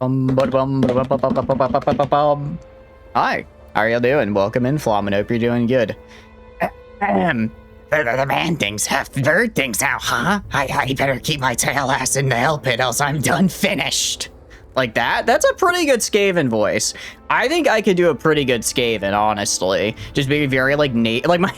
Hi, how are you doing? Welcome in, Flom, and hope you're doing good. The man thinks half bird thinks now, huh? I better keep my tail ass in the Hellpit, else I'm done finished. Like that? That's a pretty good Skaven voice. I think I could do a pretty good Skaven, honestly. Just being very like my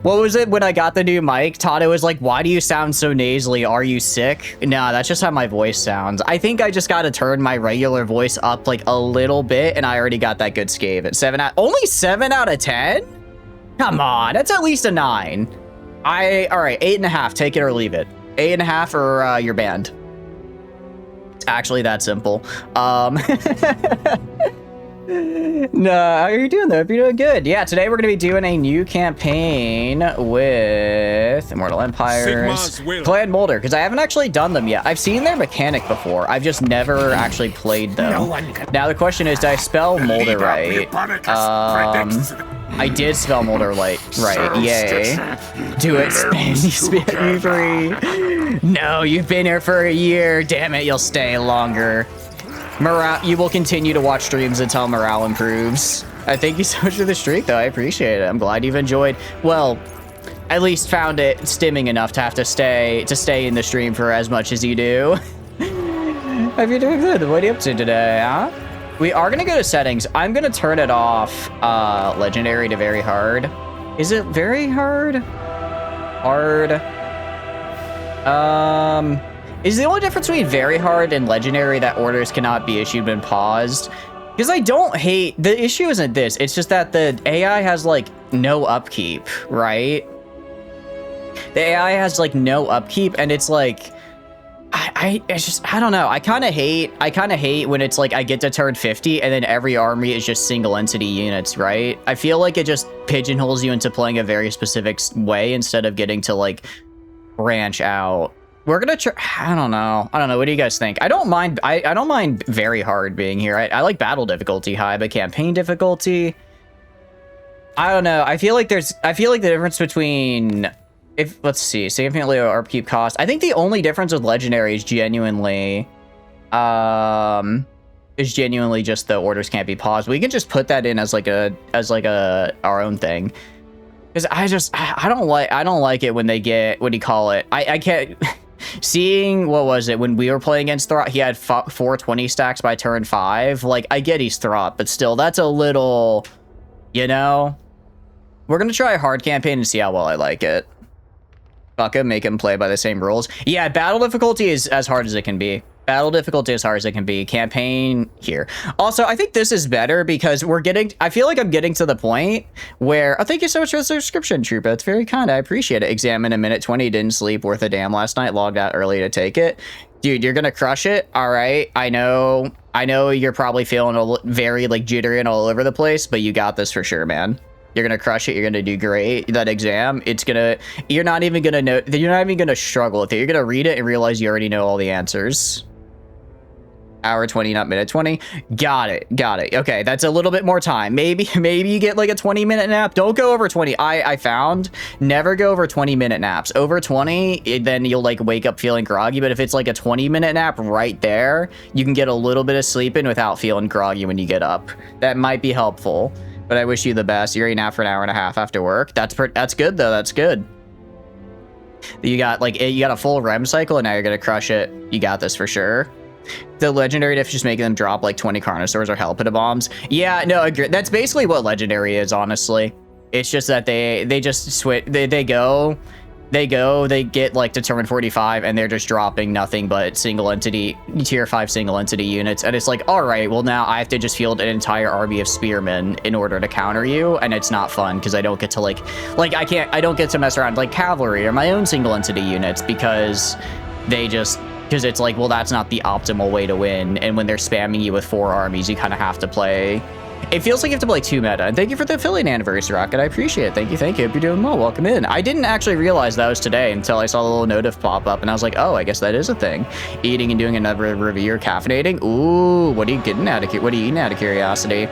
what was it when I got the new mic? Tata was like, why do you sound so nasally? Are you sick? Nah, that's just how my voice sounds. I think I just gotta turn my regular voice up like a little bit, and I already got that good Skaven. Only 7 out of 10? Come on, that's at least a 9. All right, 8.5, take it or leave it. 8.5 or you're banned. It's actually that simple. No, how are you doing though? Hope you're doing good. Yeah, today we're gonna be doing a new campaign with Immortal Empires, Clan Molder, because I haven't actually done them yet. I've seen their mechanic before. I've just never actually played them. Now the question is, did I spell Molder right? I did spell Molder right. Yay. Do it, spam me free. No, you've been here for a year. Damn it, you'll stay longer. Morale, you will continue to watch streams until morale improves. Thank you so much for the streak, though. I appreciate it. I'm glad you've enjoyed. Well, at least found it stimming enough to have to stay in the stream for as much as you do. Hope you're doing good. What are you up to today, huh? We are gonna go to settings. I'm gonna turn it off. Legendary to very hard. Is it very hard? Hard. Is the only difference between very hard and legendary that orders cannot be issued when paused? Because I don't hate, the issue isn't this, it's just that the AI has like no upkeep, right? The AI has like no upkeep, and it's like, it's just, I don't know. I kind of hate when it's like I get to turn 50 and then every army is just single entity units, right? I feel like it just pigeonholes you into playing a very specific way instead of getting to like branch out. We're gonna try. I don't know. What do you guys think? I don't mind. I don't mind very hard being here. I like battle difficulty high, but campaign difficulty, I don't know. I feel like the difference between, let's see, significantly lower upkeep cost. I think the only difference with legendary is genuinely just the orders can't be paused. We can just put that in as like our own thing. Because I don't like it when they get, what do you call it? I can't. Seeing, what was it, when we were playing against Throt, he had 420 stacks by turn 5. Like, I get he's Throt, but still, that's a little, you know? We're gonna try a hard campaign and see how well I like it. Fuck him, make him play by the same rules. Yeah, battle difficulty is as hard as it can be. Battle difficulty as hard as it can be. Campaign here. Also, I think this is better because I feel like I'm getting to the point where, thank you so much for the subscription, Troopa. It's very kind. I appreciate it. Examine a minute 20. Didn't sleep worth a damn last night. Logged out early to take it. Dude, you're gonna crush it. All right. I know you're probably feeling very like jittery and all over the place, but you got this for sure, man. You're gonna crush it. You're gonna do great. That exam, you're not even gonna struggle with it. You're gonna read it and realize you already know all the answers. Hour 20, not minute 20. Got it. Okay, that's a little bit more time. Maybe you get like a 20-minute nap. Don't go over 20. I found never go over 20-minute naps. Over 20, then you'll like wake up feeling groggy. But if it's like a 20-minute nap right there, you can get a little bit of sleep in without feeling groggy when you get up. That might be helpful. But I wish you the best. You're eating nap for an hour and a half after work. That's good though. That's good. You got a full REM cycle, and now you're gonna crush it. You got this for sure. The legendary diff just making them drop like 20 Carnosaurs or Hellpit bombs. Yeah, no, agree. That's basically what legendary is, honestly. It's just that they just switch. They get like to turn 45 and they're just dropping nothing but single entity, tier 5 single entity units. And it's like, all right, well now I have to just field an entire army of spearmen in order to counter you. And it's not fun because I don't get to I don't get to mess around like cavalry or my own single entity units because it's like, well, that's not the optimal way to win. And when they're spamming you with 4 armies, you kind of have to play. It feels like you have to play 2 meta. And thank you for the affiliate anniversary, Rocket. I appreciate it. Thank you. Hope you're doing well. Welcome in. I didn't actually realize that was today until I saw the little notif pop up, and I was like, oh, I guess that is a thing. Eating and doing another review or caffeinating. Ooh, what are you eating out of curiosity?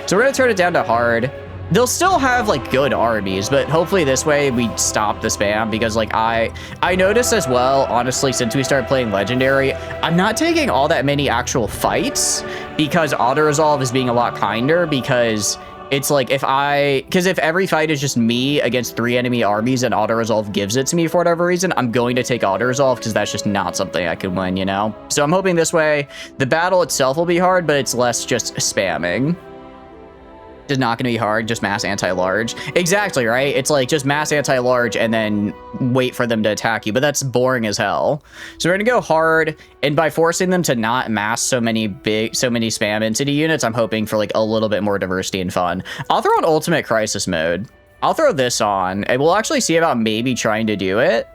So we're gonna turn it down to hard. they'll still have like good armies, but hopefully this way we stop the spam, because like I noticed as well, honestly, since we started playing Legendary, I'm not taking all that many actual fights because auto-resolve is being a lot kinder, because it's like if every fight is just me against 3 enemy armies and auto-resolve gives it to me for whatever reason, I'm going to take auto-resolve because that's just not something I can win, you know? So I'm hoping this way the battle itself will be hard, but it's less just spamming. It's not going to be hard, just mass anti-large. Exactly, right? It's like just mass anti-large and then wait for them to attack you, but that's boring as hell. So we're going to go hard, and by forcing them to not mass so many spam entity units, I'm hoping for like a little bit more diversity and fun. I'll throw on Ultimate Crisis Mode. I'll throw this on, and we'll actually see about maybe trying to do it,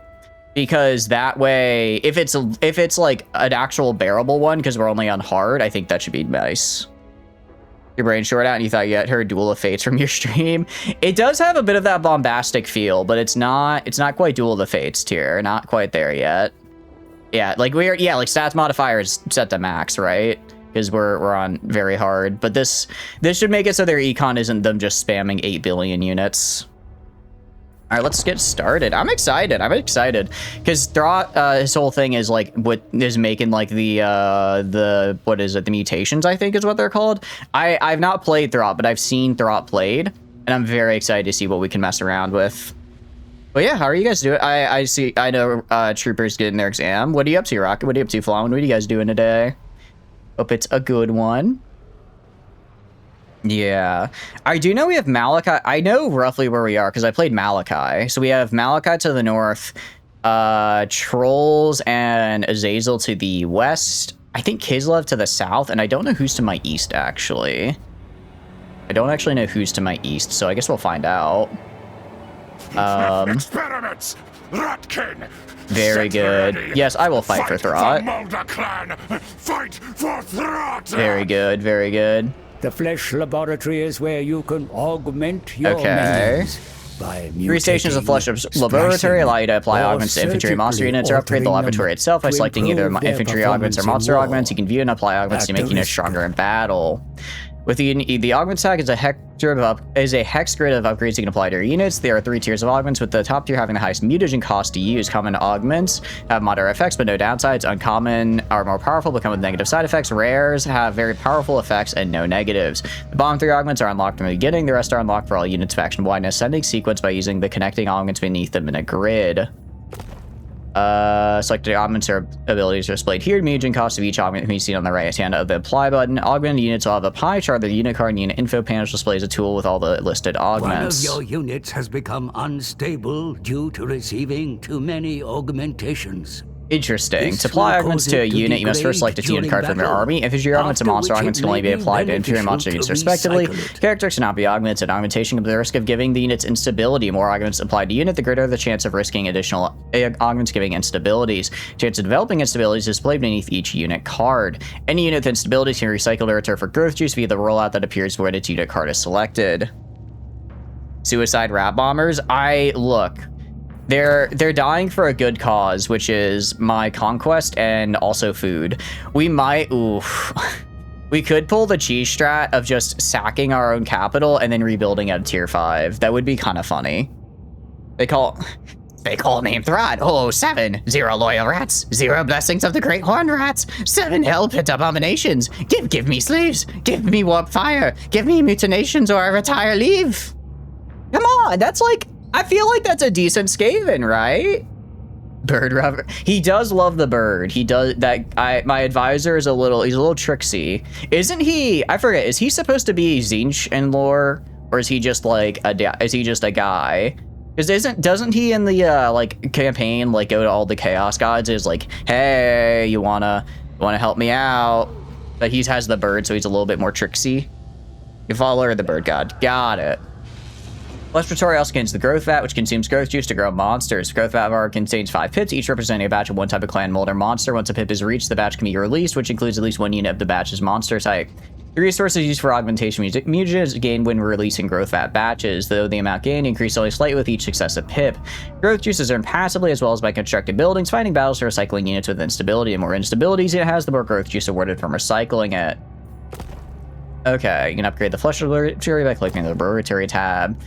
because that way, if it's like an actual bearable one, because we're only on hard, I think that should be nice. Your brain short out and you thought you had heard Duel of Fates from your stream. It does have a bit of that bombastic feel, but it's not quite Duel of the Fates tier. Not quite there yet. Yeah, like like stats modifier is set to max, right? Because we're on very hard. But this should make it so their econ isn't them just spamming 8 billion units. All right, let's get started. I'm excited. Because Throt, his whole thing is like what is making like the what is it? The mutations, I think is what they're called. I've not played Throt, but I've seen Throt played, and I'm very excited to see what we can mess around with. But yeah, how are you guys doing? I know Troopers getting their exam. What are you up to, Rocket? What are you up to, Fallon? What are you guys doing today? Hope it's a good one. Yeah, I do know we have Malachi. I know roughly where we are because I played Malachi. So we have Malachi to the north, Trolls and Azazel to the west. I think Kislev to the south, and I don't know who's to my east, actually. I don't actually know who's to my east, so I guess we'll find out. Experiments! Ratkin! Very good. Yes, I will fight for Throt. Fight for Throt! Very good, very good. The flesh laboratory is where you can augment your menus. By 3 stations of flesh laboratory allow you to apply augments to infantry monster units or upgrade the laboratory itself by selecting either infantry augments or monster augments. You can view and apply augments to make units stronger in battle. With the augment stack is a hex grid of upgrades you can apply to your units. There are 3 tiers of augments, with the top tier having the highest mutagen cost to use. Common augments have moderate effects but no downsides. Uncommon are more powerful but come with negative side effects. Rares have very powerful effects and no negatives. The bottom 3 augments are unlocked from the beginning. The rest are unlocked for all units faction wide in ascending sequence by using the connecting augments beneath them in a grid. Selected augments or abilities are displayed here. Mutagen cost of each augment can be seen on the right hand of the apply button. Augmented units will have a pie chart. The unit card and unit info panel displays a tool with all the listed augments. One of your units has become unstable due to receiving too many augmentations. Interesting. To apply augments to a unit, you must first select a unit card from your army. Infantry augments and monster augments can only be applied to infantry and monster units respectively. Characters cannot be augmented. Augmentation can be the risk of giving the units instability. More augments applied to unit, the greater the chance of risking additional augments giving instabilities. Chance of developing instabilities is displayed beneath each unit card. Any unit with instabilities can recycle their return for growth juice via the rollout that appears when its unit card is selected. Suicide rat bombers. Look. They're dying for a good cause, which is my conquest and also food. We could pull the cheese strat of just sacking our own capital and then rebuilding at tier 5. That would be kind of funny. They call name Throt. Oh, 7. 0 loyal rats. 0 blessings of the great horned rats. 7 hellpit abominations. Give me slaves. Give me warp fire. Give me mutinations or I retire leave. Come on, that's like... I feel like that's a decent Skaven, right? Bird rubber. He does love the bird. He does that. My advisor is he's a little tricksy. Isn't he? I forget. Is he supposed to be Zinch in lore, or is he just like a guy? Because doesn't he in the like campaign like go to all the chaos gods is like, hey, you wanna help me out? But he has the bird, so he's a little bit more tricksy. You follow the bird god. Got it. Respiratory also contains the growth vat, which consumes growth juice to grow monsters. Growth vat bar contains 5 pips, each representing a batch of one type of clan mold or monster. Once a pip is reached, the batch can be released, which includes at least 1 unit of the batch's monster type. The resources used for augmentation mutagen is gained when releasing growth vat batches, though the amount gained increases only slightly with each successive pip. Growth juice is earned passively as well as by constructing buildings, fighting battles, or recycling units with instability. The more instabilities it has, the more growth juice awarded from recycling it. Okay, you can upgrade the Flesh Laboratory by clicking the Laboratory tab.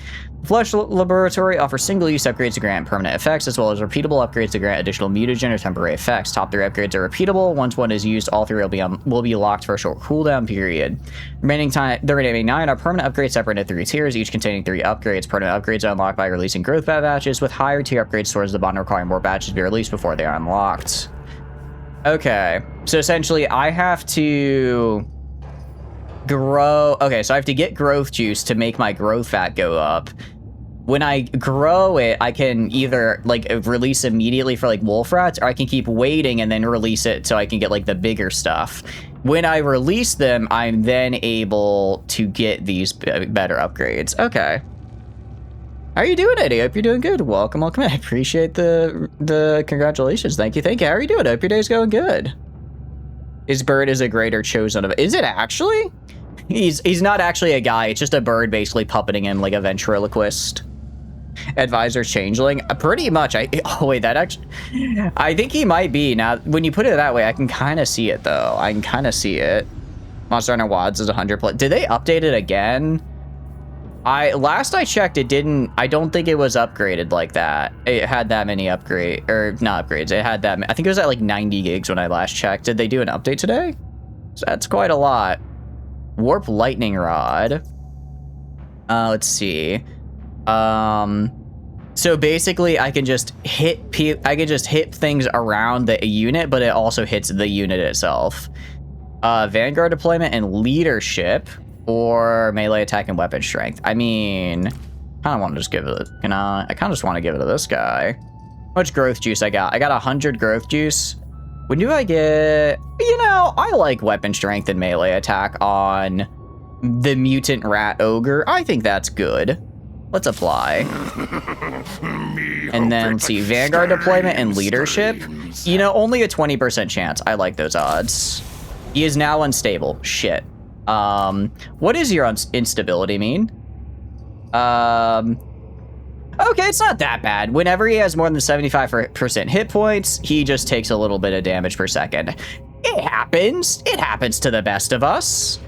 Flesh Laboratory offers single-use upgrades to grant permanent effects, as well as repeatable upgrades to grant additional mutagen or temporary effects. Top 3 upgrades are repeatable. Once one is used, all 3 will be locked for a short cooldown period. The remaining 9 are permanent upgrades separated into 3 tiers, each containing 3 upgrades. Permanent upgrades are unlocked by releasing growth badges, with higher tier upgrades towards the bottom requiring more badges to be released before they are unlocked. Okay, so essentially I have to grow. Okay, so I have to get growth juice to make my growth fat go up. When I grow it, I can either like release immediately for like wolf rats, or I can keep waiting and then release it so I can get like the bigger stuff. When I release them, I'm then able to get these better upgrades. Okay. How are you doing, Eddie? Hope you're doing good. Welcome, welcome. I appreciate the congratulations. Thank you, thank you. How are you doing? Hope your day's going good. His bird is a greater chosen of. Is it actually? He's not actually a guy. It's just a bird basically puppeting him like a ventriloquist. Advisor changeling, pretty much. Oh wait, that actually, I think he might be. Now when you put it that way, I can kind of see it though. I can kind of see it. Monster Hunter WADs is 100+. Did they update it again? Last I checked, it didn't. I don't think it was upgraded like that. It had that many not upgrades. It had that. I think it was at like 90 gigs when I last checked. Did they do an update today? So that's quite a lot. Warp lightning rod. Let's see. So basically I can just hit things around the unit, but it also hits the unit itself. Vanguard deployment and leadership, or melee attack and weapon strength. I mean, I kind of want to just give it, I kind of just want to give it to this guy. How much growth juice I got? I got 100 growth juice. When do I get, I like weapon strength and melee attack on the mutant rat ogre. I think that's good. Let's apply. And then let's see, Vanguard deployment and leadership. Only a 20% chance. I like those odds. He is now unstable. Shit. What does your instability mean? Okay, it's not that bad. Whenever he has more than 75% hit points, he just takes a little bit of damage per second. It happens. It happens to the best of us.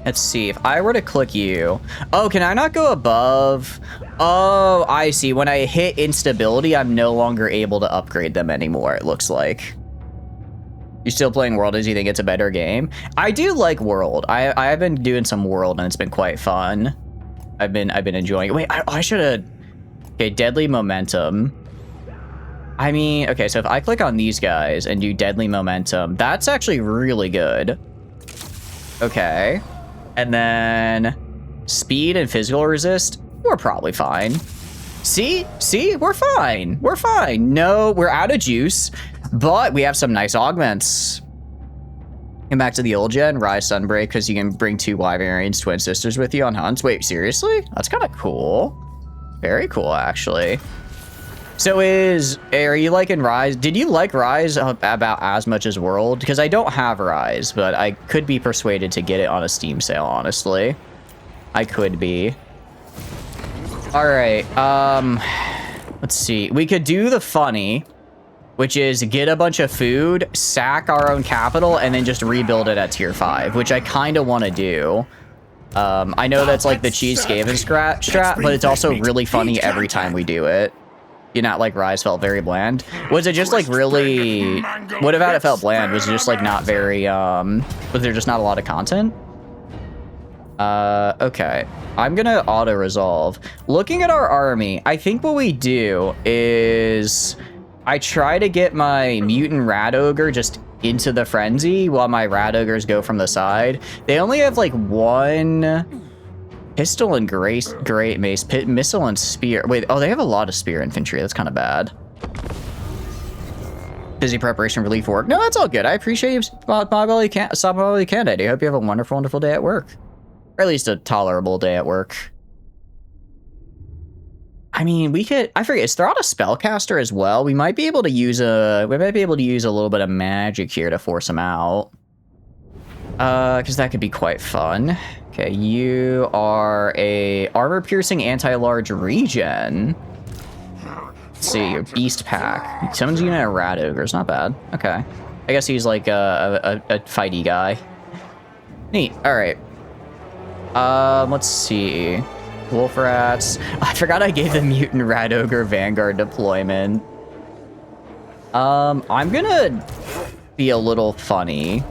Let's see, if I were to click you. Oh, can I not go above? Oh, I see. When I hit instability, I'm no longer able to upgrade them anymore, it looks like. You're still playing World? Do you think it's a better game? I do like World. I've been doing some World and it's been quite fun. I've been enjoying it. Wait, I should have. Okay, deadly momentum. I mean, okay, so if I click on these guys and do deadly momentum, that's actually really good. Okay. And then speed and physical resist, we're probably fine. See, we're fine. We're fine. No, we're out of juice, but we have some nice augments. And back to the old gen, Rise Sunbreak, because you can bring 2 Wyverns twin sisters with you on hunts. Wait, seriously? That's kind of cool. Very cool, actually. So are you liking Rise? Did you like Rise about as much as World? Because I don't have Rise, but I could be persuaded to get it on a Steam sale, honestly. I could be. All right, let's see. We could do the funny, which is get a bunch of food, sack our own capital, and then just rebuild it at tier 5, which I kind of want to do. I know that's like the cheese Skaven strat, but it's also really funny every time we do it. You not like Rise felt very bland? Was it just like really, what about it felt bland? Was it just like not very, was there just not a lot of content? Okay. I'm gonna auto-resolve. Looking at our army, I think what we do is I try to get my mutant rat ogre just into the frenzy while my rat ogres go from the side. They only have like 1 pistol and great mace, missile and spear. Wait, oh, they have a lot of spear infantry. That's kind of bad. Busy preparation for relief work. No, that's all good. I appreciate you stop while you can, Eddie. I hope you have a wonderful, wonderful day at work. Or at least a tolerable day at work. I mean, we could, I forget, is Throt a spellcaster as well? We might be able to use a little bit of magic here to force him out. Because that could be quite fun. Okay, you are a armor-piercing anti-large regen. Let's see, your beast pack. Summons unit of rat ogres, not bad. Okay. I guess he's like a fighty guy. Neat. All right. Let's see. Wolf rats. I forgot I gave the mutant rat ogre vanguard deployment. I'm gonna be a little funny.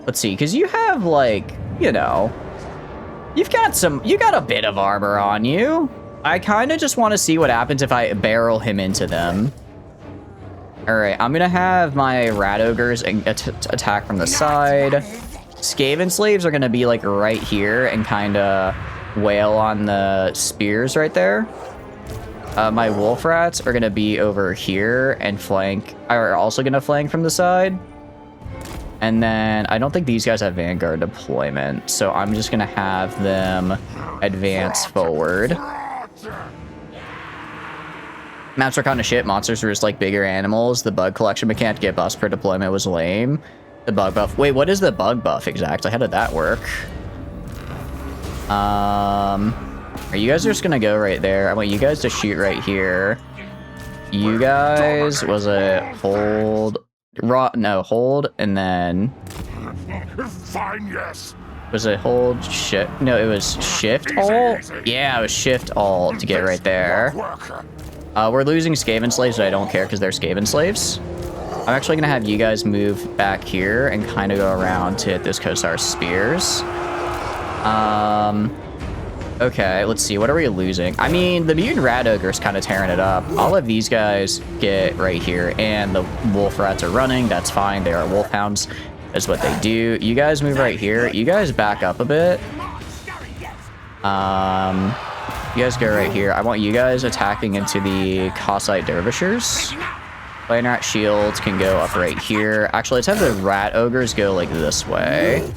Let's see, because you have like, you know, you got a bit of armor on you. I kind of just want to see what happens if I barrel him into them. All right, I'm gonna have my rat ogres attack from the side. Skaven slaves are gonna be like right here and kind of wail on the spears right there. My wolf rats are gonna be over here and are also gonna flank from the side. And then I don't think these guys have vanguard deployment, so I'm just gonna have them advance forward. Maps are kind of shit. Monsters were just like bigger animals. The bug collection mechanic to get buffs per deployment was lame. The bug buff. Wait, what is the bug buff exactly? How did that work? Are you guys just gonna go right there? I want you guys to shoot right here. You guys, was it hold? No, hold, and then... Fine, yes. Was it hold, shift? No, it was shift alt? Yeah, it was shift alt to get right there. We're losing Skaven slaves, but I don't care because they're Skaven slaves. I'm actually gonna have you guys move back here and kind of go around to hit this Kosar spears. Okay, let's see. What are we losing? I mean, the mutant rat ogre is kind of tearing it up. I'll have these guys get right here, and the wolf rats are running. That's fine. They are wolfhounds. That's what they do. You guys move right here. You guys back up a bit. You guys go right here. I want you guys attacking into the Cossite dervishers. Flame rat shields can go up right here. Actually, let's have the rat ogres go like this way.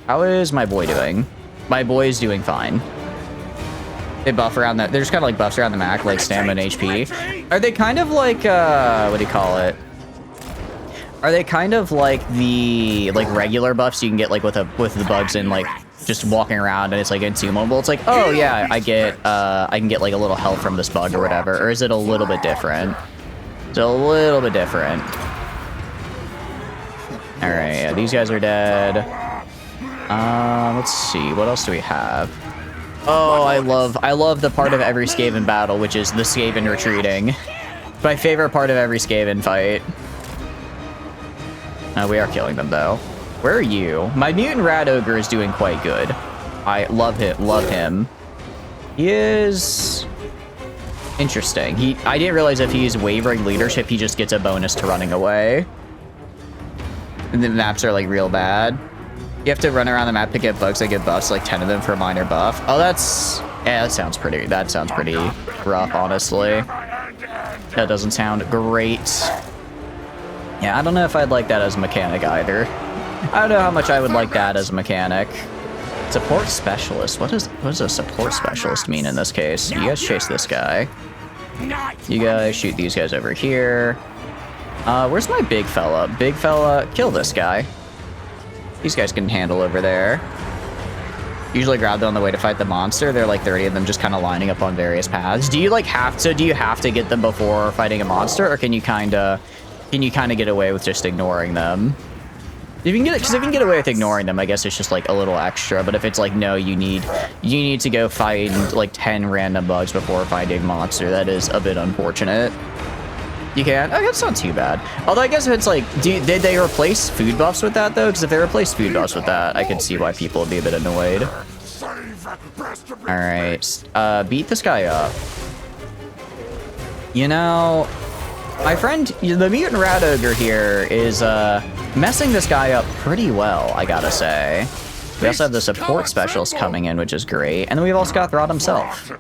How is my boy doing? My boy is doing fine. They buff around that. They're just kind of like buffs around the map, like stamina and HP. Are they kind of like, what do you call it? Are they kind of like the, like regular buffs you can get like with the bugs and like just walking around and it's like consumable? It's like, oh yeah, I can get like a little health from this bug or whatever. Or is it a little bit different? It's a little bit different. All right, yeah, these guys are dead. Let's see, what else do we have? Oh, I love the part of every Skaven battle, which is the Skaven retreating. My favorite part of every Skaven fight. We are killing them though. Where are you? My mutant rat ogre is doing quite good. I love him. He is interesting. I didn't realize if he's wavering leadership, he just gets a bonus to running away. And the maps are like real bad. You have to run around the map to get bugs that get buffs, like 10 of them for a minor buff. Oh, that sounds pretty rough, honestly. That doesn't sound great. Yeah, I don't know if I'd like that as a mechanic either. I don't know how much I would like that as a mechanic. Support specialist. What does a support specialist mean in this case? You guys chase this guy. You guys shoot these guys over here. Where's my big fella? Big fella, kill this guy. These guys can handle over there. Usually grab them on the way to fight the monster. There are like 30 of them just kind of lining up on various paths. Do you have to get them before fighting a monster, or can you kind of get away with just ignoring them? If you can get away with ignoring them, I guess it's just like a little extra. But if it's like, no, you need to go find like 10 random bugs before finding a monster, that is a bit unfortunate. You can? Okay, that's not too bad. Although I guess if it's like, did they replace food buffs with that though? Because if they replaced food buffs with that, I could see why people would be a bit annoyed. All right, beat this guy up. You know, my friend, the mutant rat ogre here is messing this guy up pretty well, I gotta say. We also have the support specialist coming in, which is great. And then we've also got Throt himself.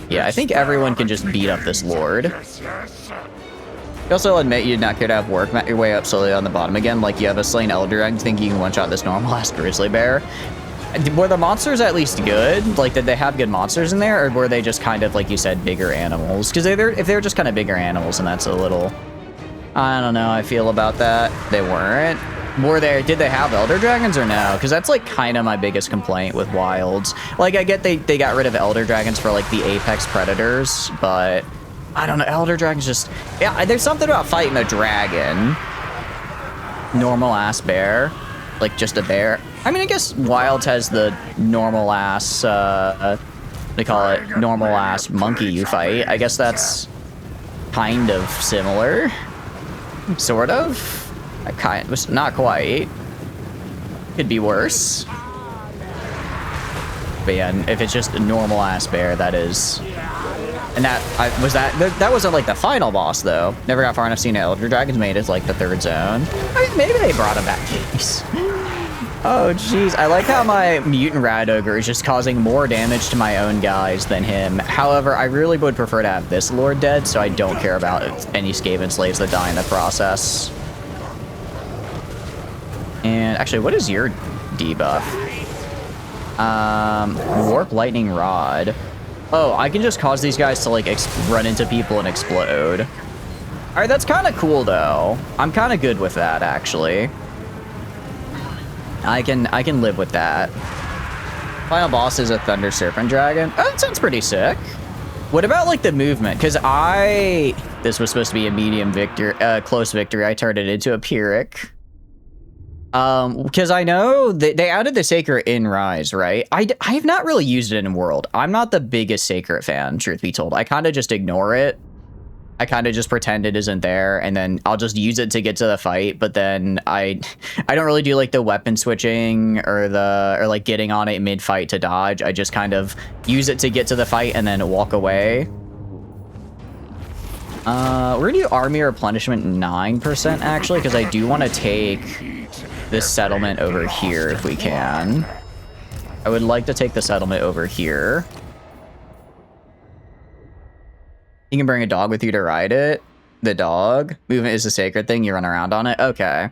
Yeah, I think everyone can just beat up this lord. You also admit you did not care to have work your way up slowly on the bottom again, like you have a slain elder dragon, you think you can one-shot this normal-ass grizzly bear. Were the monsters at least good? Like, did they have good monsters in there, or were they just kind of, like you said, bigger animals? Because if they're just kind of bigger animals, and that's a little... I don't know how I feel about that. They weren't. Did they have elder dragons or no? Because that's like kind of my biggest complaint with wilds. Like, I get they got rid of elder dragons for like the apex predators, but I don't know. Elder Dragon's just... Yeah, there's something about fighting a dragon. Normal ass bear. Like just a bear. I mean, I guess Wilds has the normal ass, they call it normal ass monkey you fight. I guess that's kind of similar. Sort of. Not quite. Could be worse. But yeah, if it's just a normal ass bear, that is... And that wasn't like the final boss though. Never got far enough seeing Elder Dragons made it like the 3rd zone. I mean, maybe they brought him back. Jeez. Oh jeez, I like how my mutant rat ogre is just causing more damage to my own guys than him. However, I really would prefer to have this lord dead, so I don't care about any Skaven slaves that die in the process. And actually, what is your debuff? Warp lightning rod. Oh, I can just cause these guys to like run into people and explode. All right, that's kind of cool though. I'm kind of good with that actually. I can live with that. Final boss is a Thunder Serpent Dragon. Oh, that sounds pretty sick. What about like the movement? Because this was supposed to be a medium close victory. I turned it into a Pyrrhic. Because I know they added the Sacred in Rise, right? I have not really used it in World. I'm not the biggest Sacred fan, truth be told. I kind of just ignore it. I kind of just pretend it isn't there, and then I'll just use it to get to the fight. But then I don't really do like the weapon switching or like getting on it mid fight to dodge. I just kind of use it to get to the fight and then walk away. We're gonna do army replenishment 9% actually, because I do want to take this settlement over here if we can. I would like to take the settlement over here. You can bring a dog with you to ride it. The dog movement is a sacred thing. You run around on it. Okay.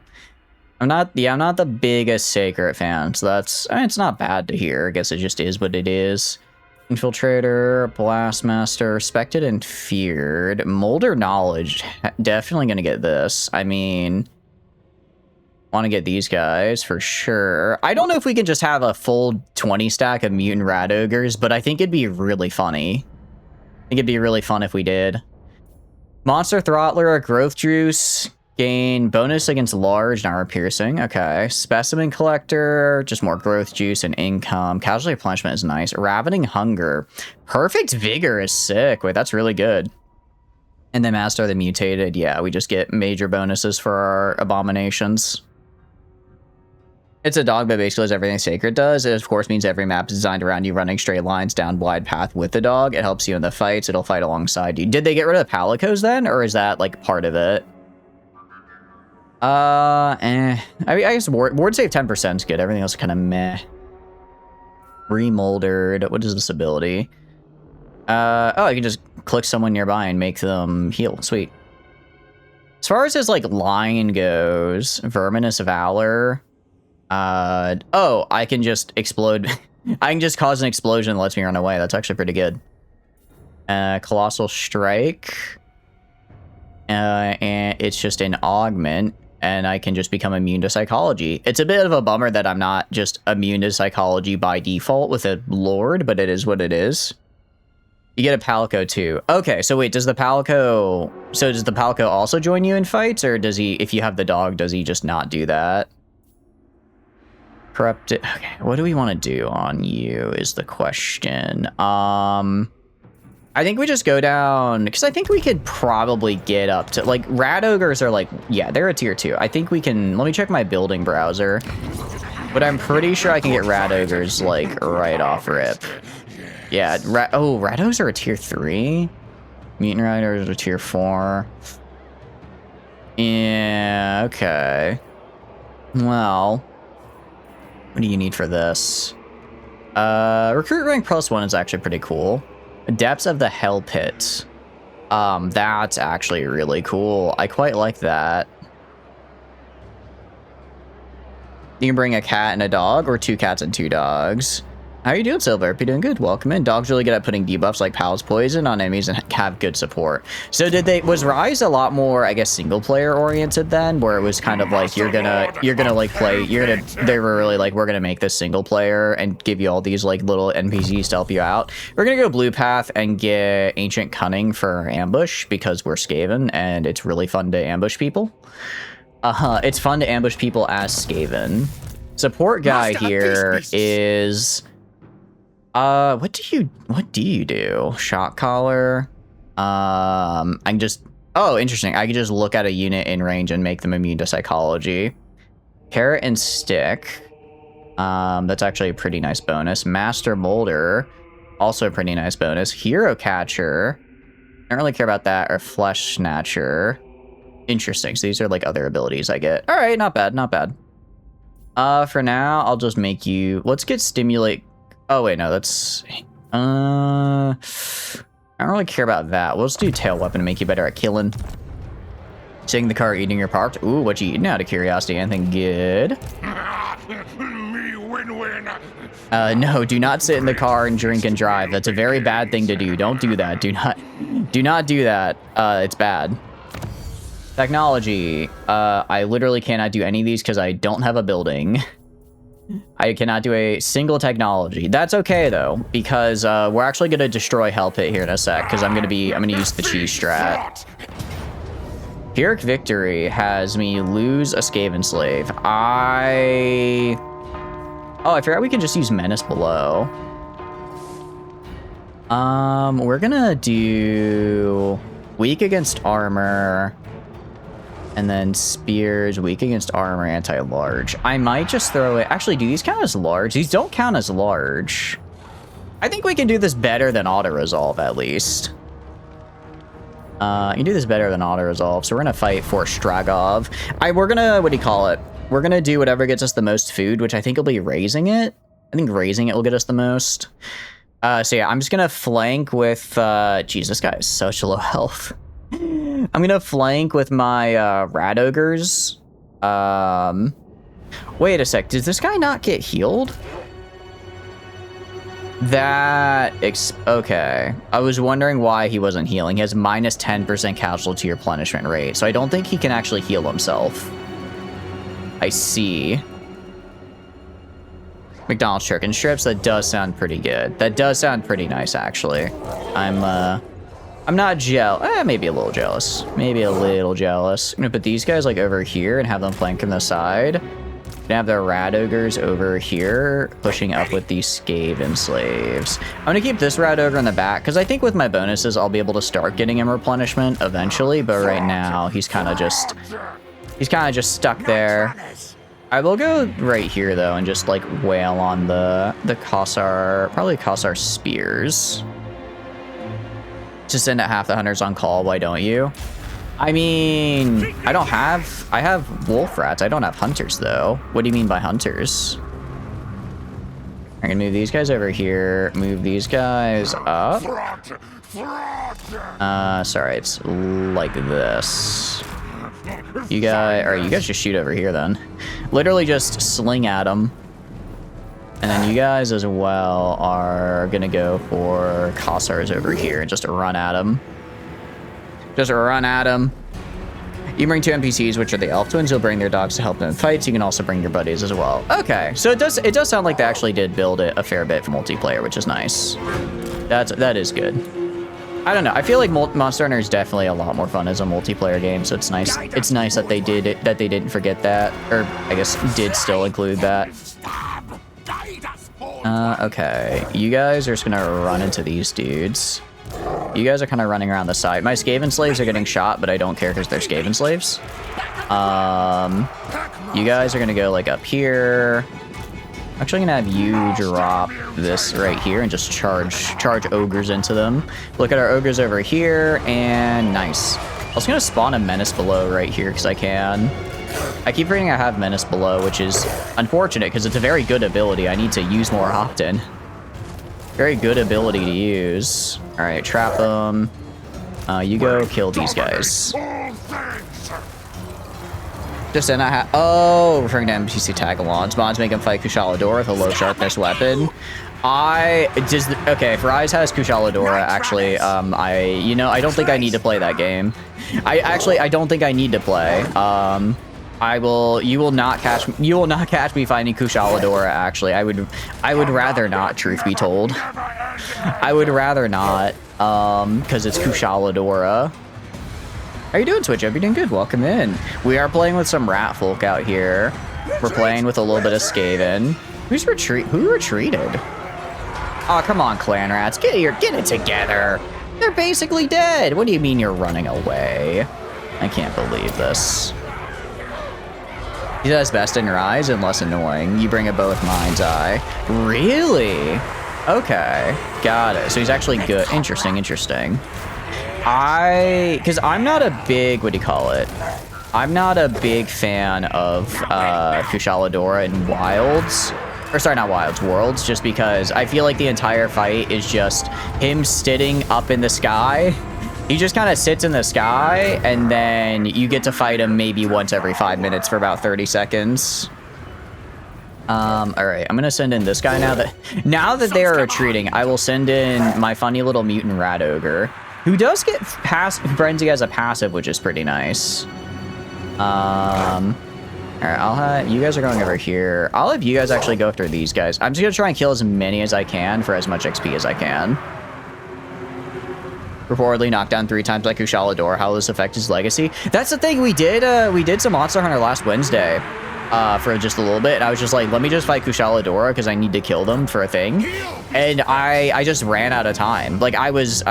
I'm not the biggest Sacred fan, so it's not bad to hear. I guess it just is what it is. Infiltrator, Blastmaster, respected and feared. Molder knowledge, definitely gonna get this. I mean, want to get these guys for sure. I don't know if we can just have a full 20 stack of mutant rat ogres, but I think it'd be really funny. I think it'd be really fun if we did. Monster Throttler, Growth Juice, gain bonus against large and armor piercing. Okay. Specimen Collector, just more growth juice and income. Casualty replenishment is nice. Ravening Hunger. Perfect Vigor is sick. Wait, that's really good. And then Master of the Mutated. Yeah, we just get major bonuses for our abominations. It's a dog that basically does everything Sacred does. It, of course, means every map is designed around you running straight lines down wide path with the dog. It helps you in the fights. It'll fight alongside you. Did they get rid of the Palicos then? Or is that, like, part of it? I guess ward save 10% is good. Everything else is kind of meh. Remoldered. What is this ability? Oh, I can just click someone nearby and make them heal. Sweet. As far as his, like, line goes, Verminous Valor... oh, I can just explode. I can just cause an explosion that lets me run away. That's actually pretty good. Colossal Strike. And it's just an augment, and I can just become immune to psychology. It's a bit of a bummer that I'm not just immune to psychology by default with a lord, but it is what it is. You get a Palico too. Okay, so wait, does the Palico also join you in fights, or does he, if you have the dog, does he just not do that? Corrupted. Okay, what do we want to do on you is the question. I think we just go down, because I think we could probably get up to, like, rat ogres are like, yeah, they're a tier 2. I think we can, let me check my building browser, but I'm pretty sure I can get rat ogres, like, right off rip. Yeah, rat ogres are a tier 3. Mutant riders are tier 4. Yeah, okay. Well, what do you need for this? Recruit rank +1 is actually pretty cool. Depths of the Hellpit. That's actually really cool. I quite like that. You can bring a cat and a dog, or 2 cats and 2 dogs. How are you doing, Silver? Hope you're doing good. Welcome in. Dog's really good at putting debuffs like Pal's Poison on enemies and have good support. So was Rise a lot more, I guess, single player oriented then, where it was kind of like you're gonna like play, they were really like, we're gonna make this single player and give you all these like little NPCs to help you out. We're gonna go blue path and get Ancient Cunning for ambush because we're Skaven and it's really fun to ambush people. It's fun to ambush people as Skaven. Support guy here is what do you do? Shock collar. I can just, oh, interesting. I can just look at a unit in range and make them immune to psychology. Carrot and stick. That's actually a pretty nice bonus. Master molder, also a pretty nice bonus. Hero catcher. Don't really care about that. Or flesh snatcher. Interesting. So these are like other abilities I get. All right, not bad, not bad. For now, I'll just make you. Let's get stimulate. Oh wait, no, that's. I don't really care about that. We'll just do tail weapon to make you better at killing. Sitting the car, eating your part. Ooh, what you eating? Out of curiosity, anything good? Me win-win. No, do not sit in the car and drink and drive. That's a very bad thing to do. Don't do that. Do not do that. It's bad. Technology. I literally cannot do any of these because I don't have a building. I cannot do a single technology. That's okay though, because we're actually gonna destroy Hellpit here in a sec, because I'm gonna use the cheese strat. Pyrrhic Victory has me lose a Skaven slave. I forgot we can just use Menace below. We're gonna do weak against armor. And then spears, weak against armor, anti-large. I might just throw it. Actually, do these count as large? These don't count as large. I think we can do this better than auto-resolve, at least. You can do this better than auto-resolve. So we're going to fight for Stragov. We're going to, what do you call it? We're going to do whatever gets us the most food, which I think will be raising it. I think raising it will get us the most. So yeah, I'm just going to flank with... Jeez, this guy is such low health. I'm gonna flank with my rat ogres. Wait a sec. Does this guy not get healed? Okay. I was wondering why he wasn't healing. He has minus 10% casualty replenishment rate, so I don't think he can actually heal himself. I see. McDonald's chicken strips. That does sound pretty good. That does sound pretty nice, actually. I'm not jealous. Maybe a little jealous. Maybe a little jealous. I'm gonna put these guys like over here and have them flank on the side. Gonna have the rat ogres over here, pushing up with these Skaven slaves. I'm gonna keep this rat ogre in the back because I think with my bonuses I'll be able to start getting him replenishment eventually. But right now he's kind of just stuck there. I will go right here though and just like wail on the Kossar, probably Kossar spears. To send out half the hunters on call, why don't you? I mean, I have wolf rats. I don't have hunters though. What do you mean by hunters? I'm gonna move these guys over here, move these guys up. Sorry, it's like this. You guys just shoot over here then. Literally just sling at them. And then you guys as well are gonna go for Kossars over here and just run at them. Just run at them. You bring 2 NPCs, which are the elf twins. You'll bring their dogs to help them in fights. You can also bring your buddies as well. Okay, so it does sound like they actually did build it a fair bit for multiplayer, which is nice. That is good. I don't know. I feel like Monster Hunter is definitely a lot more fun as a multiplayer game, so it's nice. It's nice that they did it, that they didn't forget that, or I guess did still include that. Okay, you guys are just gonna run into these dudes. You guys are kind of running around the side. My Skaven slaves are getting shot, but I don't care because they're Skaven slaves. You guys are gonna go like up here. I'm actually gonna have you drop this right here and just charge ogres into them. Look at our ogres over here, and nice. I was gonna spawn a menace below right here because I can. I keep forgetting I have Menace below, which is unfortunate because it's a very good ability I need to use more often. Very good ability to use. All right, trap them. You go kill these guys. Just in oh, referring to NPC tagalongs. Mods make him fight Kushalador with a low sharpness weapon. Okay, if Rise has Kushaladora, actually, I don't think I need to play that game. I don't think I need to play. You will not catch me finding Kushaladora, actually. I would rather not, truth be told. I would rather not, because it's Kushaladora. How you doing, Twitch? Hope you're doing good. Welcome in. We are playing with some rat folk out here. We're playing with a little bit of Skaven. Who retreated? Oh, come on, clan rats. Get it together. They're basically dead. What do you mean you're running away? I can't believe this. He does best in Rise and less annoying. You bring a both mind's eye. Really? Okay. Got it. So he's actually good. Interesting. Because I'm not a big, what do you call it? I'm not a big fan of Kushaladora in Wilds. Or sorry, not Wilds, Worlds, just because I feel like the entire fight is just him sitting up in the sky. He just kind of sits in the sky, and then you get to fight him maybe once every 5 minutes for about 30 seconds. All right, I'm gonna send in this guy now that they are retreating. I will send in my funny little mutant rat ogre, who does get frenzy as a passive, which is pretty nice. All right, I'll have you guys are going over here. I'll have you guys actually go after these guys. I'm just gonna try and kill as many as I can for as much XP as I can. Reportedly knocked down 3 times by Kushaladora. How will this affect his legacy? That's the thing. We did some Monster Hunter last Wednesday for just a little bit. And I was just like, let me just fight Kushaladora because I need to kill them for a thing. And I just ran out of time. Like I was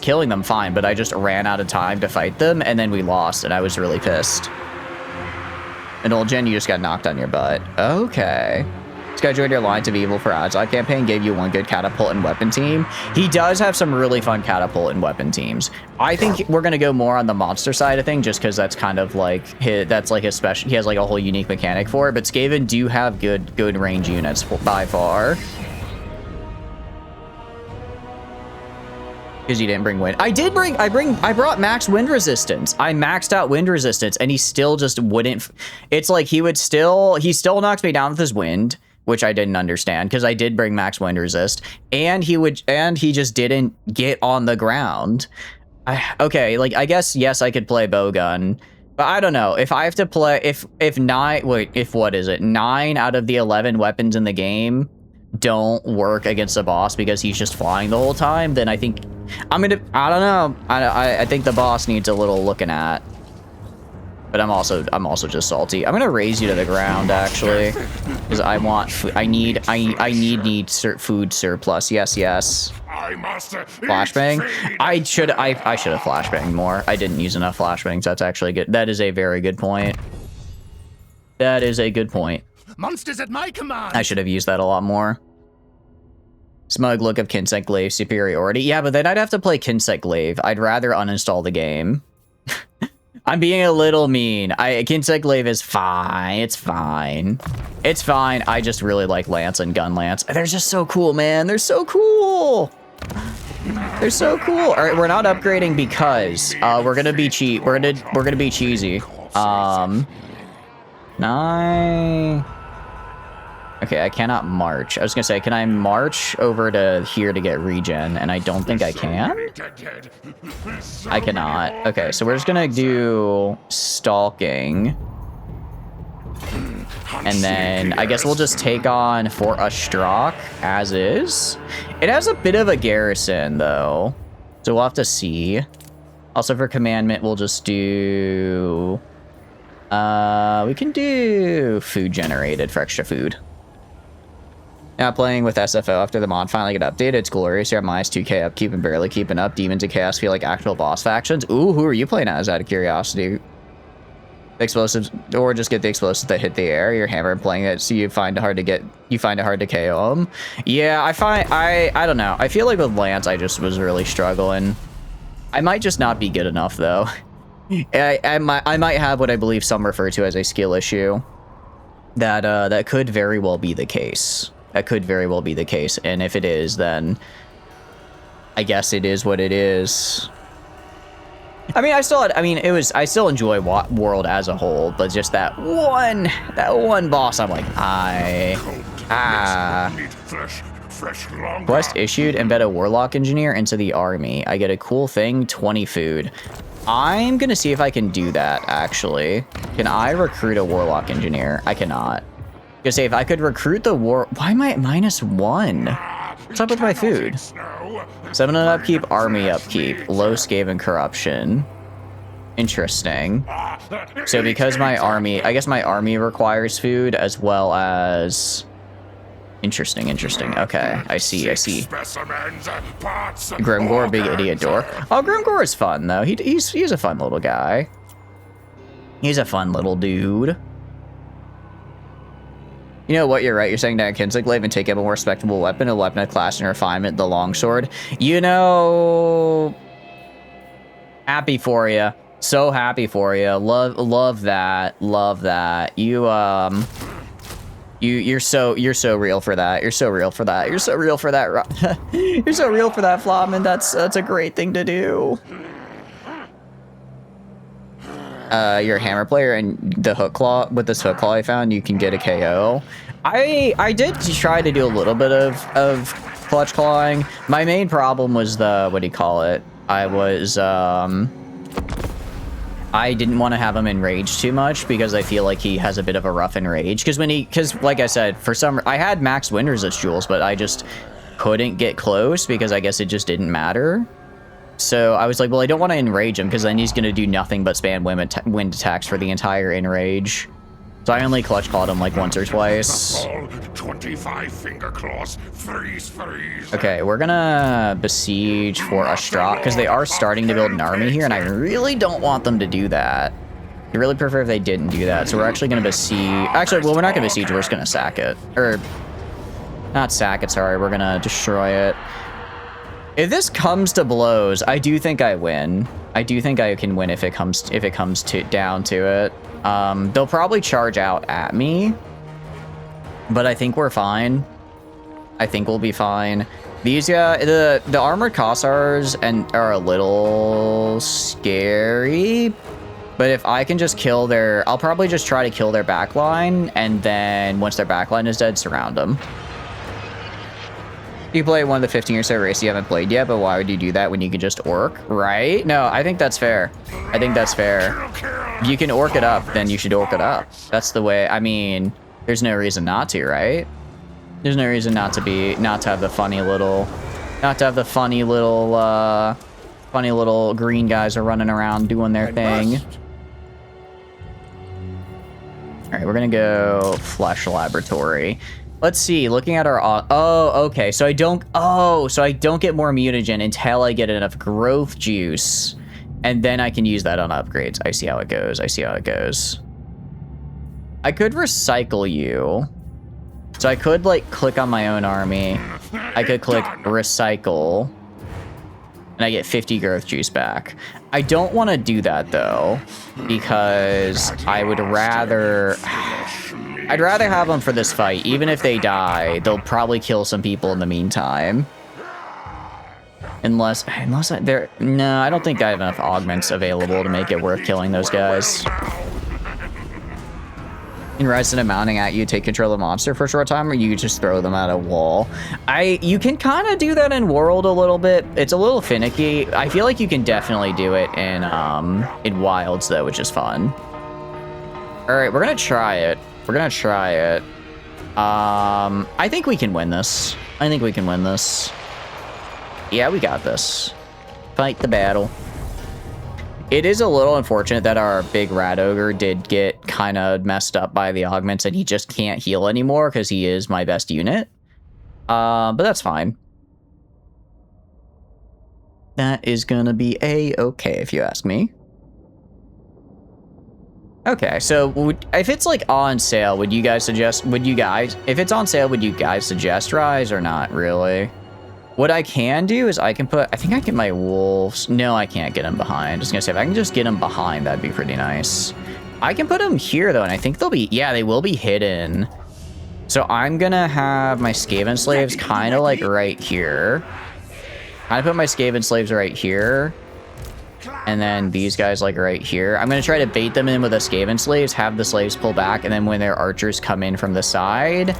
killing them fine, but I just ran out of time to fight them, and then we lost, and I was really pissed. And old Jen, you just got knocked on your butt. Okay. This guy joined your Alliance of Evil for Odds campaign, gave you 1 good catapult and weapon team. He does have some really fun catapult and weapon teams. I think we're gonna go more on the monster side of things, just because that's kind of like his special. He has like a whole unique mechanic for it. But Skaven do have good range units by far. Because you didn't bring wind. I brought max wind resistance. I maxed out wind resistance, and he still just wouldn't. It's like he still knocks me down with his wind, which I didn't understand because I did bring max wind resist, and he just didn't get on the ground. Okay, like I guess yes, I could play bowgun, but I don't know if I have to play if 9 out of the 11 weapons in the game don't work against the boss because he's just flying the whole time, then I think I don't know. I think the boss needs a little looking at. But I'm also just salty. I'm gonna raise you to the ground actually, because I want I need food surplus. Yes. Flashbang. I should have flashbanged more. I didn't use enough flashbangs. That's actually good. That is a very good point. That is a good point. Monsters at my command. I should have used that a lot more. Smug look of Kinsect Glaive superiority. Yeah, but then I'd have to play Kinsect Glaive. I'd rather uninstall the game. I'm being a little mean. Kinsect Glaive is fine. It's fine. It's fine. I just really like Lance and Gun Lance. They're just so cool, man. They're so cool. They're so cool. All right, we're not upgrading because we're gonna be cheap. We're gonna be cheesy. 9. Okay, I cannot march. I was gonna say, can I march over to here to get regen? And I don't think I can. I cannot. Okay, so we're just gonna do stalking. And then I guess we'll just take on Fort Ostrak as is. It has a bit of a garrison though, so we'll have to see. Also for commandment, we'll just do... we can do food generated for extra food. Now playing with SFO after the mod finally get updated. It's glorious. You're minus 2k upkeep and barely keeping up. Demons and Chaos feel like actual boss factions. Ooh, who are you playing as out of curiosity? Explosives, or just get the explosives that hit the air. Your hammer playing it, so you find it hard to KO them. Yeah, I don't know. I feel like with Lance, I just was really struggling. I might just not be good enough though. I might have what I believe some refer to as a skill issue. That could very well be the case. That could very well be the case, and if it is, then I guess it is what it is. I mean, I still enjoy World as a whole, but just that one boss, I'm like, Quest issued, embed a warlock engineer into the army. I get a cool thing, 20 food. I'm gonna see if I can do that, actually. Can I recruit a warlock engineer? I cannot. Gonna say if I could recruit the why am I at -1? What's up with my food? 7 on upkeep, army upkeep, low Skaven corruption. Interesting. So because my army, I guess my army requires food as well as... Interesting. Okay, I see. Grimgore, big idiot door. Oh, Grimgore is fun, though. He's a fun little guy. He's a fun little dude. You know what, you're right. You're saying that Kinzigglaive and take up a more respectable weapon, a weapon of class and refinement, the longsword. You know... Happy for you. So happy for you. Love that. You're so real for that. You're so real for that. You're so real for that. You're so real for that, Flopman. That's a great thing to do. You're a hammer player, and the hook claw with this hook claw I found, you can get a KO. I did try to do a little bit of clutch clawing. My main problem was the I didn't want to have him enraged too much because I feel like he has a bit of a rough enrage. Because like I said, I had max wind resist jewels, but I just couldn't get close because I guess it just didn't matter. So I was like, well, I don't want to enrage him because then he's going to do nothing but spam wind attacks for the entire enrage. So I only clutch clawed him like once or twice. 25 finger claws, freeze. Okay, we're gonna besiege for Astrak because they are starting to build an army here, and I really don't want them to do that. I really prefer if they didn't do that. So we're actually gonna besiege. Actually, well, we're not gonna besiege. We're just gonna sack it, or not sack it. Sorry, we're gonna destroy it. If this comes to blows, I do think I win. I do think I can win if it comes down to it. They'll probably charge out at me, but I think we're fine. I think we'll be fine. These the armored Kossars are a little scary, but if I can just kill their, I'll probably just try to kill their backline, and then once their backline is dead, surround them. You play one of the 15-year set race you haven't played yet, but why would you do that when you can just orc, right? No, I think that's fair. I think that's fair. If you can orc it up, then you should orc it up. That's the way, I mean, there's no reason not to, right? There's no reason not to have the funny little green guys are running around doing their thing. All right, we're gonna go Flesh Laboratory. Let's see, looking at our, oh, okay, so I don't get more mutagen until I get enough growth juice, and then I can use that on upgrades. I see how it goes. I could recycle you. So I could, like, click on my own army. I could click recycle, and I get 50 growth juice back. I don't want to do that, though, because I would rather... I'd rather have them for this fight. Even if they die, they'll probably kill some people in the meantime. Unless they're... No, I don't think I have enough augments available to make it worth killing those guys. In Resident mounting at you, take control of the monster for a short time, or you just throw them at a wall. You can kind of do that in World a little bit. It's a little finicky. I feel like you can definitely do it in Wilds, though, which is fun. All right, we're gonna try it. I think we can win this. Yeah, we got this. Fight the battle. It is a little unfortunate that our big rat ogre did get kind of messed up by the augments and he just can't heal anymore because he is my best unit. But that's fine. That is gonna be a-okay if you ask me. Okay, so if it's like on sale, would you guys suggest Rise or not really? What I can do is I think I can get my wolves. No, I can't get them behind. I was gonna say, if I can just get them behind, that'd be pretty nice. I can put them here though, and I think they will be hidden. So I'm gonna have my Skaven slaves kind of like right here. I put my Skaven slaves right here. And then these guys like right here. I'm gonna try to bait them in with the Skaven slaves, have the slaves pull back, and then when their archers come in from the side,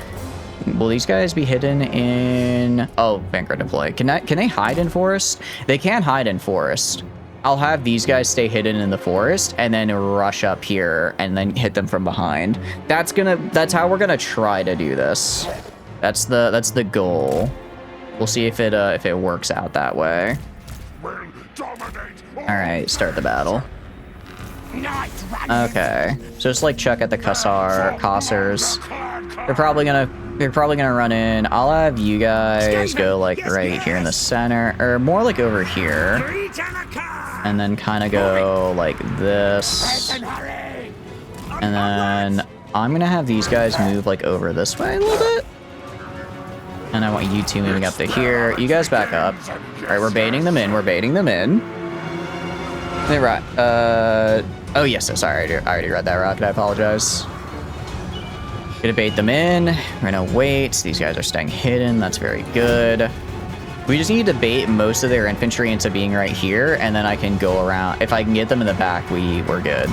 Will these guys be hidden in... Oh, Vanguard deploy. Can they hide in forest? They can hide in forest. I'll have these guys stay hidden in the forest and then rush up here and then hit them from behind. That's how we're gonna try to do this. That's the goal. We'll see if it works out that way. All right, start the battle. Okay, so just like chuck at the Cossars. They're probably gonna run in. I'll have you guys go like right here in the center, or more like over here, and then kind of go like this. And then I'm gonna have these guys move like over this way a little bit. And I want you two moving up to here. You guys back up. All right, we're baiting them in. We're baiting them in. Hey, right. Oh yes, sorry. I already read that rocket. I apologize. Gonna bait them in. We're gonna wait. These guys are staying hidden. That's very good. We just need to bait most of their infantry into being right here, and then I can go around. If I can get them in the back, we're good.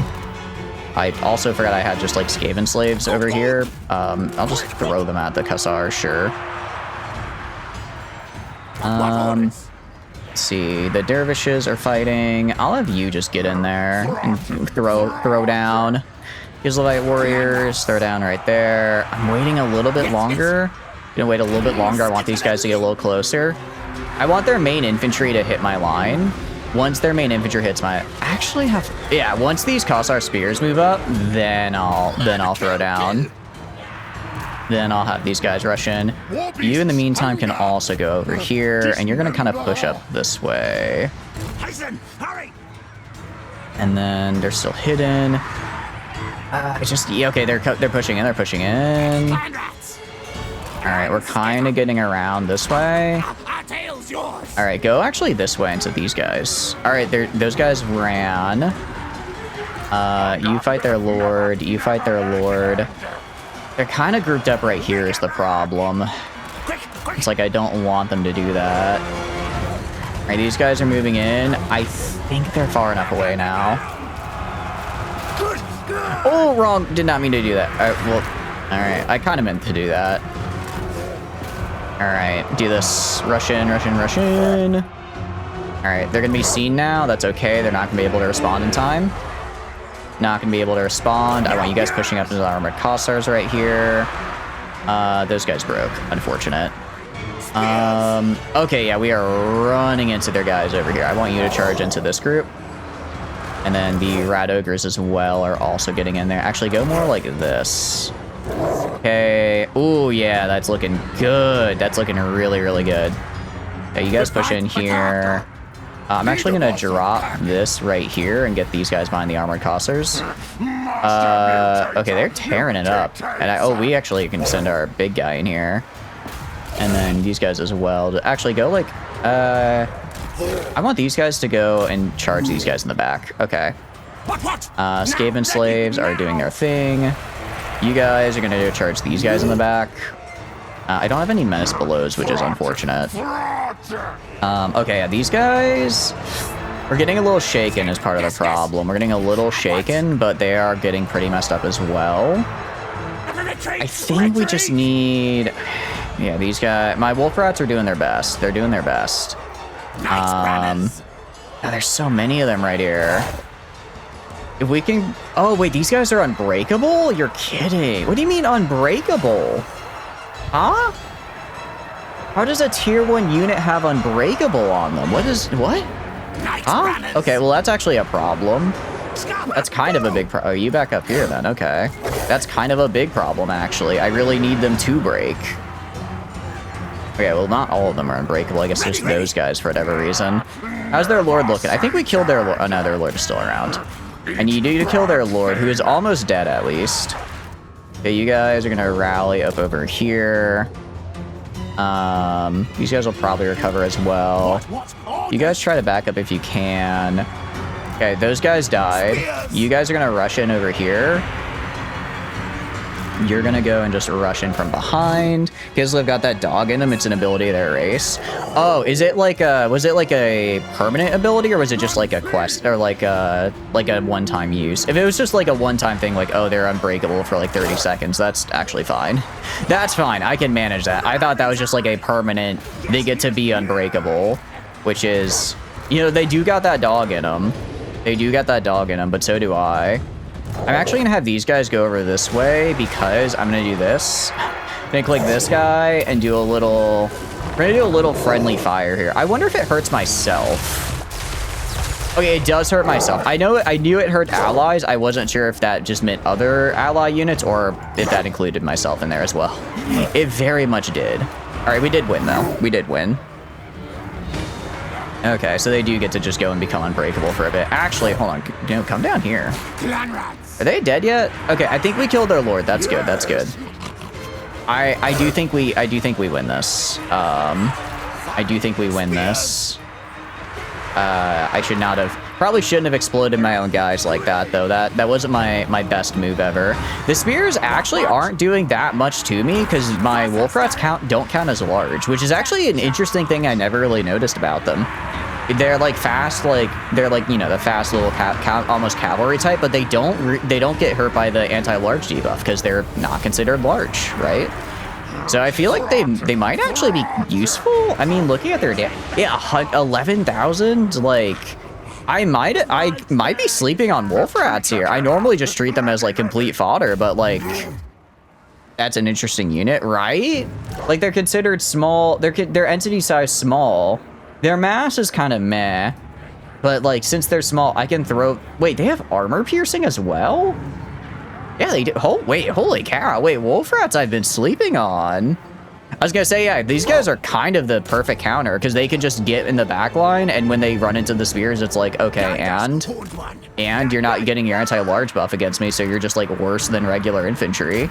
I also forgot I had just like Skaven slaves over here. I'll just throw them at the Cussars, sure. Let's see. The dervishes are fighting. I'll have you just get in there and throw down. Israelite warriors, throw down right there. I'm waiting a little bit longer. Gonna wait a little bit longer. I want these guys to get a little closer. I want their main infantry to hit my line. Once their main infantry hits my, once these Kossar spears move up, then I'll throw down. Then I'll have these guys rush in. You, in the meantime, can also go over here, and you're gonna kind of push up this way. And then they're still hidden. Okay, they're pushing in. They're pushing in. All right, we're kind of getting around this way. All right, go actually this way into these guys. All right, those guys ran. You fight their lord. You fight their lord. They're kind of grouped up right here is the problem. It's like I don't want them to do that. All right, these guys are moving in. I think they're far enough away now. Oh, wrong. Did not mean to do that. All right. I kind of meant to do that. All right, do this. Rush in, rush in, rush in. All right, they're gonna be seen now. That's okay. They're not gonna be able to respond in time. Not gonna be able to respond. I want you guys pushing up into the armored Kossars right here. Those guys broke. Unfortunate. Okay, yeah, we are running into their guys over here. I want you to charge into this group. And then the Rat Ogres as well are also getting in there. Actually, go more like this. Okay. Ooh, yeah, that's looking good. That's looking really, really good. Okay, you guys push in here. I'm actually going to drop this right here and get these guys behind the armored Kossars. Okay, they're tearing it up. And we actually can send our big guy in here. And then these guys as well. Actually, go like... I want these guys to go and charge these guys in the back. Okay. Skaven slaves are doing their thing. You guys are going to charge these guys in the back. I don't have any menace belows, which is unfortunate. Okay, yeah, these guys... We're getting a little shaken as part of the problem. We're getting a little shaken, but they are getting pretty messed up as well. I think we just need... Yeah, these guys... My wolf rats are doing their best. They're doing their best. There's so many of them right here. If we can... Oh, wait, these guys are unbreakable? You're kidding. What do you mean unbreakable? Huh? How does a tier 1 unit have unbreakable on them? What? Huh? Okay, well, that's actually a problem. That's kind of a big problem. Oh, you back up here then. Okay. That's kind of a big problem, actually. I really need them to break. Okay, well, not all of them are unbreakable. I guess just those guys for whatever reason. How's their lord looking? I think we killed their lord. Oh, no, their lord is still around. And you need to kill their lord, who is almost dead at least. Okay, you guys are going to rally up over here. These guys will probably recover as well. You guys try to back up if you can. Okay, those guys died. You guys are going to rush in over here. you're gonna go and just rush in from behind. Kislev got that dog in him. It's an ability to erase. Oh, is it like was it like a permanent ability, or was it just like a quest, or like a one-time use? If it was just like a one-time thing, like, oh, they're unbreakable for like 30 seconds, that's actually fine. That's fine. I can manage that. I thought that was just like a permanent, they get to be unbreakable, which is, you know, they do got that dog in them. They do got that dog in them, but so do I. I'm actually gonna have these guys go over this way because I'm gonna do this. I'm gonna click this guy and do a little, we're gonna do a little friendly fire here. I wonder if it hurts myself. Okay, it does hurt myself. I knew it hurt allies. I wasn't sure if that just meant other ally units or if that included myself in there as well. It very much did. All right, we did win though. We did win. Okay, so they do get to just go and become unbreakable for a bit. Actually, hold on. You know, come down here. Are they dead yet? Okay, I think we killed their lord. That's good. That's good. I do think we win this. I do think we win this. I should not have, probably shouldn't have exploded my own guys like that though. That wasn't my best move ever. The spears actually aren't doing that much to me because my wolf rats don't count as large, which is actually an interesting thing I never really noticed about them. They're like fast, like they're like, you know, the fast little almost cavalry type, but they don't get hurt by the anti-large debuff because they're not considered large, right? So I feel like they might actually be useful. I mean, looking at their yeah, 11,000, like I might be sleeping on wolf rats here. I normally just treat them as like complete fodder, but like that's an interesting unit, right? Like they're considered small. Their entity size small. Their mass is kind of meh, but like since they're small, I can throw. Wait, they have armor piercing as well? Yeah, they do. Oh, wait, holy cow. Wait, wolf rats I've been sleeping on. I was gonna say, yeah, these guys are kind of the perfect counter because they can just get in the back line, and when they run into the spears, it's like, okay, and you're not getting your anti-large buff against me, so you're just like worse than regular infantry.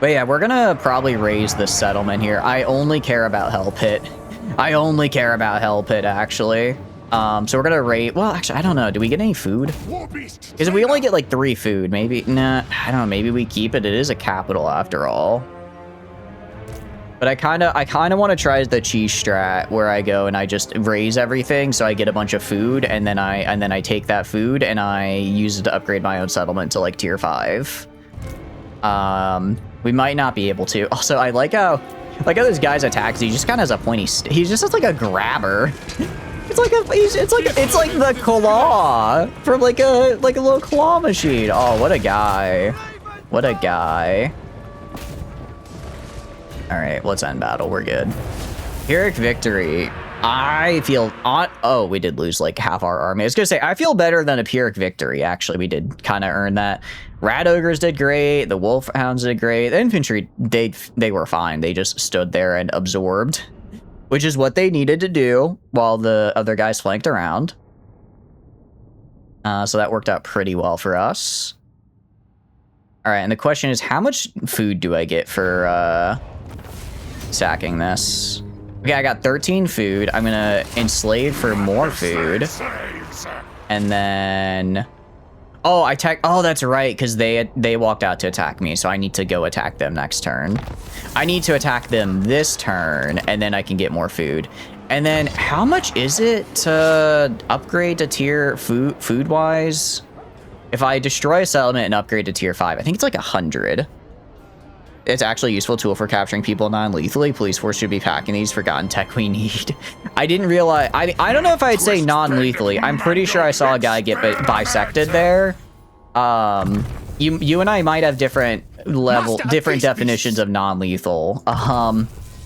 But yeah, we're gonna probably raise the settlement here. I only care about Hellpit. I only care about Hellpit, actually. So we're gonna rate, well, actually, I don't know. Do we get any food? Because if we only get like 3 food, maybe, nah, I don't know, maybe we keep it. It is a capital after all. But I kind of want to try the cheese strat where I go and I just raise everything so I get a bunch of food, and then I take that food and I use it to upgrade my own settlement to like tier 5. We might not be able to. Also, I like how this guy's attacks. He just kind of has a pointy. He just has like a grabber. It's like the claw from like a little claw machine. Oh, what a guy! What a guy! All right, let's end battle. We're good. Pyrrhic victory. I feel on. Oh, we did lose like half our army. I was gonna say I feel better than a Pyrrhic victory. Actually, we did kind of earn that. Rat ogres did great. The wolf hounds did great. The infantry, they were fine. They just stood there and absorbed, which is what they needed to do while the other guys flanked around. So that worked out pretty well for us. All right, and the question is, how much food do I get for sacking this? Okay, I got 13 food. I'm gonna enslave for more food. And then, oh, oh, that's right, because they walked out to attack me, so I need to go attack them next turn. I need to attack them this turn, and then I can get more food. And then, how much is it to upgrade to tier food-wise? If I destroy a settlement and upgrade to tier 5, I think it's like 100. It's actually a useful tool for capturing people non-lethally. Police force should be packing these forgotten tech we need. I didn't realize, I don't know if I'd say non-lethally. I'm pretty sure I saw a guy get bisected there. You and I might have different definitions of non-lethal.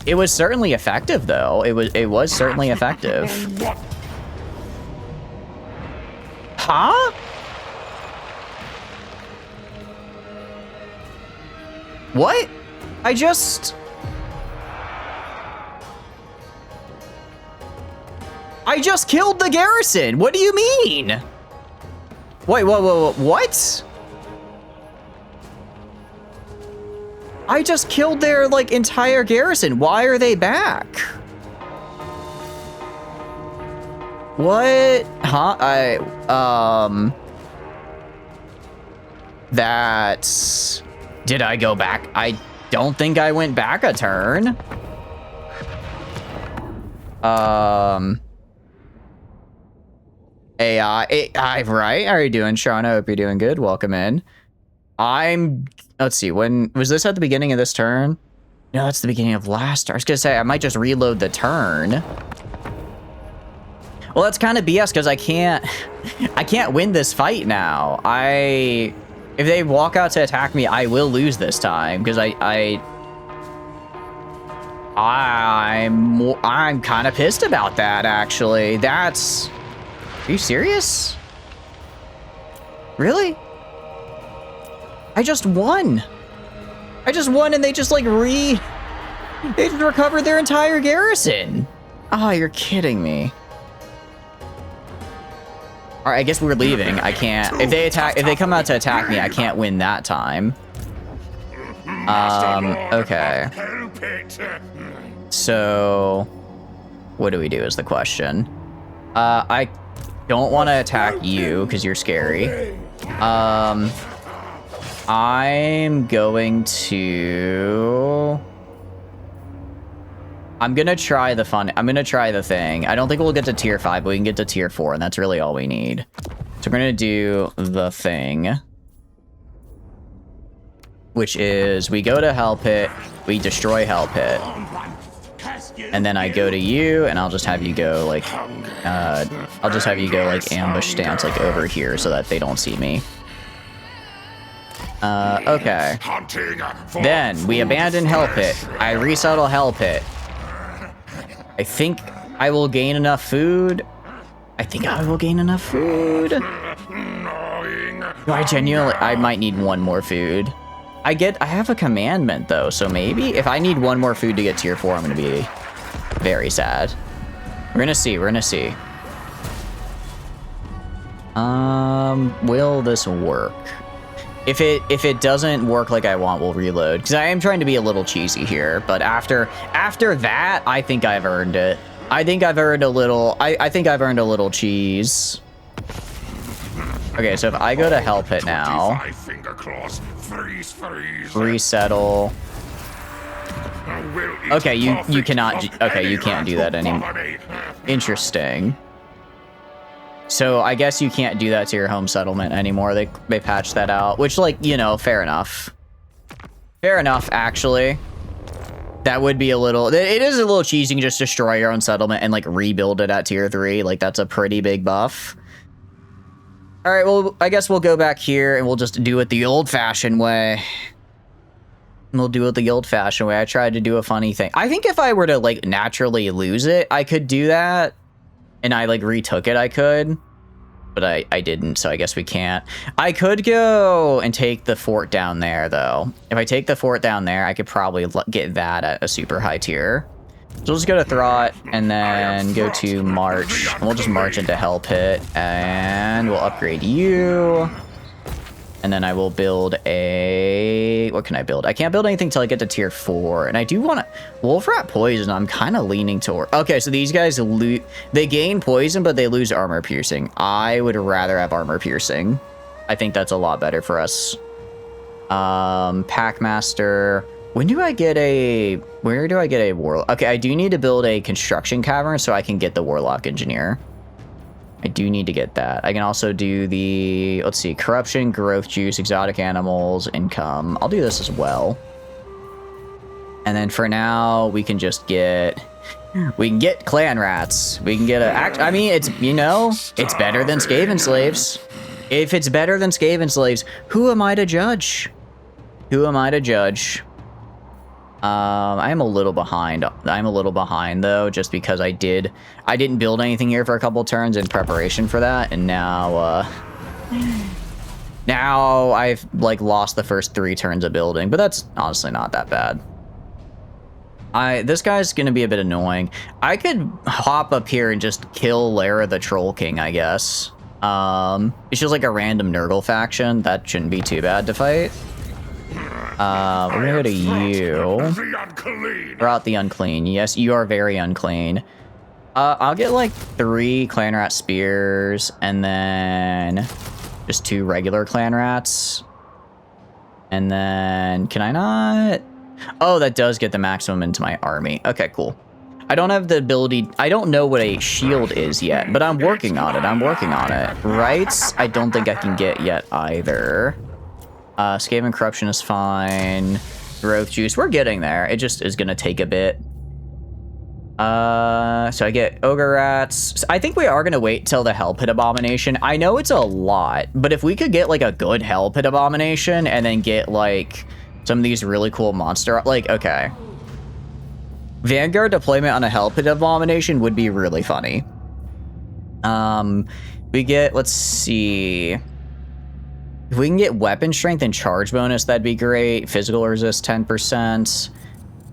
It was certainly effective though. It was certainly effective. Huh? What? I just killed the garrison. What do you mean? Wait, whoa, what? I just killed their like entire garrison. Why are they back? What? Huh? That's... Did I go back? I don't think I went back a turn. AI, right? How are you doing, Sean? I hope you're doing good. Welcome in. Let's see, when was this at the beginning of this turn? No, that's the beginning of last turn. I was gonna say I might just reload the turn. Well, that's kind of BS because I can't win this fight now. If they walk out to attack me, I will lose this time because I'm kind of pissed about that, actually. Are you serious? Really? I just won. And they just like they just recovered their entire garrison. Oh, you're kidding me. All right, I guess we're leaving. I can't. If they come out to attack me, I can't win that time. Okay. So, what do we do is the question. I don't want to attack you because you're scary. I'm gonna try the thing. I don't think we'll get to tier 5, but we can get to tier 4, and that's really all we need. So we're gonna do the thing, which is we go to Hellpit, we destroy Hellpit, and then I go to you, and I'll just have you go like, ambush stance like over here so that they don't see me. Okay. Then we abandon Hellpit. I resettle Hellpit. I think I will gain enough food. Do I might need one more food. I have a commandment though, so maybe if I need one more food to get tier 4, I'm gonna be very sad. We're gonna see. Will this work? If it doesn't work like I want, we'll reload. Because I am trying to be a little cheesy here, but after that, I think I've earned it. I think I've earned a little. I think I've earned a little cheese. Okay, so if I go to Hellpit now, resettle. Okay, you cannot. Okay, you can't do that anymore. Interesting. So I guess you can't do that to your home settlement anymore. They patched that out, which, like, you know, fair enough. Fair enough, actually. That would be a little... It is a little cheesy. You can just destroy your own settlement and, like, rebuild it at tier 3. Like, that's a pretty big buff. All right, well, I guess we'll go back here and we'll just do it the old-fashioned way. I tried to do a funny thing. I think if I were to, like, naturally lose it, I could do that. And I, like, retook it, I could. But I didn't, so I guess we can't. I could go and take the fort down there, though. If I take the fort down there, I could probably get that at a super high tier. So we'll just go to Throt, and then go to March. And we'll just march into Hellpit, and we'll upgrade you. And then I will build a... What can I build? I can't build anything till I get to tier 4. And I do want to... Wolfrat Poison, I'm kind of leaning toward... Okay, so these guys, they gain poison, but they lose armor piercing. I would rather have armor piercing. I think that's a lot better for us. Packmaster... When do I get a... Where do I get a Warlock? Okay, I do need to build a construction cavern so I can get the Warlock Engineer. I do need to get that. I can also do the, let's see, corruption, growth juice, exotic animals, income. I'll do this as well. And then for now, we can just get, clan rats. We can get I mean, it's, you know, it's better than Skaven slaves. If it's better than Skaven slaves, who am I to judge? I'm a little behind. Though, just because I didn't build anything here for a couple turns in preparation for that, and now I've like lost the first 3 turns of building, but that's honestly not that bad. This guy's gonna be a bit annoying. I could hop up here and just kill Lara the Troll King, I guess. It's just like a random Nurgle faction. That shouldn't be too bad to fight. We're gonna go to you. Throughout the unclean. Yes, you are very unclean. I'll get like 3 clan rat spears and then just 2 regular clan rats. And then, can I not? Oh, that does get the maximum into my army. Okay, cool. I don't have the ability, I don't know what a shield is yet, but I'm working on it, Right? I don't think I can get yet either. Skaven Corruption is fine. Growth Juice, we're getting there. It just is gonna take a bit. So I get Ogre Rats. So I think we are gonna wait till the Hellpit Abomination. I know it's a lot, but if we could get like a good Hellpit Abomination and then get like some of these really cool monster, like, okay. Vanguard deployment on a Hellpit Abomination would be really funny. We get, let's see. If we can get weapon strength and charge bonus, that'd be great. Physical resist 10%.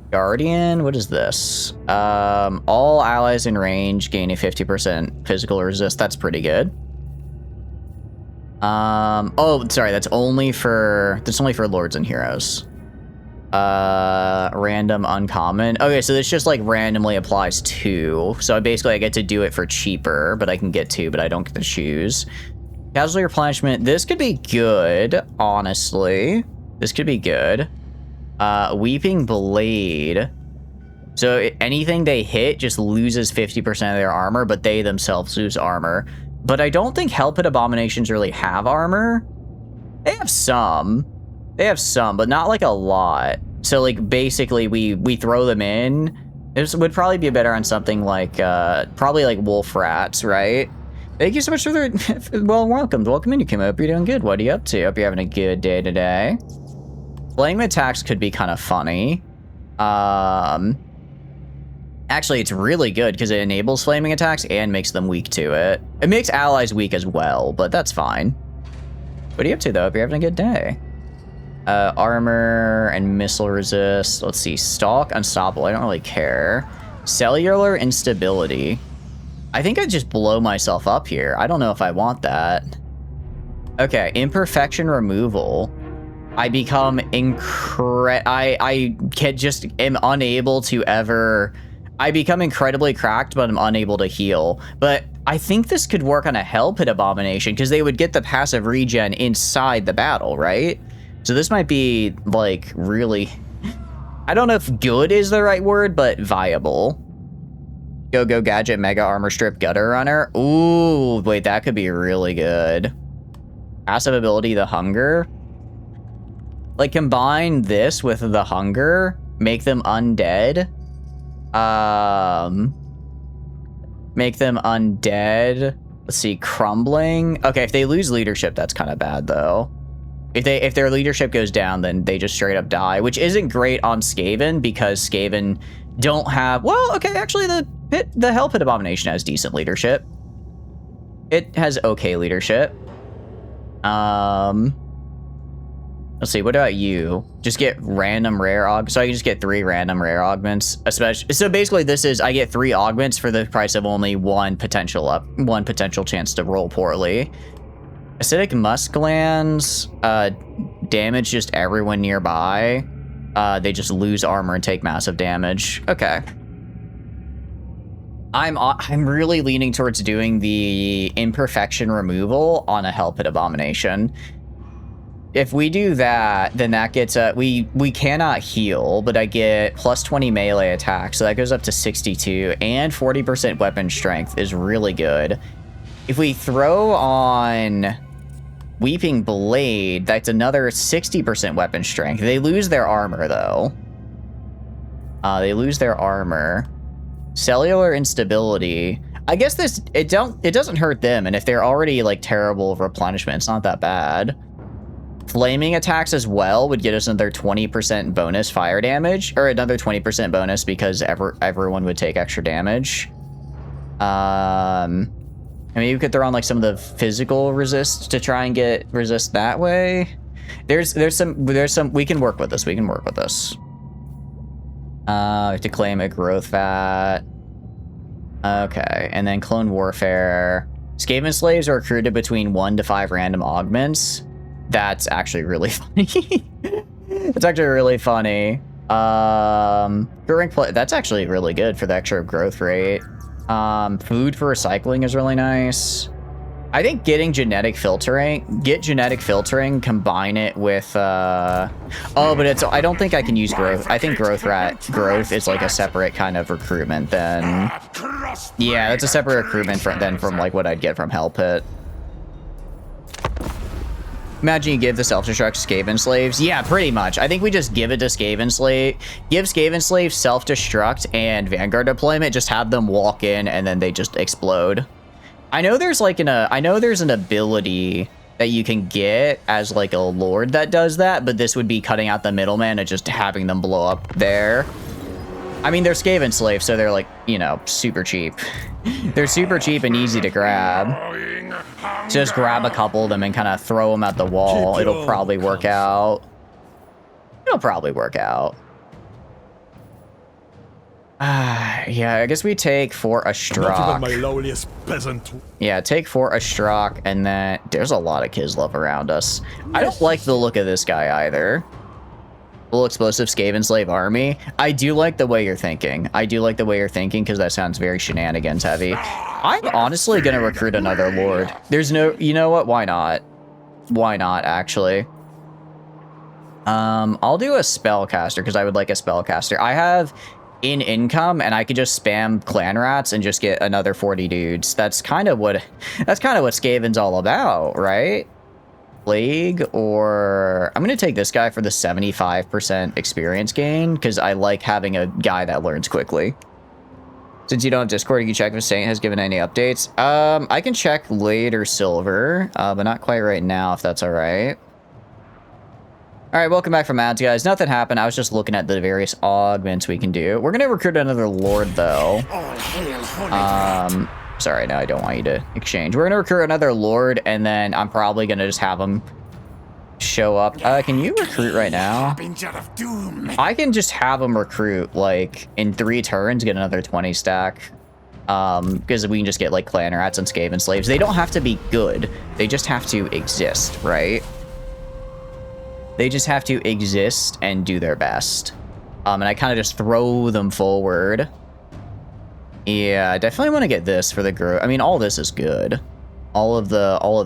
Guardian, what is this? All allies in range gain a 50% physical resist. That's pretty good. Oh, sorry, that's only for lords and heroes. Random uncommon. Okay, so this just like randomly applies to. So basically I get to do it for cheaper, but I can get to, but I don't get to choose. Casualty replenishment. This could be good, honestly. This could be good. Weeping Blade. So anything they hit just loses 50% of their armor, but they themselves lose armor. But I don't think Hellpit Abominations really have armor. They have some, but not like a lot. So like basically we throw them in. This would probably be better on something like probably like Wolf Rats, right? Thank you so much for the well, welcome in. You came up. You're doing good. What are you up to? Hope you're having a good day today. Flame attacks could be kind of funny. Actually, it's really good because it enables flaming attacks and makes them weak to it. It makes allies weak as well, but that's fine. What are you up to, though? Hope you're having a good day. Armor and missile resist. Let's see. Stalk, unstoppable. I don't really care. Cellular instability. I think I'd just blow myself up here. I don't know if I want that. Okay, imperfection removal. I become I can just am unable to ever. I become incredibly cracked, but I'm unable to heal. But I think this could work on a Hellpit Abomination because they would get the passive regen inside the battle, right? So this might be like really. I don't know if good is the right word, but viable. Go Gadget Mega Armor Strip Gutter Runner. Ooh, wait, that could be really good. Passive ability, the Hunger. Like, combine this with the Hunger, make them undead. Make them undead. Let's see, Crumbling. Okay, if they lose leadership, that's kind of bad, though. If their leadership goes down, then they just straight up die, which isn't great on Skaven, because Skaven don't have... Well, okay, actually, the Hellpit Abomination has decent leadership. It has okay leadership. Let's see, what about you? Just get random rare so I can just get 3 random rare augments. Especially, so basically this is, I get 3 augments for the price of only one potential chance to roll poorly. Acidic musk glands, damage just everyone nearby. They just lose armor and take massive damage. Okay. I'm really leaning towards doing the imperfection removal on a Hellpit Abomination. If we do that, then that gets we cannot heal, but I get plus 20 melee attack, so that goes up to 62, and 40% weapon strength is really good. If we throw on Weeping Blade, that's another 60% weapon strength. They lose their armor though. They lose their armor. Cellular instability. I guess it doesn't hurt them, and if they're already like terrible replenishment, it's not that bad. Flaming attacks as well would get us another 20% bonus fire damage, or another 20% bonus because everyone would take extra damage. I mean, you could throw on like some of the physical resist to try and get resist that way. There's some we can work with this. We have to claim a growth vat. Okay, and then clone warfare. Skaven slaves are recruited between 1 to 5 random augments. That's actually really funny. It's actually really funny. That's actually really good for the extra growth rate. Food for recycling is really nice. I think get genetic filtering, combine it with, oh, but I don't think I can use growth. I think growth is like a separate kind of recruitment then. Yeah, that's a separate recruitment from like what I'd get from Hellpit. Imagine you give the self-destruct Skaven slaves. Yeah, pretty much. I think we just give it to Skaven slave. Give Skaven slaves self-destruct and Vanguard deployment. Just have them walk in and then they just explode. I know there's like there's an ability that you can get as like a lord that does that, but this would be cutting out the middleman and just having them blow up there. I mean, they're Skaven slaves, so they're like, you know, super cheap. They're super cheap and easy to grab. Just grab a couple of them and kind of throw them at the wall. It'll probably work out. It'll probably work out. Yeah, I guess we take 4 a Strock. Not even my lowliest peasant. Yeah, take 4 a Strock, and then there's a lot of Kislev around us. I don't like the look of this guy either. Full explosive Skaven slave army. I do like the way you're thinking. I do like the way you're thinking because that sounds very shenanigans heavy. I'm honestly gonna recruit another lord. There's no, you know what? Why not? Why not, actually? I'll do a spellcaster because I would like a spellcaster. I have in income and I could just spam clan rats and just get another 40 dudes. That's kind of what Skaven's all about, right? Plague, or I'm gonna take this guy for the 75% experience gain because I like having a guy that learns quickly. Since you don't have Discord, you can check if Saint has given any updates. I can check later, Silver, but not quite right now if that's all right. All right, welcome back from ads, guys. Nothing happened. I was just looking at the various augments we can do. We're gonna recruit another lord though. Sorry, no, I don't want you to exchange. We're gonna recruit another lord, and then I'm probably gonna just have him show up. Can you recruit right now? I can just have him recruit, like, in 3 turns, get another 20 stack. Because we can just get, like, clan rats and Skaven slaves. They don't have to be good. They just have to exist, right? They just have to exist and do their best. And I kind of just throw them forward. Yeah, I definitely want to get this for the growth. I mean, all this is good. All of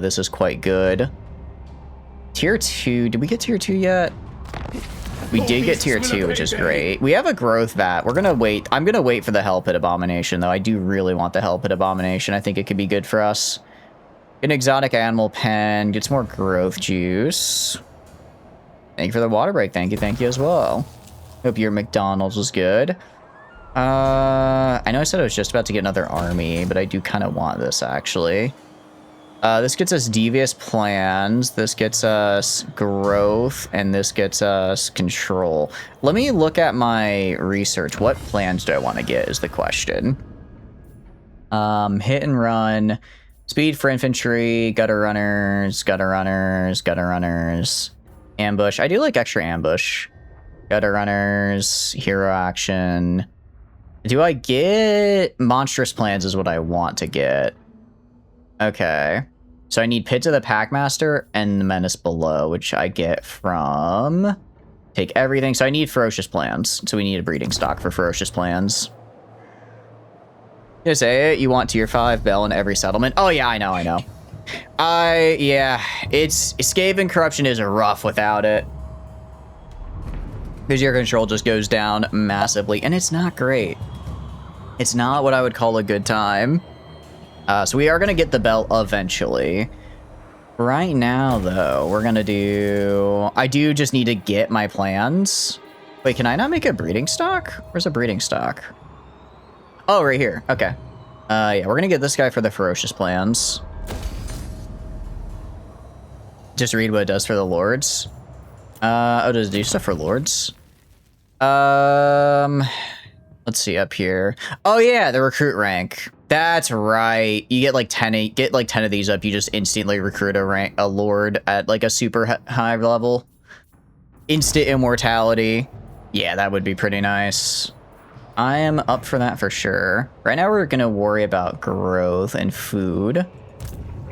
this is quite good. Tier 2, did we get tier 2 yet? We did get tier 2, which is great. We have a growth vat. We're gonna wait. I'm gonna wait for the Hellpit Abomination, though. I do really want the Hellpit Abomination. I think it could be good for us. An exotic animal pen, gets more growth juice. Thank you for the water break. Thank you as well. Hope your McDonald's was good. I know I said I was just about to get another army, but I do kind of want this, actually. This gets us devious plans, this gets us growth, and this gets us control. Let me look at my research. What plans do I want to get is the question. Hit and run, speed for infantry, gutter runners, ambush. I do like extra ambush. Gutter runners, hero action. Do I get monstrous plans is what I want to get. Okay. So I need Pit to the Packmaster and the Menace Below, which I get from... Take everything. So I need Ferocious Plans. So we need a breeding stock for Ferocious Plans. You say it, you want tier 5 Bell in every settlement. Oh yeah, I know. Yeah, Skaven corruption is rough without it. Because your control just goes down massively, and it's not great. It's not what I would call a good time. So we are going to get the belt eventually. Right now, though, we're going to do... I do just need to get my plans. Wait, can I not make a breeding stock? Where's a breeding stock? Oh, right here. Okay. Yeah, we're going to get this guy for the ferocious plans. Just read what it does for the lords. Oh, does it do stuff for lords? Let's see up here. Oh yeah, the recruit rank. That's right. You get like 10 of these up, you just instantly recruit a lord at like a super high level. Instant immortality. Yeah, that would be pretty nice. I am up for that for sure. Right now we're gonna worry about growth and food.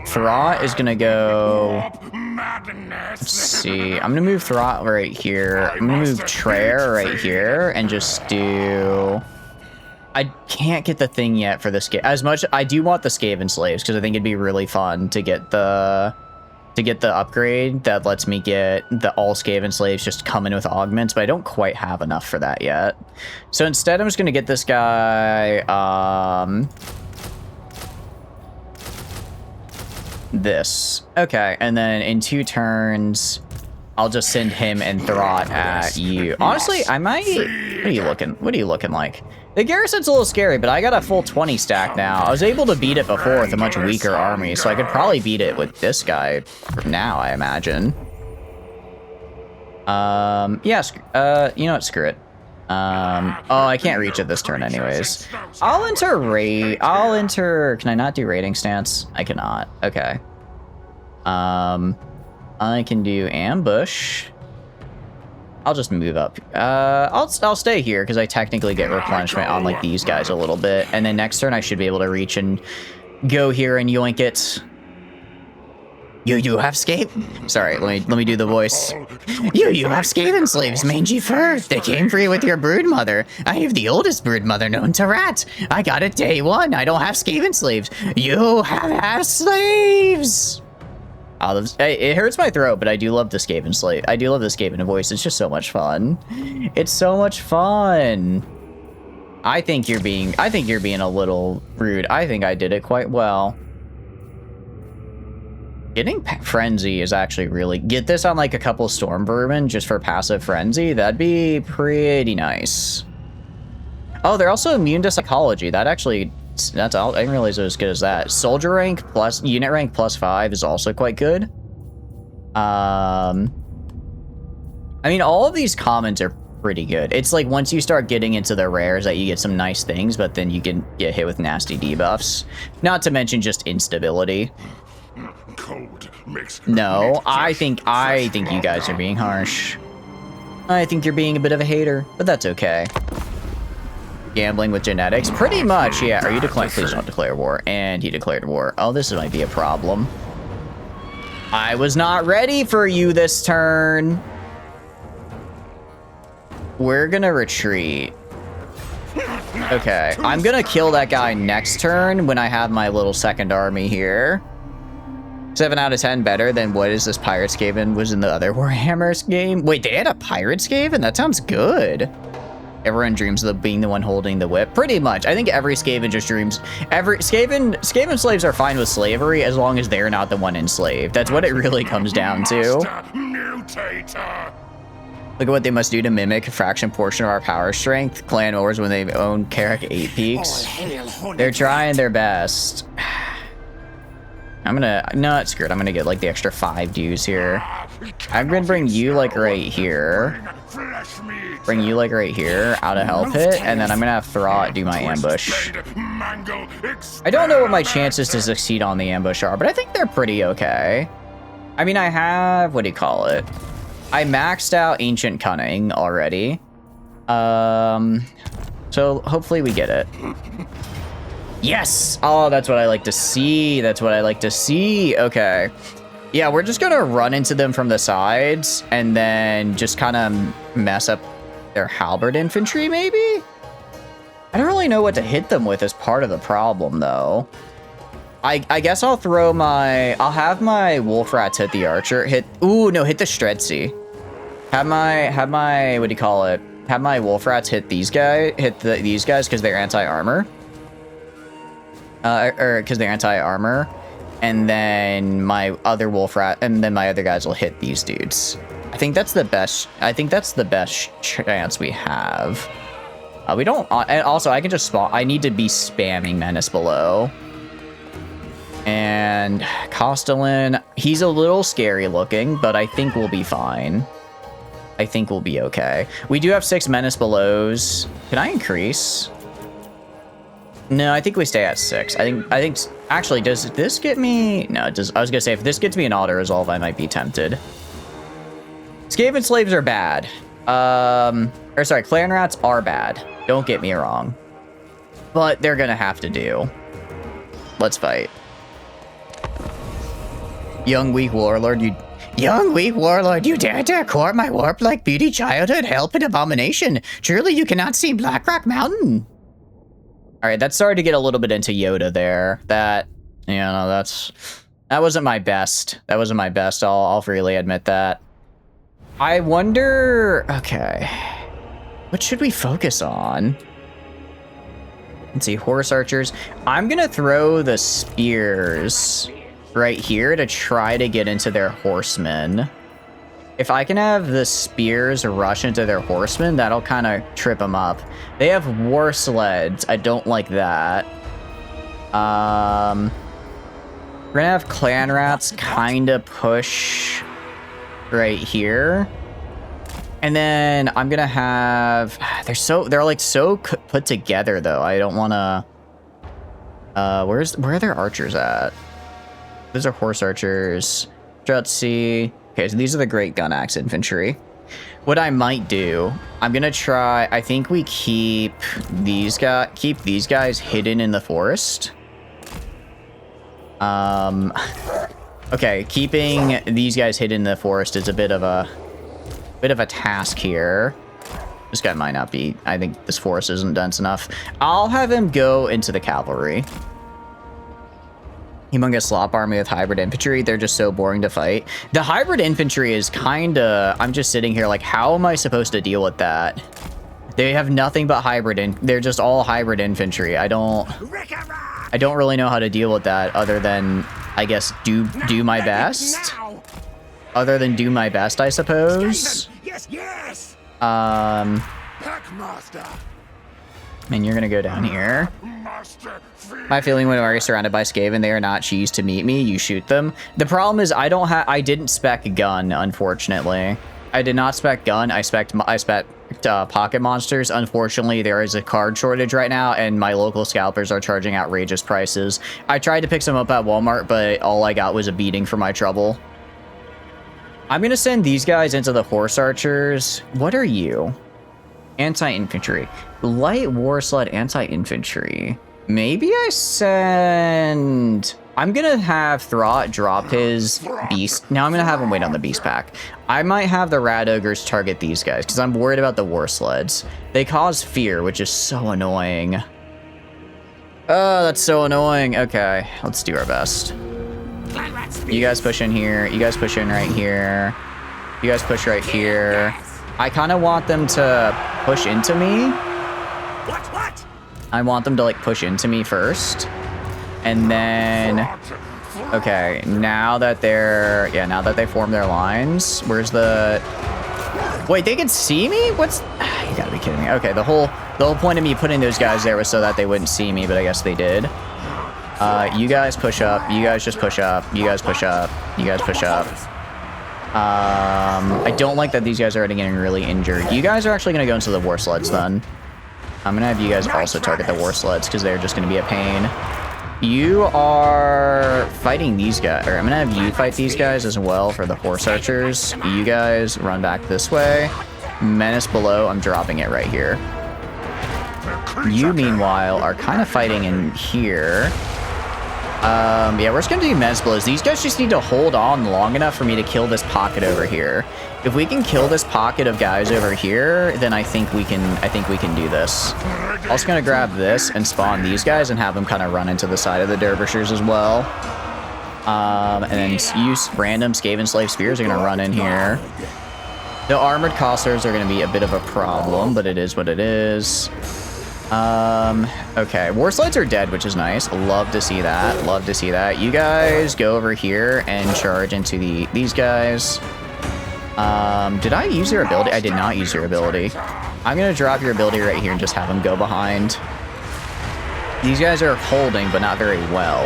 Throt is gonna go... Let's see. I'm gonna move Throt right here. I'm gonna move Traer right here and just do... I can't get the thing yet for the as much. I do want the Skaven slaves because I think it'd be really fun to get the upgrade that lets me get the all Skaven slaves just come in with augments, but I don't quite have enough for that yet. So instead, I'm just gonna get this guy. This. Okay, and then in 2 turns, I'll just send him and Throt at you. Honestly, I might... What are you looking? What are you looking like? The garrison's a little scary, but I got a full 20 stack now. I was able to beat it before with a much weaker army, so I could probably beat it with this guy now, I imagine. Yeah, you know what? Screw it. Oh, I can't reach it this turn anyways. I'll enter... Can I not do raiding stance? I cannot. Okay. I can do ambush. I'll just move up. I'll stay here because I technically get replenishment on like these guys a little bit, and then next turn I should be able to reach and go here and yoink it. You have Skaven? Sorry, let me do the voice. You have Skaven slaves, mangy fur. They came free with your brood mother. I have the oldest brood mother known to rat. I got it day 1. I don't have Skaven slaves. You have slaves. It hurts my throat, but I do love the Skaven slave. I do love the Skaven voice. It's just so much fun. It's so much fun. I think you're being a little rude. I think I did it quite well. Getting Frenzy is actually really... Get this on like a couple Storm Vermin just for passive Frenzy. That'd be pretty nice. Oh, they're also immune to Psychology. That actually... That's all. I didn't realize it was as good as that. Soldier rank plus... Unit rank plus 5 is also quite good. I mean, all of these commons are pretty good. It's like once you start getting into the rares that you get some nice things, but then you can get hit with nasty debuffs. Not to mention just instability. No, I think you guys are being harsh. I think you're being a bit of a hater, but that's okay. Gambling with genetics, pretty much. Yeah. Are you declaring? Please don't declare war. And he declared war. Oh, this might be a problem. I was not ready for you this turn. We're gonna retreat. Okay, I'm gonna kill that guy next turn when I have my little second army here. 7 out of 10 better than what is this Pirates Skaven was in the other Warhammer game. Wait, they had a Pirates Skaven? That sounds good. Everyone dreams of being the one holding the whip. Pretty much. I think every Skaven just dreams. Skaven slaves are fine with slavery as long as they're not the one enslaved. That's what it really comes down to. Look at what they must do to mimic a fraction portion of our power strength. Clan wars when they own Carrick 8 peaks. They're trying their best. No, it's screwed. I'm gonna get like the extra 5 dues here. I'm gonna bring you like right here. Bring you like right here out of Hellpit, and then I'm gonna have Throt do my ambush. I don't know what my chances to succeed on the ambush are, but I think they're pretty okay. I mean, I have, what do you call it? I maxed out Ancient Cunning already. So hopefully we get it. Yes! Oh, that's what I like to see. That's what I like to see. Okay. Yeah, we're just gonna run into them from the sides and then just kind of mess up their halberd infantry, maybe? I don't really know what to hit them with as part of the problem, though. I guess I'll throw my... I'll have my wolf rats hit the archer. Ooh, no, hit the Stretzy. Have my... What do you call it? Have my wolf rats hit these guys. These guys because they're anti-armor. Or because they're anti-armor. And then my other wolf rat... And then my other guys will hit these dudes. I think that's the best... I think that's the best chance we have. We don't... And also, I can just spawn... I need to be spamming Menace below. And Castellan, he's a little scary looking, but I think we'll be fine. I think we'll be okay. We do have 6 Menace belows. Can I increase? No, I think we stay at 6. I think actually, does this get me? No, it does. I was gonna say, if this gets me an auto resolve, I might be tempted. Skaven slaves are bad. Or sorry, clan rats are bad. Don't get me wrong. But they're gonna have to do. Let's fight. Young weak warlord, you dare to court my warp-like beauty childhood, Hellpit abomination. Surely you cannot see Blackrock Mountain. All right, that started to get a little bit into Yoda there. That, you know, that wasn't my best. That wasn't my best. I'll freely admit that. I wonder, okay, what should we focus on? Let's see, horse archers. I'm gonna throw the spears right here to try to get into their horsemen. If I can have the spears rush into their horsemen, that'll kind of trip them up. They have war sleds. I don't like that. We're gonna have clan rats kind of push right here. And then I'm gonna have, they're like so put together though. I don't wanna, where are their archers at? Those are horse archers. Strutzy. Okay, so these are the great gun axe infantry. What I might do, I'm gonna try, I think we keep these guys hidden in the forest. Okay, keeping these guys hidden in the forest is a bit of a task here. This guy might not be, I think this forest isn't dense enough. I'll have him go into the cavalry. Humongous slop army with hybrid infantry. They're just so boring to fight. The hybrid infantry is kinda, I'm just sitting here like, how am I supposed to deal with that? They have nothing but hybrid, they're just all hybrid infantry. I don't really know how to deal with that other than, I guess, do my best. Other than do my best, I suppose. Yes. And you're gonna go down here. My feeling when we're surrounded by Skaven, they are not cheese to meet me. You shoot them. The problem is I didn't spec gun, unfortunately. I did not spec gun. I spec pocket monsters. Unfortunately, there is a card shortage right now, and my local scalpers are charging outrageous prices. I tried to pick some up at Walmart, but all I got was a beating for my trouble. I'm gonna send these guys into the horse archers. What are you? Anti-infantry. Light war sled anti-infantry. Maybe I send... I'm gonna have Throt drop his beast. Now I'm gonna have him wait on the beast pack. I might have the rat ogres target these guys because I'm worried about the war sleds. They cause fear, which is so annoying. Oh, that's so annoying. Okay, let's do our best. You guys push in here. You guys push in right here. You guys push right here. I kind of want them to push into me. What? I want them to like push into me first. And then, okay, now that they form their lines, where's the, wait, they can see me? You gotta be kidding me. Okay, the whole point of me putting those guys there was so that they wouldn't see me, but I guess they did. You guys push up. You guys just push up. You guys push up. You guys push up. I don't like that these guys are already getting really injured. You guys are actually going to go into the war sleds then. I'm going to have you guys also target the war sleds because they're just going to be a pain. You are fighting these guys, or I'm going to have you fight these guys as well for the horse archers. You guys run back this way. Menace below, I'm dropping it right here. You, meanwhile, are kind of fighting in here. Yeah, we're just gonna do menace blows. These guys just need to hold on long enough for me to kill this pocket over here. If we can kill this pocket of guys over here, then I think we can do this. Also gonna grab this and spawn these guys and have them kind of run into the side of the dervishers as well. And then use random Skaven slave spears are gonna run in here. The armored cossers are gonna be a bit of a problem, but it is what it is. Okay, war sleds are dead, which is nice. Love to see that. Love to see that. You guys go over here and charge into these guys. Did I use your ability? I did not use your ability. I'm gonna drop your ability right here and just have them go behind. These guys are holding, but not very well.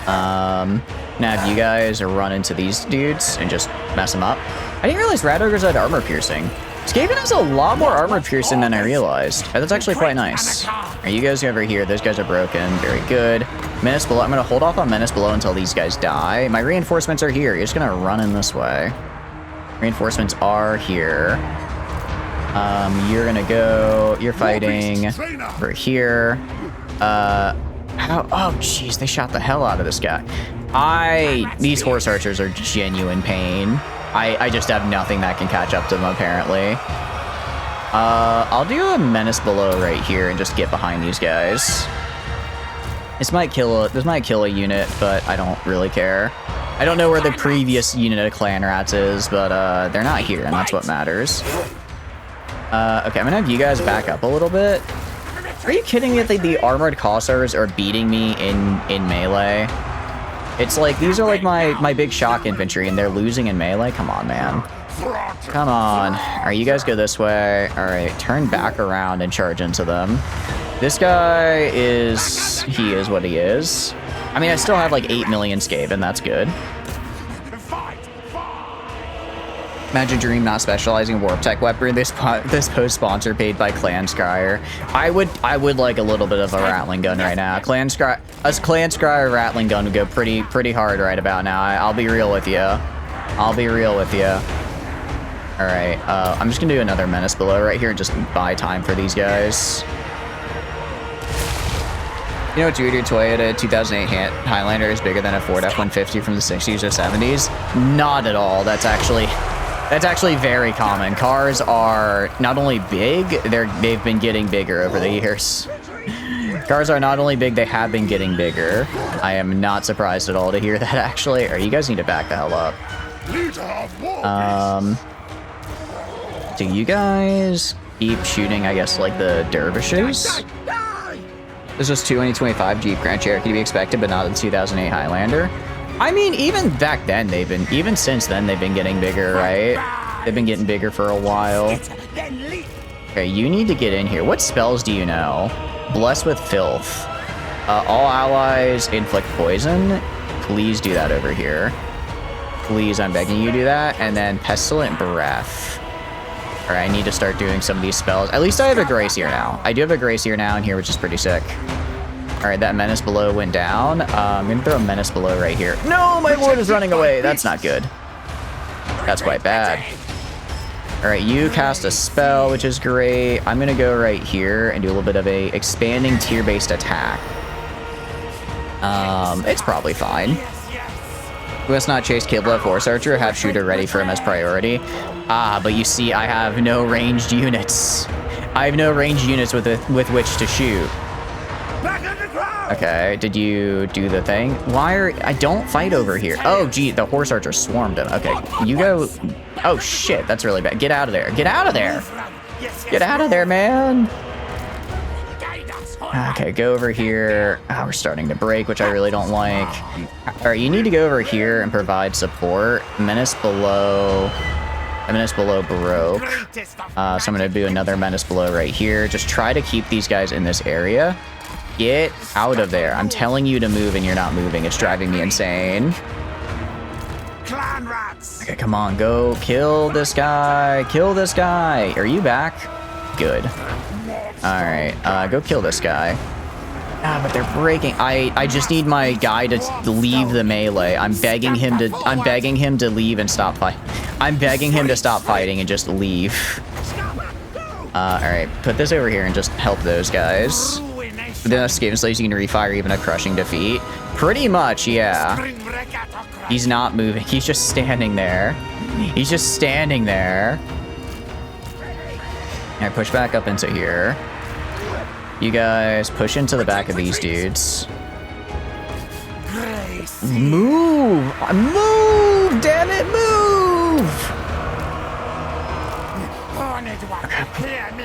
Now if you guys run into these dudes and just mess them up. I didn't realize Rat Ogres had armor piercing. Skaven has a lot more armor piercing than I realized. That's actually quite nice. Alright, you guys over here. Those guys are broken. Very good. Menace below. I'm going to hold off on Menace below until these guys die. My reinforcements are here. You're just going to run in this way. Reinforcements are here. You're going to go. You're fighting over here. Oh, jeez. They shot the hell out of this guy. These horse archers are genuine pain. I just have nothing that can catch up to them, apparently. I'll do a menace below right here and just get behind these guys. This might kill a unit, but I don't really care. I don't know where the previous unit of clan rats is, but they're not here, and that's what matters. Okay, I'm gonna have you guys back up a little bit. Are you kidding me that the armored cossars are beating me in melee? It's like, these are like my big shock infantry, and they're losing in melee? Come on, man. Come on. Alright, you guys go this way. Alright, turn back around and charge into them. This guy is... he is what he is. I mean, I still have like 8 million Skaven, that's good. Imagine Dream not specializing in warp tech weaponry. This post sponsor paid by Clan Scryer. I would like a little bit of a Rattling gun right now. Clan Scryer Rattling gun would go pretty hard right about now. I'll be real with you. I'll be real with you. All right, I'm just gonna do another menace below right here and just buy time for these guys. You know what's weird? Your Toyota 2008 Highlander is bigger than a Ford F-150 from the 60s or 70s? Not at all. That's actually very common. Cars are not only big, they've been getting bigger over the years. Cars are not only big, they have been getting bigger. I am not surprised at all to hear that, actually. Or you guys need to back the hell up. Do you guys keep shooting, I guess, like the dervishes? This was 2025 Jeep Grand Cherokee to be expected, but not the 2008 Highlander. I mean, even back then, even since then, they've been getting bigger, right? They've been getting bigger for a while. Okay, you need to get in here. What spells do you know? Bless with Filth. All allies inflict poison. Please do that over here. Please, I'm begging you do that. And then Pestilent Breath. All right, I need to start doing some of these spells. At least I have a Grace here now. I do have a Grace here now in here, which is pretty sick. All right, that Menace Below went down. I'm gonna throw a Menace Below right here. No, my Lord is running away. That's not good. That's quite bad. All right, you cast a spell, which is great. I'm gonna go right here and do a little bit of a expanding tier-based attack. It's probably fine. We must not chase Kibla Force Archer, have shooter ready for him as priority. Ah, but you see, I have no ranged units. I have no ranged units with which to shoot. Okay, did you do the thing? Why are... I don't fight over here. Oh, gee, the Horse Archer swarmed him. Okay, you go... Oh, shit, that's really bad. Get out of there. Get out of there. Get out of there, man. Okay, go over here. Oh, we're starting to break, which I really don't like. All right, you need to go over here and provide support. Menace Below... Menace Below broke. So I'm going to do another Menace Below right here. Just try to keep these guys in this area. Get out of there. I'm telling you to move and you're not moving. It's driving me insane. Okay, come on. Go kill this guy. Kill this guy. Are you back? Good. All right. Go kill this guy. Ah, but they're breaking. I just need my guy to leave the melee. I'm begging him to leave and stop fight. I'm begging him to stop fighting and just leave. All right. Put this over here and just help those guys. With enough Skaven slaves, you can refire even a crushing defeat. Pretty much, yeah. He's not moving. He's just standing there. He's just standing there. All right, push back up into here. You guys push into the back of these dudes. Move! Move! Damn it, move!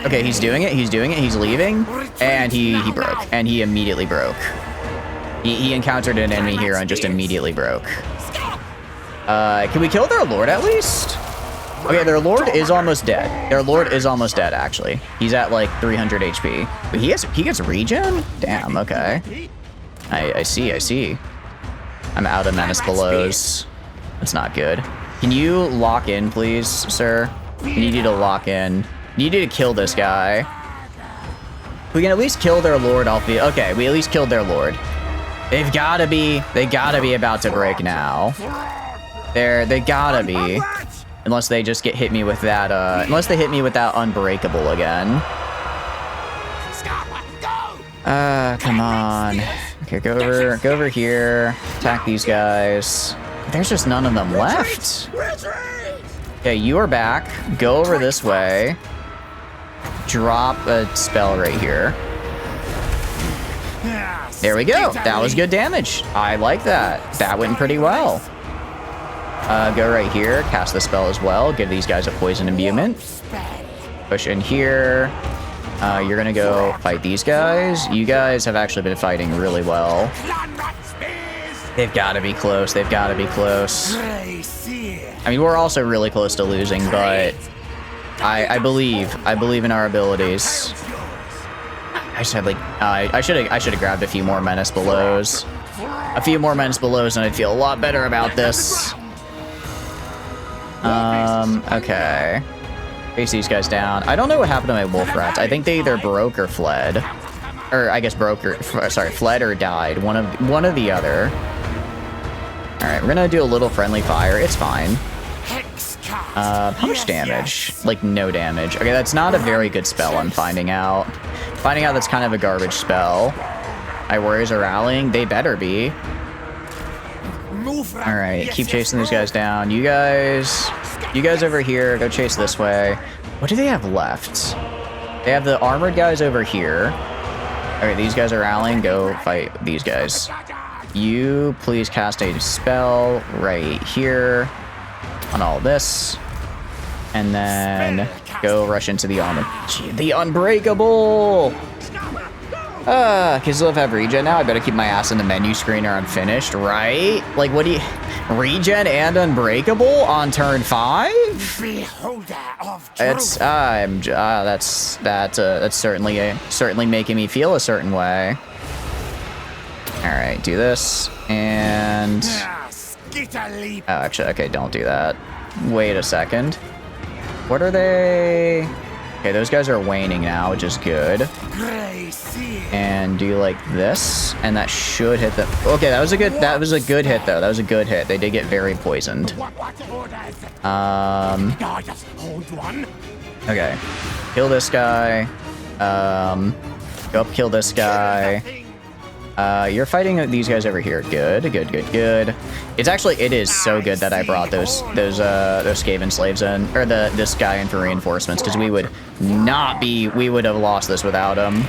Okay, he's doing it. He's doing it. He's leaving. And he broke. And he immediately broke. He encountered an enemy hero and just immediately broke. Can we kill their lord at least? Okay, their lord is almost dead. Their lord is almost dead, actually. He's at like 300 HP. But he gets regen? Damn, okay. I see. I'm out of Menace Belows. That's not good. Can you lock in, please, sir? I need you to lock in. I need you to kill this guy. If we can at least kill their lord, I'll be... Okay, we at least killed their lord. They gotta be about to break now. They gotta be. Unless they just hit me with that, unless they hit me with that unbreakable again. Come on. Okay, go over here. Attack these guys. There's just none of them left. Okay, you are back. Go over this way. drop a spell right here. There we go. That was good damage. I like that. That went pretty well. Go right here. Cast the spell as well. Give these guys a poison imbuement. Push in here. You're gonna go fight these guys. You guys have actually been fighting really well. They've got to be close. They've got to be close. I mean, we're also really close to losing, but I believe in our abilities. I just had like I should have grabbed a few more menace belows. A few more menace belows, and I'd feel a lot better about this. Okay. Face these guys down. I don't know what happened to my wolf rats. I think they either broke or fled. Or I guess fled or died. One of the other. Alright, we're gonna do a little friendly fire. It's fine. How much damage? Like no damage. Okay, that's not a very good spell, I'm finding out. Finding out that's kind of a garbage spell. My warriors are rallying. They better be. Alright, keep chasing these guys down. You guys over here, go chase this way. What do they have left? They have the armored guys over here. Alright, these guys are rallying. Go fight these guys. You please cast a spell right here on all this. And then go rush into the armor. Gee, the unbreakable! Because I'll have regen now. I better keep my ass in the menu screen or I'm finished, right? Like, what do you... Regen and unbreakable on turn 5? It's that's certainly making me feel a certain way. All right, do this and oh, actually, okay, don't do that. Wait a second. What are they? Okay, those guys are waning now, which is good. And do like this, and that should hit them. Okay, that was a good hit though. That was a good hit. They did get very poisoned. Okay, kill this guy. Go up, kill this guy. You're fighting these guys over here. Good. It is so good that I brought those Skaven slaves in, or this guy in for reinforcements, because we would have lost this without them.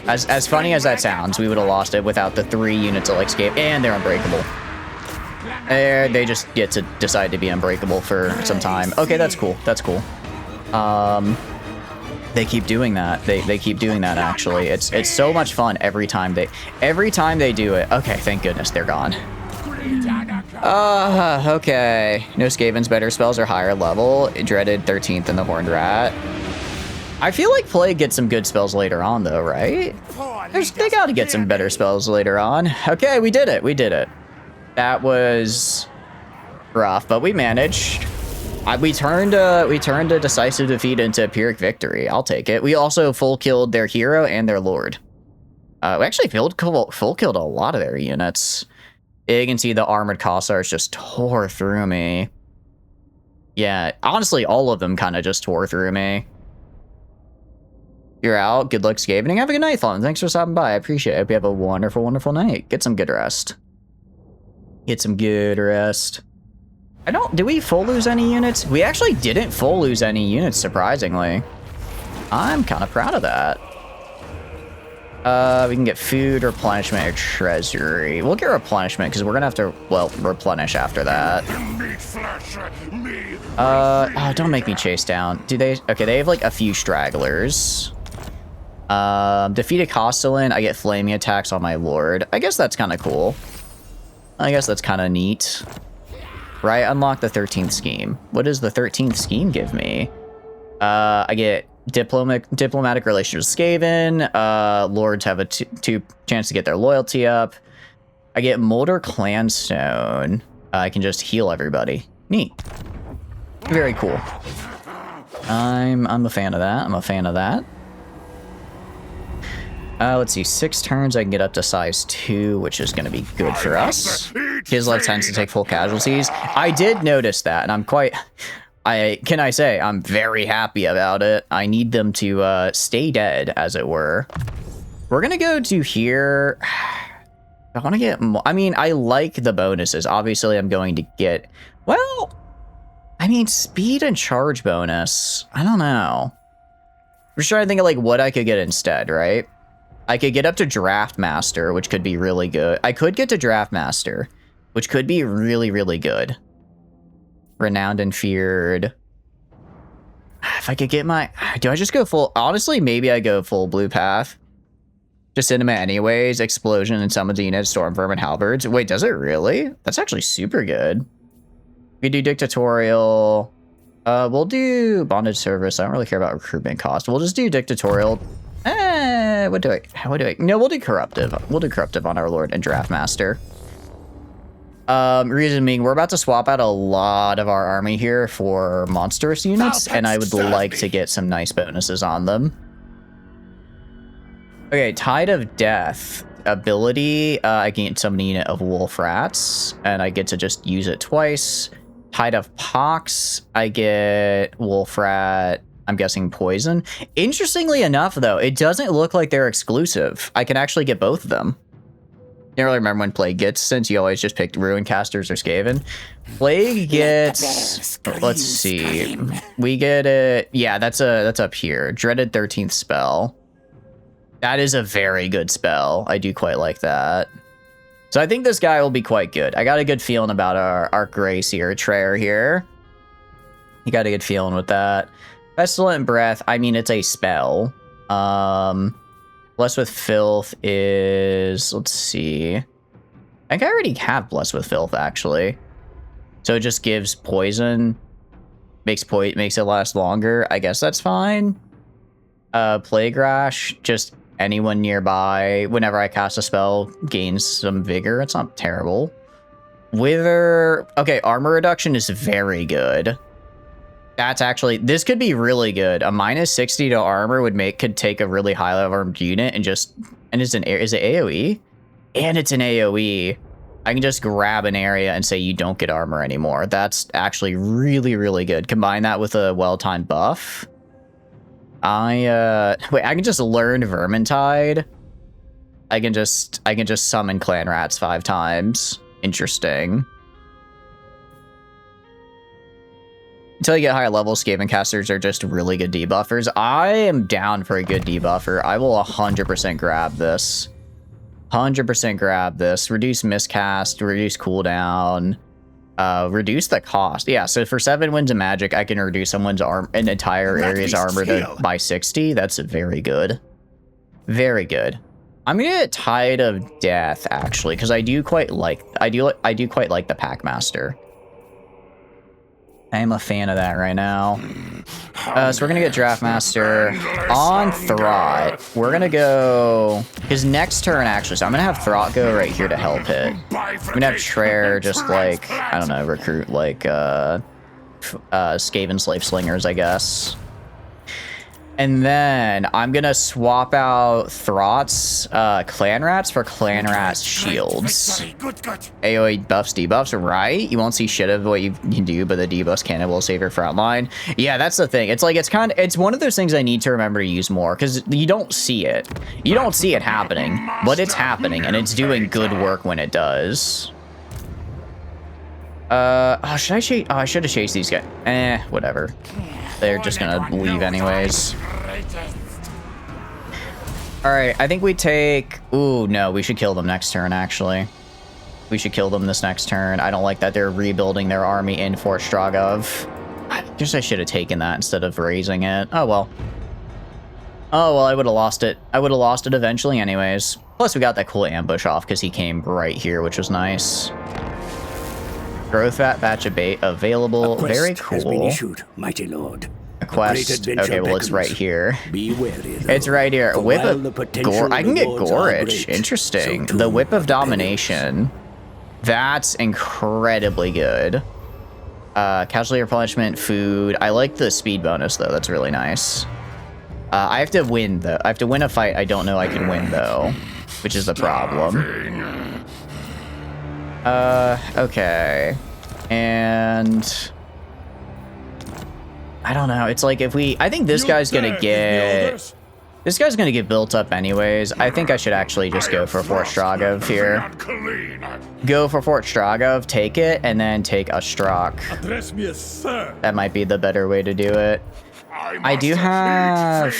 As funny as that sounds, we would have lost it without the 3 units of like Skaven, and they're unbreakable. They just get to decide to be unbreakable for some time. Okay, that's cool. They keep doing that. They keep doing that, actually. It's so much fun every time they do it. Okay, thank goodness they're gone. Okay. No Skaven's better spells are higher level. Dreaded 13th in the Horned Rat. I feel like Plague gets some good spells later on, though, right? They gotta get some better spells later on. Okay, we did it. That was rough, but we managed. We turned a decisive defeat into a Pyrrhic victory. I'll take it. We also full killed their hero and their lord. We actually full killed a lot of their units. You can see the armored Cossars just tore through me. Yeah, honestly, all of them kind of just tore through me. You're out. Good luck Skavening. Have a good night, Fawn. Thanks for stopping by. I appreciate it. Hope you have a wonderful, wonderful night. Get some good rest. Did we full lose any units? We actually didn't full lose any units, surprisingly. I'm kind of proud of that. We can get food, replenishment, or treasury. We'll get replenishment, because we're going to have to, well, replenish after that. Oh, don't make me chase down. Do they? Okay, they have, like, a few stragglers. Defeat a Castellan, I get flaming attacks on my lord. I guess that's kind of cool. I guess that's kind of neat. Right, unlock the 13th scheme. What does the 13th scheme give me? I get diplomatic relations with Skaven. Lords have a 2 chance to get their loyalty up. I get Molder Clanstone. I can just heal everybody. Neat. Very cool. I'm a fan of that. Let's see, 6 turns I can get up to size 2, which is going to be good for us. Kislev tends to take full casualties. I did notice that, and I'm very happy about it. I need them to stay dead, as it were. We're going to go to here. I want to get more. I mean, I like the bonuses. Obviously, I'm going to get, well, I mean, speed and charge bonus. I don't know. just trying to think of like what I could get instead, right? I could get up to Draft Master, which could be really good. I could get to Draft Master, which could be really, really good. Renowned and feared. If I could get my... Do I just go full... Honestly, maybe I go full blue path. Just Cinema anyways. Explosion and summons units, Storm Vermin, Halberds. Wait, does it really? That's actually super good. We do Dictatorial. We'll do Bondage Service. I don't really care about recruitment cost. We'll just do Dictatorial. What do I... No, we'll do Corruptive. We'll do Corruptive on our Lord and Draft Master. Reason being, we're about to swap out a lot of our army here for monstrous units, and I would like to get some nice bonuses on them. Okay, Tide of Death ability. I can get summon a unit of Wolf Rats, and I get to just use it twice. Tide of Pox, I get Wolf Rat, I'm guessing Poison. Interestingly enough, though, it doesn't look like they're exclusive. I can actually get both of them. Can't really remember when Plague gets, since you always just picked Ruin Casters or Skaven. Plague gets... Let's see. We get it... Yeah, that's up here. Dreaded 13th spell. That is a very good spell. I do quite like that. So I think this guy will be quite good. I got a good feeling about our Grace here, Trayer here. You got a good feeling with that. Pestilent Breath, I mean, it's a spell. Blessed with Filth is... Let's see. I think I already have Blessed with Filth, actually. So it just gives poison. Makes it last longer. I guess that's fine. Plague Rash, just anyone nearby, whenever I cast a spell, gains some vigor. It's not terrible. Wither... Okay, armor reduction is very good. That's actually... This could be really good. A minus 60 to armor could take a really high level armed unit and just... And is it AoE? And it's an AoE. I can just grab an area and say you don't get armor anymore. That's actually really, really good. Combine that with a well-timed buff. Wait, I can just learn Vermintide. I can just summon Clan Rats 5 times. Interesting. Until you get higher levels, Skaven casters are just really good debuffers. I am down for a good debuffer. I will 100% grab this. 100% grab this. Reduce miscast, reduce cooldown, reduce the cost. Yeah, so for 7 winds of magic, I can reduce someone's an entire area's armor by 60. That's very good. Very good. I'm gonna get Tide of Death actually, because I do quite like the Packmaster. I am a fan of that right now. So we're gonna get Draft Master on Throt. We're gonna go his next turn actually. So I'm gonna have Throt go right here to Hellpit. I'm gonna have Trayer just like, I don't know, recruit like Skaven Slave Slingers, I guess. And then I'm gonna swap out Throt's Clan Rats for Clan Rats Shields. AoE buffs, debuffs, right? You won't see shit of what you can do, but the debuffs can will save your front line. Yeah, that's the thing. It's like it's one of those things I need to remember to use more because you don't see it. You don't see it happening, but it's happening and it's doing good work when it does. Oh, should I chase? Oh, I should have chased these guys. Whatever. They're just gonna leave anyways. Alright, I think we take... Ooh, no, we should kill them next turn, actually. We should kill them this next turn. I don't like that they're rebuilding their army in Fort Strogov. I guess I should have taken that instead of raising it. Oh, well. Oh, well, I would have lost it. I would have lost it eventually anyways. Plus, we got that cool ambush off because he came right here, which was nice. Growth batch of bait available. Very cool. Has been issued, mighty lord. A quest. Okay, well, it's right here. Be wary, though. It's right here. For Whip while of the potential Gore. I can get rewards are Gorich. great, Interesting. so The too Whip of the Domination. That's incredibly good. Casualty replenishment, food. I like the speed bonus though. That's really nice. I have to win though. I have to win a fight. I don't know I can win though, which is the problem. Okay. And I don't know. It's like if I think this guy's gonna get... This guy's gonna get built up anyways. I think I should actually just go for Fort Strogov here. Go for Fort Strogov, take it, and then take Ostrog. Address me as sir. That might be the better way to do it. I do have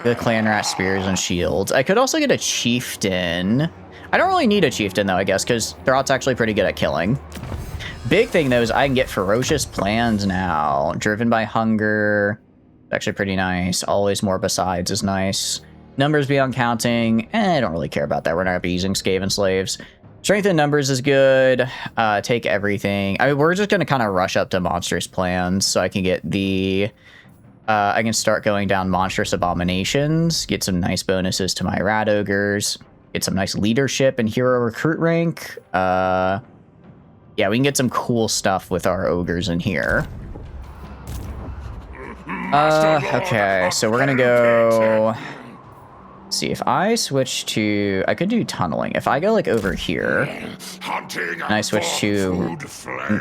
the clan rat spears and shields. I could also get a chieftain. I don't really need a chieftain though, I guess, because Throt's actually pretty good at killing. Big thing though is I can get ferocious plans now. Driven by hunger. Actually pretty nice. Always more besides is nice. Numbers beyond counting. I don't really care about that. We're not gonna be using Skaven slaves. Strength in numbers is good. Take everything. I mean, we're just gonna kind of rush up to monstrous plans so I can get the. I can start going down monstrous abominations. Get some nice bonuses to my rat ogres. Get some nice leadership and hero recruit rank. Yeah, we can get some cool stuff with our ogres in here. Okay, so we're gonna go. See, if I switch to, I could do tunneling. If I go like over here, and I switch to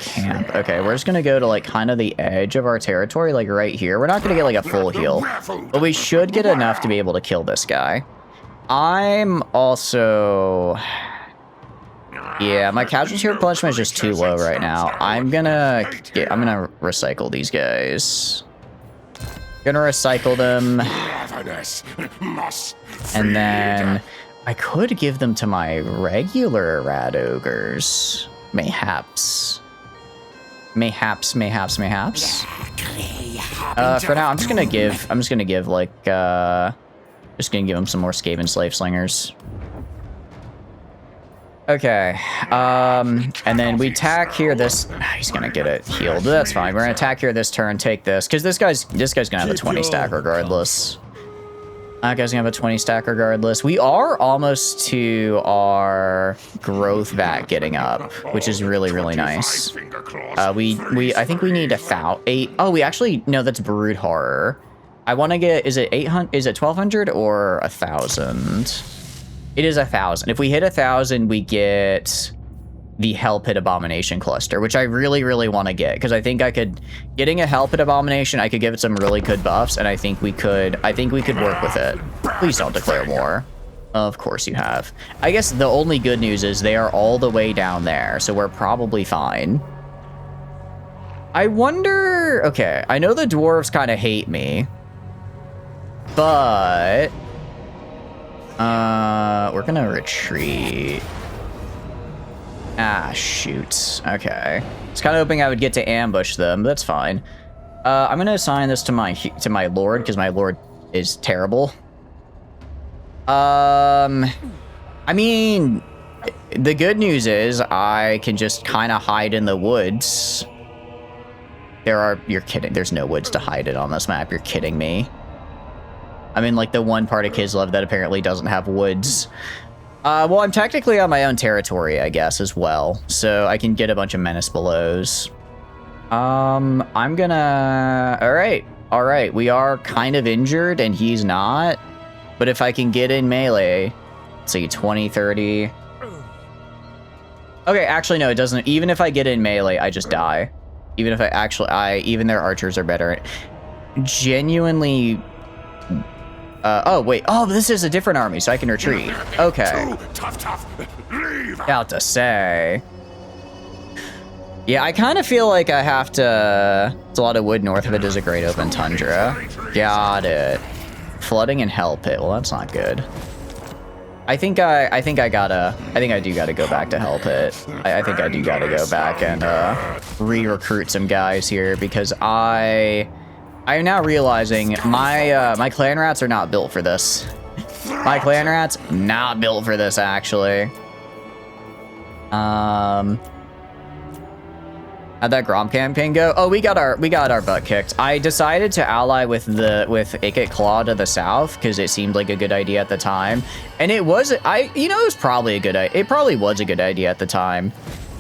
camp. Okay, we're just gonna go to like kind of the edge of our territory, like right here. We're not gonna get like a full heal, but we should get enough to be able to kill this guy. I'm also, yeah, my casualty replenishment is just too low right now. I'm gonna recycle these guys. Gonna recycle them. And then I could give them to my regular rat ogres. Mayhaps. For now, I'm just gonna give like, just gonna give them some more Skaven slave slingers. Okay, and then we attack here this, he's gonna get it healed, that's fine. We're gonna attack here this turn, take this, because this guy's gonna have a 20 stack regardless. That guy's gonna have a 20 stack regardless. We are almost to our growth vat getting up, which is really, really nice. I think we need 8. Oh, we actually, no, that's Brood Horror. I wanna get, is it 800, is it 1200 or 1000? It is 1000. If we hit 1000, we get the Hellpit Abomination cluster, which I really, really want to get, because I think getting a Hellpit Abomination, I could give it some really good buffs, and I think we could work with it. Please don't declare war. Of course you have. I guess the only good news is they are all the way down there, so we're probably fine. I wonder, okay, I know the dwarves kind of hate me, but we're gonna retreat. Ah, shoot. Okay. I was kind of hoping I would get to ambush them, but that's fine. I'm gonna assign this to my lord, because my lord is terrible. I mean, the good news is I can just kind of hide in the woods. You're kidding. There's no woods to hide it on this map. You're kidding me. I'm in like the one part of Kislev that apparently doesn't have woods. Well, I'm technically on my own territory, I guess, as well. So I can get a bunch of menace belows. I'm gonna... All right. We are kind of injured and he's not. But if I can get in melee, let's see, 20, 30. Okay, actually, no, it doesn't. Even if I get in melee, I just die. Even if even their archers are better. Genuinely... oh, wait. Oh, this is a different army, so I can retreat. Okay. Tough. Leave. About to say. Yeah, I kind of feel like I have to... It's a lot of wood north of it is a great open tundra. Got it. Flooding and Hellpit. Well, that's not good. I think I do gotta go back to Hellpit. I think I do gotta go back and re-recruit some guys here, because I'm now realizing my clan rats are not built for this. My clan rats not built for this, actually. How'd that Grom campaign go? Oh, we got our butt kicked. I decided to ally with Ikit Claw to the south because it seemed like a good idea at the time, and it was. It was probably a good. It probably was a good idea at the time.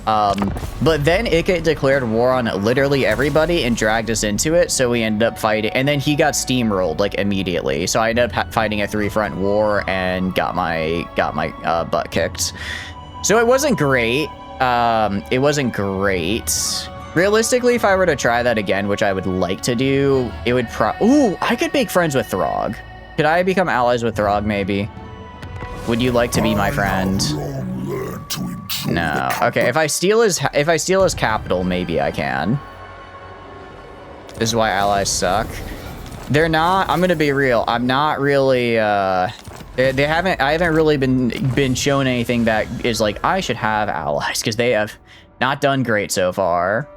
But then Ikit declared war on literally everybody and dragged us into it, so we ended up fighting, and then he got steamrolled like immediately. So I ended up fighting a 3-front war and got my butt kicked. So it wasn't great. It wasn't great. Realistically, if I were to try that again, which I would like to do, it would ooh, I could make friends with Throg. Could I become allies with Throg, maybe? Would you like to be my friend? No. Okay, if I steal his capital, maybe I can. This is why allies suck. They're not, I'm gonna be real, I'm not really, I haven't really been shown anything that is like, I should have allies, because they have not done great so far.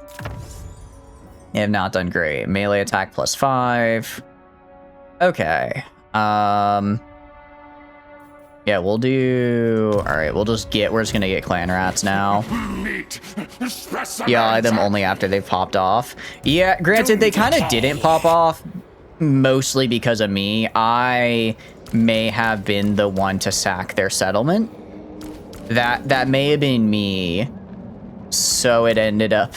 They have not done great. Melee attack +5. Okay. Yeah, we'll do... Alright, we're just gonna get clan rats now. Yeah, them only after they've popped off. Yeah, granted, they kind of didn't pop off, mostly because of me. I may have been the one to sack their settlement. That may have been me. So it ended up...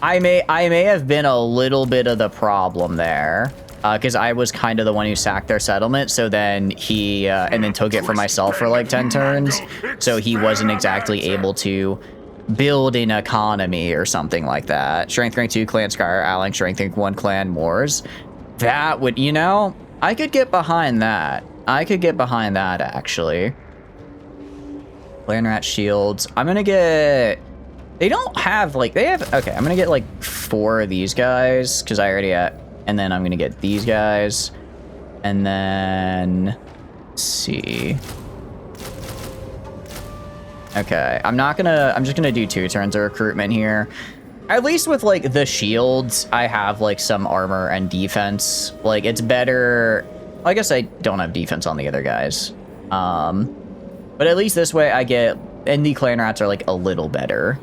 I may have been a little bit of the problem there. Because I was kind of the one who sacked their settlement, so then he, and then took it for myself for like 10 turns, so he wasn't exactly able to build an economy or something like that. Strength rank 2 clan Scar, allying strength rank 1 clan Moors. That would, you know, I could get behind that. I could get behind that, actually. Clan rat shields. I'm gonna get... They don't have, like, they have... Okay, I'm gonna get, like, 4 of these guys, because I already had... And then I'm gonna get these guys. And then... Let's see. Okay, I'm just gonna do 2 turns of recruitment here. At least with, like, the shields, I have, like, some armor and defense. Like, it's better... I guess I don't have defense on the other guys. But at least this way I get... And the clan rats are, like, a little better.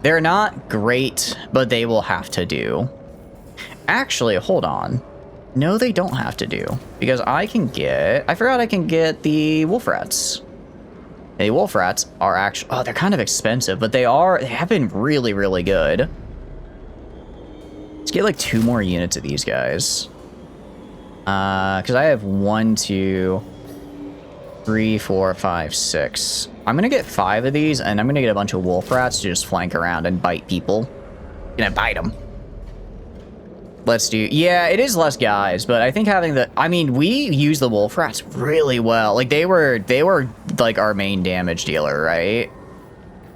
They're not great, but they will have to do. Actually, hold on. No, they don't have to do. Because I can get... I forgot I can get the wolf rats. The wolf rats are actually... Oh, they're kind of expensive, but they have been really, really good. Let's get like 2 more units of these guys. Because I have 1, 2, 3, 4, 5, 6. I'm going to get 5 of these, and I'm going to get a bunch of wolf rats to just flank around and bite people. Gonna bite them. Let's do... Yeah, it is less guys, but I think having the... I mean, we use the wolf rats really well. Like, they were like, our main damage dealer, right?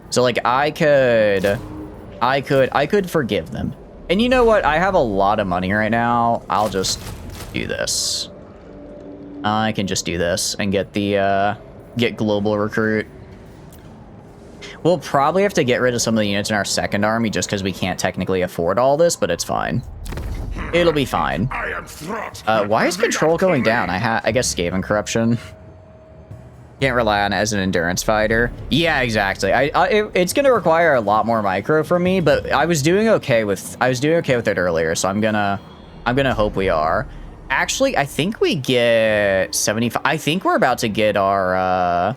So, like, I could forgive them. And you know what? I have a lot of money right now. I'll just do this. I can just do this and get the, get global recruit. We'll probably have to get rid of some of the units in our second army just because we can't technically afford all this, but it's fine. It'll be fine. Why is control going down? I guess Skaven corruption. Can't rely on it as an endurance fighter. Yeah, exactly. It's gonna require a lot more micro from me, but I was doing okay with it earlier, so I'm gonna hope we are. Actually, I think we get 75. I think we're about to get our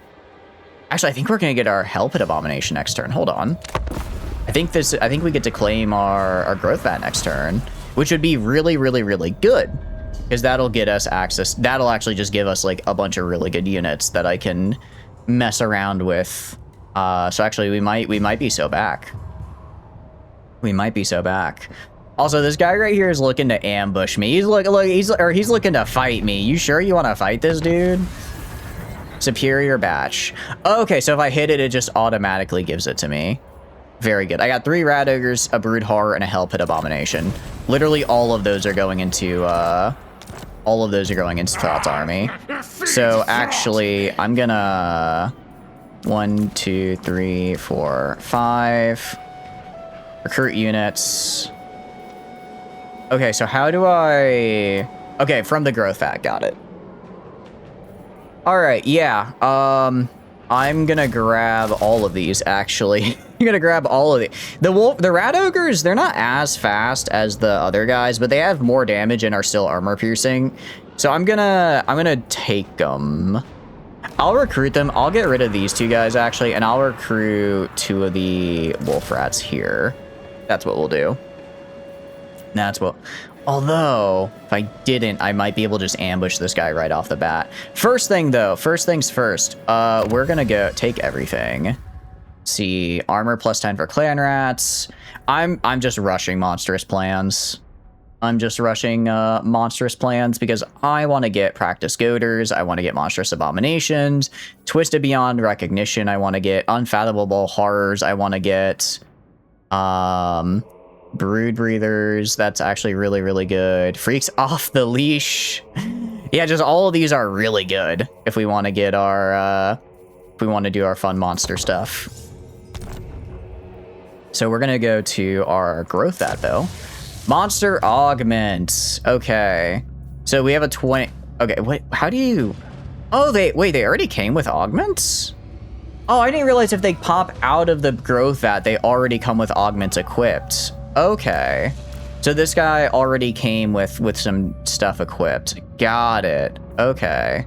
actually, I think we're gonna get our Hellpit abomination next turn. Hold on. I think we get to claim our growth vat next turn, which would be really, really, really good. Because that'll get us access. That'll actually just give us like a bunch of really good units that I can mess around with. So actually, we might be so back. We might be so back. Also, this guy right here is looking to ambush me. He's looking to fight me. You sure you want to fight this dude? Superior batch. Okay, so if I hit it, it just automatically gives it to me. Very good. I got 3 rat ogres, a brood horror, and a hellpit abomination. Literally, all of those are going into Thought's army. So actually, I'm gonna 1, 2, 3, 4, 5 recruit units. Okay, so how do I... Okay, from the growth vat, got it. Alright, yeah. I'm gonna grab all of these, actually. I'm gonna grab all of the rat ogres, they're not as fast as the other guys, but they have more damage and are still armor piercing. So I'm gonna take them. I'll recruit them. I'll get rid of these 2 guys, actually, and I'll recruit 2 of the wolf rats here. That's what we'll do. That's what... Although, if I didn't, I might be able to just ambush this guy right off the bat. First thing, though, first things first. We're gonna go take everything. Let's see, armor +10 for clan rats. I'm just rushing monstrous plans. I'm just rushing monstrous plans because I want to get practice goaders. I want to get monstrous abominations, twisted beyond recognition. I want to get unfathomable horrors. I want to get Brood breathers, that's actually really, really good. Freaks off the leash. Yeah, just all of these are really good if we want to get our, if we want to do our fun monster stuff. So we're going to go to our growth that though. Monster augments. Okay. So we have a 20. Okay, wait, how do you... Oh, they already came with augments? Oh, I didn't realize if they pop out of the growth vat, they already come with augments equipped. Okay. So this guy already came with some stuff equipped. Got it. Okay.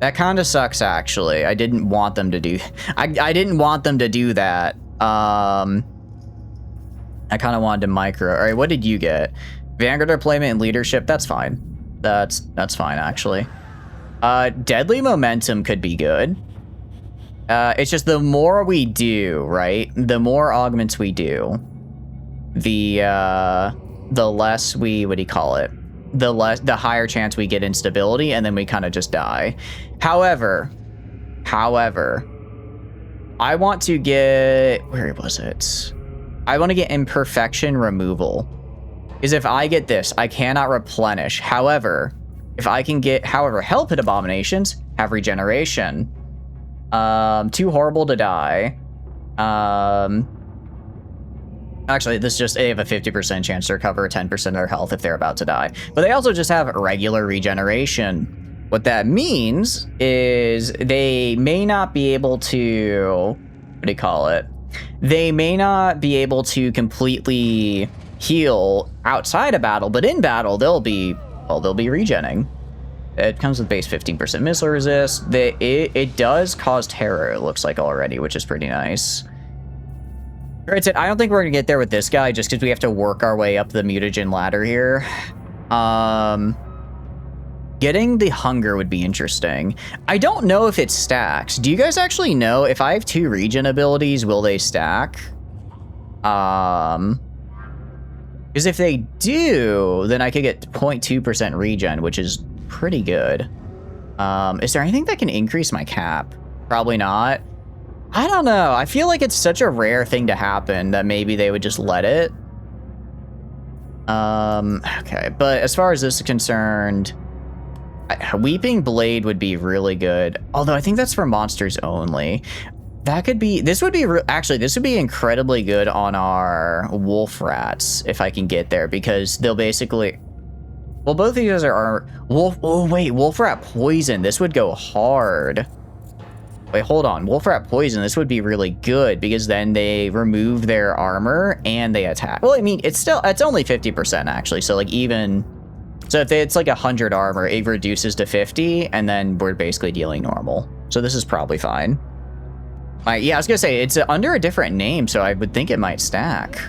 That kind of sucks, actually. I didn't want them to do... I didn't want them to do that. I kind of wanted to micro... All right, what did you get? Vanguard deployment and leadership. That's fine. That's fine, actually. Deadly momentum could be good. It's just the more we do, right? The more augments we do, the less we, what do you call it? The higher chance we get instability, and then we kind of just die. However, I want to get, where was it? I want to get imperfection removal. Because if I get this, I cannot replenish. However, if I can get, Hellpit abominations have regeneration. Too horrible to die. Actually, this just, they have a 50% chance to recover 10% of their health if they're about to die. But they also just have regular regeneration. What that means is they may not be able to, what do you call it? They may not be able to completely heal outside of battle, but in battle, they'll be regenning. It comes with base 15% missile resist. It does cause terror, it looks like already, which is pretty nice. Alright, I don't think we're gonna get there with this guy just because we have to work our way up the mutagen ladder here. Getting the hunger would be interesting. I don't know if it stacks. Do you guys actually know if I have 2 regen abilities, will they stack? Because if they do, then I could get 0.2% regen, which is pretty good. Is there anything that can increase my cap? Probably not. I don't know. I feel like it's such a rare thing to happen that maybe they would just let it. Okay, but as far as this is concerned, Weeping Blade would be really good. Although I think that's for monsters only. That could be, this would be, actually, this would be incredibly good on our wolf rats, if I can get there, because they'll basically, well, both of these are wolf, oh wait, wolf rat poison, this would go hard. Wait, hold on, wolf rat poison, this would be really good, because then they remove their armor, and they attack. Well, I mean, it's only 50%, actually, so like even, so if it's like 100 armor, it reduces to 50, and then we're basically dealing normal. So this is probably fine. Yeah, I was gonna say, it's under a different name, so I would think it might stack.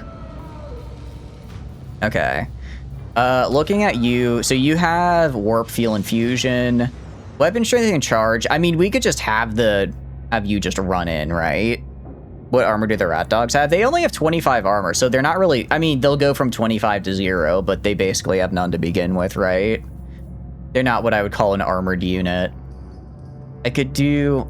Okay. Looking at you, so you have Warp Feel Infusion, Weapon Strength and Charge. I mean, we could just have you just run in, right? What armor do the rat dogs have? They only have 25 armor, so they're not really, I mean, they'll go from 25 to 0, but they basically have none to begin with, right? They're not what I would call an armored unit. I could do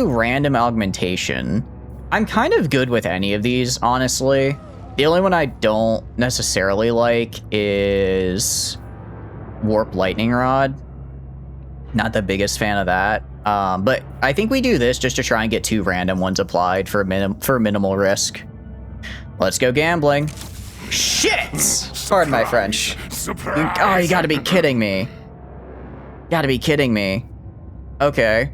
random augmentation. I'm kind of good with any of these, honestly. The only one I don't necessarily like is Warp Lightning Rod. Not the biggest fan of that. But I think we do this just to try and get 2 random ones applied for minimal risk. Let's go gambling. Shit! Pardon my French. Oh, you gotta be kidding me. Gotta be kidding me. Okay.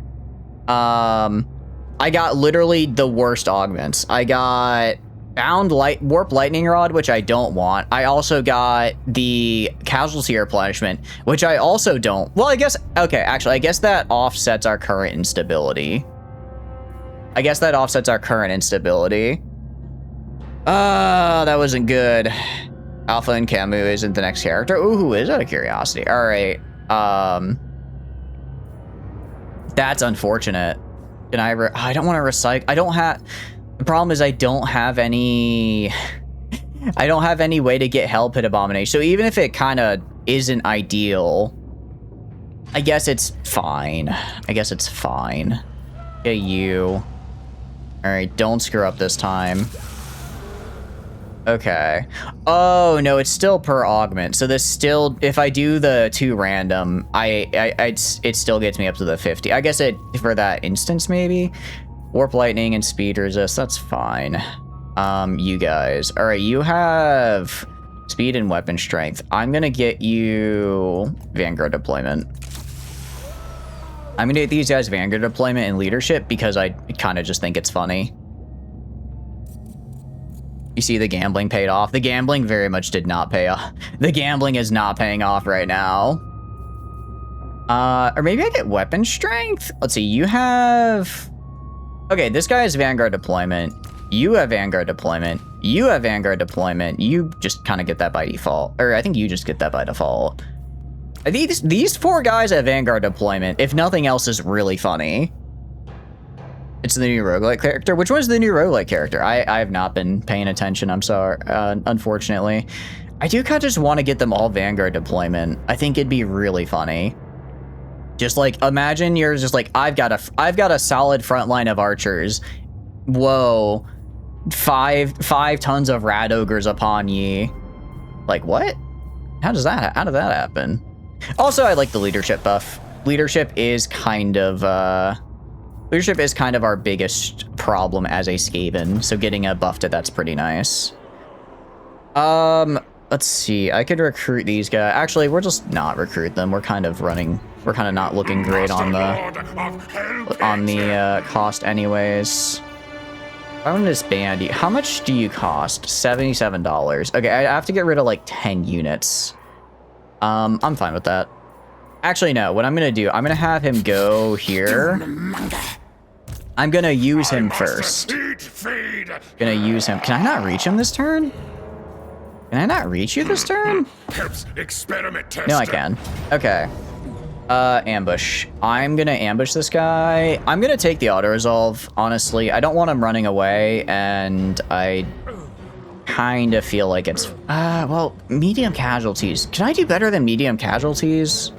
I got literally the worst augments. I got Warp Lightning Rod, which I don't want. I also got the Casualty Replenishment, which I also don't. Well, I guess, okay, actually, I guess that offsets our current instability. That wasn't good. Alpha and Camus isn't the next character. Ooh, who is, out of curiosity? All right. That's unfortunate. Can I don't want to recycle. The problem is I don't have any way to get Hellpit Abomination. So even if it kind of isn't ideal, I guess it's fine. Okay, you. All right, don't screw up this time. Okay. Oh, no, it's still per augment. So this still, if I do the 2 random, it still gets me up to the 50. I guess it, for that instance, maybe. Warp lightning and speed resist, that's fine. You guys. All right, you have speed and weapon strength. I'm gonna get you Vanguard deployment. I'm gonna get these guys Vanguard deployment and leadership because I kind of just think it's funny. You see the gambling paid off. The gambling very much did not pay off. The gambling is not paying off right now. Or maybe I get weapon strength? Let's see, you have... Okay, this guy has Vanguard deployment. You have Vanguard deployment. You have Vanguard deployment. You just kind of get that by default. Or I think you just get that by default. These 4 guys have Vanguard deployment. If nothing else is really funny. It's the new roguelike character. Which one's the new roguelike character? I have not been paying attention. I'm sorry. Unfortunately. I do kind of just want to get them all Vanguard deployment. I think it'd be really funny. Just like, imagine you're just like, I've got a solid front line of archers. Whoa. 5 tons of rat ogres upon ye. Like, what? How did that happen? Also, I like the leadership buff. Leadership is kind of our biggest problem as a Skaven, so getting a buff to that's pretty nice. Let's see. I could recruit these guys. Actually, we'll just not recruit them. We're kind of not looking great on the cost anyways. I want to disband you. How much do you cost? $77. Okay, I have to get rid of like 10 units. I'm fine with that. Actually, no. What I'm gonna do, I'm gonna have him go here. I'm gonna use him first. Gonna use him. Can I not reach him this turn? Can I not reach you this turn? No, I can. Okay. Ambush. I'm gonna ambush this guy. I'm gonna take the auto-resolve, honestly. I don't want him running away, and I kind of feel like it's... well, medium casualties. Can I do better than medium casualties?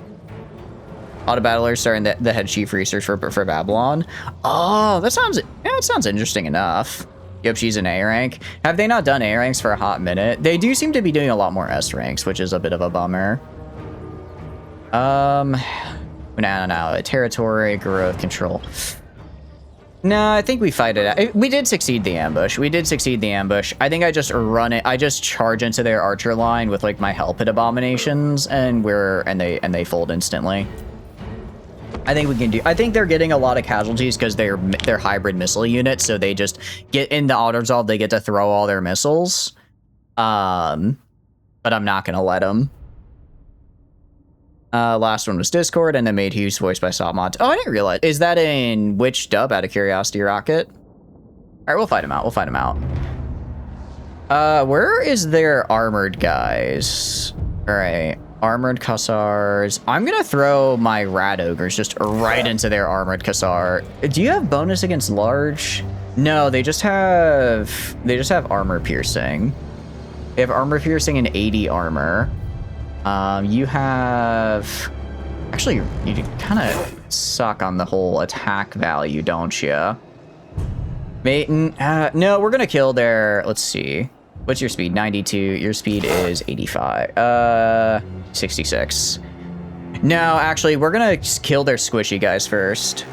Auto-battler starting the head chief research for Babylon. Oh, that sounds interesting enough. Yep, she's an A rank. Have they not done A ranks for a hot minute? They do seem to be doing a lot more S ranks, which is a bit of a bummer. No. Territory, growth, control. No, I think we fight it out. We did succeed the ambush. I think I just run it. I just charge into their archer line with like my Hellpit abominations, and they fold instantly. I think we can do. I think they're getting a lot of casualties because they're hybrid missile units, so they just get in the auto resolve. They get to throw all their missiles. But I'm not gonna let them. Last one was Discord, and then Made Hughes, voiced by Sopmod. Oh, I didn't realize. Is that in which dub? Out of curiosity, Rocket. All right, we'll fight him out. Where is their armored guys? All right. Armored Cussars. I'm gonna throw my rat ogres just right into their armored Cussar. Do you have bonus against large? No, they just have armor piercing. They have armor piercing and 80 armor. You have... Actually, you kind of suck on the whole attack value, don't you? No, we're gonna kill their... Let's see. What's your speed? 92. Your speed is 85. 66. No, actually, we're gonna kill their squishy guys first.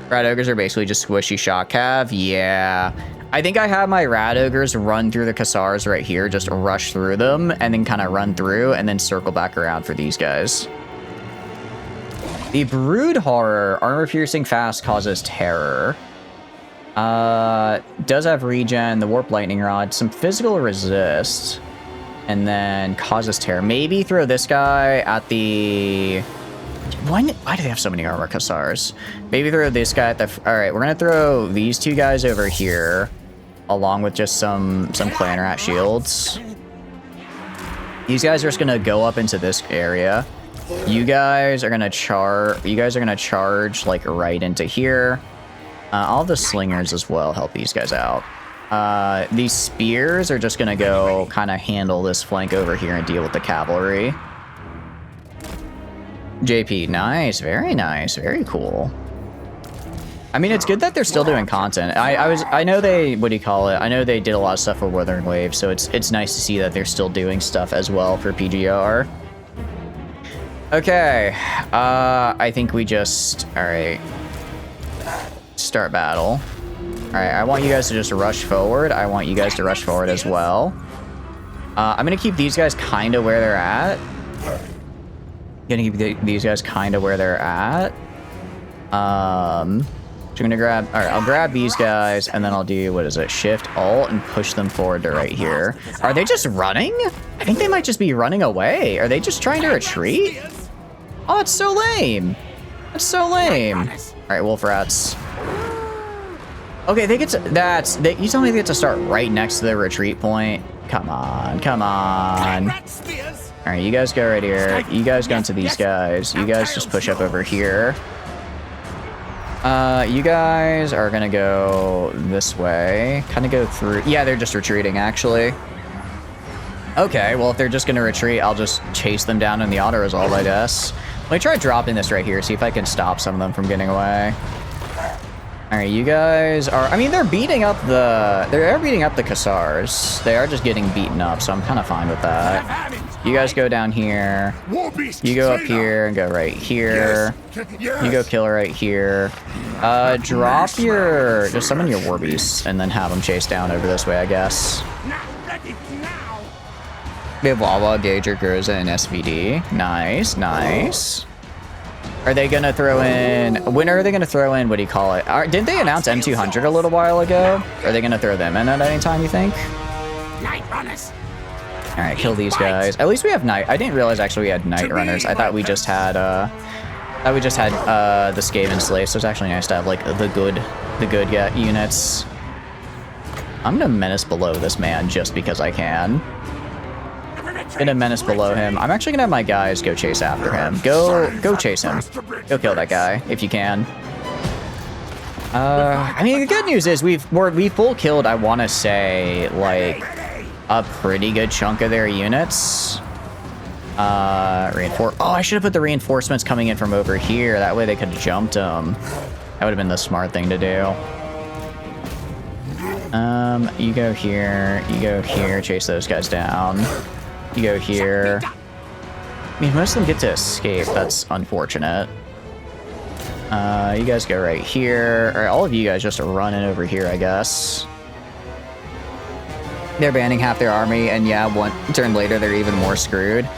Rat ogres are basically just squishy shock cav. Yeah. I think I have my rat ogres run through the Cussars right here, just rush through them, and then kind of run through, and then circle back around for these guys. The Brood Horror, armor piercing fast, causes terror. Does have regen, the Warp Lightning Rod, some physical resist, and then causes terror. Maybe throw this guy at the... Why do they have so many armor Cussars? Maybe throw this guy at the... Alright, we're gonna throw these 2 guys over here, along with just some clan rat shields. These guys are just gonna go up into this area. You guys are gonna charge like right into here. All the slingers as well help these guys out. These spears are just gonna go kind of handle this flank over here and deal with the cavalry. JP, nice, very cool. I mean, it's good that they're still doing content. I know they, what do you call it? I know they did a lot of stuff for Wuthering Waves, so it's nice to see that they're still doing stuff as well for PGR. Okay, I think we just, all right, start battle. All right, I want you guys to just rush forward. I want you guys to rush forward as well. I'm gonna keep these guys kind of where they're at. Gonna keep these guys kind of where they're at. So I'm gonna grab, all right, I'll grab these guys and then I'll do, what is it? Shift Alt and push them forward to right here. Are they just running? I think they might just be running away. Are they just trying to retreat? Oh, it's so lame. That's so lame. All right, Wolf Rats. Okay, they get to, you tell me they get to start right next to the retreat point? Come on, come on. All right, you guys go right here. You guys go into these guys. You guys just push up over here. You guys are gonna go this way. Kind of go through. Yeah, they're just retreating, actually. Okay, well, if they're just gonna retreat, I'll just chase them down in the auto-resolve, I guess. Let me try dropping this right here, see if I can stop some of them from getting away. All right, you guys are, I mean, they're beating up the Cassars. They are just getting beaten up, so I'm kind of fine with that. You guys go down here. You go up here and go right here. You go kill right here. Drop your, just summon your war beasts and then have them chase down over this way, I guess. We have Wawa, Gager, Groza, and SVD. Nice, nice. Are they gonna throw in, when are they gonna throw in, what do you call it? Didn't they announce M200 a little while ago? Are they gonna throw them in at any time, you think? Night runners. All right, kill these guys. At least we have night. I didn't realize actually we had night runners. I thought we just had, the Skaven slaves. So it's actually nice to have like the good units. I'm gonna menace below this man just because I can. Gonna menace below him. I'm actually gonna have my guys go chase after him. Go chase him. Go kill that guy if you can. I mean, the good news is we full killed, I want to say, like a pretty good chunk of their units. Oh, I should have put the reinforcements coming in from over here. That way they could have jumped them. That would have been the smart thing to do. You go here, chase those guys down. You go here. I mean, most of them get to escape. That's unfortunate. You guys go right here. All right, all of you guys just are running over here, I guess. They're banning half their army, and yeah, one turn later, they're even more screwed.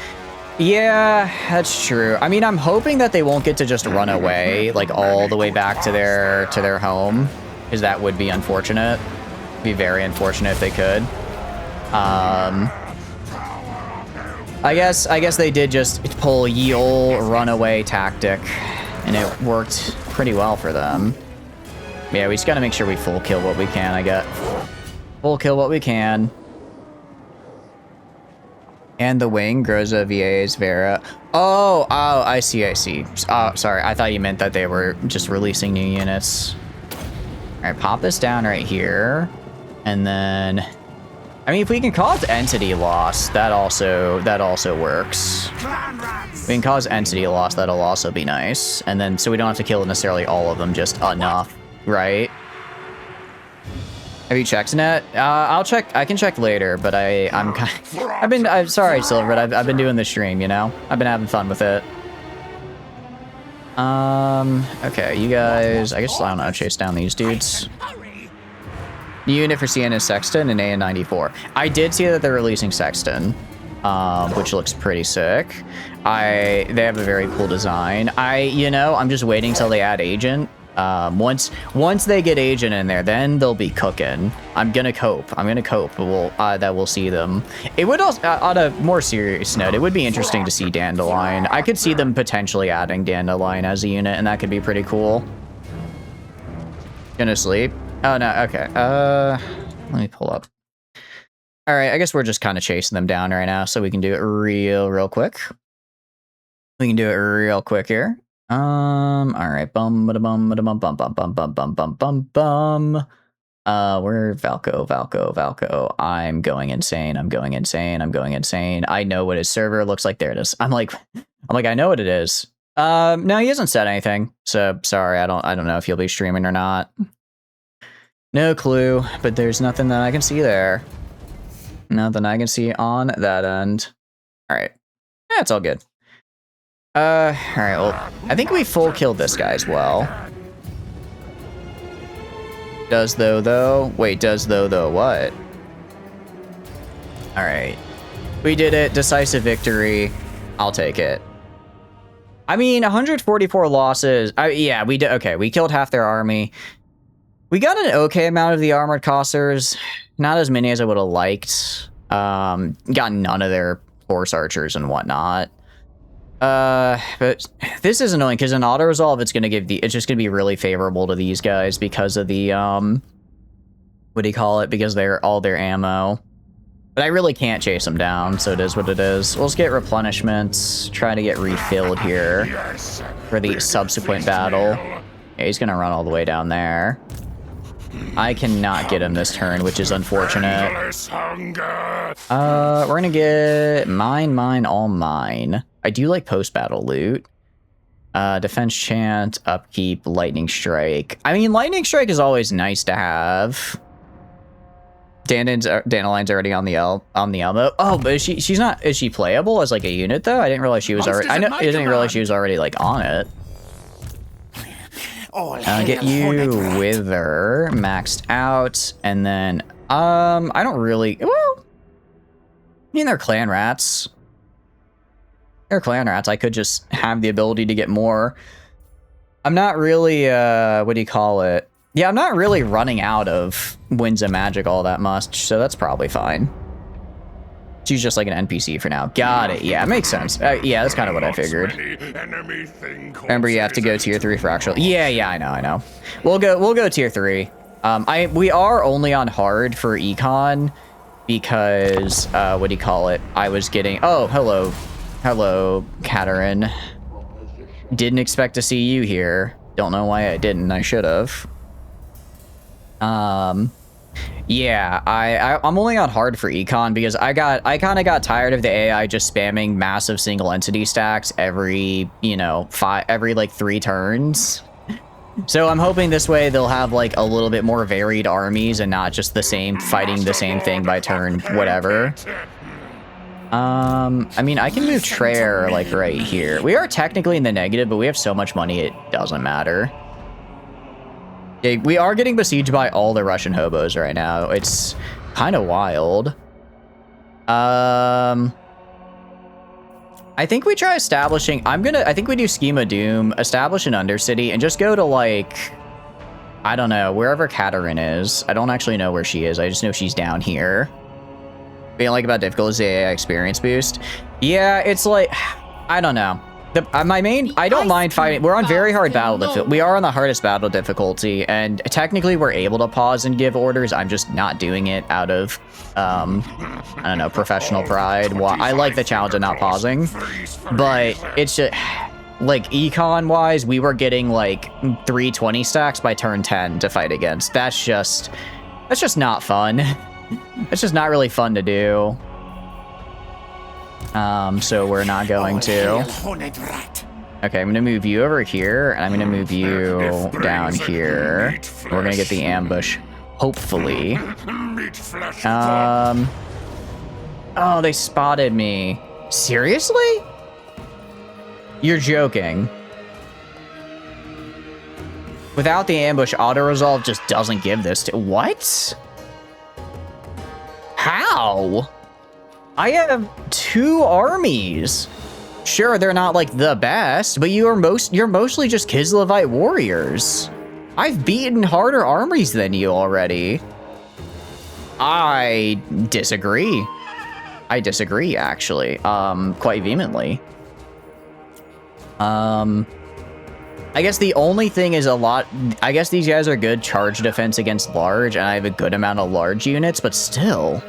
Yeah, that's true. I mean, I'm hoping that they won't get to just run away, like, all the way back to their home, because that would be unfortunate. It'd be very unfortunate if they could. I guess they did just pull ye ol' runaway tactic, and it worked pretty well for them. Yeah, we just gotta make sure we full kill what we can, I guess. Full kill what we can. And the wing, Groza, VAs, Vera. Oh, I see. Oh, sorry, I thought you meant that they were just releasing new units. All right, pop this down right here. And then, I mean, if we can cause entity loss, that also works. We can cause entity loss, that'll also be nice. And then, so we don't have to kill necessarily all of them, just enough, right? Have you checked net? I'll check. I can check later, but I'm sorry, Silver, but I've been doing the stream, you know? I've been having fun with it. Okay, you guys, I guess, I don't know, chase down these dudes. The unit for CN is Sexton and AN94. I did see that they're releasing Sexton, which looks pretty sick. They have a very cool design. I'm just waiting till they add Agent. Once they get Agent in there, then they'll be cooking. I'm gonna cope, but we'll see them. It would also, on a more serious note, it would be interesting to see Dandelion. I could see them potentially adding Dandelion as a unit, and that could be pretty cool. Gonna sleep. Oh, no, okay. Let me pull up. All right, I guess we're just kind of chasing them down right now, so we can do it real quick. We can do it real quick here. All right, bum, ba bum, ba bum, bum, bum, bum, bum, bum, bum, bum, bum. We're Valko. I'm going insane. I know what his server looks like. There it is. I'm like, I know what it is. No, he hasn't said anything. So sorry, I don't know if he'll be streaming or not. No clue, but there's nothing that I can see there. Nothing I can see on that end. All right. Yeah, it's all good. All right, well, I think we full killed this guy as well. Does though? Wait, does though what? All right. We did it. Decisive victory. I'll take it. I mean, 144 losses. Yeah, we did. Okay, we killed half their army. We got an okay amount of the armored cossers. Not as many as I would have liked. Got none of their horse archers and whatnot. But this is annoying because in auto resolve, it's just gonna be really favorable to these guys because of the what do you call it? Because they're all their ammo. But I really can't chase them down, so it is what it is. We'll just get replenishments, try to get refilled here for the subsequent battle. Yeah, he's gonna run all the way down there. I cannot get him this turn, which is unfortunate. We're gonna get mine, all mine. I do like post-battle loot. Defense chant, upkeep, lightning strike. I mean, lightning strike is always nice to have. Dandeline's already on the Elmo. Oh, but she's not. Is she playable as like a unit though? I didn't realize she was already. I didn't realize she was already like on it. Get you Wither maxed out, and then I don't really. Well, I mean they're clan rats. They're clan rats. I could just have the ability to get more. I'm not really. What do you call it? Yeah, I'm not really running out of winds of magic all that much, so that's probably fine. She's just like an NPC for now. Got it. Yeah, makes sense. Yeah, that's kind of what I figured. Remember, you have to go tier 3 for actual. Yeah, I know. We'll go tier 3. We are only on hard for econ because what do you call it? I was getting. Oh, hello, Katerin. Didn't expect to see you here. Don't know why I didn't. I should have. Yeah, I'm only on hard for econ because I kind of got tired of the AI just spamming massive single entity stacks every, every like 3 turns. So I'm hoping this way they'll have like a little bit more varied armies and not just the same fighting the same thing by turn whatever. I mean, I can move Traer like right here. We are technically in the negative, but we have so much money it doesn't matter. Yeah, we are getting besieged by all the Russian hobos right now. It's kind of wild. I think we try establishing. I think we do Schema Doom, establish an Undercity, and just go to like, I don't know, wherever Katerin is. I don't actually know where she is. I just know she's down here. Being like about difficult is the AI experience boost. Yeah, it's like, I don't know. I don't mind fighting. We're on very hard battle difficulty. We are on the hardest battle difficulty, and technically we're able to pause and give orders. I'm just not doing it out of, I don't know, professional pride. I like the challenge of not pausing, but it's just, like, econ-wise, we were getting, like, 320 stacks by turn 10 to fight against. That's just not fun. It's just not really fun to do. So we're not going to. Okay, I'm gonna move you over here, and I'm gonna move you down here. We're gonna get the ambush, hopefully. Oh, they spotted me. Seriously? You're joking. Without the ambush, auto-resolve just doesn't give this to... What? How? I have 2 armies. Sure, they're not like the best, but you're mostly just Kislevite warriors. I've beaten harder armies than you already. I disagree. I disagree, actually, quite vehemently. I guess the only thing is I guess these guys are good charge defense against large, and I have a good amount of large units, but still.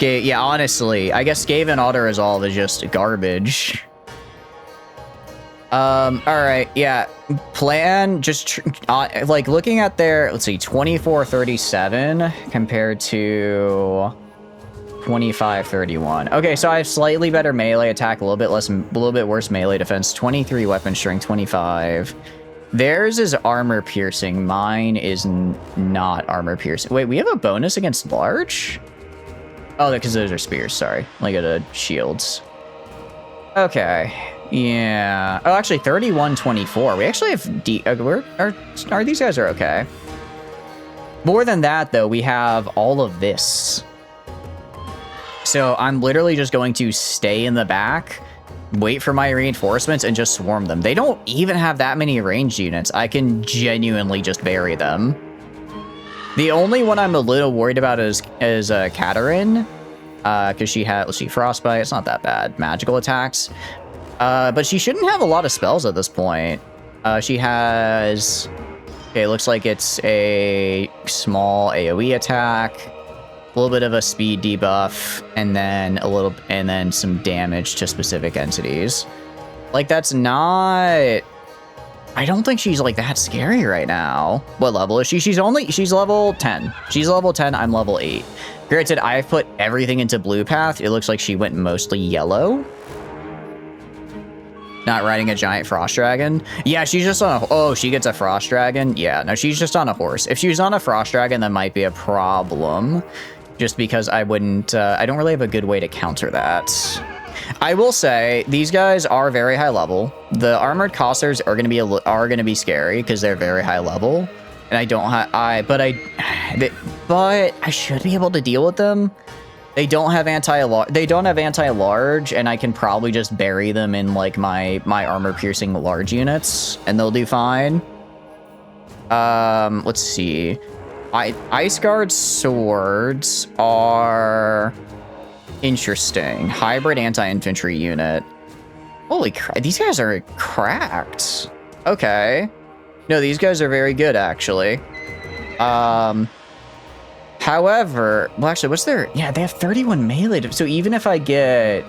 Yeah, honestly, I guess Skaven auto-resolve is just garbage. Alright, yeah. Plan, just, like, looking at their, let's see, 2437 compared to 25, 31. Okay, so I have slightly better melee attack, a little bit worse melee defense. 23 weapon strength, 25. Theirs is armor piercing. Mine is not armor piercing. Wait, we have a bonus against large? Oh, because those are spears. Sorry. Look at the shields. Okay. Yeah. Oh, actually, 31, 24. We actually have are these guys are okay. More than that, though, we have all of this. So I'm literally just going to stay in the back, wait for my reinforcements, and just swarm them. They don't even have that many ranged units. I can genuinely just bury them. The only one I'm a little worried about is Katarine, because she had, let's see, Frostbite. It's not that bad. Magical attacks. But she shouldn't have a lot of spells at this point. She has... Okay, looks like it's a small AoE attack, a little bit of a speed debuff, and then some damage to specific entities. Like, that's not... I don't think she's like that scary right now. What level is she? She's level 10. She's level 10, I'm level 8. Granted, I've put everything into blue path. It looks like she went mostly yellow. Not riding a giant frost dragon. Yeah, she's just on a... Oh, she gets a frost dragon? Yeah, no, she's just on a horse. If she was on a frost dragon, that might be a problem. Just because I wouldn't... I don't really have a good way to counter that. I will say, these guys are very high level. The armored costers are going to be scary because they're very high level. And I don't have... But I should be able to deal with them. They don't have anti-large, and I can probably just bury them in like my armor-piercing large units, and they'll do fine. Let's see. Ice Guard swords are interesting. Hybrid anti-infantry unit. Holy crap! These guys are cracked. Okay. No, these guys are very good actually. However, well, actually, what's their... Yeah, they have 31 melee. So even if I get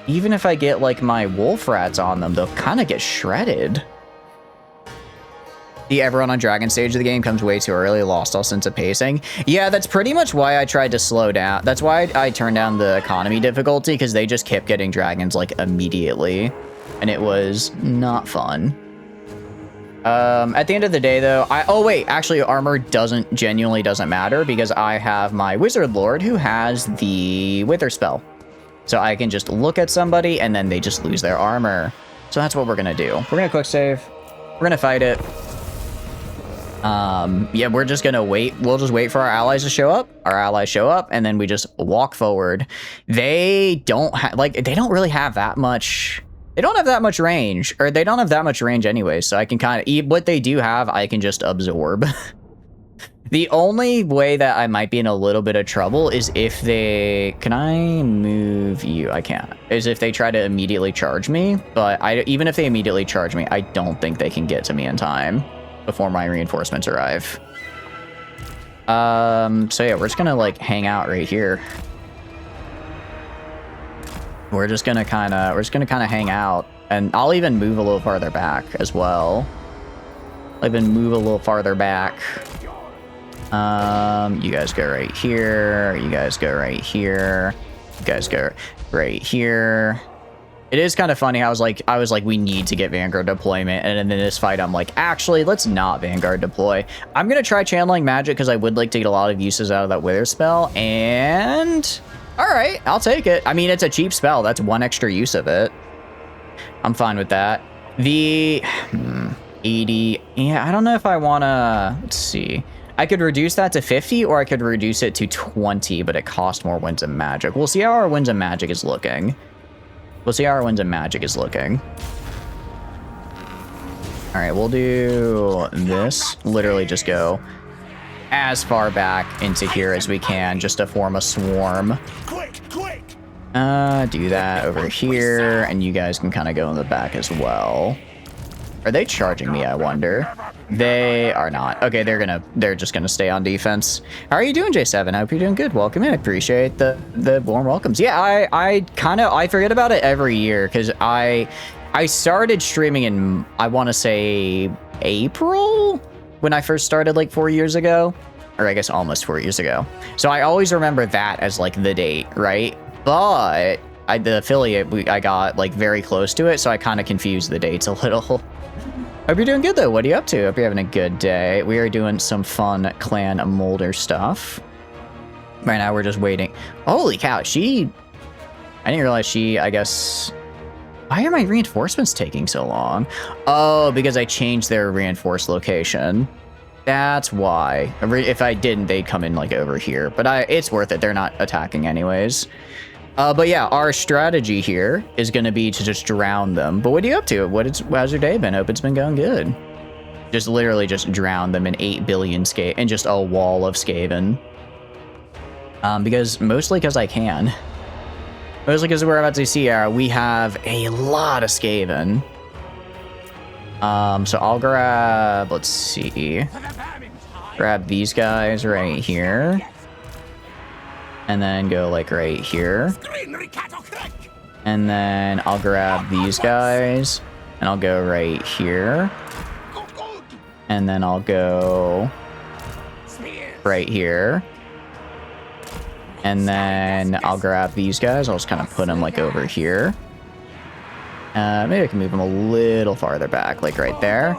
like my wolf rats on them, they'll kind of get shredded. The everyone on dragon stage of the game comes way too early, lost all sense of pacing. Yeah, that's pretty much why I tried to slow down. That's why I turned down the economy difficulty, because they just kept getting dragons like immediately, and it was not fun. At the end of the day, though, oh wait, actually, armor genuinely doesn't matter, because I have my wizard lord who has the wither spell, so I can just look at somebody and then they just lose their armor. So that's what we're gonna do. We're gonna quick save. We're gonna fight it. Yeah, we're just gonna wait. We'll just wait for our allies to show up. Our allies show up, and then we just walk forward. They don't really have that much. They don't have that much range, or they don't have that much range anyway, so I can kind of... What they do have, I can just absorb. The only way that I might be in a little bit of trouble is if they... Can I move you? I can't. Is if they try to immediately charge me, but even if they immediately charge me, I don't think they can get to me in time before my reinforcements arrive. So yeah, we're just gonna, like, hang out right here. We're just gonna kind of hang out, and I'll even move a little farther back as well. You guys go right here. You guys go right here. You guys go right here. It is kind of funny. I was like, we need to get Vanguard deployment, and in this fight, I'm like, actually, let's not Vanguard deploy. I'm gonna try channeling magic because I would like to get a lot of uses out of that wither spell, and. All right, I'll take it. I mean, it's a cheap spell. That's one extra use of it. I'm fine with that. The 80. Yeah, I don't know if I want to... Let's see. I could reduce that to 50, or I could reduce it to 20, but it costs more Winds of Magic. We'll see how our Winds of Magic is looking. All right, we'll do this. Literally just go as far back into here as we can, just to form a swarm. Quick! Do that over here, and you guys can kind of go in the back as well. Are they charging me, I wonder? They are not. Okay, they're just gonna stay on defense. How are you doing, J7? I hope you're doing good. Welcome in. I appreciate the warm welcomes. Yeah, I forget about it every year, because I started streaming in, I want to say, April? When I first started, like 4 years ago. or I guess almost 4 years ago. So I always remember that as like the date, right? But the affiliate, I got like very close to it, so I kind of confused the dates a little. Hope you're doing good though. What are you up to? Hope you're having a good day. We are doing some fun clan molder stuff. Right now we're just waiting. Holy cow, I didn't realize I guess... Why are my reinforcements taking so long? Oh, because I changed their reinforced location. That's why. If I didn't, they'd come in like over here. But it's worth it. They're not attacking anyways. But yeah, our strategy here is going to be to just drown them. But what are you up to? How's your day been? Hope it's been going good. Just literally just drown them in 8 billion Skaven, and just a wall of Skaven. Mostly because I can. Mostly because we're about to see we have a lot of Skaven. So I'll grab, let's see. Grab these guys right here. And then go like right here. And then I'll grab these guys. And I'll go right here. And then I'll go right here. And then I'll grab these guys. I'll just kind of put them like over here. Maybe I can move them a little farther back, like right there.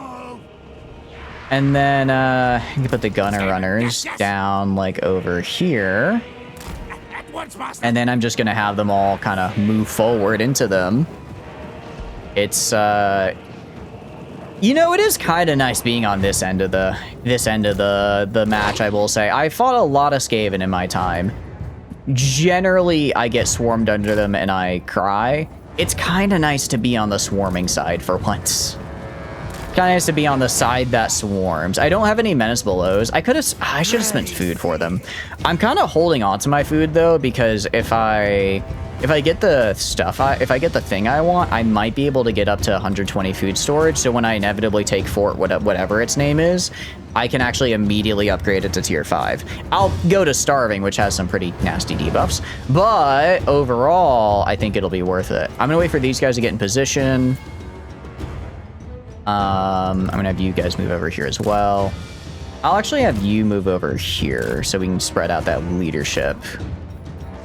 And then I can put the gunner runners down like over here. And then I'm just gonna have them all kind of move forward into them. It's you know, it is kind of nice being on this end of the match, I will say. I fought a lot of Skaven in my time. Generally, I get swarmed under them and I cry. It's kind of nice to be on the swarming side for once. Kind of nice to be on the side that swarms. I don't have any menace belows. I should have spent food for them. I'm kind of holding on to my food though, because if I get the stuff, if I get the thing I want, I might be able to get up to 120 food storage. So when I inevitably take fort, whatever its name is, I can actually immediately upgrade it to tier 5. I'll go to starving, which has some pretty nasty debuffs, but overall, I think it'll be worth it. I'm gonna wait for these guys to get in position. I'm gonna have you guys move over here as well. I'll actually have you move over here so we can spread out that leadership.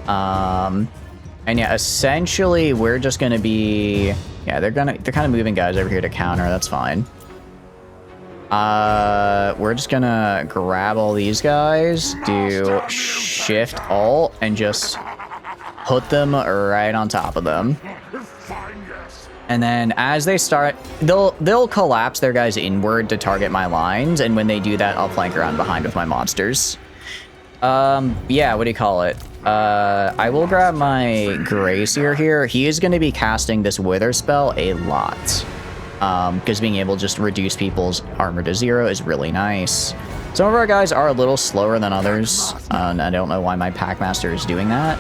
And yeah, essentially we're just gonna be, yeah, they're kind of moving guys over here to counter. That's fine. We're just gonna grab all these guys, do shift alt, and just put them right on top of them. And then as they start, they'll collapse their guys inward to target my lines, and when they do that, I'll flank around behind with my monsters. Yeah, what do you call it? I will grab my Gracier here. He is going to be casting this Wither spell a lot. Because being able to just reduce people's armor to 0 is really nice. Some of our guys are a little slower than others, and I don't know why my Packmaster is doing that.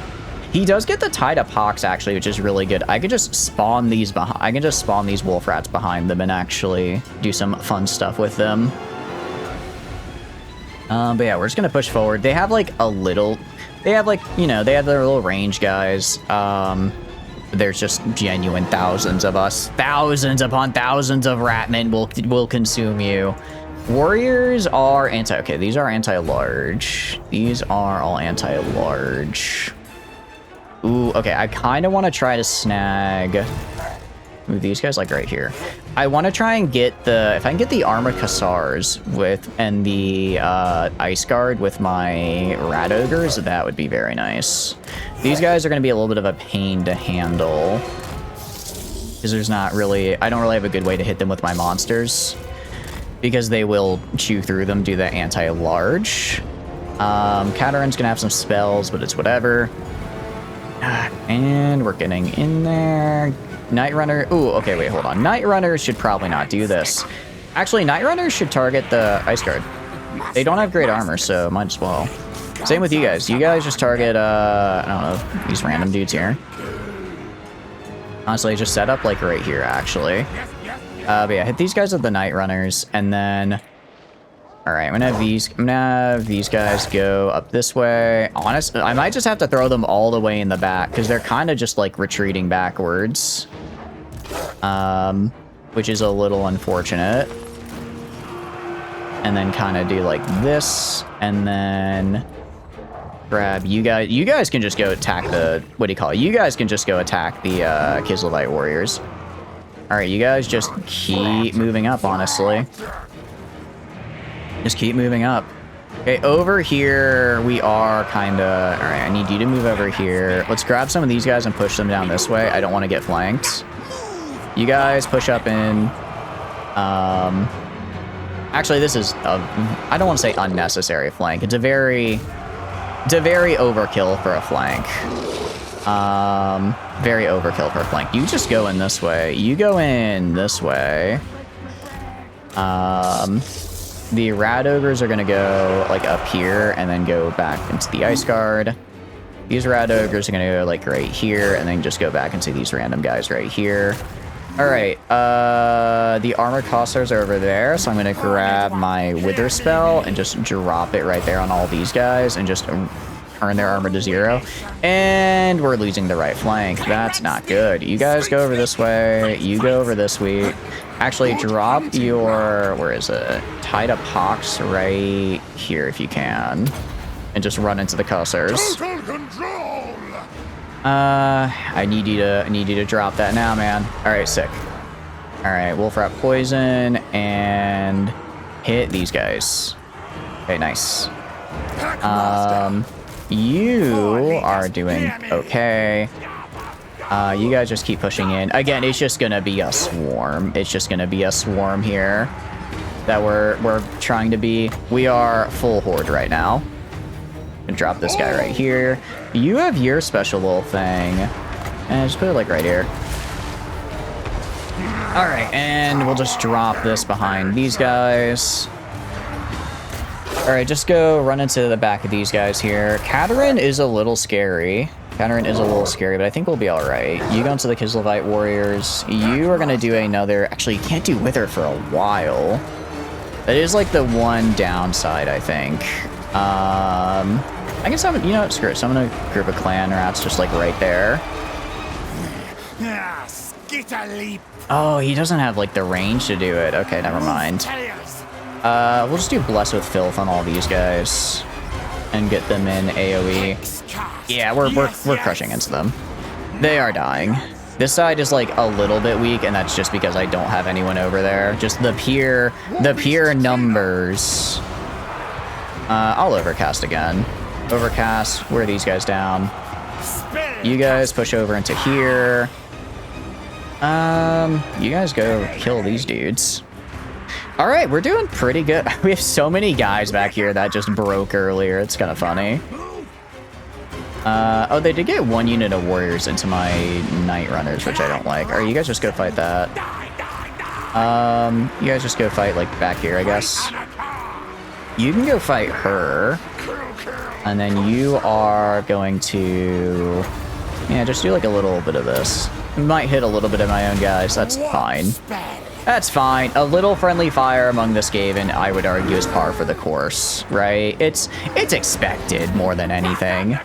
He does get the tied up hawks actually, which is really good. I could just spawn these wolf rats behind them and actually do some fun stuff with them. But yeah, we're just gonna push forward. They have like they have their little range guys. There's just genuine thousands of us. Thousands upon thousands of ratmen will consume you. Warriors are okay, these are anti-large. These are all anti-large. Ooh, okay, I kind of want to try to snag... Move these guys like right here. I want to try and get if I can get the armored Cassars and the Ice Guard with my Rat Ogres, that would be very nice. These guys are going to be a little bit of a pain to handle. Because I don't really have a good way to hit them with my monsters. Because they will chew through them, do the anti-large. Katarin's going to have some spells, but it's whatever. And we're getting in there. Night Runner. Ooh, okay, wait, hold on. Night Runners should probably not do this. Actually, Night Runners should target the Ice Guard. They don't have great armor, so might as well. Same with you guys. You guys just target, I don't know, these random dudes here. Honestly, just set up like right here, actually. But yeah, hit these guys with the Night Runners, and then... Alright, I'm gonna have these guys go up this way. Honestly, I might just have to throw them all the way in the back, because they're kind of just, like, retreating backwards. Which is a little unfortunate. and then kind of do like this, and then grab you guys. You guys can just go attack the, what do you call it? You guys can just go attack the Kislevites warriors. All right, you guys just keep moving up, honestly. Just keep moving up. Okay, over here, we are kind of... All right, I need you to move over here. Let's grab some of these guys and push them down this way. I don't want to get flanked. You guys push up in... Actually, this is I don't want to say unnecessary flank. It's a very overkill for a flank. Very overkill for a flank. You just go in this way. You go in this way. The Rat Ogres are going to go, like, up here and then go back into the Ice Guard. These Rat Ogres are going to go, like, right here and then just go back into these random guys right here. All right, the Armored Cossars are over there, so I'm going to grab my Wither spell and just drop it right there on all these guys and just turn their armor to 0. And we're losing the right flank. That's not good. You guys go over this way. You go over this way. Actually, drop your, where is it? Tied up Hawks right here if you can. And just run into the Cossars. I need you to drop that now, man. All right, sick. All right, Wolf Rat Poison and hit these guys. Okay, nice. You are doing okay. You guys just keep pushing in. Again, it's just gonna be a swarm. It's just gonna be a swarm here that we're trying to be. We are full horde right now. And drop this guy right here. You have your special little thing. And just put it like right here. Alright, and we'll just drop this behind these guys. Alright, just go run into the back of these guys here. Katerin is a little scary. Katerin is a little scary, but I think we'll be alright. You go into the Kislevites warriors. You are going to do another... Actually, you can't do Wither for a while. That is like the one downside, I think. I guess I'm, you know what, screw it. So I'm gonna group a clan rats just like right there. Oh, he doesn't have like the range to do it. Okay, never mind. We'll just do Bless with Filth on all these guys and get them in AoE. Yeah, we're crushing into them. They are dying. This side is like a little bit weak, and that's just because I don't have anyone over there. Just the pure numbers. I'll overcast again. Overcast, wear these guys down. You guys push over into here. You guys go kill these dudes. All right, we're doing pretty good. We have so many guys back here that just broke earlier. It's kind of funny. Oh, they did get one unit of warriors into my Night Runners, which I don't like. All right, you guys just go fight that. You guys just go fight, like, back here, I guess. You can go fight her. And then you are going to... Yeah, just do, like, a little bit of this. Might hit a little bit of my own guys. That's fine. That's fine. A little friendly fire among the Skaven, I would argue, is par for the course, right? It's expected more than anything.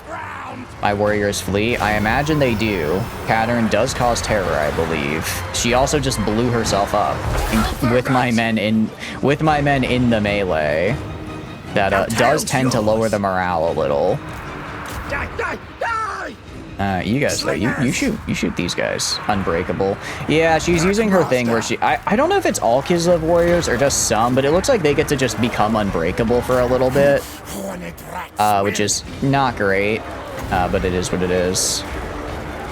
My warriors flee. I imagine they do. Katerin does cause terror, I believe. She also just blew herself up with my men in the melee. That does tend to lower the morale a little. You guys though, you shoot these guys. Unbreakable. Yeah, she's using her thing where she... I don't know if it's all Kislev warriors or just some, but it looks like they get to just become unbreakable for a little bit. Which is not great, but it is what it is.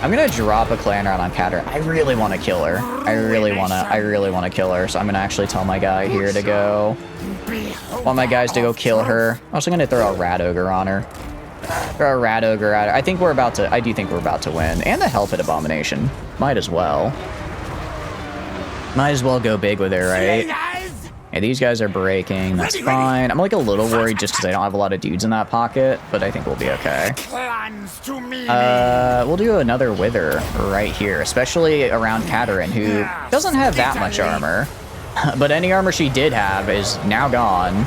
I'm gonna drop a clan round on Katerin. I really want to kill her. I really want to kill her. So I'm gonna actually tell my guy here to go. Want my guys to go kill her. I'm also gonna throw a Rat Ogre on her. Throw a Rat Ogre at her. I do think we're about to win. And the Hellpit Abomination. Might as well. Might as well go big with it, right? Yeah, these guys are breaking. That's fine. I'm like a little worried just because I don't have a lot of dudes in that pocket, but I think we'll be okay. We'll do another Wither right here, especially around Katerin, who doesn't have that much armor. But any armor she did have is now gone.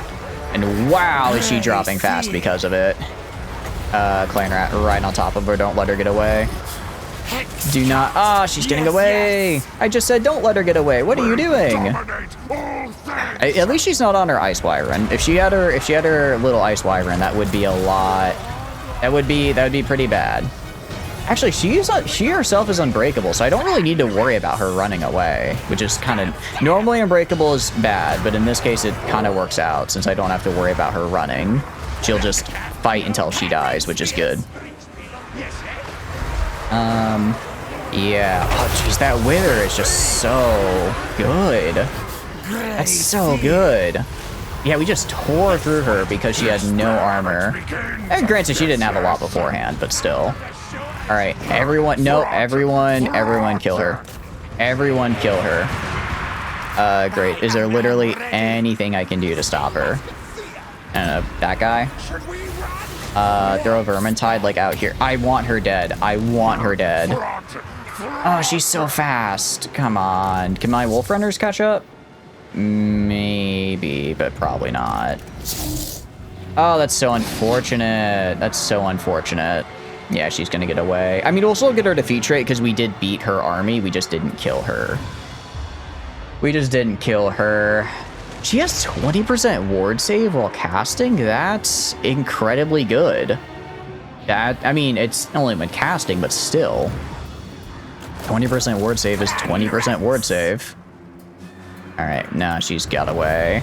And wow, is she dropping fast because of it. Clan Rat right on top of her. Don't let her get away. Do not. Ah, she's getting away. I just said don't let her get away. What are you doing? At least she's not on her ice wyvern. If she had her little ice wyvern, that would be a lot. That would be pretty bad. Actually, she herself is unbreakable, so I don't really need to worry about her running away, which is kind of... Normally, unbreakable is bad, but in this case, it kind of works out, since I don't have to worry about her running. She'll just fight until she dies, which is good. Yeah. Oh, jeez, that wither is just so good. That's so good. Yeah, we just tore through her because she had no armor. And granted, she didn't have a lot beforehand, but still. All right, everyone kill her. Everyone kill her. Great. Is there literally anything I can do to stop her? I don't know, that guy? Throw a Vermintide, like, out here. I want her dead. I want her dead. Oh, she's so fast. Come on. Can my wolf runners catch up? Maybe, but probably not. Oh, that's so unfortunate. That's so unfortunate. Yeah, she's gonna get away. I mean, we'll still get her defeat trait because we did beat her army. We just didn't kill her. We just didn't kill her. She has 20% ward save while casting. That's incredibly good. That, I mean, it's only when casting, but still. 20% ward save is 20% ward save. All right, now she's got away.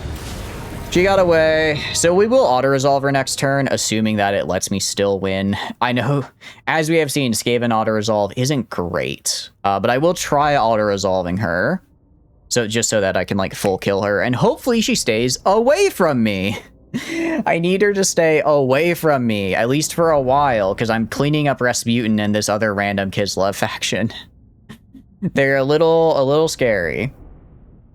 She got away. So we will auto-resolve her next turn, assuming that it lets me still win. I know, as we have seen, Skaven auto-resolve isn't great, but I will try auto-resolving her. So just so that I can, like, full kill her, and hopefully she stays away from me. I need her to stay away from me, at least for a while, because I'm cleaning up Rasputin and this other random Kislev faction. They're a little scary.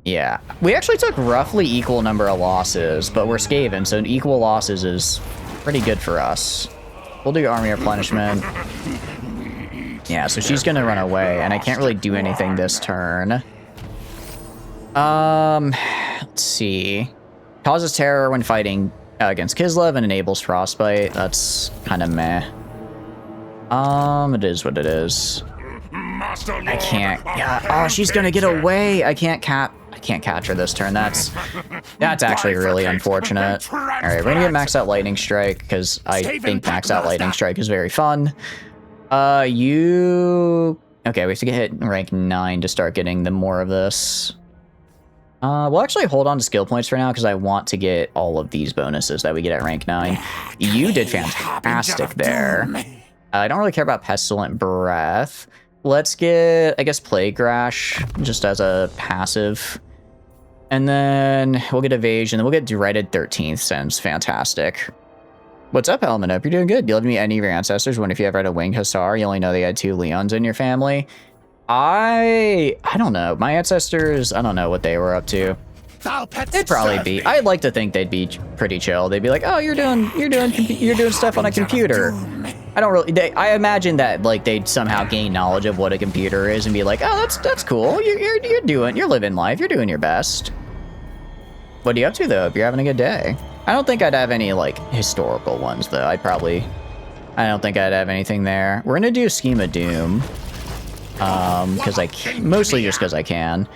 Yeah, we actually took roughly equal number of losses, but we're Skaven, so equal losses is pretty good for us. We'll do army replenishment. Yeah, so she's gonna run away, and I can't really do anything this turn. Let's see. Causes terror when fighting against Kislev and enables frostbite. That's kind of meh. It is what it is. I can't. Yeah. Oh, she's gonna get away. I can't catch her this turn. That's actually really unfortunate. All right, we're gonna get max out lightning strike because I think max out lightning strike is very fun. Okay, we have to get hit rank 9 to start getting the more of this. We'll actually hold on to skill points for now because I want to get all of these bonuses that we get at rank 9. You did fantastic there. I don't really care about pestilent breath. Let's get, I guess, plague rash just as a passive. And then we'll get evasion, then we'll get dreaded 13th sense. Fantastic. What's up, Element? Hope you're doing good. Do you love to meet any of your ancestors? Wonder if you ever had a winged hussar. You only know they had 2 Leons in your family. I don't know. My ancestors, I don't know what they were up to. They'd probably be. I'd like to think they'd be pretty chill. They'd be like, "Oh, you're doing stuff on a computer." I don't really. I imagine that like they'd somehow gain knowledge of what a computer is and be like, "Oh, that's cool. You're living life. You're doing your best." What are you up to though? If you're having a good day. I don't think I'd have any like historical ones though. I don't think I'd have anything there. We're gonna do Scheme of Doom. Because mostly just because I can.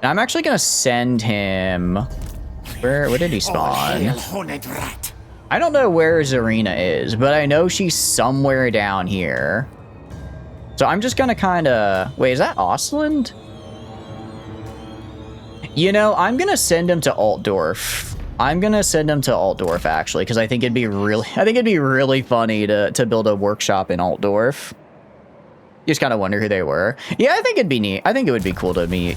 And I'm actually gonna send him. Where did he spawn? I don't know where Zarina is, but I know she's somewhere down here. So I'm just gonna kind of wait. Is that Ostland? You know, I'm gonna send him to Altdorf. Actually, because I think it'd be really funny to build a workshop in Altdorf. You just kind of wonder who they were. Yeah, I think it'd be neat. I think it would be cool to be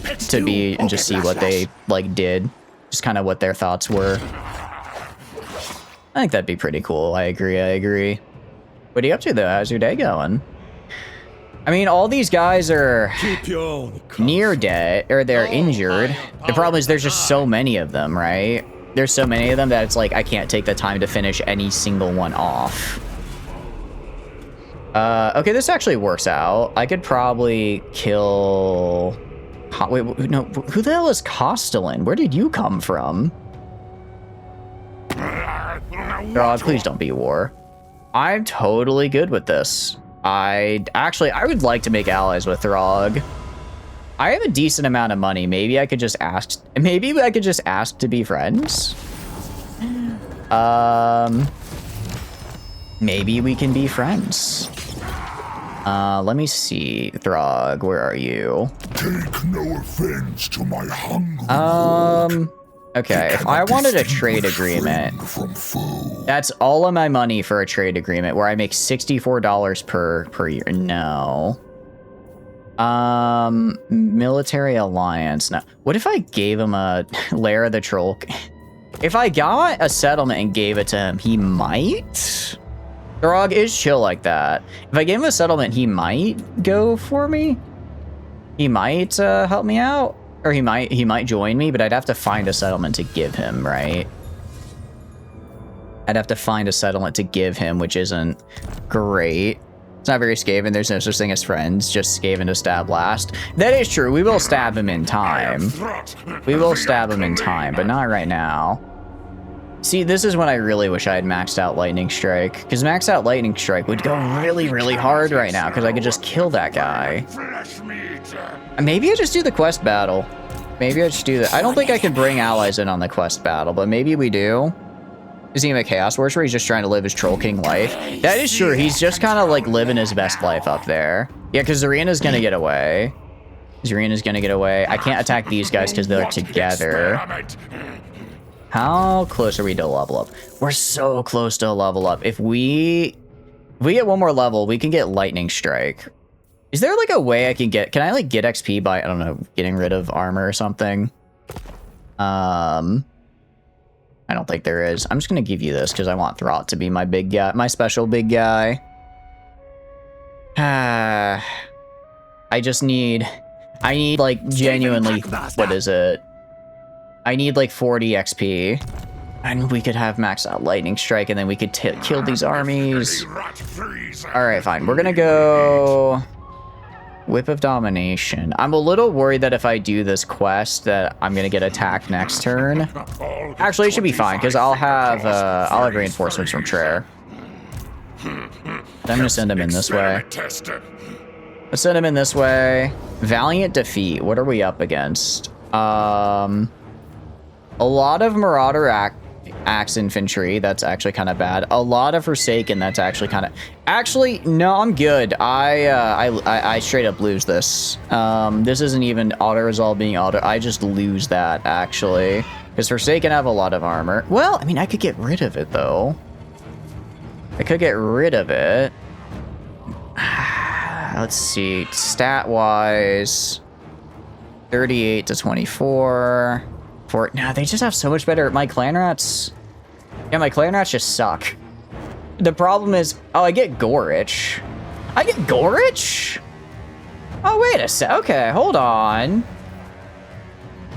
and just see what they like did, just kind of what their thoughts were. I think that'd be pretty cool. I agree. What are you up to though? How's your day going? I mean, all these guys are near dead or they're injured. The problem is there's just so many of them, right? There's so many of them that it's like I can't take the time to finish any single one off. Okay, this actually works out. I could probably kill... Wait, no, who the hell is Castellan? Where did you come from? God, please don't be war. I'm totally good with this. I would like to make allies with Throg. I have a decent amount of money. Maybe I could just ask. Maybe I could just ask to be friends. Maybe we can be friends. Let me see. Throg, where are you? Take no offense to my hungry Okay, if I wanted a trade agreement, that's all of my money for a trade agreement where I make $64 per year. No. Military alliance. No. What if I gave him a Lair of the Troll? If I got a settlement and gave it to him, he might? Throg is chill like that. If I gave him a settlement, he might go for me. He might help me out. Or he might join me, but I'd have to find a settlement to give him, right? I'd have to find a settlement to give him, which isn't great. It's not very Skaven. There's no such thing as friends, just Skaven to stab last. That is true. We will stab him in time. We will stab him in time, but not right now. See, this is when I really wish I had maxed out Lightning Strike. Because maxed out Lightning Strike would go really, really hard right now, because I could just kill that guy. Maybe I just do the quest battle. Maybe I just do that. I don't think I can bring allies in on the quest battle, but maybe we do. Is he a Chaos Warrior where he's just trying to live his Troll King life? That is true. He's just kind of like living his best life up there. Yeah, because Zarina's going to get away. Zarina's going to get away. I can't attack these guys because they're together. How close are we to level up? We're so close to a level up. If we get one more level, we can get Lightning Strike. Is there like a way I can get XP by, I don't know, getting rid of armor or something? I don't think there is. I'm just going to give you this because I want Throt to be my big guy, my special big guy. I need like genuinely, what is it? I need like 40 XP. And we could have maxed out Lightning Strike and then we could kill these armies. Alright, fine. We're going to go Whip of Domination. I'm a little worried that if I do this quest that I'm going to get attacked next turn. Actually, it should be fine because I'll have reinforcements from Treyr. I'm going to send him in this way. Let's send him in this way. Valiant Defeat. What are we up against? A lot of Marauder Axe Infantry. That's actually kind of bad. A lot of Forsaken. That's actually kind of... Actually, no, I'm good. I straight up lose this. This isn't even auto-resolve being auto... I just lose that, actually. Because Forsaken have a lot of armor. Well, I mean, I could get rid of it, though. I could get rid of it. Let's see. Stat-wise... 38 to 24... No, they just have so much better... My clan rats... Yeah, my clan rats just suck. The problem is... Oh, I get Gorich. I get Gorich? Oh, wait a sec. Okay, hold on.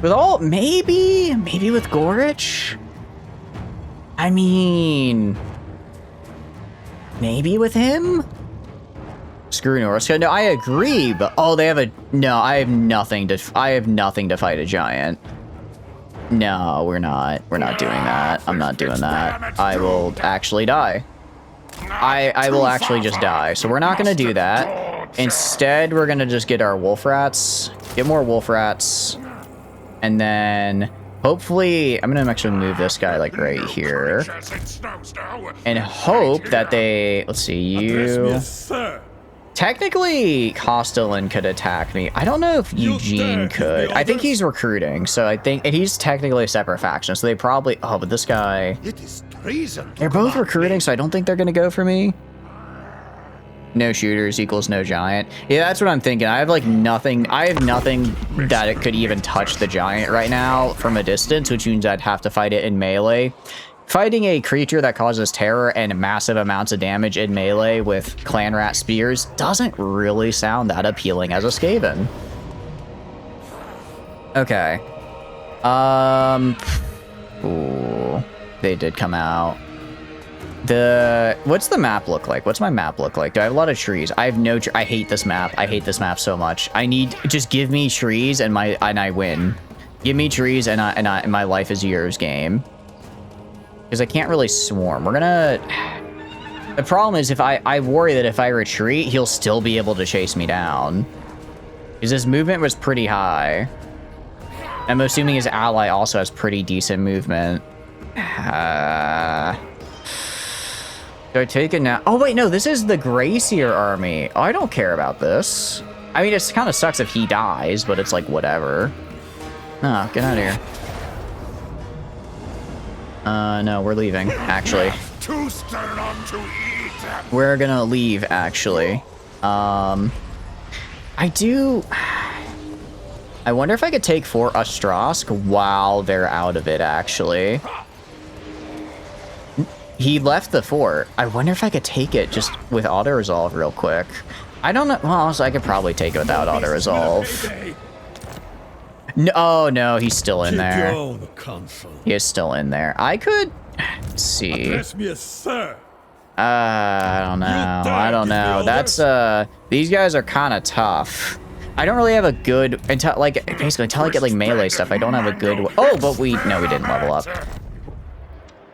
With all... Maybe with Gorich? I mean... Maybe with him? Screw Norska. No, I agree, but... Oh, they have a... No, I have nothing to fight a giant. No, we're not. We're not doing that. I'm not doing that. I will actually die. I will actually just die. So we're not going to do that. Instead, we're going to just get our wolf rats. Get more wolf rats. And then, hopefully, I'm going to actually move this guy, like, right here. And hope that they... Let's see, you... Technically, Castellan could attack me. I don't know if Eugene could. I think he's recruiting, so I think... And he's technically a separate faction, so they probably... Oh, but this guy... It is treason. They're both recruiting, so I don't think they're going to go for me. No shooters equals no giant. Yeah, that's what I'm thinking. I have, like, nothing... I have nothing that it could even touch the giant right now from a distance, which means I'd have to fight it in melee. Fighting a creature that causes terror and massive amounts of damage in melee with clan rat spears doesn't really sound that appealing as a Skaven. Okay. Ooh, they did come out. What's the map look like? What's my map look like? Do I have a lot of trees? I have no I hate this map. I hate this map so much. Just give me trees and I win. Give me trees and my life is yours game. Because I can't really swarm. We're gonna... The problem is if I worry that if I retreat, he'll still be able to chase me down. Because his movement was pretty high. I'm assuming his ally also has pretty decent movement. Do I take it now? Oh, wait, no, this is the Gracier army. Oh, I don't care about this. I mean, it kind of sucks if he dies, but it's like, whatever. Oh, get out of here. No, we're leaving, actually. Too stern on to eat. We're gonna leave, actually. I wonder if I could take Fort Ostrowsk while they're out of it, actually. He left the fort. I wonder if I could take it just with auto-resolve real quick. I don't know. Well, so I could probably take it without auto-resolve. No, oh, no, he's still in there. He is still in there. I could... Let's see. I don't know. That's, these guys are kind of tough. I don't really have a good... Until, like, basically, until I get, like, melee stuff, I don't have a good... Oh, but no, we didn't level up.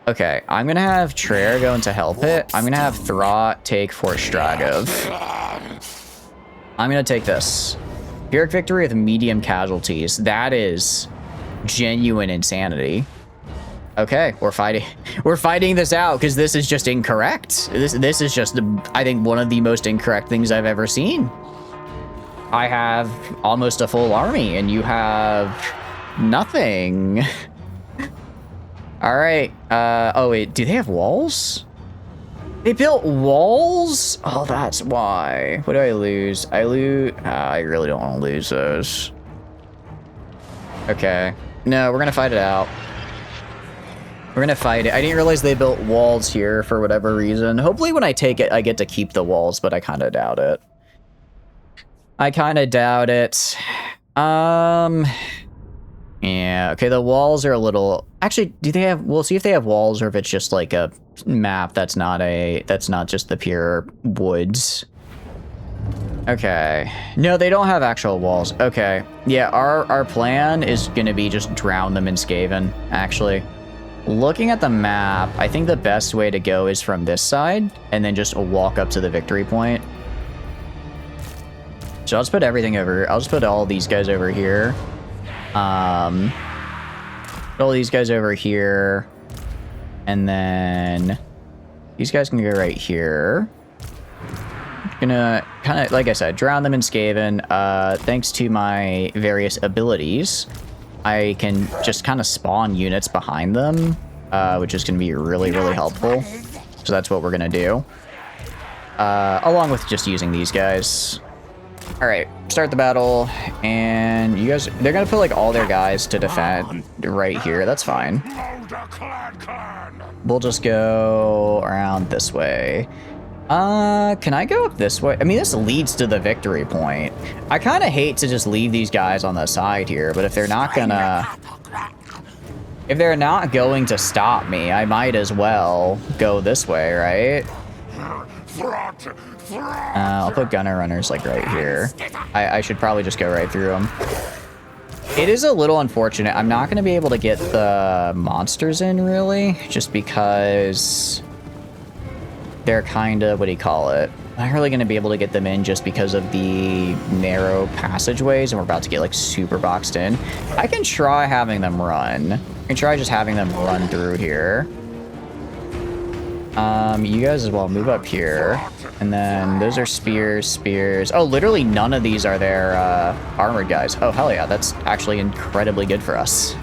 Okay, I'm gonna have Traer go into Hellpit. I'm gonna have Throt take Fort Stragov. I'm gonna take this. Pyrrhic victory with medium casualties. That is genuine insanity. Okay, we're fighting this out because this is just incorrect. This is just, I think, one of the most incorrect things I've ever seen. I have almost a full army and you have nothing. All right. Oh wait, do they have walls? They built walls? Oh, that's why. What do I lose? I really don't want to lose those. Okay. No, we're gonna fight it out. We're gonna fight it. I didn't realize they built walls here for whatever reason. Hopefully when I take it, I get to keep the walls, but I kind of doubt it. Yeah, okay, the walls are a little... Actually, do they have... We'll see if they have walls or if it's just like a map that's not just the pure woods. Okay. No, they don't have actual walls. Okay. Yeah, our plan is gonna be just drown them in Skaven, actually. Looking at the map, I think the best way to go is from this side and then just walk up to the victory point. So I'll just put everything over... I'll just put all these guys over here. Put all these guys over here. And then... These guys can go right here. Gonna kind of, like I said, drown them in Skaven. Thanks to my various abilities, I can just kind of spawn units behind them, which is going to be really, really helpful. So that's what we're going to do. Along with just using these guys. All right, start the battle. And you guys, they're going to put like all their guys to defend right here. That's fine. We'll just go around this way. Can I go up this way? I mean, this leads to the victory point. I kind of hate to just leave these guys on the side here, but if they're not gonna... If they're not going to stop me, I might as well go this way, right? I'll put gunner runners like right here. I should probably just go right through them. It is a little unfortunate. I'm not going to be able to get the monsters in, really, just because... They're kind of, what do you call it? I'm not really going to be able to get them in just because of the narrow passageways, and we're about to get, like, super boxed in. I can try having them run. I can try just having them run through here. You guys as well, move up here. And then those are spears. Oh, literally none of these are their armored guys. Oh, hell yeah, that's actually incredibly good for us.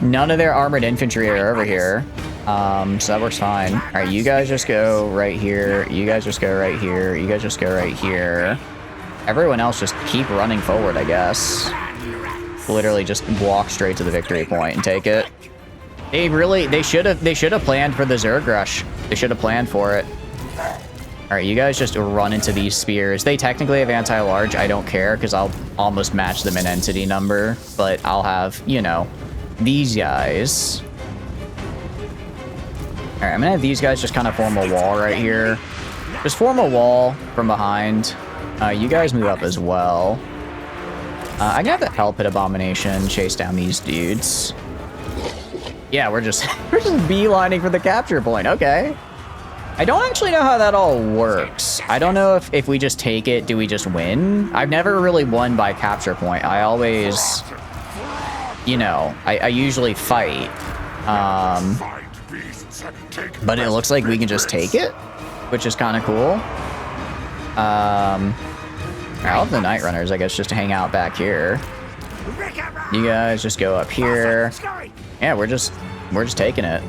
None of their armored infantry are over here. So that works fine. All right, you guys just go right here. You guys just go right here. You guys just go right here. Everyone else just keep running forward, I guess. Literally just walk straight to the victory point and take it. They should have planned for the Zerg rush. They should have planned for it. All right, you guys just run into these spears. They technically have anti-large. I don't care because I'll almost match them in entity number, but I'll have, you know, these guys. All right, I'm gonna have these guys just kind of form a wall right here. Just form a wall from behind. You guys move up as well. I can have the Hellpit Abomination chase down these dudes. Yeah, we're just beelining for the capture point. Okay. I don't actually know how that all works. I don't know if we just take it, do we just win? I've never really won by capture point. I always, you know, I usually fight. But it looks like we can just take it, which is kind of cool. I'll have the Night Runners, I guess, just to hang out back here. You guys just go up here. Yeah, we're just taking it.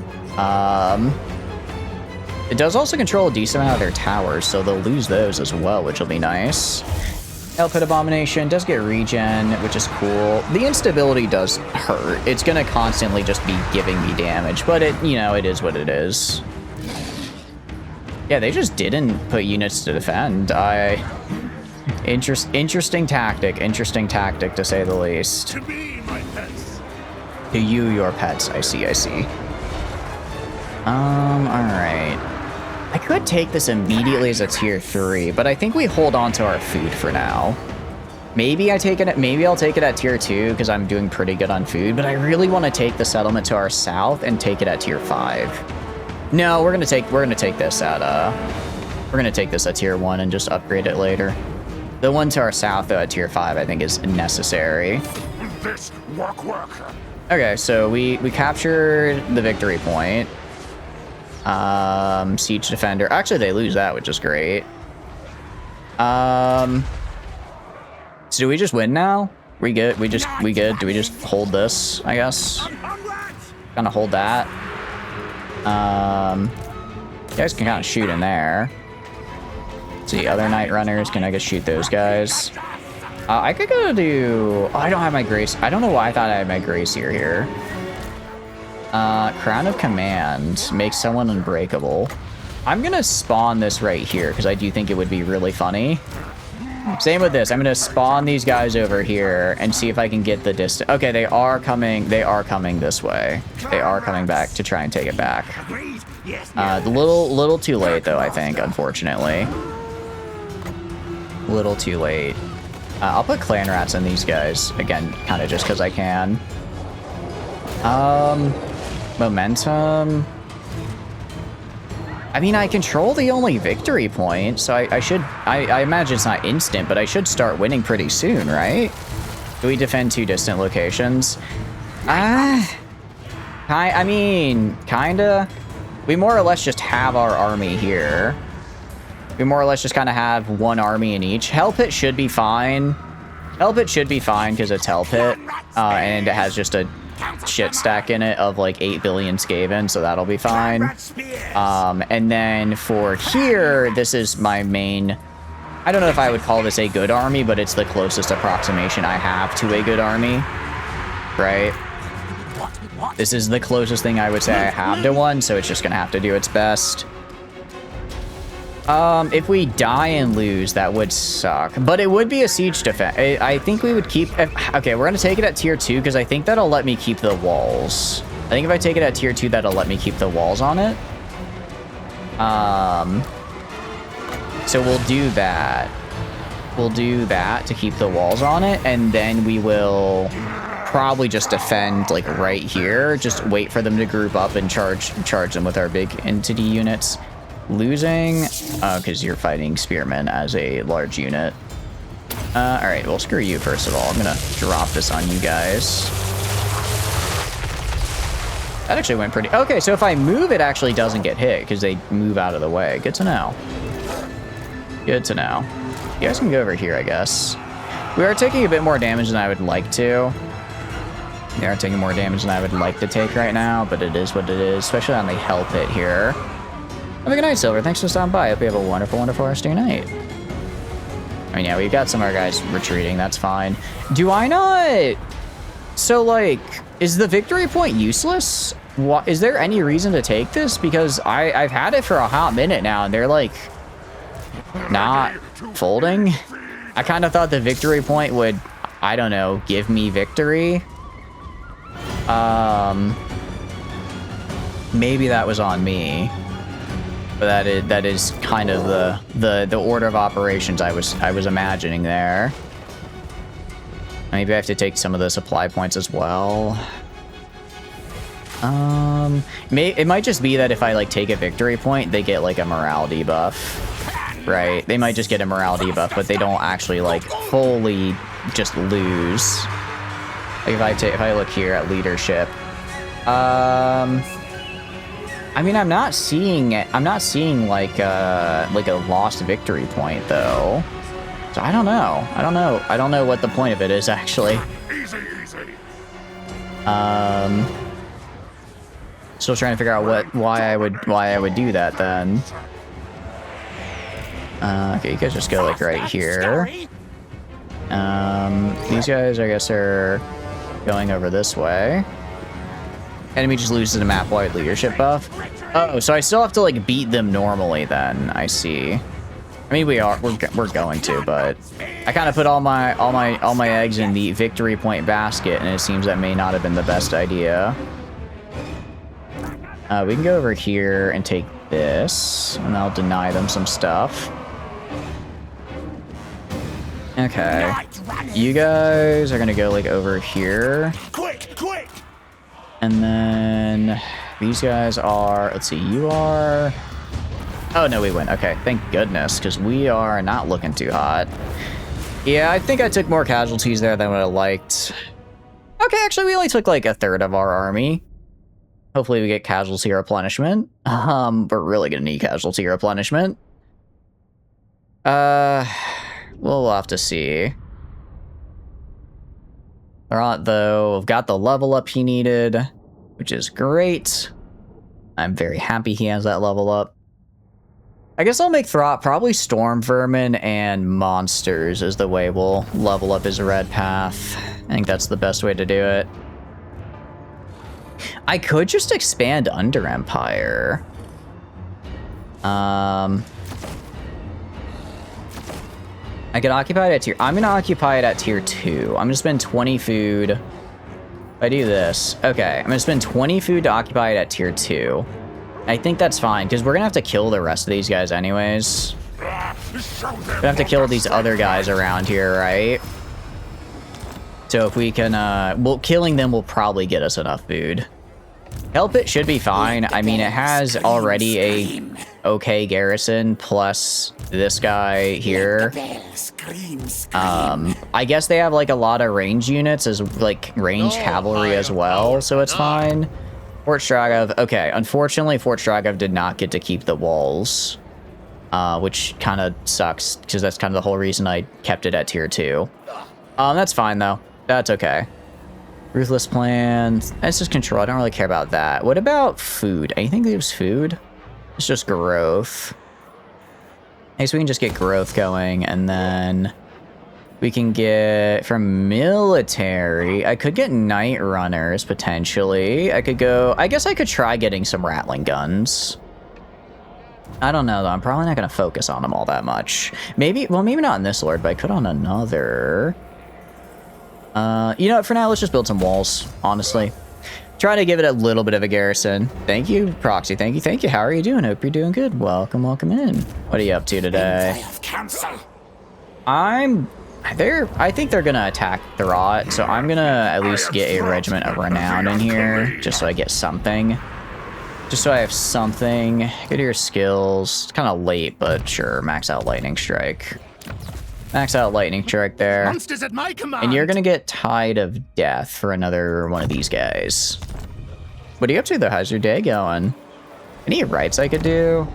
It does also control a decent amount of their towers, so they'll lose those as well, which will be nice. Hellpit Abomination does get regen, which is cool. The instability does hurt. It's gonna constantly just be giving me damage, but it, you know, it is what it is. Yeah, they just didn't put units to defend. Interesting tactic to say the least. To me, my pets. To you, your pets. I see. Alright. I could take this immediately as a tier 3, but I think we hold on to our food for now. Maybe I'll take it at tier 2 because I'm doing pretty good on food, but I really want to take the settlement to our south and take it at tier 5. No, we're gonna take this at tier 1 and just upgrade it later. The one to our south though at tier 5 I think is necessary. This work. Okay, so we captured the victory point. Siege defender. Actually, they lose that, which is great. So do we just win now? We good? We good? Do we just hold this, I guess? Kind of hold that. You guys can kind of shoot in there. Let's see, other Night Runners. Can I just shoot those guys? I could go do... Oh, I don't have my Grace. I don't know why I thought I had my Gracier here. Crown of Command makes someone unbreakable. I'm gonna spawn this right here because I do think it would be really funny. Same with this. I'm gonna spawn these guys over here and see if I can get the distance. Okay, they are coming this way. They are coming back to try and take it back. Little too late though, I think, unfortunately. Little too late. I'll put clan rats in these guys again, kind of just because I can. Momentum. I mean, I control the only victory point, so I imagine it's not instant, but I should start winning pretty soon, right? Do we defend 2 distant locations? I mean, kinda. We more or less just have our army here. We more or less just kind of have 1 army in each. Hellpit should be fine. Hellpit should be fine because it's Hellpit, and it has just a shit stack in it of like 8 billion Skaven, so that'll be fine. And then for here, this is my main... I don't know if I would call this a good army, but it's the closest approximation I have to a good army, right? This is the closest thing I would say I have to one, so it's just gonna have to do its best. If we die and lose, that would suck. But it would be a siege defense. I think we would keep... Okay, we're gonna take it at tier 2, because I think that'll let me keep the walls. I think if I take it at tier 2, that'll let me keep the walls on it. So we'll do that. We'll do that to keep the walls on it, and then we will probably just defend, like, right here. Just wait for them to group up and charge them with our big entity units. Losing, because you're fighting spearmen as a large unit. Alright, well, screw you, first of all. I'm gonna drop this on you guys. That actually went pretty... Okay, so if I move, it actually doesn't get hit, because they move out of the way. Good to know. Good to know. You guys can go over here, I guess. We are taking a bit more damage than I would like to. We are taking more damage than I would like to take right now, but it is what it is, especially on the Hellpit here. Have a good night, Silver. Thanks for stopping by. Hope you have a wonderful, wonderful rest of your night. I mean, yeah, we've got some of our guys retreating. That's fine. Do I not... So, like, is the victory point useless? What, is there any reason to take this? Because I've had it for a hot minute now, and they're, like, not folding. I kind of thought the victory point would, I don't know, give me victory. Maybe that was on me. But that is kind of the order of operations I was imagining there. Maybe I have to take some of the supply points as well. It might just be that if I like take a victory point, they get like a morale debuff, right? They might just get a morale debuff, but they don't actually like fully just lose. Like if I look here at leadership, I mean, I'm not seeing like a lost victory point though. So I don't know. I don't know what the point of it is actually. Easy, easy. Still trying to figure out why I would do that then. Okay, you guys just go like right here. These guys I guess are going over this way. Enemy just loses a map-wide leadership buff. Oh, so I still have to like beat them normally then. I see. I mean we're going to, but I kind of put all my eggs in the victory point basket, and it seems that may not have been the best idea. We can go over here and take this, and I'll deny them some stuff. Okay. You guys are gonna go like over here. Quick, quick. And then these guys are, let's see, you are... Oh, no, we win. Okay, thank goodness, because we are not looking too hot. Yeah, I think I took more casualties there than what I liked. Okay, actually, we only took like a third of our army. Hopefully we get casualty replenishment. We're really gonna need casualty replenishment. We'll have to see. Alright, though, I've got the level up he needed, which is great. I'm very happy he has that level up. I guess I'll make Throt probably Storm Vermin and Monsters is the way we'll level up his red path. I think that's the best way to do it. I could just expand Under Empire. I could occupy it at tier... I'm going to occupy it at tier 2. I'm going to spend 20 food. If I do this... Okay, I'm going to spend 20 food to occupy it at tier 2. I think that's fine, because we're going to have to kill the rest of these guys anyways. We're going to have to kill these other guys around here, right? So if we can... well, killing them will probably get us enough food. Hellpit should be fine. I mean, it has already a okay garrison, plus this guy here. I guess they have like a lot of range units as like range cavalry as well, so it's fine. Fort Stragov, okay, unfortunately Fort Stragov did not get to keep the walls, which kind of sucks, because that's kind of the whole reason I kept it at tier 2. That's fine though, that's okay. Ruthless plan, that's just control, I don't really care about that. What about food? Anything that gives food? It's just growth. Okay, so we can just get growth going, and then we can get from military. I could get night runners potentially. I could go, I guess I could try getting some rattling guns. I don't know though, I'm probably not gonna focus on them all that much. Maybe, well, maybe not in this lord, but I could on another. You know what, for now, let's just build some walls, honestly. Try to give it a little bit of a garrison. Thank you, Proxy. Thank you. How are you doing? Hope you're doing good. Welcome in. What are you up to today? I think they're gonna attack Throt, so I'm gonna at least get a regiment of renown in here, just so I get something. Just so I have something. Go to your skills. It's kind of late, but sure. Max out lightning strike. Max out lightning strike there. Monsters at my command. And you're gonna get Tide of Death for another one of these guys. What are you up to though? How's your day going? Any rights I could do?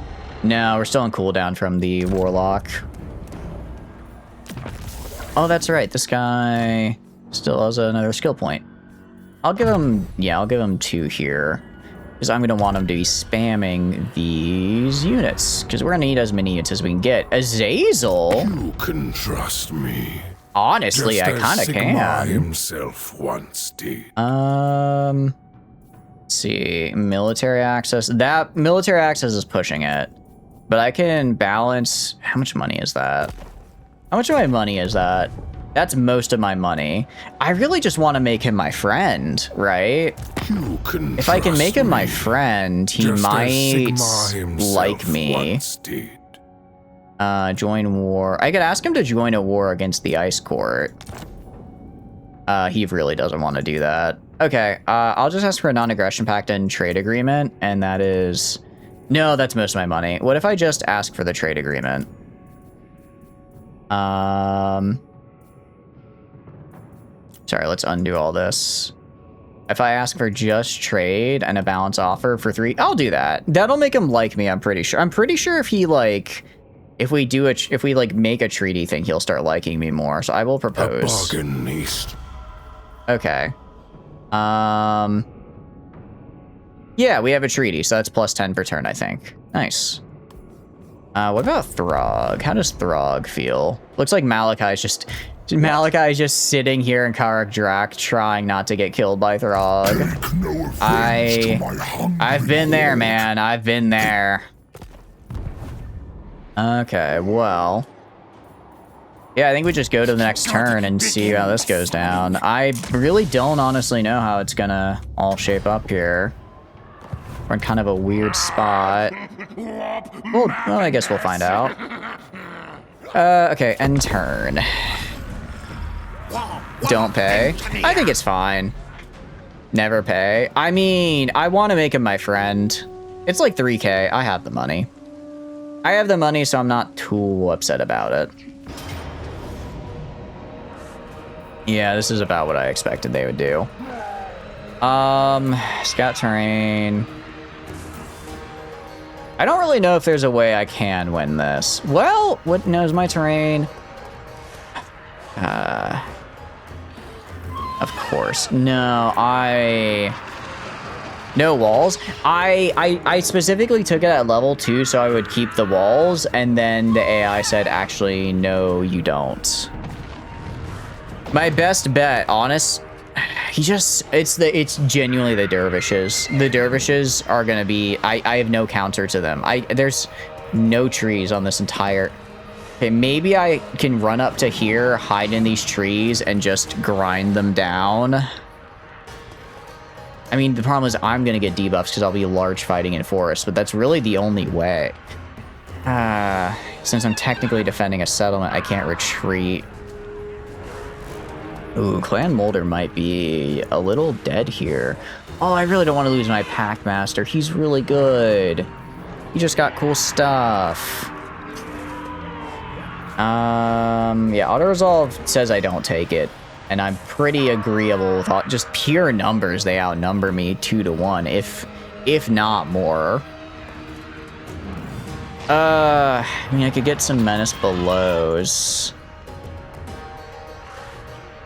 No, we're still on cooldown from the Warlock. Oh, that's right. This guy still has another skill point. I'll give him, yeah, I'll give him 2 here. Because I'm going to want him to be spamming these units. Because we're going to need as many units as we can get. Azazel? You can trust me. Honestly, just I kind of can. himself once did. Let's see. Military access. That military access is pushing it. But I can balance... How much money is that? How much of my money is that? That's most of my money. I really just want to make him my friend, right? You can if I can make him my me, friend, he might like me. Join war. I could ask him to join a war against the Ice Court. He really doesn't want to do that. Okay, I'll just ask for a non-aggression pact and trade agreement, and that is... No, that's most of my money. What if I just ask for the trade agreement? Sorry, let's undo all this. If I ask for just trade and a balance offer for 3, I'll do that. That'll make him like me, I'm pretty sure. I'm pretty sure if he, like... If we like make a treaty thing, he'll start liking me more. So I will propose. A bargain, East. Okay. Yeah, we have a treaty, so that's plus 10 per turn, I think. Nice. What about Throg? How does Throg feel? Looks like Malachi's just sitting here in Karak Drak trying not to get killed by Throg. Take no offense to my hungry I've been there, lord. man. I've been there. Okay, well. Yeah, I think we just go to the next turn and see how this goes down. I really don't honestly know how it's gonna all shape up here. We're in kind of a weird spot. Well, I guess we'll find out. Okay, end turn. Don't pay. I think it's fine. Never pay. I mean, I want to make him my friend. It's like 3K. I have the money. I have the money, so I'm not too upset about it. Yeah, this is about what I expected they would do. Scout terrain. I don't really know if there's a way I can win this. Well, what knows my terrain? Of course. No, no walls. I specifically took it at level 2 so I would keep the walls, and then the AI said, actually, no, you don't. My best bet, it's genuinely the dervishes. The dervishes are gonna be, I have no counter to them. There's no trees on this entire... Okay, maybe I can run up to here, hide in these trees, and just grind them down. I mean, the problem is I'm gonna get debuffs because I'll be large fighting in forest, but that's really the only way. Since I'm technically defending a settlement, I can't retreat. Ooh, Clan Molder might be a little dead here. Oh, I really don't want to lose my Pack Master. He's really good. He just got cool stuff. Yeah, auto-resolve says I don't take it. And I'm pretty agreeable with just pure numbers. They outnumber me 2-1, if not more. I mean, I could get some Menace Belows.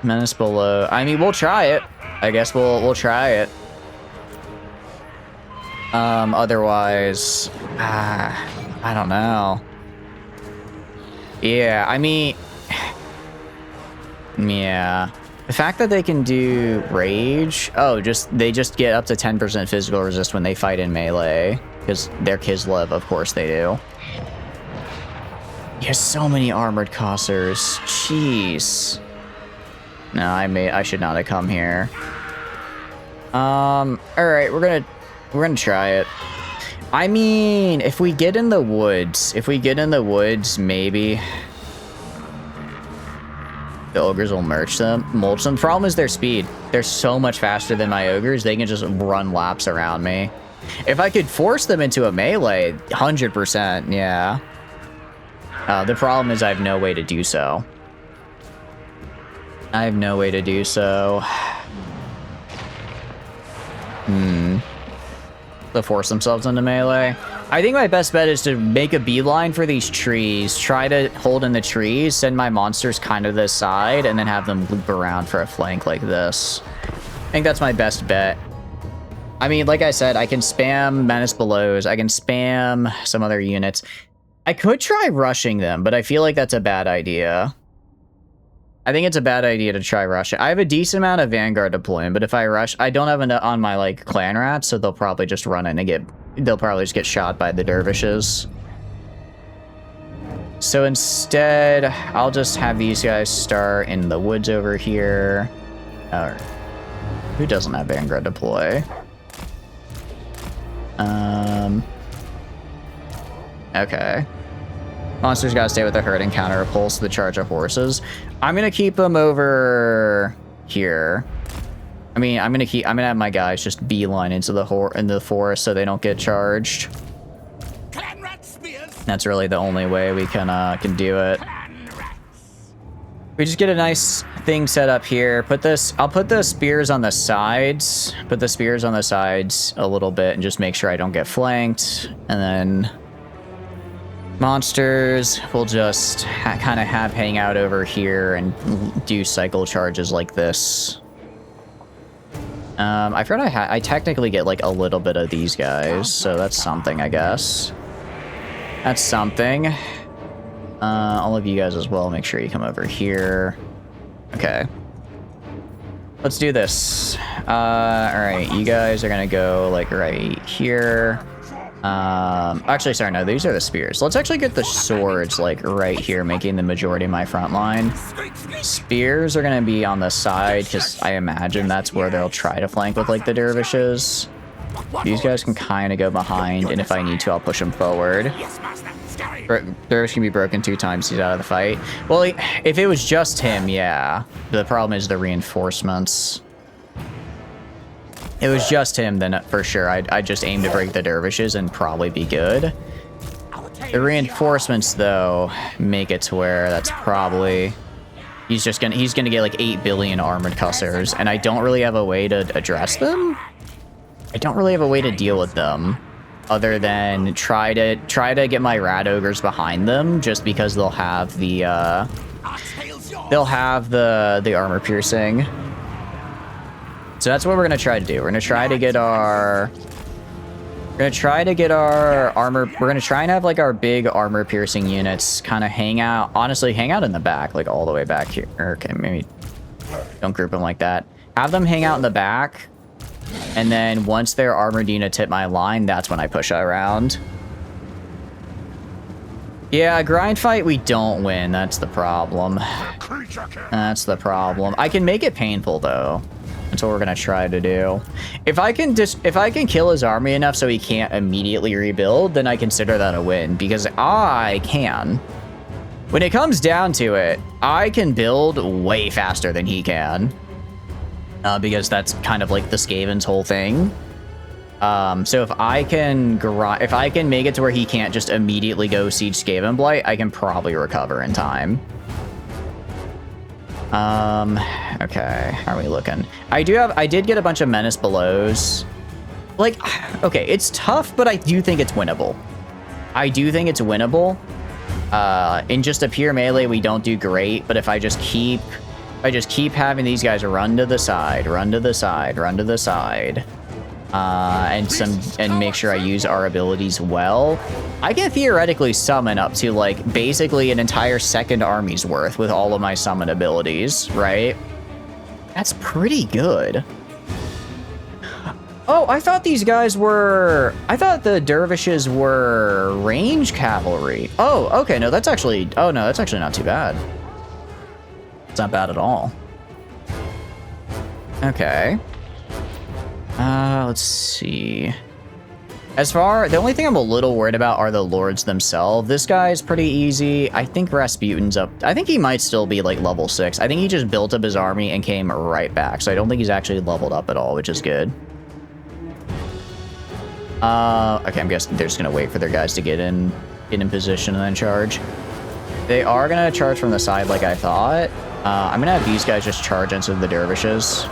Menace Below. I mean, we'll try it. I guess we'll try it. Otherwise, I don't know. Yeah, I mean, yeah. The fact that they can do rage, they just get up to 10% physical resist when they fight in melee, because they're Kislev, of course they do. He has so many armored Cossers. Jeez. No, I should not have come here. All right, we're gonna try it. I mean, if we get in the woods, maybe the ogres will mulch them. The problem is their speed. They're so much faster than my ogres. They can just run laps around me. If I could force them into a melee, 100%, yeah. The problem is I have no way to do so. To force themselves into melee. I think my best bet is to make a beeline for these trees, try to hold in the trees, send my monsters kind of this side, and then have them loop around for a flank like this. I think that's my best bet. I mean, like I said, I can spam Menace Belows, I can spam some other units. I could try rushing them, but I feel like that's a bad idea. I think it's a bad idea to try rushing. I have a decent amount of Vanguard deployment, but if I rush, I don't have enough on my, like, clan rats, so they'll probably just run in and they'll probably just get shot by the dervishes. So instead, I'll just have these guys start in the woods over here. Who doesn't have Vanguard deploy? Okay. Monsters gotta stay with the herd and counter a pulse to the charge of horses. I'm gonna keep them over here. I mean, I'm gonna have my guys just beeline into the forest so they don't get charged. Clan rat spears. That's really the only way we can do it. Clan rats. We just get a nice thing set up here. I'll put the spears on the sides. Put the spears on the sides a little bit and just make sure I don't get flanked. And then monsters we'll just kind of have hang out over here and do cycle charges like this. I forgot I technically get like a little bit of these guys, so that's something, I guess. That's something. All of you guys as well, make sure you come over here. Okay. Let's do this. Alright, you guys are gonna go like right here. Actually, sorry, no, these are the spears. Let's actually get the swords like right here, making the majority of my front line. Spears are gonna be on the side, because I imagine that's where they'll try to flank with like the dervishes. These guys can kind of go behind, and if I need to, I'll push them forward. Yes, master. Scurry. Dervish can be broken 2 times, he's out of the fight. Well, if it was just him, yeah. The problem is the reinforcements. If it was just him, then for sure, I'd just aim to break the dervishes and probably be good. The reinforcements, though, make it to where that's probably... He's gonna get like 8 billion armored cussers, and I don't really have a way to address them? I don't really have a way to deal with them, other than try to get my rat ogres behind them, just because they'll have the armor piercing. So that's what we're gonna try to do. We're gonna try to get our armor. We're gonna try and have like our big armor piercing units kind of hang out. Honestly, hang out in the back, like all the way back here. Okay, maybe don't group them like that. Have them hang out in the back, and then once their armored units hit my line, that's when I push around. Yeah, grind fight we don't win. That's the problem. That's the problem. I can make it painful though. That's what we're gonna try to do. If I can kill his army enough so he can't immediately rebuild, then I consider that a win, because I can. When it comes down to it, I can build way faster than he can. Because that's kind of like the Skaven's whole thing. So if I can make it to where he can't just immediately go siege Skaven Blight, I can probably recover in time. Okay, how are we looking? I did get a bunch of Menace Belows. Like, okay, it's tough, but I do think it's winnable. I do think it's winnable. In just a pure melee, we don't do great, but if I just keep having these guys run to the side, run to the side, run to the side, and make sure I use our abilities well, I can theoretically summon up to like basically an entire second army's worth with all of my summon abilities, right? That's pretty good. Oh, I thought these guys were... I thought the dervishes were range cavalry. Oh, okay, no, that's actually... Oh, no, that's actually not too bad. It's not bad at all. Okay. Let's see. The only thing I'm a little worried about are the lords themselves. This guy's pretty easy. I think Rasputin's up. I think he might still be like level 6. I think he just built up his army and came right back. So I don't think he's actually leveled up at all, which is good. Okay, I'm guessing they're just gonna wait for their guys to get in position and then charge. They are gonna charge from the side like I thought. I'm gonna have these guys just charge into the dervishes.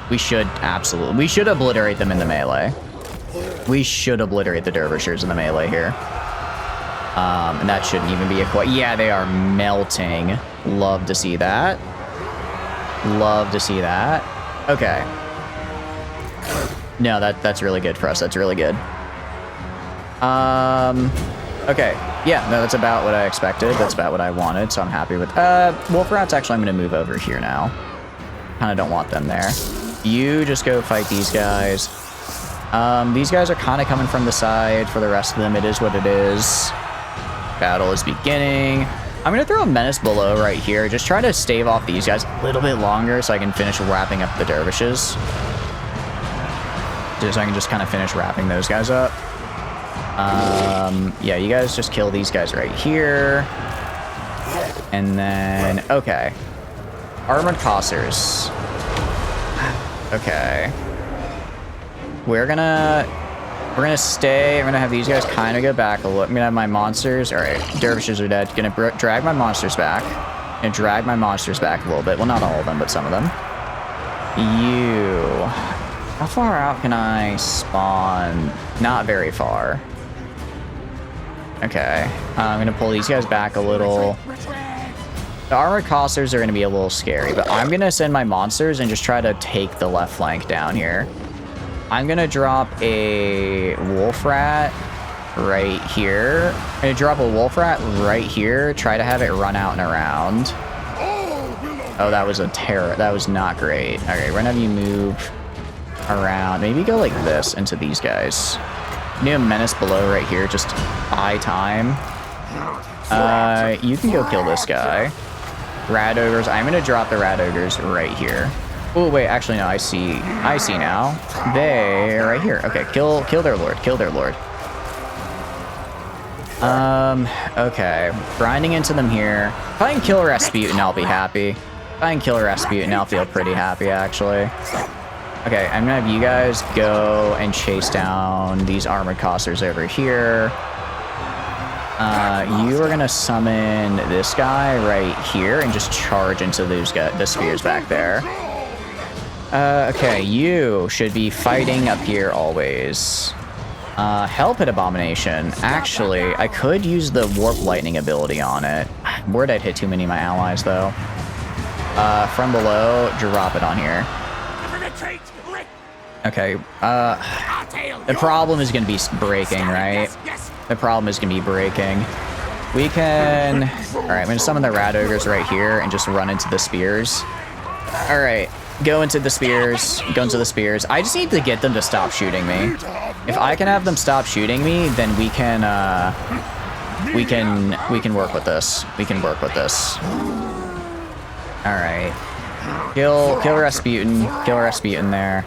We should obliterate them in the melee. We should obliterate the dervishers in the melee here. And that shouldn't even be a yeah, they are melting. Love to see that. Love to see that. Okay. No, that's really good for us. That's really good. Okay. Yeah, no, that's about what I expected. That's about what I wanted, so I'm happy with... Wolf Rats, actually, I'm going to move over here now. Kind of don't want them there. You just go fight these guys. These guys are kind of coming from the side. For the rest of them, it is what it is. Battle is beginning. I'm going to throw a Menace Below right here. Just try to stave off these guys a little bit longer so I can finish wrapping up the dervishes. So I can just kind of finish wrapping those guys up. Yeah, you guys just kill these guys right here. And then, okay. Armored Cossers. Okay. We're gonna stay. I'm gonna have these guys kind of go back a little. I'm gonna have my monsters. All right, dervishes are dead. Gonna drag my monsters back. Gonna drag my monsters back a little bit. Well, not all of them, but some of them. You. How far out can I spawn? Not very far. Okay. I'm gonna pull these guys back a little. The armored costers are gonna be a little scary, but I'm gonna send my monsters and just try to take the left flank down here. I'm gonna drop a wolf rat right here. I'm gonna drop a wolf rat right here. Try to have it run out and around. Oh, that was a terror. That was not great. Okay, we're gonna have you move around. Maybe go like this into these guys. Need a menace below right here. Just buy time. You can go kill this guy. Rat ogres. I'm gonna drop the rat ogres right here. Oh wait, actually no, I see now. They're right here. Okay, kill their lord, kill their lord. Okay, grinding into them here. If I can kill Rasputin, I'll be happy. If I can kill Rasputin, I'll feel pretty happy actually. Okay, I'm gonna have you guys go and chase down these armored costers over here. You are gonna summon this guy right here and just charge into those the spheres back there. Okay, you should be fighting up here always. Hellpit Abomination. Actually, I could use the Warp Lightning ability on it. I'm worried I'd hit too many of my allies, though. From below, drop it on here. Okay, the problem is going to be breaking, right? The problem is going to be breaking. We can... Alright, I'm going to summon the Rat Ogres right here and just run into the spears. Alright. Go into the spears. Go into the spears. I just need to get them to stop shooting me. If I can have them stop shooting me, then we can work with this. We can work with this. All right. Kill Rasputin. Kill Rasputin there.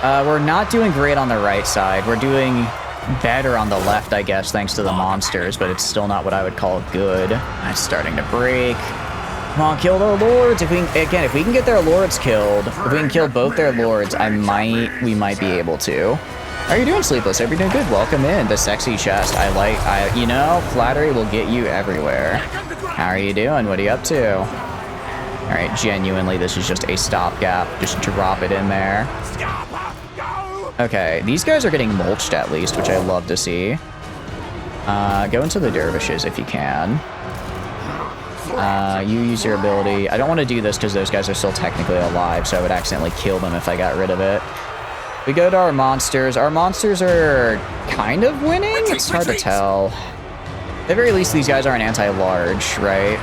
We're not doing great on the right side. We're doing better on the left, I guess, thanks to the monsters, but it's still not what I would call good. It's starting to break. Come on, kill their lords. If we can get their lords killed, if we can kill both their lords, we might be able to. How are you doing, Sleepless? Hope you're doing good. Welcome in. The sexy chest. You know, flattery will get you everywhere. How are you doing? What are you up to? All right, genuinely, this is just a stopgap. Just drop it in there. Okay, these guys are getting mulched at least, which I love to see. Go into the dervishes if you can. You use your ability. I don't want to do this because those guys are still technically alive, so I would accidentally kill them if I got rid of it. We go to our monsters. Our monsters are kind of winning? It's hard to tell. At the very least, these guys aren't anti-large, right?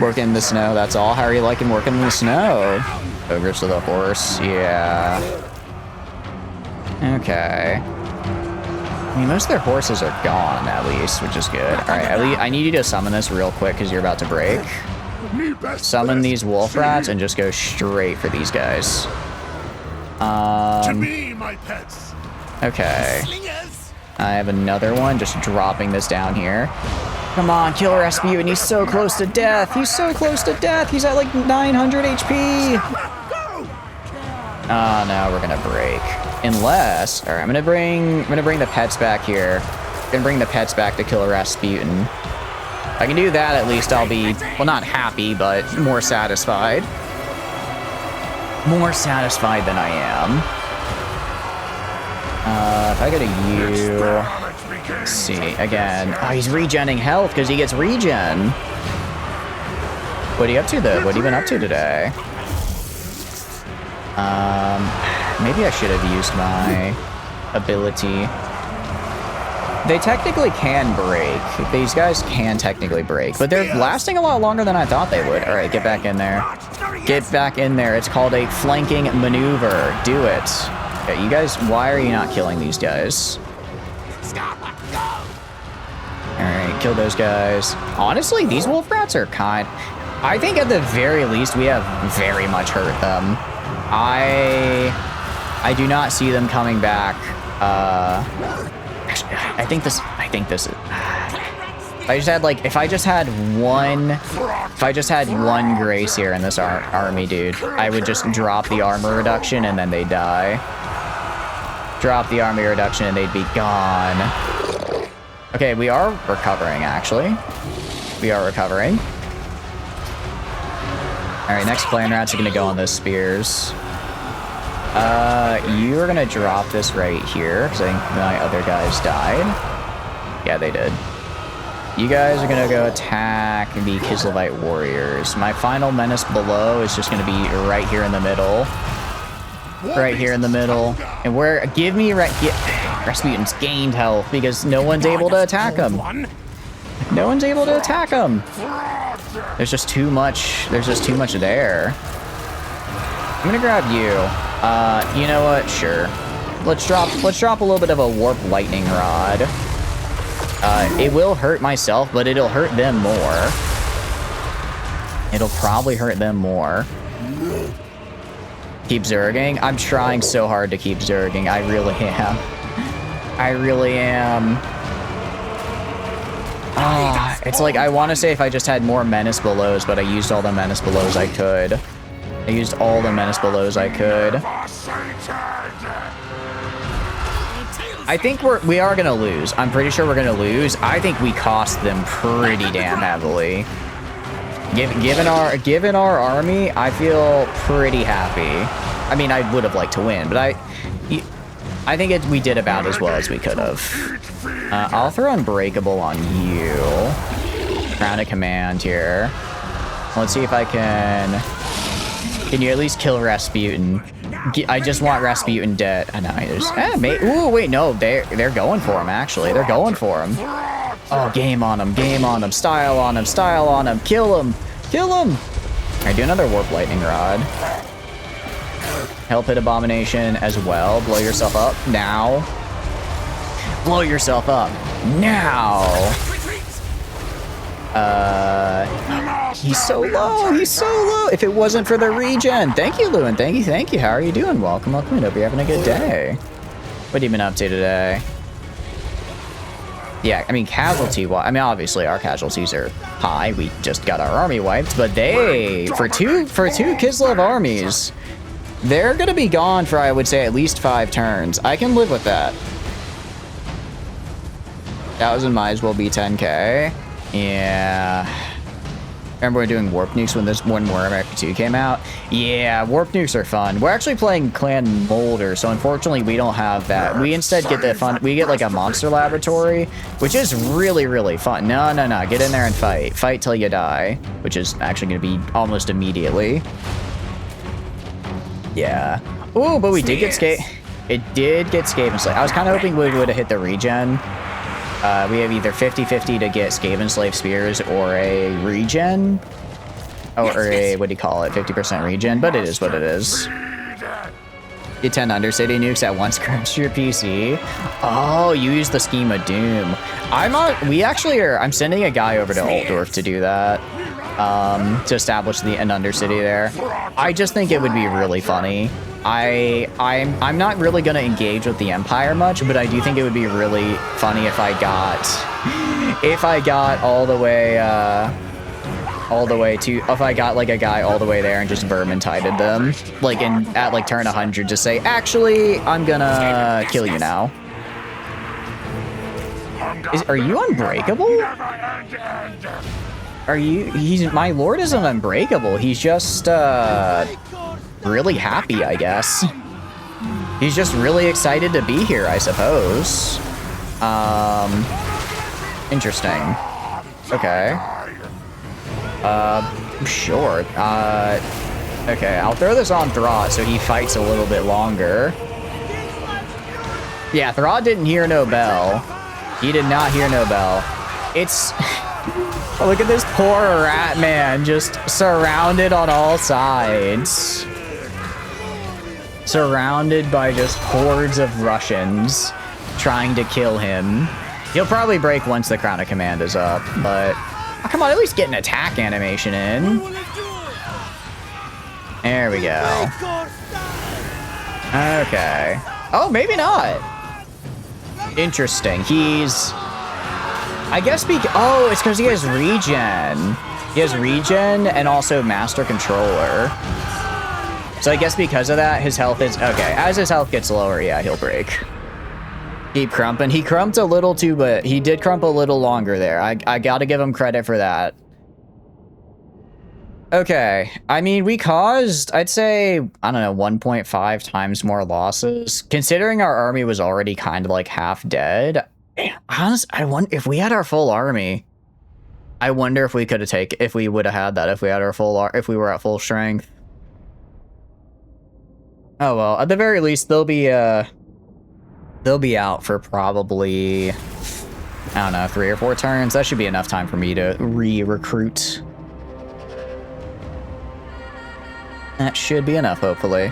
Working in the snow, that's all? How are you liking working in the snow? Ogres to the horse, yeah. Okay. I mean, most of their horses are gone, at least, which is good. All right, I need you to summon this real quick because you're about to break. Summon these wolf rats and just go straight for these guys. To me, my pets. Okay. I have another one, just dropping this down here. Come on, kill Rasputin. He's so close to death. He's so close to death. He's at like 900 HP. Oh, no, we're gonna break. Unless, all right, I'm gonna bring the pets back here. I'm gonna bring the pets back to kill Rasputin. If I can do that, at least I'll be, well, not happy, but more satisfied. More satisfied than I am. If I go to you, let's see, again. Oh, he's regenning health because he gets regen. What are you up to, though? What have you been up to today? Maybe I should have used my ability. They technically can break. These guys can technically break, but they're lasting a lot longer than I thought they would. All right, get back in there. Get back in there. It's called a flanking maneuver. Do it. Okay, you guys, why are you not killing these guys? All right, kill those guys. Honestly, these wolf rats are I think at the very least, we have very much hurt them. I do not see them coming back. Actually, I think this is... If I just had one grace here in this army, dude, I would just drop the armor reduction and then they'd die. Drop the armor reduction and they'd be gone. Okay, we are recovering, actually. We are recovering. Alright, next clan rats are gonna go on those spears. You are gonna drop this right here, because I think my other guys died. Yeah, they did. You guys are gonna go attack the Kislevite warriors. My final menace below is just gonna be right here in the middle. Right here in the middle. And give me Rasputin's gained health because no one's able to attack him. No one's able to attack him. There's just too much there. I'm gonna grab you. You know what? Sure. Let's drop a little bit of a warp lightning rod. It will hurt myself, but it'll hurt them more. It'll probably hurt them more. Keep zerging. I'm trying so hard to keep zerging. I really am. I really am. It's like I want to say if I just had more menace belows, but I used all the menace belows I could. I used all the menace belows I could. I think we are gonna lose. I'm pretty sure we're gonna lose. I think we cost them pretty damn heavily. Given our army, I feel pretty happy. I mean, I would have liked to win, but I think we did about as well as we could have. I'll throw Unbreakable on you. Crown of Command here. Let's see if I can. Can you at least kill Rasputin? I just want Rasputin dead. I know. Ooh, wait, no, they're going for him. Actually, they're going for him. Oh, game on him, style on him, style on him. Kill him, kill him. All right, do another warp lightning rod. Hellpit abomination as well. Blow yourself up now. Blow yourself up now. He's so low. He's so low. If it wasn't for the regen. Thank you, Lewin. Thank you. How are you doing? Welcome in. Hope you're having a good day. What have you been up to today? Yeah, I mean, I mean, obviously our casualties are high. We just got our army wiped, but for two Kislev armies, they're gonna be gone for, I would say, at least 5 turns. I can live with that. 1,000 might as well be 10k. Yeah. Remember when doing warp nukes when Warhammer 2 came out? Yeah, warp nukes are fun. We're actually playing Clan Molder, so unfortunately we don't have that. We instead get the fun. We get like a monster laboratory, which is really, really fun. No, get in there and fight. Fight till you die, which is actually going to be almost immediately. Yeah. Ooh, but we did get It did get Skaven Slave. I was kind of hoping we would have hit the regen. We have either 50-50 to get Skaven Slave Spears or a regen. Or a, what do you call it, 50% regen, but it is what it is. Get 10 Undercity nukes at once, crash your PC. Oh, you use the Scheme of Doom. I'm sending a guy over to Altdorf to do that. To establish an Undercity there. I just think it would be really funny. I'm not really gonna engage with the Empire much, but I do think it would be really funny if I got if I got like a guy all the way there and just Vermintided them, like at like turn 100, just say, actually, I'm gonna kill you now. Are you unbreakable? My lord isn't unbreakable. He's just really happy, I guess. He's just really excited to be here, I suppose. Interesting. Okay. Sure. Okay, I'll throw this on Throt so he fights a little bit longer. Yeah, Throt didn't hear no bell. He did not hear no bell. It's... Look at this poor rat man just surrounded on all sides. Surrounded by just hordes of Russians trying to kill him. He'll probably break once the Crown of Command is up, but... Oh, come on, at least get an attack animation in. There we go. Okay. Oh, maybe not. Interesting. I guess oh, it's because he has regen. He has regen and also master controller. So I guess because of that, his health is okay. As his health gets lower, yeah, he'll break. Keep crumping. He crumped a little too, but he did crump a little longer there. I gotta give him credit for that. Okay, I mean, we caused, I'd say, I don't know, 1.5 times more losses. Considering our army was already kind of like half dead, honestly, I wonder if we had our full army. I wonder if we could have taken, if we would have had that if we had our full, if we were at full strength. Oh well, at the very least, they'll be out for probably, I don't know, 3 or 4 turns. That should be enough time for me to re-recruit. That should be enough, hopefully.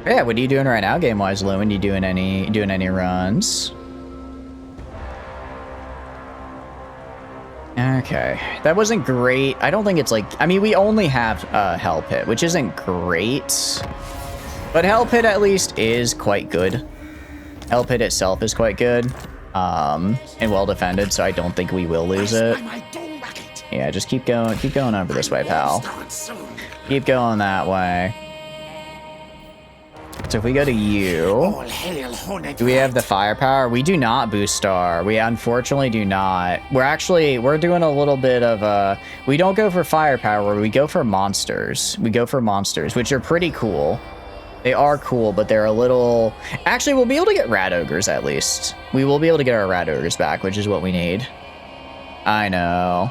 Yeah, what are you doing right now, game-wise, Lewin? You doing any runs? Okay, that wasn't great. I don't think it's like, I mean, we only have Hellpit, which isn't great, but Hellpit at least is quite good. Hellpit itself is quite good, and well defended, so I don't think we will lose it. Yeah, just keep going over this way, pal. Keep going that way. So if we go to you, do we have the firepower? We do not boost star. We unfortunately do not. We're doing a little bit of we don't go for firepower, we go for monsters. We go for monsters, which are pretty cool. They are cool, but they're a little... Actually, we'll be able to get rat ogres at least. We will be able to get our rat ogres back, which is what we need. I know.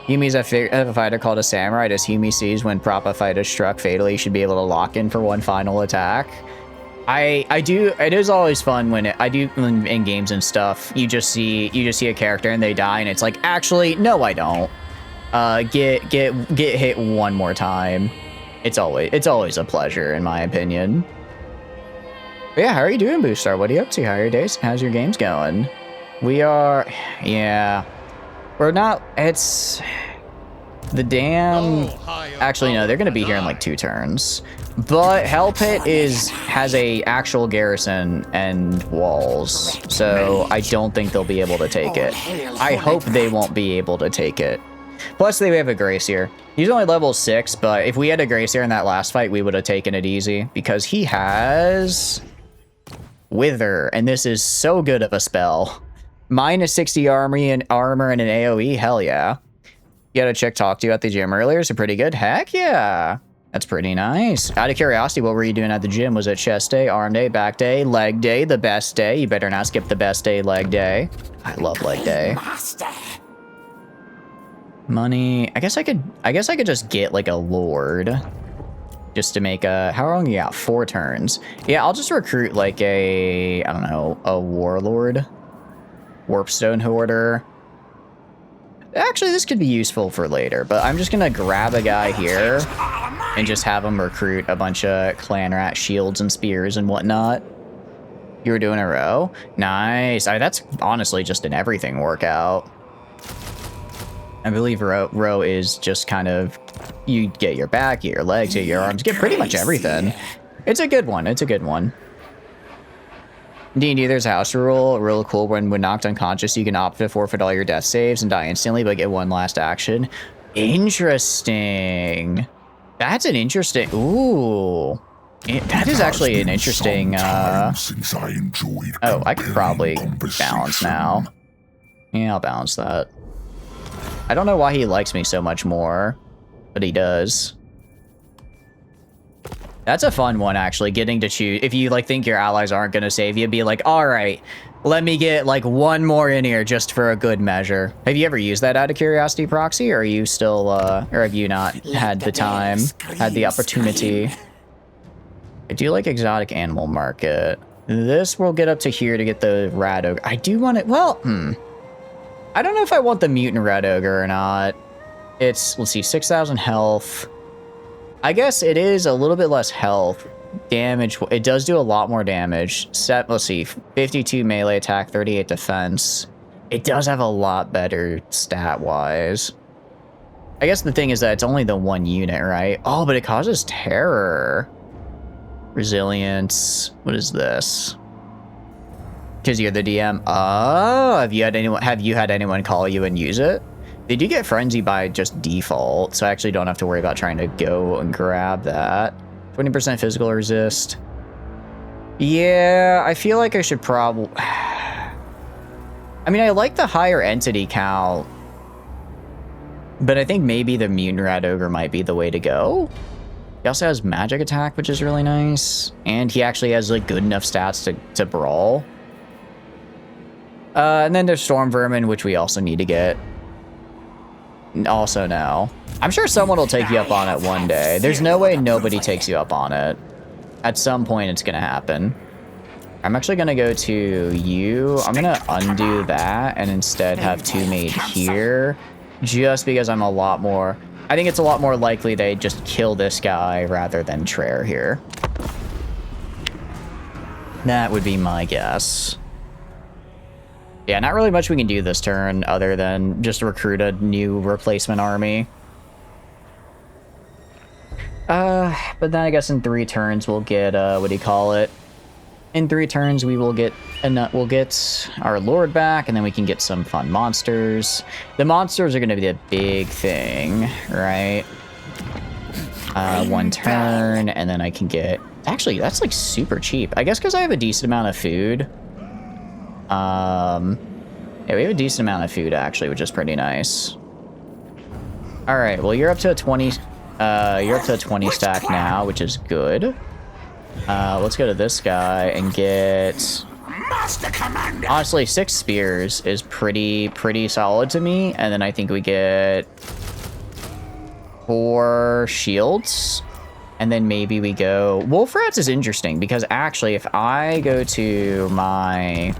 Yumi's have a fighter called a samurai. Does Yumi sees when Propa fighter struck fatally, you should be able to lock in for one final attack. I do. It is always fun when in games and stuff. You just see a character and they die, and it's like, actually, no, I don't. Get hit one more time. It's always a pleasure, in my opinion. But yeah, how are you doing, Boostar? What are you up to? How are your days? How's your games going? We are, yeah. We're not, it's... The damn... Actually, no, they're going to be here in like 2 turns. But Hellpit has a actual garrison and walls. So I don't think they'll be able to take it. I hope they won't be able to take it. Plus, they have a Gracier. He's only level 6, but if we had a Gracier in that last fight, we would have taken it easy. Because he has... Wither, and this is so good of a spell. Minus 60 armor and an AoE, hell yeah. You had a chick talk to you at the gym earlier, so pretty good. Heck yeah. That's pretty nice. Out of curiosity, what were you doing at the gym? Was it chest day, arm day, back day, leg day, the best day? You better not skip the best day, leg day. I love leg day. Money. I guess I could just get like a lord. Just to make a, how long you got? 4 turns. Yeah, I'll just recruit like a, I don't know, a warlord. Warpstone hoarder. Actually, this could be useful for later, but I'm just gonna grab a guy here and just have him recruit a bunch of clan rat shields and spears and whatnot. You were doing a row? Nice. That's honestly just an everything workout. I believe row is just kind of, you get your back, get your legs, get your arms, get pretty much everything. It's a good one. It's a good one. D&D, there's a house rule, real cool. When knocked unconscious, you can opt to forfeit all your death saves and die instantly, but get one last action. Interesting. That's an interesting... Ooh. That is actually an interesting... Oh, I could probably balance now. Yeah, I'll balance that. I don't know why he likes me so much more, but he does. That's a fun one, actually, getting to choose. If you, like, think your allies aren't going to save you, be like, all right, let me get, like, one more in here just for a good measure. Have you ever used that out of curiosity, Proxy, or are you still, or have you not had the time, had the opportunity? I do like exotic animal market. This will get up to here to get the rat ogre. I do want it, well, I don't know if I want the mutant rat ogre or not. It's, let's see, 6,000 health. I guess it is a little bit less health. Damage, it does do a lot more damage. Let's see, 52 melee attack, 38 defense. It does have a lot better stat-wise. I guess the thing is that it's only the 1 unit, right? Oh, but it causes terror. Resilience. What is this? Because you're the DM. Oh, have you had anyone call you and use it? They do get frenzy by just default, so I actually don't have to worry about trying to go and grab that. 20% physical resist. Yeah, I feel like I should probably... I mean, I like the higher entity count, but I think maybe the Mutant Rat Ogre might be the way to go. He also has magic attack, which is really nice, and he actually has like good enough stats to brawl. And then there's Storm Vermin, which we also need to get. Also now. I'm sure someone will take you up on it one day. There's no way nobody takes you up on it. At some point, it's going to happen. I'm actually going to go to you. I'm going to undo that and instead have 2 made here. Just because I'm a lot more... I think it's a lot more likely they just kill this guy rather than Trare here. That would be my guess. Yeah, not really much we can do this turn other than just recruit a new replacement army. But then I guess in 3 turns we'll get, what do you call it? In 3 turns we will get, we'll get our Lord back, and then we can get some fun monsters. The monsters are going to be the big thing, right? 1 turn, and then I can get... Actually, that's like super cheap. I guess because I have a decent amount of food. Yeah, we have a decent amount of food actually, which is pretty nice. All right, well you're up to a 20. You're up to a 20 stack now, which is good. Let's go to this guy and get. Honestly, 6 spears is pretty solid to me, and then I think we get 4 shields, and then maybe we go. Wolf Rats is interesting because actually, if I go to my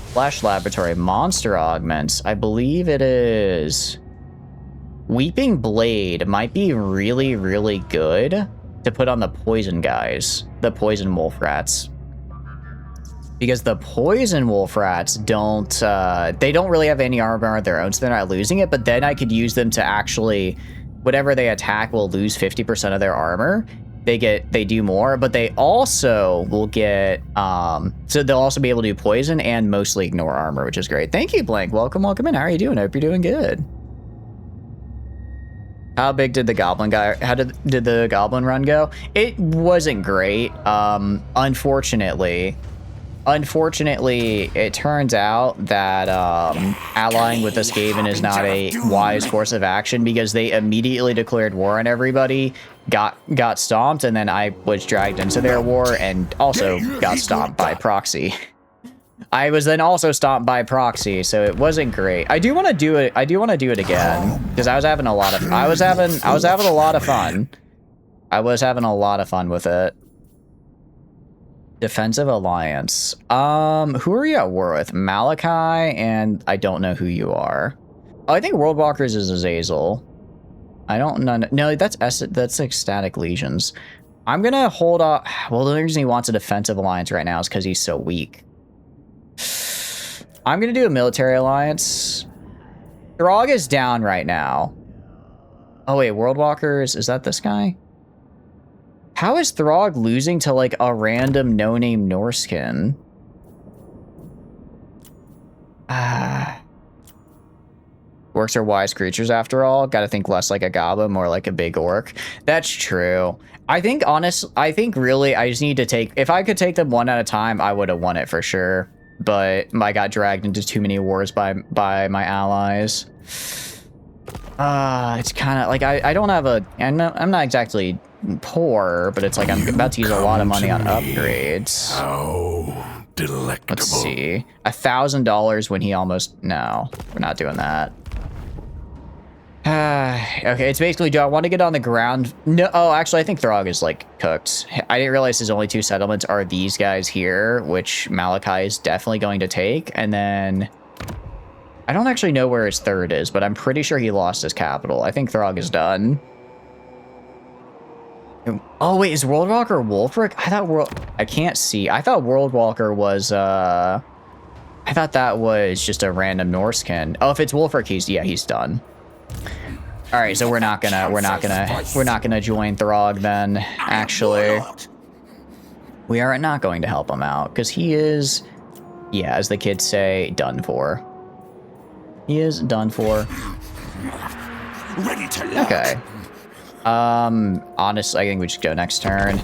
Flesh Laboratory monster augments, I believe it is Weeping Blade might be really good to put on the poison guys, the poison wolf rats, because the poison wolf rats don't they don't really have any armor of their own, so they're not losing it. But then I could use them to actually, whatever they attack will lose 50% of their armor. They do more, but they also will get, so they'll also be able to do poison and mostly ignore armor, which is great. Thank you, Blank. Welcome in. How are you doing? I hope you're doing good. How big did the goblin guy, how did the goblin run go? It wasn't great. Unfortunately, it turns out that allying with this Skaven is not a wise course of action because they immediately declared war on everybody, got stomped, and then I was dragged into their war and also got stomped by proxy. I was then also stomped by proxy, so it wasn't great. I do want to do it. I do want to do it again because I was having a lot of fun. I was having a lot of fun. I was having a lot of fun with it. Defensive Alliance. Who are you at war with? Malachi, and I don't know who you are. Oh, I think World Walkers is Azazel. I don't know. No, that's Ecstatic Legions. I'm gonna hold off. Well, the reason he wants a defensive alliance right now is because he's so weak. I'm gonna do a military alliance. Throg is down right now. Oh wait, World Walkers, is that this guy? How is Throg losing to like a random no-name Norskin? Orcs are wise creatures after all. Gotta think less like a goblin, more like a big orc. That's true. I think really I just need to take, if I could take them one at a time, I would have won it for sure. But I got dragged into too many wars by my allies. It's kind of like I don't have a, I'm not exactly poor, but it's like I'm about to use a lot of money on upgrades. Oh, delectable. Let's see. $1,000 when he almost, no, we're not doing that. Okay, it's basically, do I want to get on the ground? No, oh, actually, I think Throg is, like, cooked. I didn't realize his only 2 settlements are these guys here, which Malachi is definitely going to take, and then... I don't actually know where his 3rd is, but I'm pretty sure he lost his capital. I think Throg is done. Oh, wait, is World Walker Wolfric? I can't see. I thought World Walker was, I thought that was just a random Norskin. Oh, if it's Wolfric, he's done. All right, so we're not gonna join Throg then. Actually, we are not going to help him out because he is yeah, as the kids say, done for. He is done for. Ready to learn. Okay. Honestly, I think we should go next turn.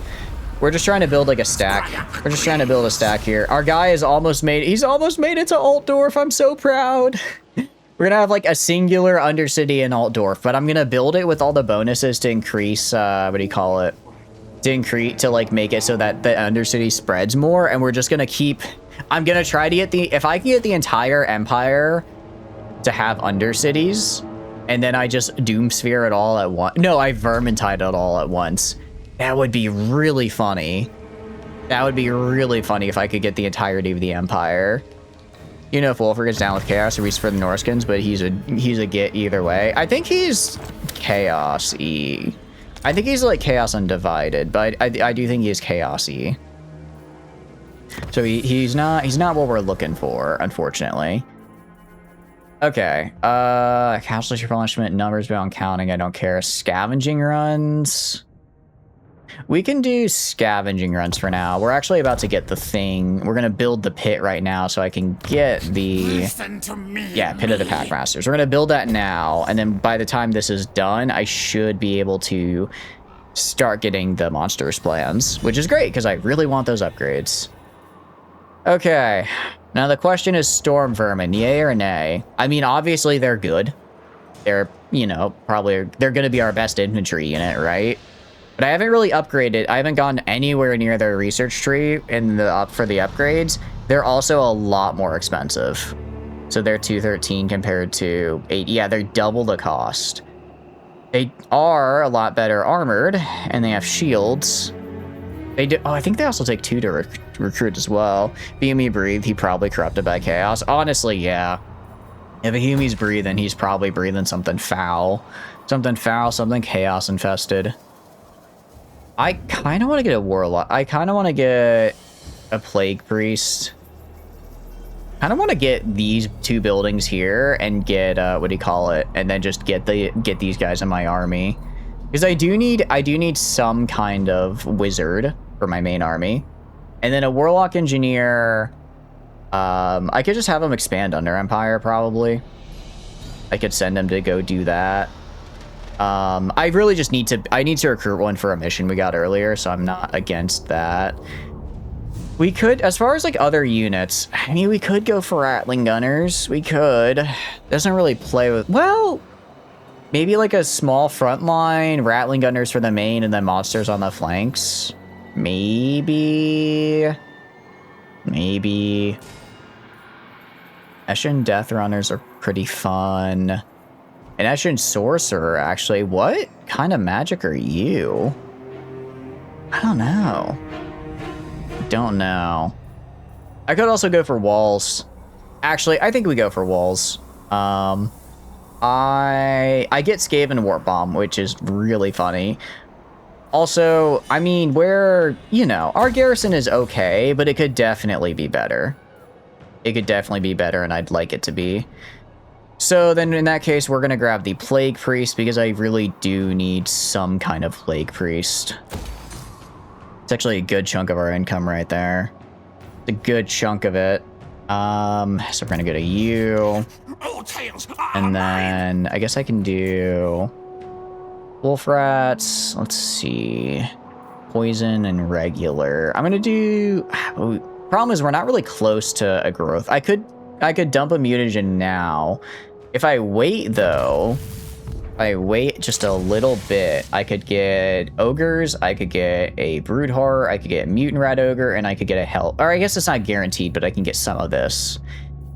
We're just trying to build like a stack. We're just trying to build a stack here. Our guy is almost made, he's almost made it to Altdorf. I'm so proud. We're gonna have like a singular Undercity in Altdorf, but I'm gonna build it with all the bonuses to increase, what do you call it? To increase, to like make it so that the Undercity spreads more, and we're just gonna keep, I'm gonna try to get the, if I can get the entire Empire to have Undercities, and then I just Doomsphere it all at once. No, I Vermintide it all at once. That would be really funny. That would be really funny if I could get the entirety of the Empire. You know, if Wolfric is down with Chaos, or he's for the Norskins, but he's a get either way. I think he's Chaos-y. I think he's like Chaos Undivided, but I do think he is Chaos-y. So he's not what we're looking for, unfortunately. Okay, casualty replenishment, numbers beyond counting, I don't care. Scavenging runs. We can do scavenging runs for now. We're actually about to get the thing. We're gonna build the pit right now so I can get the, Listen to me. yeah, Pit of the Packmasters. We're gonna build that now, and then by the time this is done, I should be able to start getting the monsters plans, which is great because I really want those upgrades. Okay, now the question is Storm Vermin, yay or nay? I mean, obviously they're good. They're, you know, probably, they're gonna be our best infantry unit, right? But I haven't really upgraded. I haven't gone anywhere near their research tree in the for the upgrades. They're also a lot more expensive. So they're 213 compared to 8. Yeah, they're double the cost. They are a lot better armored, and they have shields. They do. Oh, I think they also take 2 to recruit as well. Behumi breathe. He probably corrupted by chaos. Honestly, yeah. If a Behumi's breathing, he's probably breathing something foul. Something foul, something chaos infested. I kind of want to get a warlock. I kind of want to get a plague priest. Kind of want to get these 2 buildings here and get what do you call it, and then just get these guys in my army, because I do need some kind of wizard for my main army, and then a warlock engineer. I could just have them expand Under Empire probably. I could send them to go do that. I really just need to recruit one for a mission we got earlier, so I'm not against that. We could, as far as like other units, I mean, we could go for Rattling Gunners. We could. Doesn't really play with, well, maybe like a small front line, Rattling Gunners for the main, and then monsters on the flanks. Maybe. Eshin Death Runners are pretty fun. An Eshin Sorcerer, actually. What kind of magic are you? I don't know. I could also go for walls. Actually, I think we go for walls. I get Skaven Warp Bomb, which is really funny. Also, I mean, you know, our garrison is okay, but it could definitely be better. It could definitely be better, and I'd like it to be. So then in that case, we're going to grab the Plague Priest, because I really do need some kind of Plague Priest. It's actually a good chunk of our income right there. It's a good chunk of it. So we're going to go to you. And then I guess I can do Wolf Rats. Let's see. Poison and regular. I'm going to do... Problem is we're not really close to a growth. I could dump a mutagen now. If I wait, though, just a little bit, I could get ogres, I could get a brood horror, I could get a mutant rat ogre, and I could get a hell. Or I guess it's not guaranteed, but I can get some of this.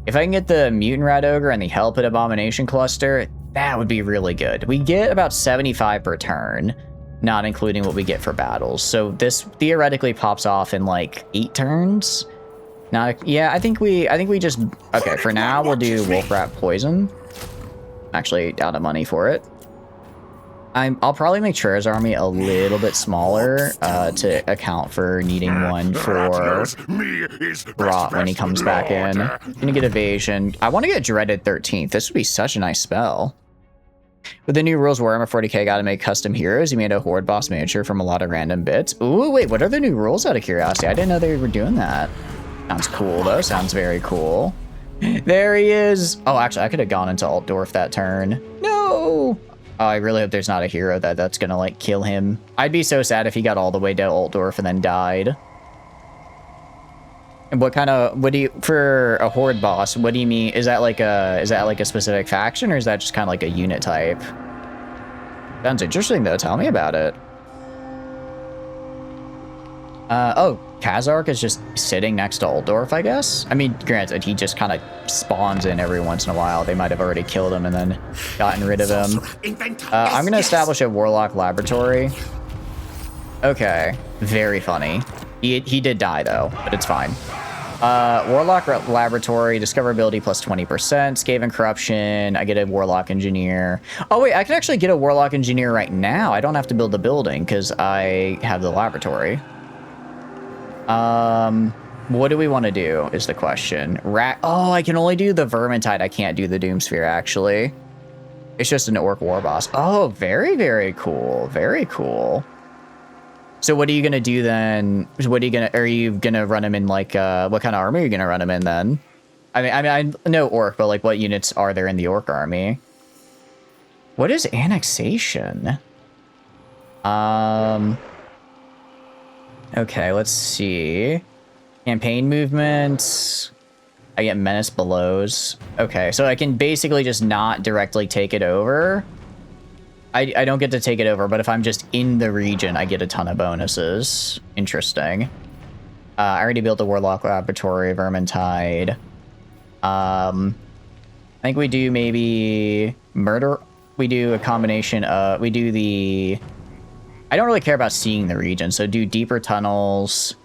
If I can get the mutant rat ogre and the Hellpit abomination cluster, that would be really good. We get about 75 per turn, not including what we get for battles. So this theoretically pops off in like 8 turns. Yeah, I think we just, okay, for now we'll do Wolf Rat Poison. Actually, out of money for it. I'll probably make Trera's army a little bit smaller to account for needing one for Rot when he comes back in. Gonna get Evasion. I want to get Dreaded 13th. This would be such a nice spell. With the new rules, Warhammer 40k got to make custom heroes. You made a Horde boss miniature from a lot of random bits. Ooh, wait, what are the new rules out of curiosity? I didn't know they were doing that. Sounds cool, though. Sounds very cool. There he is. Oh, actually, I could have gone into Altdorf that turn. No! Oh, I really hope there's not a hero that's gonna, like, kill him. I'd be so sad if he got all the way to Altdorf and then died. And what do you, for a horde boss, what do you mean? Is that like a specific faction, or is that just kind of like a unit type? Sounds interesting, though. Tell me about it. Oh, Kazark is just sitting next to Altdorf, I guess? I mean, granted, he just kind of spawns in every once in a while. They might have already killed him and then gotten rid of him. I'm going to establish a Warlock Laboratory. Okay. Very funny. He did die, though, but it's fine. Warlock Laboratory, discoverability plus 20%, Skaven Corruption, I get a Warlock Engineer. Oh wait, I can actually get a Warlock Engineer right now. I don't have to build the building because I have the laboratory. What do we want to do is the question. Oh, I can only do the Vermintide. I can't do the Doomsphere, actually. It's just an Orc War Boss. Oh, very, very cool. Very cool. So what are you gonna do then? Are you gonna run him in like, what kind of army are you gonna run him in then? I know Orc, but like what units are there in the Orc army? What is annexation? Okay, let's see. Campaign movements. I get Menace Belows. Okay, so I can basically just not directly take it over. I don't get to take it over, but if I'm just in the region, I get a ton of bonuses. Interesting. I already built a Warlock Laboratory, Vermintide. I think we do maybe Murder. We do a combination of... We do the... I don't really care about seeing the region, so do Deeper Tunnels,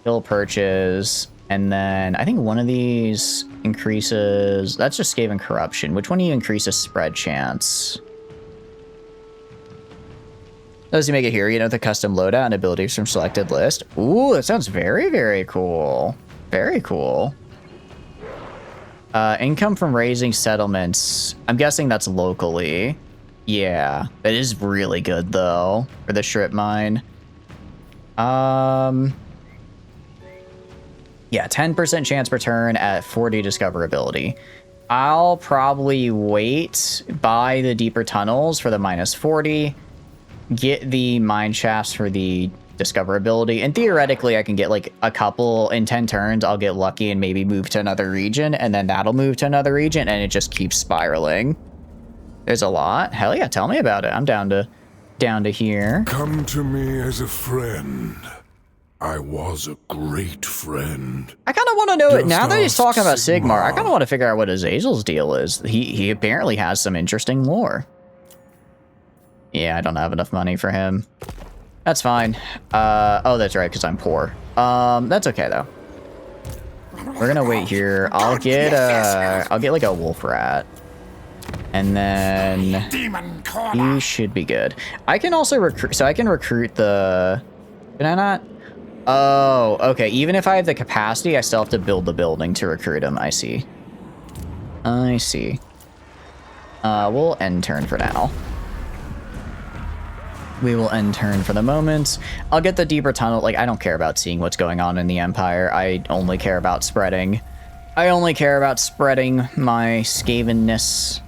Hill Perches, and then I think one of these increases... That's just Skaven Corruption. Which one do you increases spread chance? Does he make it here? You know, the custom loadout and abilities from selected list. Ooh, that sounds very, very cool. Very cool. Income from raising settlements. I'm guessing that's locally. Yeah, that is really good though for the strip mine. Yeah, 10% chance per turn at 40 discoverability. I'll probably wait, buy the Deeper Tunnels for the minus 40. Get the mine shafts for the discoverability, and theoretically I can get like a couple in 10 turns. I'll get lucky and maybe move to another region, and then that'll move to another region, and it just keeps spiraling. There's a lot. Hell yeah, tell me about it. I'm down to here. Come to me as a friend. I was a great friend. I kind of want to know it now that he's talking about Sigmar. I kind of want to figure out what Azazel's deal is. He apparently has some interesting lore. Yeah, I don't have enough money for him. That's fine. Oh, that's right, because I'm poor. That's okay, though. We're gonna wait here. I'll get like a wolf rat. And then he should be good. I can also recruit, so I can recruit the... Can I not? Oh, okay. Even if I have the capacity, I still have to build the building to recruit him. I see. I see. We'll end turn for now. We will end turn for the moment. I'll get the Deeper Tunnel. Like, I don't care about seeing what's going on in the Empire. I only care about spreading. I only care about spreading my Skavenness.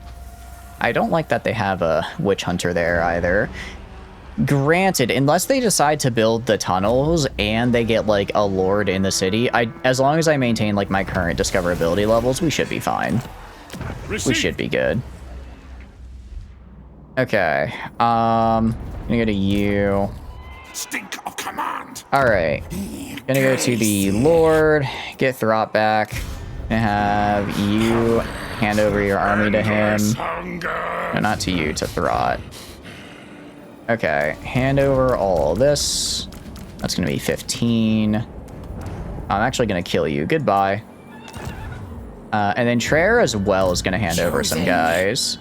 I don't like that they have a Witch Hunter there either. Granted, unless they decide to build the tunnels and they get, like, a Lord in the city, as long as I maintain, like, my current discoverability levels, we should be fine. We should be good. Okay, gonna go to you. Stink of command. All right, gonna go to the Lord, get Throt back, and have you hand over your army to him. No, not to you, to Throt. Okay, hand over all this. That's gonna be 15. I'm actually gonna kill you. Goodbye. And then Traer as well is gonna hand over some guys.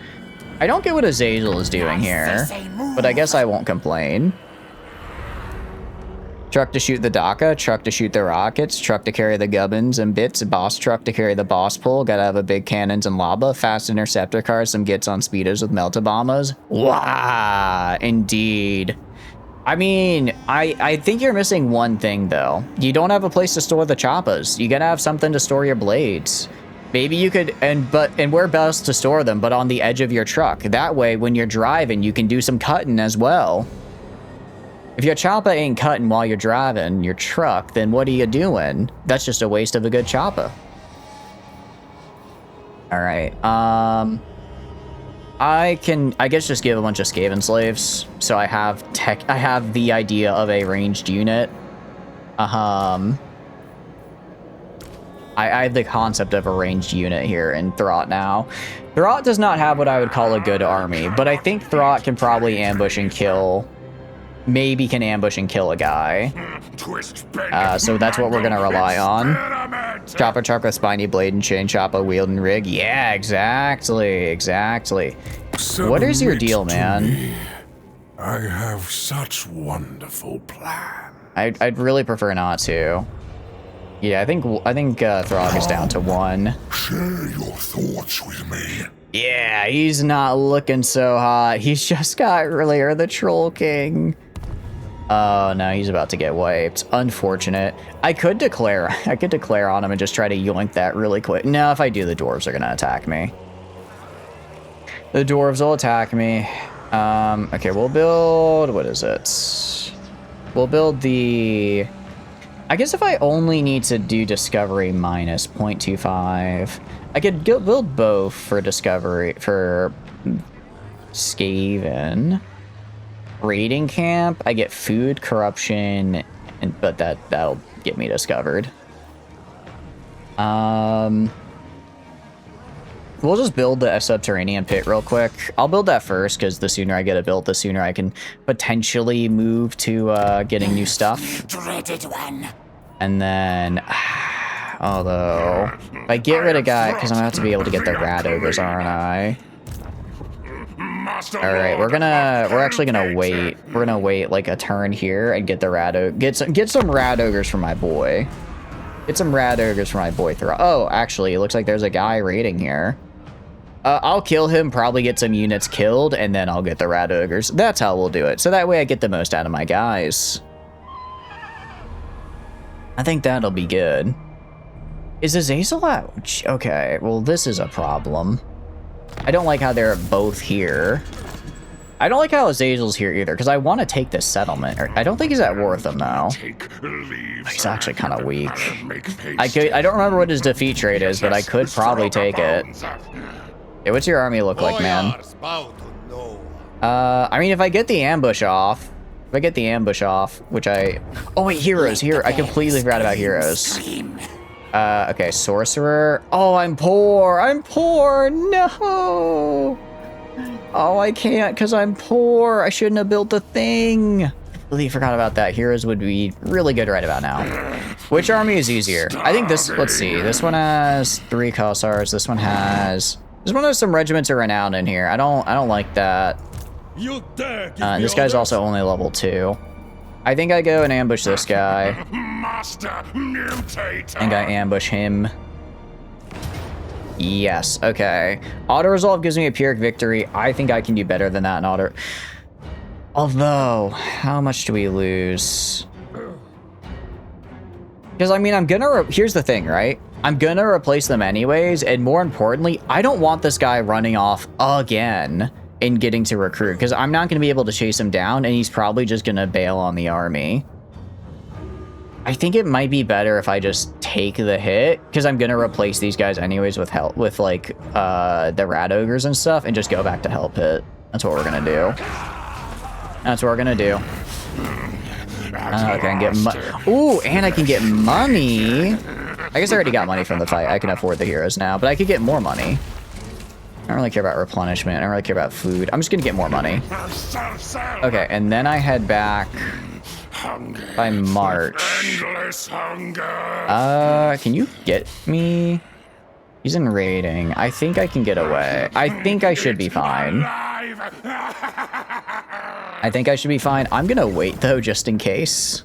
I don't get what Azazel is doing here, but I guess I won't complain. Truck to shoot the Daka, truck to shoot the rockets, truck to carry the gubbins and bits, boss truck to carry the boss pull, gotta have a big cannons and lava, fast interceptor cars, some gets on speedos with melta bombas. Wow, indeed. I mean, I think you're missing one thing though. You don't have a place to store the choppas. You gotta have something to store your blades. Maybe you could, and where best to store them, but on the edge of your truck. That way, when you're driving, you can do some cutting as well. If your choppa ain't cutting while you're driving your truck, then what are you doing? That's just a waste of a good choppa. All right. I guess just give a bunch of Skaven slaves. So I have the idea of a ranged unit. I have the concept of a ranged unit here in Throt now. Throt does not have what I would call a good army, but I think Throt can probably ambush and kill. Maybe can ambush and kill a guy. So that's what we're gonna rely on. Chopper truck with spiny blade and chain chopper wield and rig. Yeah, exactly. What is your deal, man? I have such wonderful plans. I'd really prefer not to. Yeah, I think Throg is down to 1. Share your thoughts with me. Yeah, he's not looking so hot. He's just got Lair the Troll King. Oh no, he's about to get wiped. Unfortunate. I could declare on him and just try to yoink that really quick. No, if I do, the dwarves are gonna attack me. The dwarves will attack me. Okay, we'll build, what is it? We'll build the, I guess if I only need to do discovery minus 0.25, I could build both for discovery, for Skaven. Raiding camp, I get food, corruption, but that'll get me discovered. We'll just build the subterranean pit real quick. I'll build that first, because the sooner I get it built, the sooner I can potentially move to getting new stuff. Dreaded one. And then, although, if I get rid of guy, because I'm going to have to be able to get the rat ogres, aren't I? Alright, we're actually gonna wait. We're gonna wait like a turn here and get the get some rat ogres for my boy. Get some rat ogres for my boy through. Oh, actually, it looks like there's a guy raiding here. I'll kill him, probably get some units killed, and then I'll get the rat ogres. That's how we'll do it. So that way I get the most out of my guys. I think that'll be good. Is Azazel out? Okay, well, this is a problem. I don't like how they're both here. I don't like how Azazel's here either, because I want to take this settlement. I don't think he's at war with them, though. He's actually kind of weak. I don't remember what his defeat rate is, but I could probably take it. Hey, what's your army look like, man? I mean, if I get the ambush off, which oh wait, heroes, here, I completely forgot about heroes. Okay, sorcerer. Oh, I'm poor, no! Oh, I can't, because I'm poor. I shouldn't have built the thing. Really forgot about that. Heroes would be really good right about now. Which army is easier? I think this, let's see. This one has 3 Cossars. This one has some regiments of renown in here. I don't like that. This guy's also only level 2. I think I go and ambush this guy. I think I ambush him. Yes, okay. Auto-resolve gives me a Pyrrhic victory. I think I can do better than that in auto. Although, how much do we lose? Because, I mean, here's the thing, right? I'm gonna replace them anyways, and more importantly, I don't want this guy running off again and getting to recruit, because I'm not going to be able to chase him down, and he's probably just going to bail on the army. I think it might be better if I just take the hit, because I'm going to replace these guys anyways with like the rat ogres and stuff, and just go back to Hellpit. That's what we're going to do. That's what we're going to do. Okay, I can get ooh, and I can get money. I guess I already got money from the fight. I can afford the heroes now, but I could get more money. I don't really care about replenishment. I don't really care about food. I'm just gonna get more money. Okay, and then I head back by March. Can you get me? He's in raiding. I think I can get away. I think I should be fine. I think I should be fine. I'm gonna wait though, just in case.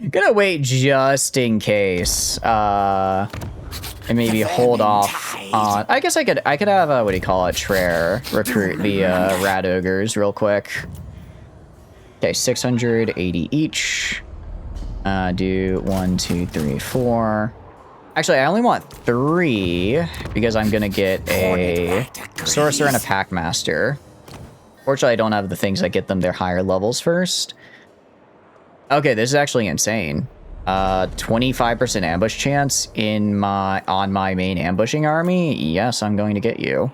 Gonna wait just in case. And maybe hold off on. I guess I could have what do you call it? Trare recruit the rat ogres real quick. Okay, 680 each. Do 1, 2, 3, 4. Actually, I only want 3 because I'm gonna get a sorcerer and a packmaster. Fortunately, I don't have the things that get them their higher levels first. Okay, this is actually insane. 25% ambush chance on my main ambushing army. Yes, I'm going to get you.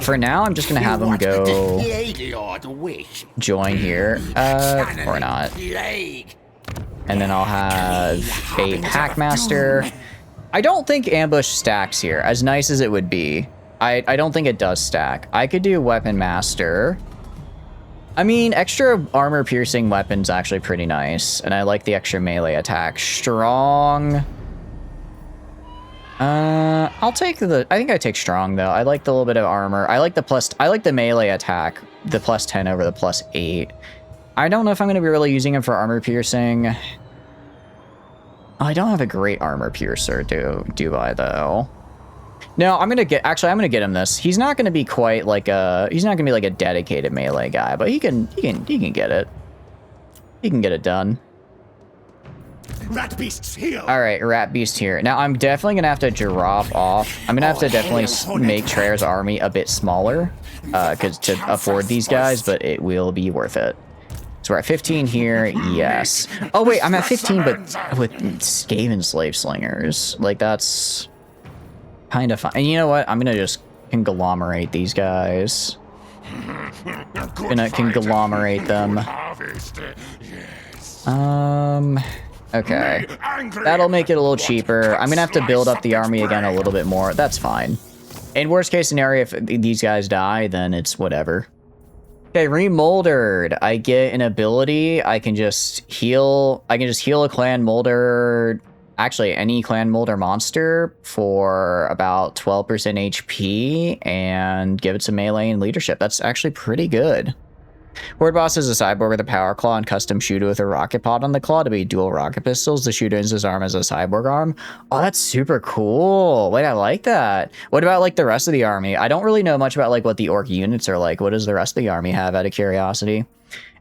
For now, I'm just gonna have them go join here, or not. And then I'll have a packmaster. I don't think ambush stacks here, as nice as it would be. I don't think it does stack. I could do weapon master. I mean, extra armor piercing weapon's actually pretty nice, and I like the extra melee attack. Strong. I think I take strong though. I like the little bit of armor. I like the melee attack, the +10 over the +8. I don't know if I'm going to be really using him for armor piercing. I don't have a great armor piercer, do I though? No, I'm going to get him this. He's not going to be quite like he's not going to be like a dedicated melee guy, but he can get it. He can get it done. Rat beasts here. All right, rat beast here. Now I'm definitely gonna have to drop off. I'm gonna have to definitely make Treyarch's army a bit smaller, because to afford these guys, but it will be worth it. So we're at 15 here. Yes. Oh wait, I'm at 15, but with Skaven slave slingers. Like that's kind of fun. And you know what? I'm gonna just conglomerate these guys. Gonna conglomerate them. Okay, that'll make it a little cheaper. I'm gonna have to build up the army again a little bit more. That's fine. In worst case scenario, if these guys die, then it's whatever. Okay, remoldered. I get an ability. I can just heal a clan molder. Actually, any clan molder monster for about 12% HP and give it some melee and leadership. That's actually pretty good. Horde boss is a cyborg with a power claw and custom shooter with a rocket pod on the claw to be dual rocket pistols. The shooter ends his arm as a cyborg arm. Oh, that's super cool. Wait, I like that. What about like the rest of the army? I don't really know much about like what the orc units are like. What does the rest of the army have out of curiosity?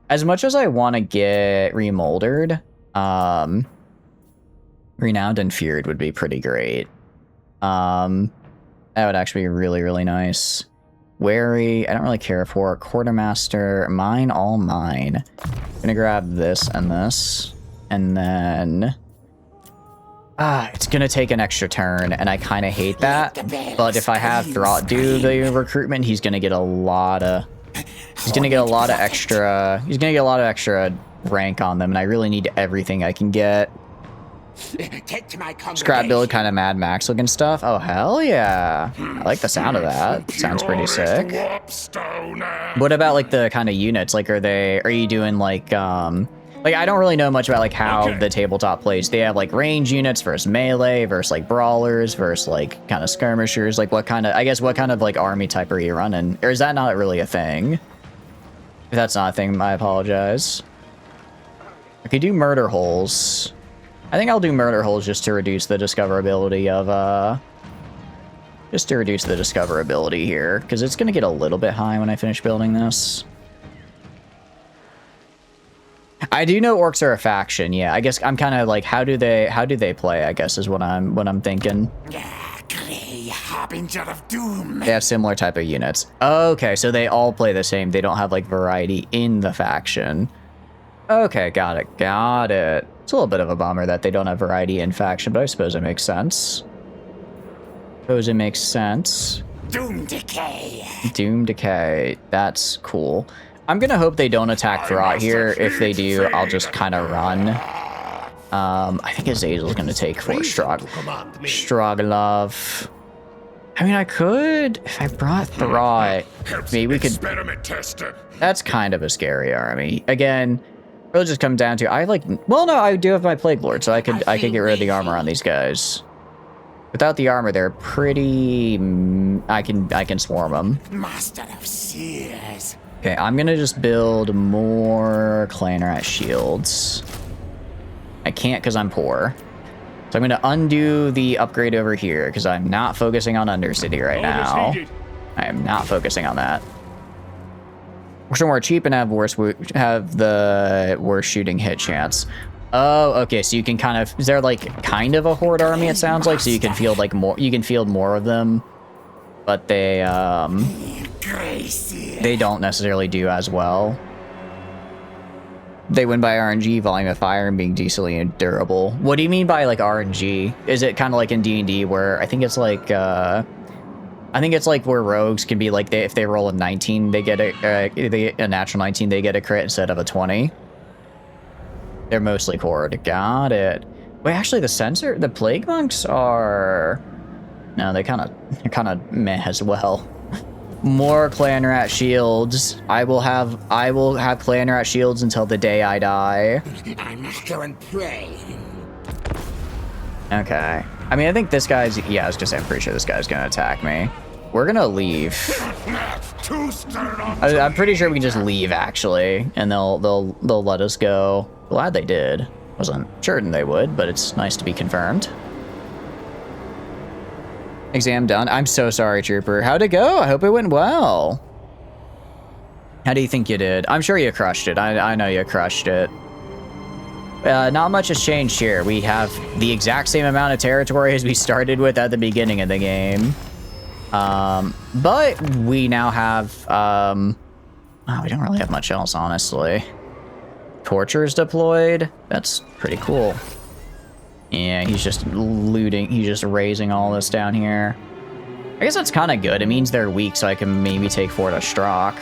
As much as I want to get remoldered, renowned and feared would be pretty great. That would actually be really, really nice. Wary, I don't really care for. Quartermaster, mine, all mine. Gonna grab this and this. And then... it's gonna take an extra turn, and I kind of hate that. But if I have Throt do the recruitment, he's gonna get a lot of... He's gonna get a lot of extra rank on them, and I really need everything I can get. Scrap build, kind of Mad Max looking stuff. Oh hell yeah! I like the sound of that. Sounds pretty sick. What about like the kind of units? Like, are you doing like I don't really know much about like how the tabletop plays. They have like range units versus melee versus like brawlers versus like kind of skirmishers. Like what kind of like army type are you running? Or is that not really a thing? If that's not a thing, I apologize. I could do murder holes. I think I'll do murder holes just to reduce the discoverability of, here, because it's going to get a little bit high when I finish building this. I do know orcs are a faction, yeah. I guess I'm kind of like, how do they play, I guess, is what I'm thinking. Grey harbinger of doom. They have similar type of units. Okay, so they all play the same. They don't have, like, variety in the faction. Okay, got it. It's a little bit of a bummer that they don't have variety in faction, but I suppose it makes sense. Doom Decay. That's cool. I'm gonna hope they don't attack Throt here. If they do, I'll just kind of run. I think Azazel's gonna take 4 Stroglov. I mean, I could, if I brought Throt, maybe we could... That's kind of a scary army. Again, it'll just come down to, I do have my Plague Lord, so I could get rid of the armor on these guys. Without the armor, they're pretty... I can swarm them. Master of Seers. Okay, I'm gonna just build more Clan Rat shields. I can't because I'm poor. So I'm gonna undo the upgrade over here because I'm not focusing on Undercity right now. I am not focusing on that. Some more cheap and have the worst shooting hit chance. Oh, okay. So you can kind of, is there like kind of a horde army? It sounds like, so you can field like more. You can field more of them, but they don't necessarily do as well. They win by RNG, volume of fire, and being decently durable. What do you mean by like RNG? Is it kind of like in D&D where I think it's like where rogues can be like if they roll a 19, they get a natural 19, they get a crit instead of a 20. They're mostly horde. Got it. Wait, actually, the plague monks are no, they're kind of meh as well. More clan rat shields. I will have clan rat shields until the day I die. I must go and pray. Okay. I mean, I think this guy's. Yeah, I was gonna say, I'm pretty sure this guy's gonna attack me. We're gonna leave. I'm pretty sure we can just leave actually, and they'll let us go. Glad they did. Wasn't certain they would, but it's nice to be confirmed. Exam done. I'm so sorry, Trooper. How'd it go? I hope it went well. How do you think you did? I'm sure you crushed it. I know you crushed it. Not much has changed here. We have the exact same amount of territory as we started with at the beginning of the game. But we now have, oh, we don't really have much else, honestly. Tortures deployed. That's pretty cool. Yeah, he's just looting. He's just raising all this down here. I guess that's kind of good. It means they're weak, so I can maybe take Fort Ostrak.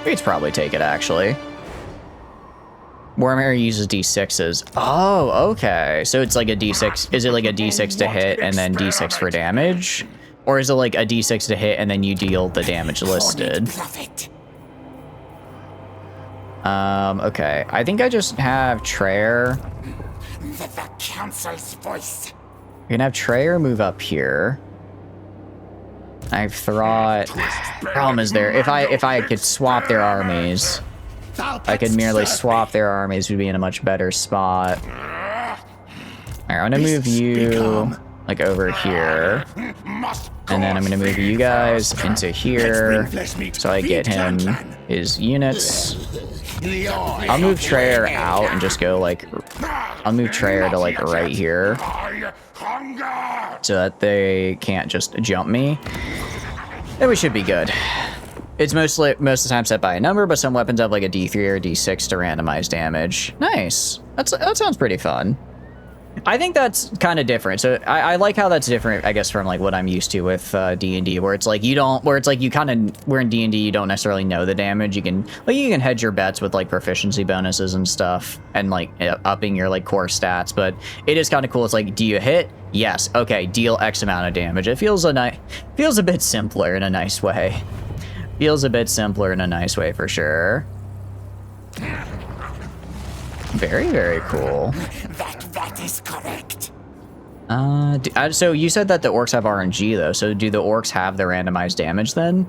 We could probably take it, actually. Warhammer uses D6s. Oh, okay. So it's like a D6. Is it like a D6 to hit and then D6 for damage? Or is it like a D6 to hit and then you deal the damage listed? Okay. I think I just have Trayer. The council's voice. You're gonna have Trayer move up here. I have Throt. Problem is there. If I could swap their armies, I could merely swap their armies, we'd be in a much better spot. Alright, I'm gonna move you like over here. And then I'm gonna move you guys into here so I get him his units. I'll move Trayer out and just go like, I'll move Trayer to like right here so that they can't just jump me. Then we should be good. It's most of the time set by a number, but some weapons have like a D3 or a D6 to randomize damage. Nice. That sounds pretty fun. I think that's kind of different. So I like how that's different, I guess, from like what I'm used to with D&D, where it's like where in D&D you don't necessarily know the damage. You can hedge your bets with like proficiency bonuses and stuff, and like upping your like core stats. But it is kind of cool. It's like, do you hit? Yes. Okay. Deal X amount of damage. It feels a bit simpler in a nice way. Feels a bit simpler in a nice way for sure. Very, very cool. That is correct. So you said that the orcs have RNG though. So do the orcs have the randomized damage then?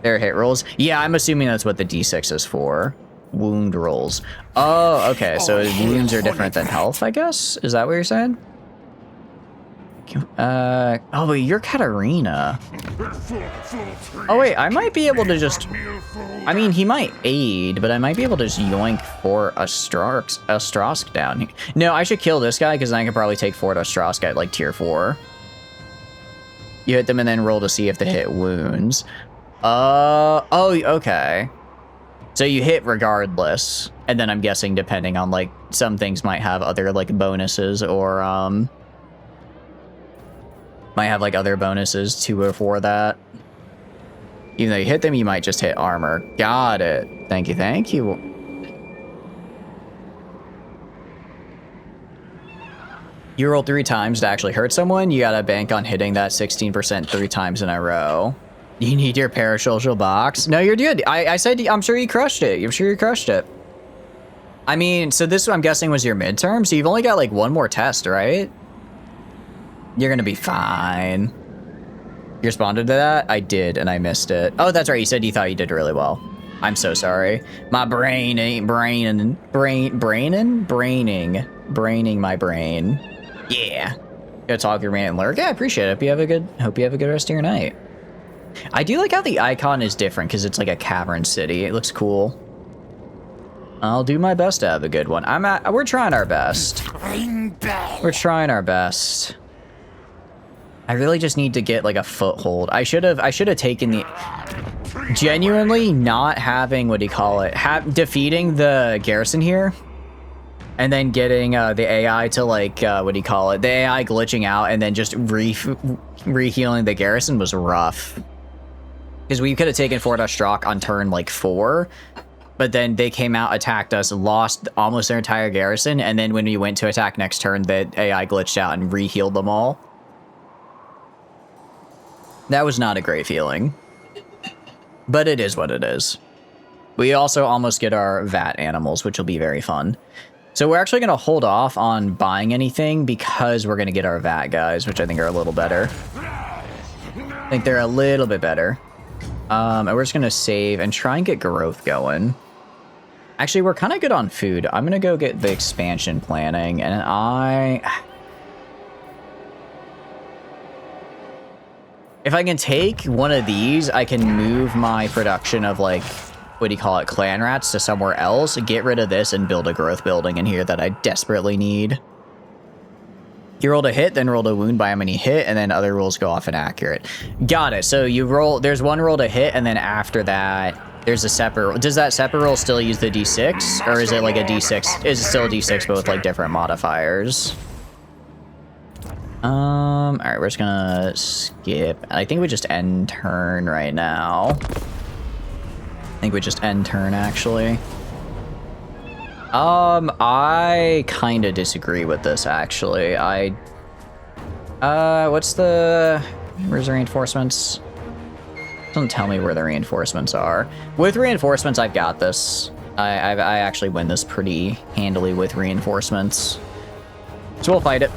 Their hit rolls? Yeah, I'm assuming that's what the D6 is for. Wound rolls. Oh, okay. So wounds are different than health, I guess? Is that what you're saying? Oh, but you're Katarina. Oh, wait, I might be able to just... I mean, he might aid, but I might be able to just yoink Fort Ostrak down here. No, I should kill this guy, because then I can probably take Fort Ostrak at, like, tier 4. You hit them and then roll to see if the hit wounds. Oh, okay. So you hit regardless, and then I'm guessing depending on, like, some things might have other, like, bonuses, or, might have like other bonuses to or for that. Even though you hit them, you might just hit armor. Got it. Thank you, thank you. You rolled 3 times to actually hurt someone. You gotta bank on hitting that 16% 3 times in a row. You need your parasocial box. No, you're good. I said I'm sure you crushed it. I'm sure you crushed it. I mean, so this I'm guessing was your midterm, so you've only got like one more test, right? You're gonna be fine. You responded to that? I did, and I missed it. Oh, that's right. You said you thought you did really well. I'm so sorry. My brain ain't braining my brain. Yeah. Go talk your man and lurk. Yeah, I appreciate it. Hope you have a good rest of your night. I do like how the icon is different because it's like a cavern city. It looks cool. I'll do my best to have a good one. We're trying our best. Ring bell. We're trying our best. I really just need to get like a foothold. I should have taken the genuinely not having, what do you call it? Defeating the garrison here and then getting the AI to like, what do you call it? The AI glitching out and then just re-healing the garrison was rough. Because we could have taken Fort Ostrak on turn like 4, but then they came out, attacked us, lost almost their entire garrison, and then when we went to attack next turn, the AI glitched out and re-healed them all. That was not a great feeling. But it is what it is. We also almost get our vat animals, which will be very fun. So we're actually going to hold off on buying anything because we're going to get our vat guys, which I think are a little better. I think they're a little bit better. And we're just going to save and try and get growth going. Actually, we're kind of good on food. I'm going to go get the expansion planning, and if I can take one of these, I can move my production of, like, what do you call it, clan rats to somewhere else, get rid of this, and build a growth building in here that I desperately need. You rolled a hit, then rolled a wound by how many hit, and then other rolls go off inaccurate. Got it. So you roll, there's one roll to hit, and then after that, there's a separate. Does that separate roll still use the d6? Or is it like a d6? Is it still a d6 but with like different modifiers? Alright, we're just gonna skip. I think we just end turn right now. I think we just end turn actually. I kind of disagree with this, actually. Where's the reinforcements? Doesn't tell me where the reinforcements are. With reinforcements, I've got this. I actually win this pretty handily with reinforcements. So we'll fight it.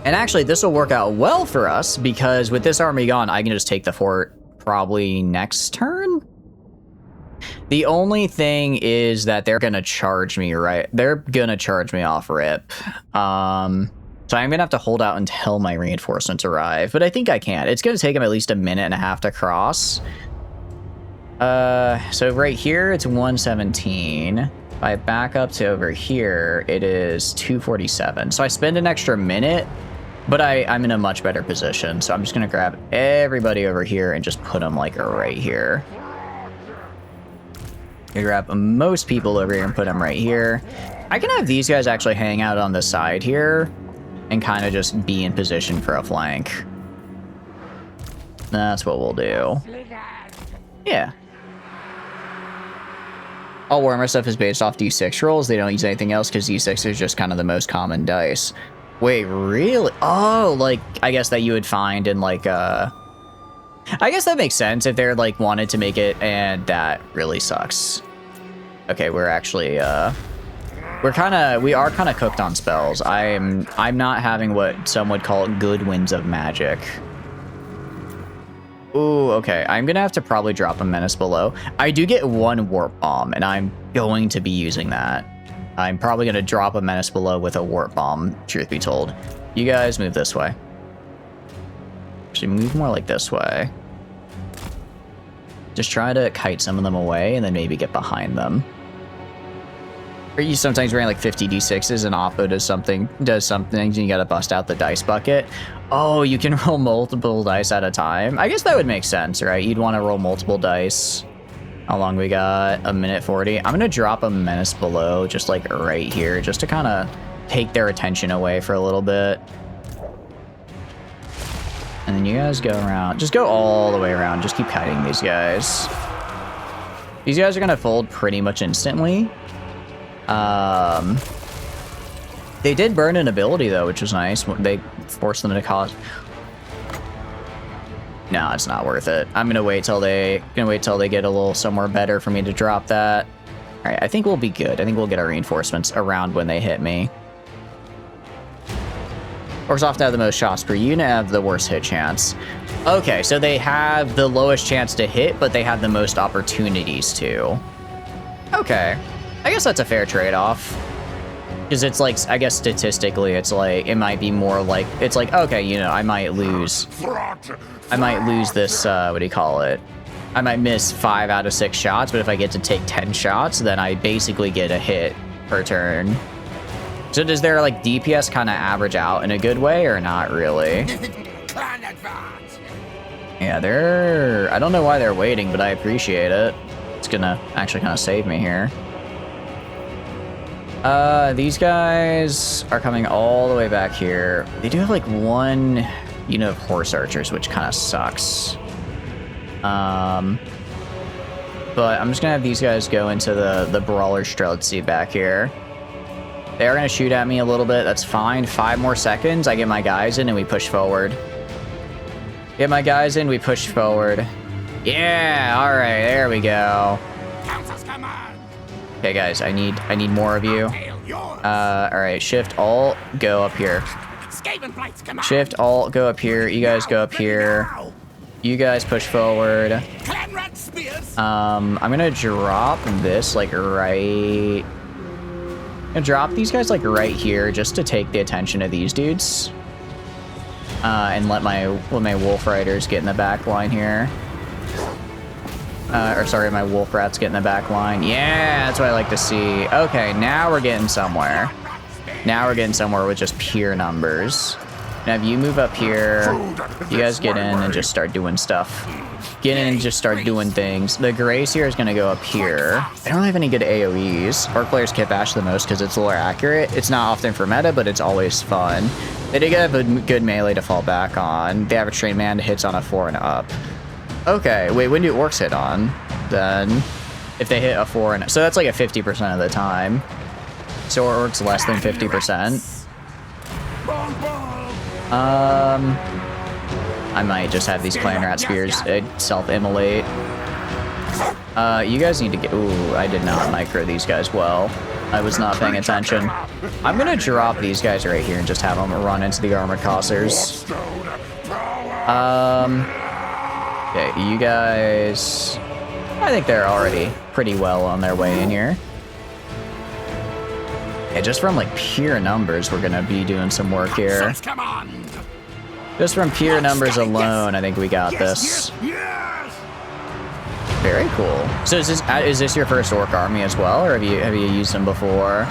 And actually, this will work out well for us, because with this army gone, I can just take the fort probably next turn? The only thing is that they're gonna charge me, right? They're gonna charge me off rip. So I'm gonna have to hold out until my reinforcements arrive, but I think I can. It's gonna take them at least a minute and a half to cross. So right here, it's 117. If I back up to over here, it is 247. So I spend an extra minute, but I'm in a much better position. So I'm just gonna grab everybody over here and just put them like right here. You grab most people over here and put them right here. I can have these guys actually hang out on the side here and kind of just be in position for a flank. That's what we'll do. Yeah. All Warhammer stuff is based off d6 rolls. They don't use anything else because d6 is just kind of the most common dice. Wait, really? Oh, like, I guess that you would find in like I guess that makes sense if they're like wanted to make it, and that really sucks. Okay, we're actually we are kind of cooked on spells. I'm not having what some would call good winds of magic. Ooh, okay. I'm gonna have to probably drop a menace below. I do get one warp bomb, and I'm going to be using that. I'm probably gonna drop a menace below with a warp bomb, truth be told. You guys move this way. Actually, move more like this way. Just try to kite some of them away and then maybe get behind them. Or you sometimes ran like 50 d6s and Oppo does something and you gotta bust out the dice bucket. Oh, you can roll multiple dice at a time. I guess that would make sense, right? You'd want to roll multiple dice. How long we got? A minute 40. I'm gonna drop a menace below, just like right here, just to kind of take their attention away for a little bit. And then you guys go around. Just go all the way around. Just keep kiting these guys. These guys are going to fold pretty much instantly. They did burn an ability, though, which was nice. They forced them to cost. No, it's not worth it. I'm going to wait till they get a little somewhere better for me to drop that. All right, I think we'll be good. I think we'll get our reinforcements around when they hit me. Orcs often have the most shots per unit, have the worst hit chance. Okay, so they have the lowest chance to hit, but they have the most opportunities to. Okay, I guess that's a fair trade-off. Because it's like, I guess statistically, it's like, it might be more like, it's like, okay, you know, I might lose this, what do you call it? I might miss 5 out of 6 shots, but if I get to take 10 shots, then I basically get a hit per turn. So does their like DPS kind of average out in a good way or not really? Yeah, I don't know why they're waiting, but I appreciate it. It's gonna actually kind of save me here. These guys are coming all the way back here. They do have like 1 unit of horse archers, which kind of sucks. But I'm just gonna have these guys go into the brawler streltsy back here. They are gonna shoot at me a little bit. That's fine. 5 more seconds. I get my guys in and we push forward. Get my guys in. We push forward. Yeah. All right. There we go. Okay, guys. I need more of you. All right. Shift Alt. Go up here. Shift Alt. Go up here. You guys go up here. You guys push forward. I'm gonna drop this like right. I'm gonna drop these guys like right here just to take the attention of these dudes. And let my wolf riders get in the back line here. Or sorry, my wolf rats get in the back line. Yeah, that's what I like to see. Okay, now we're getting somewhere. Now we're getting somewhere with just pure numbers. Now if you move up here, you guys get in and just start doing stuff. Get in and just start doing things. The Gracier is gonna go up here. I don't have any good AoEs. Orc players kit bash the most because it's lower accurate. It's not often for meta, but it's always fun. They do have a good melee to fall back on. The average trained man hits on a 4 and up. Okay, wait, when do orcs hit on? Then, if they hit a 4 and up. So that's like a 50% of the time. So orcs less than 50%. I might just have these clan rat spears self-immolate. You guys need to get... Ooh, I did not micro these guys well. I was not paying attention. I'm gonna drop these guys right here and just have them run into the armored cossers. Okay, you guys... I think they're already pretty well on their way in here. Yeah, just from like pure numbers, we're gonna be doing some work here. Just from pure numbers alone, I think we got this. Very cool. So is this your first orc army as well, or have you used them before?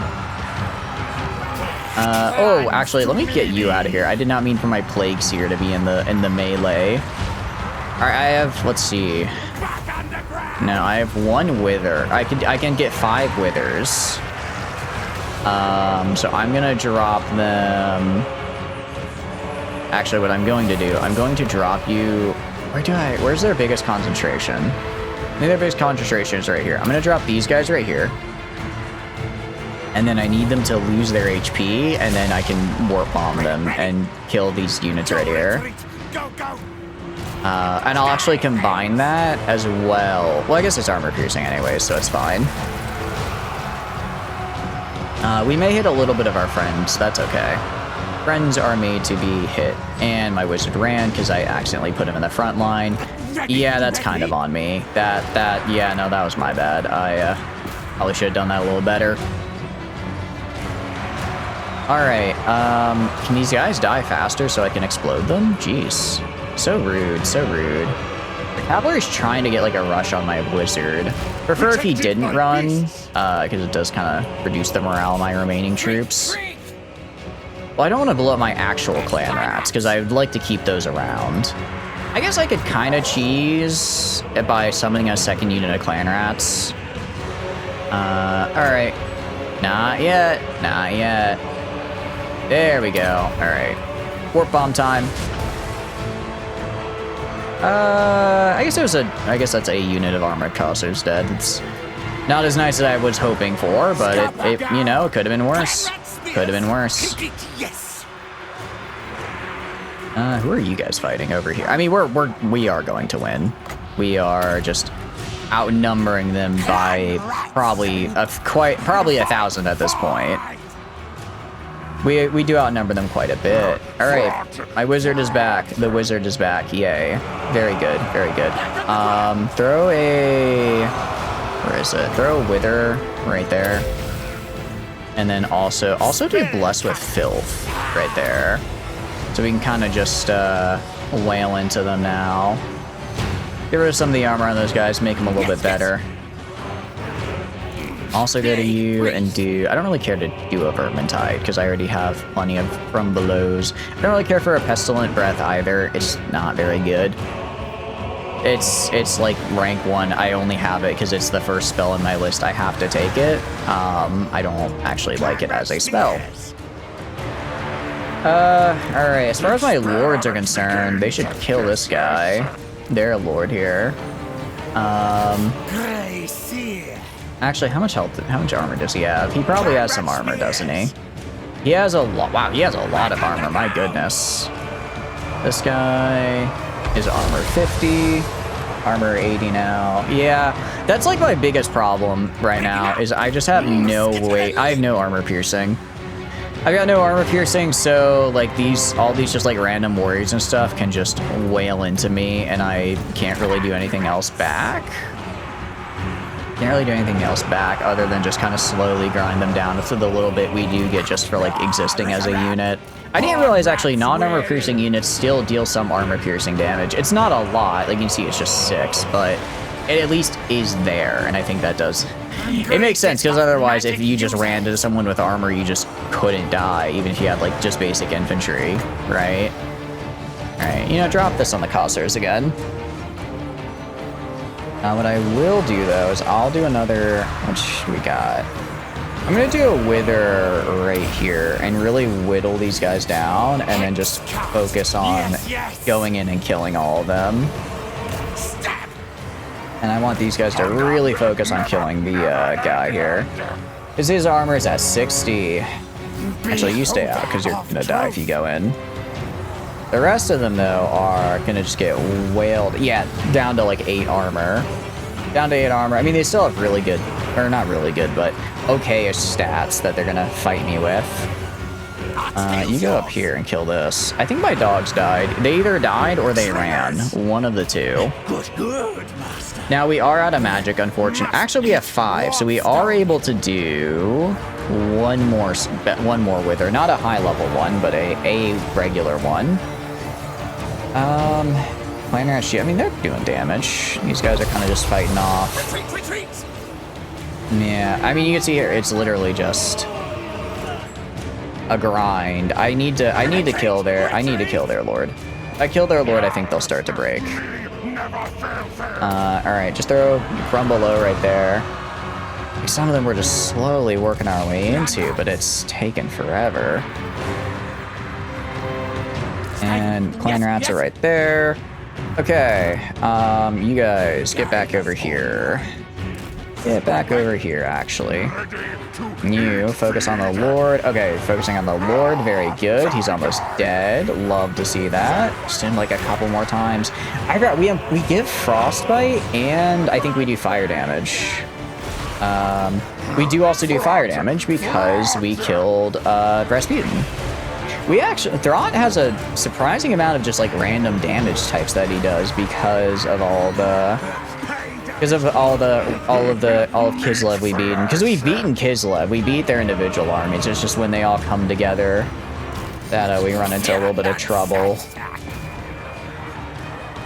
Oh, actually, let me get you out of here. I did not mean for my plague seer to be in the melee. All right, I have. Let's see. No, I have 1 wither. I can get 5 withers. So I'm gonna drop them. Actually, what I'm going to do, I'm going to drop you. Where's their biggest concentration? I think their biggest concentration is right here. I'm gonna drop these guys right here. And then I need them to lose their HP, and then I can warp bomb them and kill these units right here. And I'll actually combine that as well. Well, I guess it's armor piercing anyway, so it's fine. We may hit a little bit of our friends. That's okay. Friends are made to be hit. And my wizard ran because I accidentally put him in the front line. Yeah, that's kind of on me. Yeah, no, that was my bad. I probably should have done that a little better. Alright, can these guys die faster so I can explode them? Jeez. So rude, so rude. The cavalry's trying to get like a rush on my wizard. Prefer if he didn't run, because it does kind of reduce the morale of my remaining troops. Well, I don't want to blow up my actual clan rats, because I would like to keep those around. I guess I could kind of cheese it by summoning a second unit of clan rats. Alright. Not yet, not yet. There we go. Alright. Warp bomb time. I guess that's a unit of armored cossers dead. It's not as nice as I was hoping for, but it you know, it could have been worse. Could have been worse. Who are you guys fighting over here? I mean, we are going to win. We are just outnumbering them by probably 1,000 at this point. We do outnumber them quite a bit. All right, my wizard is back. The wizard is back. Yay! Very good, very good. Throw a. Where is it? Throw a wither right there. And then also do Bless with Filth right there. So we can kind of just wail into them now. Get rid of some of the armor on those guys, make them a little bit better. Also go to you and do... I don't really care to do a Vermintide, because I already have plenty of From Belows. I don't really care for a Pestilent Breath either. It's not very good. It's like rank 1. I only have it because it's the first spell in my list. I have to take it. I don't actually like it as a spell. Alright, as far as my lords are concerned, they should kill this guy. They're a lord here. Actually, how much armor does he have? He probably has some armor, doesn't he? He has a lot. Wow, he has a lot of armor. My goodness. This guy is armor 50, armor 80 now. Yeah, that's like my biggest problem right now. Is I just have no way. I have no armor piercing. I've got no armor piercing, so like all these just like random warriors and stuff can just wail into me, and I can't really do anything else back. Can't really do anything else back other than just kind of slowly grind them down to the little bit we do get just for like existing as a unit. I didn't realize actually non-armor piercing units still deal some armor piercing damage. It's not a lot, like you can see it's just 6, but it at least is there, and I think that does. It makes sense, because otherwise if you just ran into someone with armor, you just couldn't die, even if you had like just basic infantry, right? Alright, you know, drop this on the Cossers again. What I will do though is I'll do another, what we got? I'm gonna do a Wither right here and really whittle these guys down and then just focus on going in and killing all of them. And I want these guys to really focus on killing the guy here. Because his armor is at 60. Actually, you stay out because you're gonna die if you go in. The rest of them, though, are gonna just get wailed. Yeah, down to like 8 armor. Down to 8 armor. I mean, they still have really good, or not really good, but okay-ish stats that they're gonna fight me with. You go up here and kill this. I think my dogs died. They either died or they ran. One of the two. Now, we are out of magic, unfortunately. Actually, we have 5, so we are able to do one more Wither. Not a high-level one, but a regular one. Planner and I mean, they're doing damage. These guys are kind of just fighting off. Yeah, I mean, you can see here, it's literally just a grind. I need to kill their lord. If I kill their lord, I think they'll start to break. Alright, just throw From Below right there. Some of them we're just slowly working our way into, but it's taken forever. And Clan Rats are right there. Okay, you guys get back over here. Get back over here, actually. You focus on the Lord. Okay, focusing on the Lord. Very good. He's almost dead. Love to see that. Just in like a couple more times. I forgot we give Frostbite, and I think we do fire damage. We do also do fire damage because we killed Rasputin. We actually, Thrawn has a surprising amount of just like random damage types that he does because of all of Kislev we beaten. Because we've beaten Kislev, we beat their individual armies. It's just when they all come together that we run into a little bit of trouble.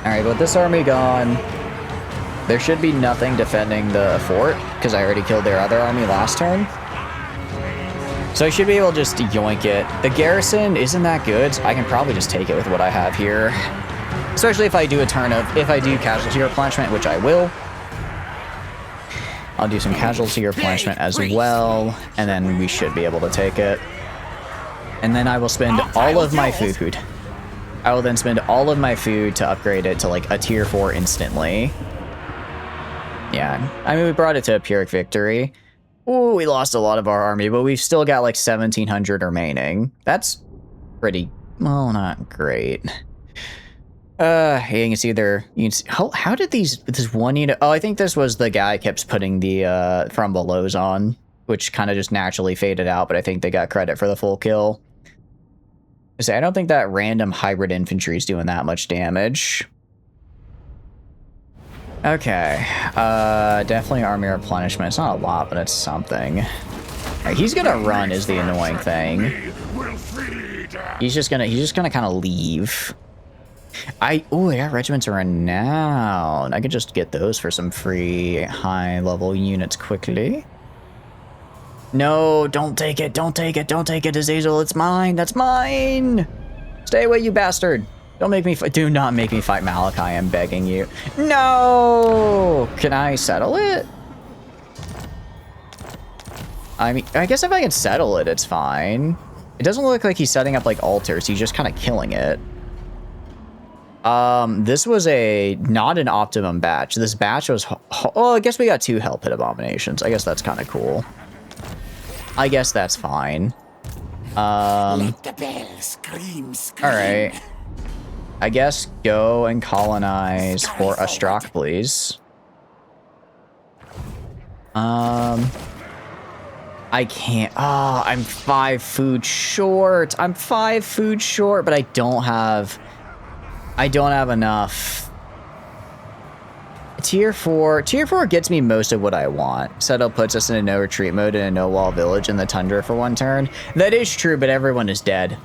Alright, with this army gone, there should be nothing defending the fort, because I already killed their other army last turn. So I should be able to just yoink it. The garrison isn't that good, so I can probably just take it with what I have here. Especially if I do casualty replenishment, which I will. I'll do some casualty replenishment as well, and then we should be able to take it. And then I will spend all of my food. I will then spend all of my food to upgrade it to like a tier 4 instantly. Yeah, I mean, we brought it to a Pyrrhic victory. Ooh, we lost a lot of our army, but we've still got like 1,700 remaining. That's pretty, well, not great. You can see how did this one unit, oh, I think this was the guy kept putting the From Belows on, which kind of just naturally faded out, but I think they got credit for the full kill. I don't think that random hybrid infantry is doing that much damage. Okay, definitely army replenishment. It's not a lot, but it's something. He's gonna run is the annoying thing. He's just gonna kind of leave. I got regiments of renown. I could just get those for some free high level units quickly. No, don't take it, don't take it, don't take it, Azazel. It's mine. That's mine. Stay away, you bastard. Don't make me do not make me fight Malachi, I'm begging you. No! Can I settle it? I mean, I guess if I can settle it, it's fine. It doesn't look like he's setting up like altars. He's just kind of killing it. This was not an optimum batch. This batch was, oh, I guess we got 2 Hellpit abominations. I guess that's kind of cool. I guess that's fine. Let the bell scream, scream. All right. I guess go and colonize Fort Ostrak, please. I can't. Oh, I'm 5 food short. I'm 5 food short, but I don't have enough. Tier 4 gets me most of what I want. Settle puts us in a no retreat mode in a no wall village in the tundra for 1 turn. That is true, but everyone is dead.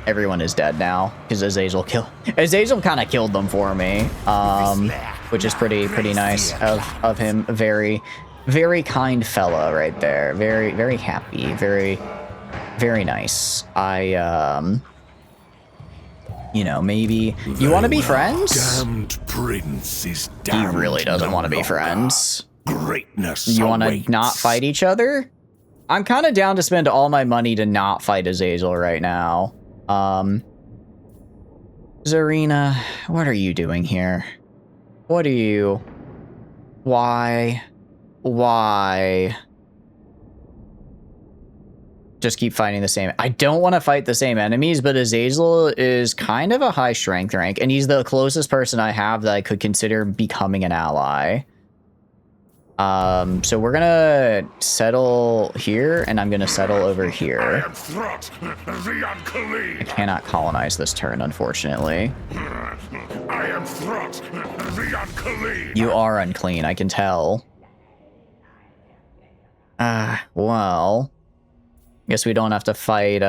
Everyone is dead now because Azazel kind of killed them for me, which is pretty nice of him. Very, very kind fella right there. Very, very happy. Very, very nice. You know, maybe you want to be friends? Damned prince is He damned. really doesn't want to be friends. Greatness. You want to awaits. not fight each other? I'm kind of down to spend all my money to not fight Azazel right now. Zarina, what are you doing here? What are you? Why? Just keep fighting the same. I don't want to fight the same enemies, but Azazel is kind of a high strength rank, and he's the closest person I have that I could consider becoming an ally. So we're gonna settle here, and I'm gonna settle over here. I cannot colonize this turn, unfortunately. You are unclean, I can tell. Well, guess we don't have to fight,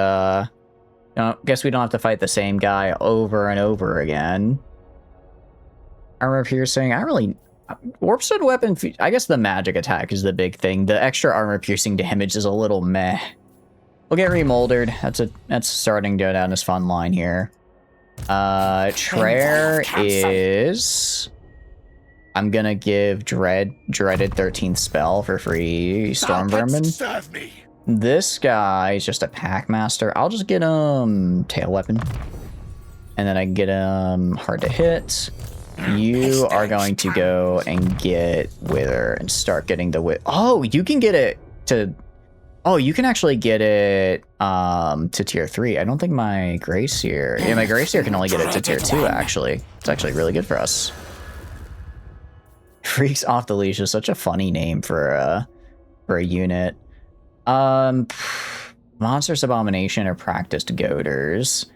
guess we don't have to fight the same guy over and over again. Armor piercing, Warp Stone weapon, I guess the magic attack is the big thing. The extra armor piercing damage is a little meh. We'll get remoldered. That's starting to go down this fun line here. Traer is... I'm gonna give dreaded 13th spell for free Storm Vermin. This guy is just a Packmaster. I'll just get him tail weapon. And then I can get him hard to hit. You are going to go and get Wither and start getting the Wither. Oh, you can get it to... Oh, you can actually get it to tier 3. I don't think my Grace here... Yeah, my Grace here can only get it to tier 2, actually. It's actually really good for us. Freaks Off the Leash is such a funny name for a unit. Monstrous Abomination or Practiced Goaders.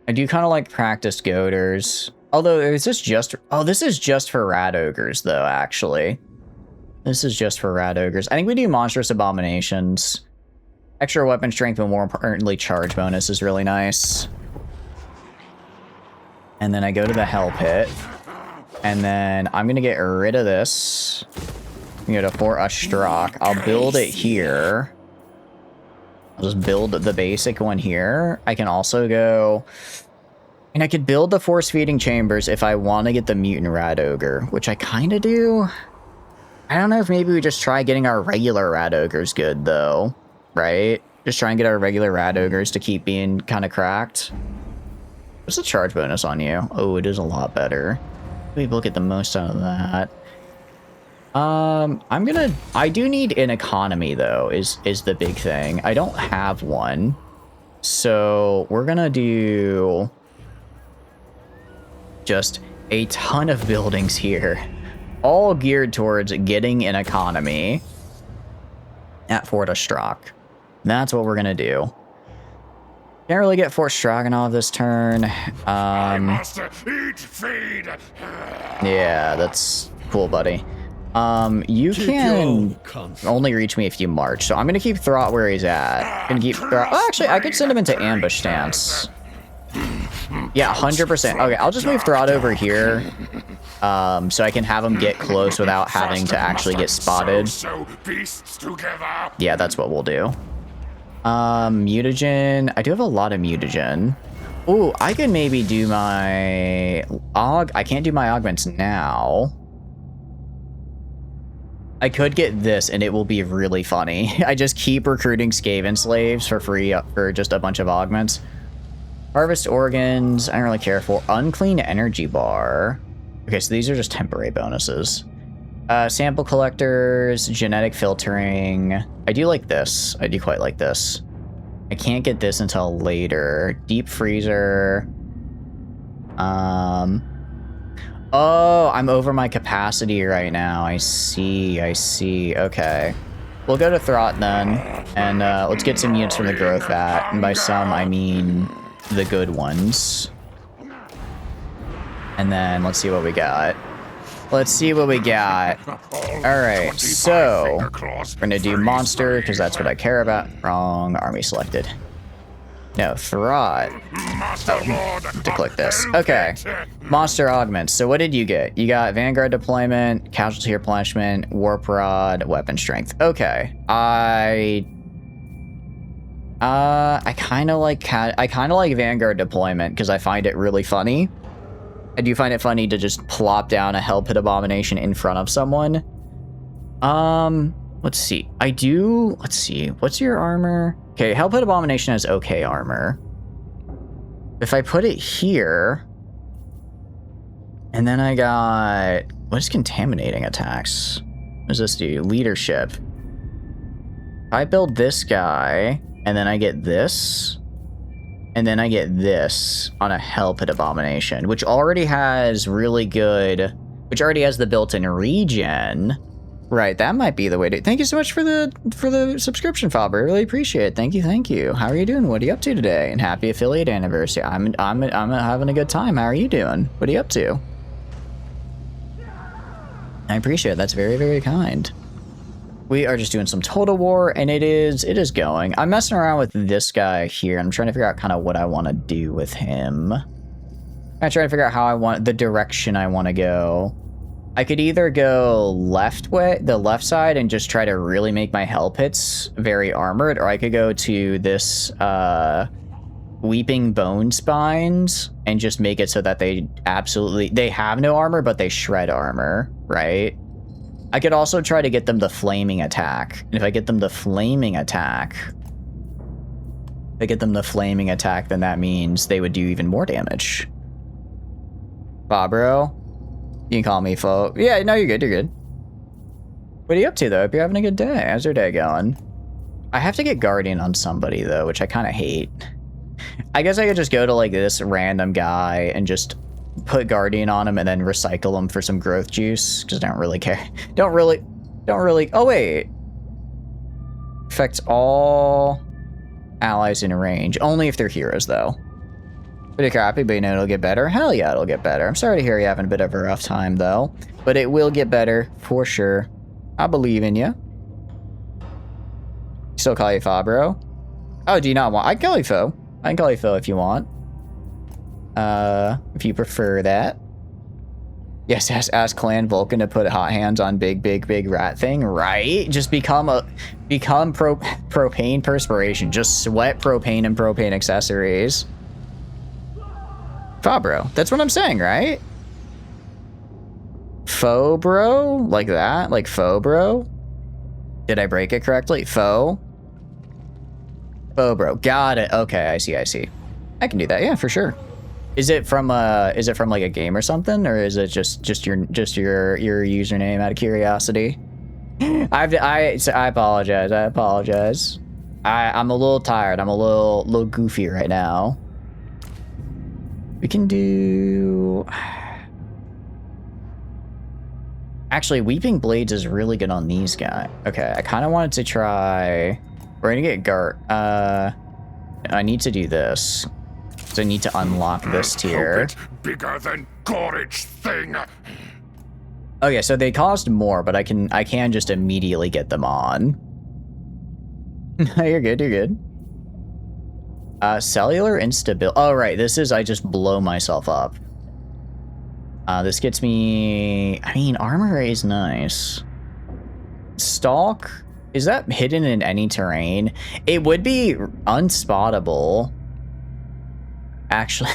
I do kind of like Practiced Goaders. Although, is this just... Oh, this is just for Rat Ogres, though, actually. This is just for Rat Ogres. I think we do Monstrous Abominations. Extra weapon strength, but more importantly, charge bonus is really nice. And then I go to the Hellpit. And then I'm going to get rid of this. I'm going to go to Fort Ostrak. I'll build it here. I'll just build the basic one here. I can also go... And I could build the force-feeding chambers if I want to get the mutant rat ogre, which I kind of do. I don't know if maybe we just try getting our regular rat ogres good, though. Right? Just try and get our regular rat ogres to keep being kind of cracked. What's the charge bonus on you? Oh, it is a lot better. Maybe we'll get the most out of that. I do need an economy, though, is the big thing. I don't have one. So we're gonna do... just a ton of buildings here, all geared towards getting an economy at Fort Ostrak. That's what we're gonna do. Can't really get Fort Stroganoff this turn. Master, eat, feed. Yeah, that's cool, buddy. You can only reach me if you march, so I'm gonna keep Throt where he's at. Gonna keep Throt. Oh, actually, I could send him into ambush stance. Yeah, 100%. Okay, I'll just move Throt over here, so I can have him get close without having to actually get spotted. Yeah, that's what we'll do. Mutagen. I do have a lot of mutagen. Ooh, I could maybe do my I can't do my augments now. I could get this and it will be really funny. I just keep recruiting Skaven slaves for free for just a bunch of augments. Harvest organs, I don't really care for. Unclean energy bar. Okay, so these are just temporary bonuses. Sample collectors, genetic filtering. I do like this. I do quite like this. I can't get this until later. Deep freezer. Oh, I'm over my capacity right now. I see. Okay. We'll go to Throt then, and let's get some units from the growth vat. And by some, I mean the good ones. And then let's see what we got. Let's see what we got. Alright, so we're gonna do monster, because that's what I care about. Wrong army selected. No, Throt. Oh, to click this. Okay. Monster augments. So what did you get? You got Vanguard deployment, casualty replenishment, warp rod, weapon strength. Okay. I kind of like Vanguard deployment because I find it really funny. I do find it funny to just plop down a Hellpit abomination in front of someone. Let's see. Let's see. What's your armor? Okay, Hellpit abomination has okay armor. If I put it here, and then I got, what is contaminating attacks? What does this do? Leadership. If I build this guy, and then I get this, and then I get this on a Hellpit abomination, which already has really good, which already has the built-in regen. Right, that might be the way to. Thank you so much for the subscription, Faber. I really appreciate it. Thank you. How are you doing? What are you up to today? And happy affiliate anniversary. I'm having a good time. How are you doing? What are you up to? I appreciate it. That's very, very kind. We are just doing some Total War, and it is going. I'm messing around with this guy here. I'm trying to figure out kind of what I want to do with him. I'm trying to figure out how I want the direction I want to go. I could either go the left side, and just try to really make my Hellpits very armored, or I could go to this Weeping Bone Spines and just make it so that they have no armor, but they shred armor, right? I could also try to get them the Flaming Attack. And if I get them the Flaming Attack, then that means they would do even more damage. Fabro? You can call me Fo. Yeah, no, you're good. What are you up to, though? Hope you're having a good day. How's your day going? I have to get Guardian on somebody, though, which I kind of hate. I guess I could just go to, like, this random guy and just put Guardian on him and then recycle him for some growth juice, because I don't really care. Don't really. Oh, wait. Affects all allies in range. Only if they're heroes, though. Pretty crappy, but you know it'll get better. Hell yeah, it'll get better. I'm sorry to hear you're having a bit of a rough time, though. But it will get better, for sure. I believe in you. Still call you Fabro? Oh, do you not want... I can call you Fo. I can call you Fo if you want. If you prefer that. Yes, ask Clan Vulcan to put hot hands on big rat thing, right? Just become propane perspiration. Just sweat propane and propane accessories. Fabro. That's what I'm saying, right? Fobro? Like that? Like Fobro? Did I break it correctly? Fobro. Got it. Okay, I see. I can do that. Yeah, for sure. Is it from like a game or something, or is it just your username out of curiosity? I apologize. I'm a little tired. I'm a little goofy right now. We can do... Actually, Weeping Blades is really good on these guys. Okay, I kind of wanted to try... We're gonna get Gart. I need to do this. So I need to unlock this tier. Bigger than Gorage thing. Okay, so they cost more, but I can just immediately get them on. You're good, you're good. Cellular instability. Oh, right, this is I just blow myself up. This gets me... I mean, armor is nice. Stalk? Is that hidden in any terrain? It would be unspottable. Actually,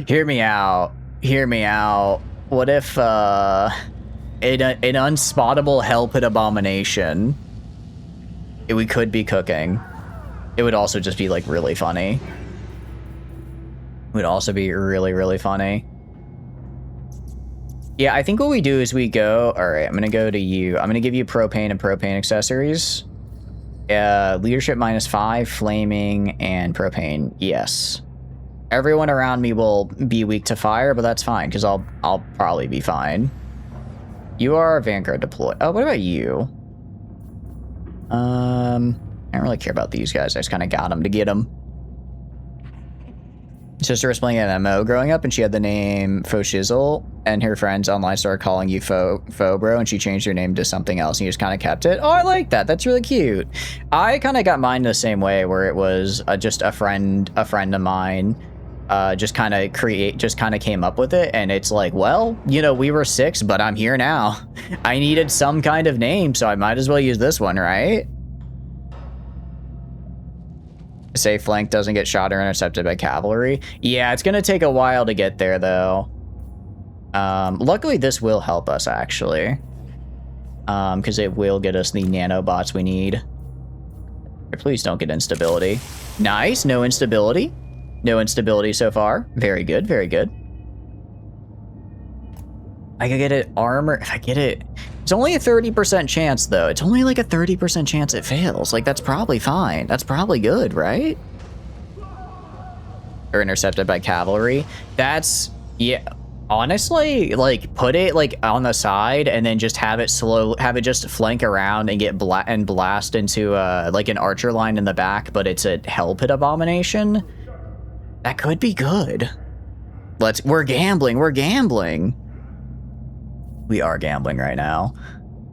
hear me out. Hear me out. What if, an unspottable Hellpit abomination? We could be cooking. It would also just be, like, really funny. It would also be really, really funny. Yeah, I think what we do is we go... Alright, I'm gonna go to you. I'm gonna give you propane and propane accessories. Leadership -5, flaming, and propane. Yes. Everyone around me will be weak to fire, but that's fine, because I'll probably be fine. You are Vanguard deployed. Oh, what about you? I don't really care about these guys. I just kind of got them to get them. Sister was playing an MMO growing up, and she had the name Foshizzle, and her friends online started calling you Fobro, and she changed her name to something else, and you just kind of kept it. Oh, I like that. That's really cute. I kind of got mine the same way, where it was just a friend of mine, just kind of came up with it, and it's like, well, you know, we were 6, but I'm here now. I needed some kind of name, so I might as well use this one, right? Say flank doesn't get shot or intercepted by cavalry. Yeah, it's gonna take a while to get there, though. Luckily, this will help us, actually. Because it will get us the nanobots we need. Please don't get instability. Nice, no instability. No instability so far. Very good, very good. I could get it armor. If I get it... It's only a 30% chance, though. It's only like a 30% chance it fails. Like, that's probably fine. That's probably good, right? Or intercepted by cavalry. That's... Yeah. Honestly, like, put it, like, on the side and then just have it just flank around and get blast into, like, an archer line in the back, but it's a Hellpit abomination. That could be good. We're gambling. We are gambling right now.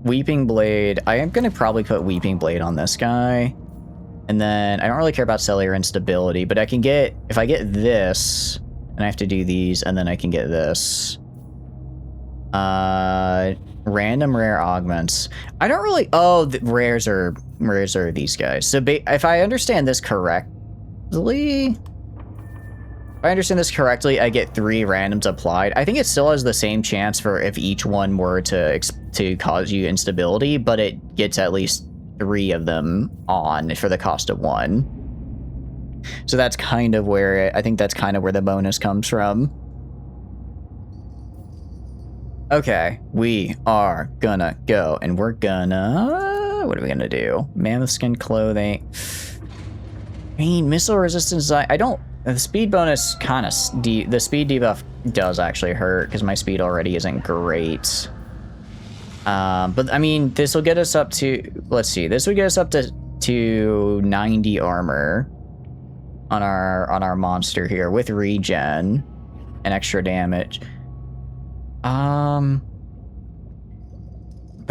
Weeping Blade. I am going to probably put Weeping Blade on this guy. And then I don't really care about cellular instability, but I can get... If I get this, and I have to do these, and then I can get this. Random rare augments. I don't really... Oh, the rares are these guys. So if I understand this correctly... I get 3 randoms applied. I think it still has the same chance for if each one were to cause you instability, but it gets at least 3 of them on for the cost of 1. So that's kind of where I think that's kind of where the bonus comes from. Okay, we are gonna go, and we're gonna... What are we gonna do? Mammoth skin clothing. I mean, missile resistance. I don't... The speed bonus kind of... The speed debuff does actually hurt, because my speed already isn't great. But, I mean, this will get us up to... Let's see. This would get us up to 90 armor on our monster here, with regen and extra damage. But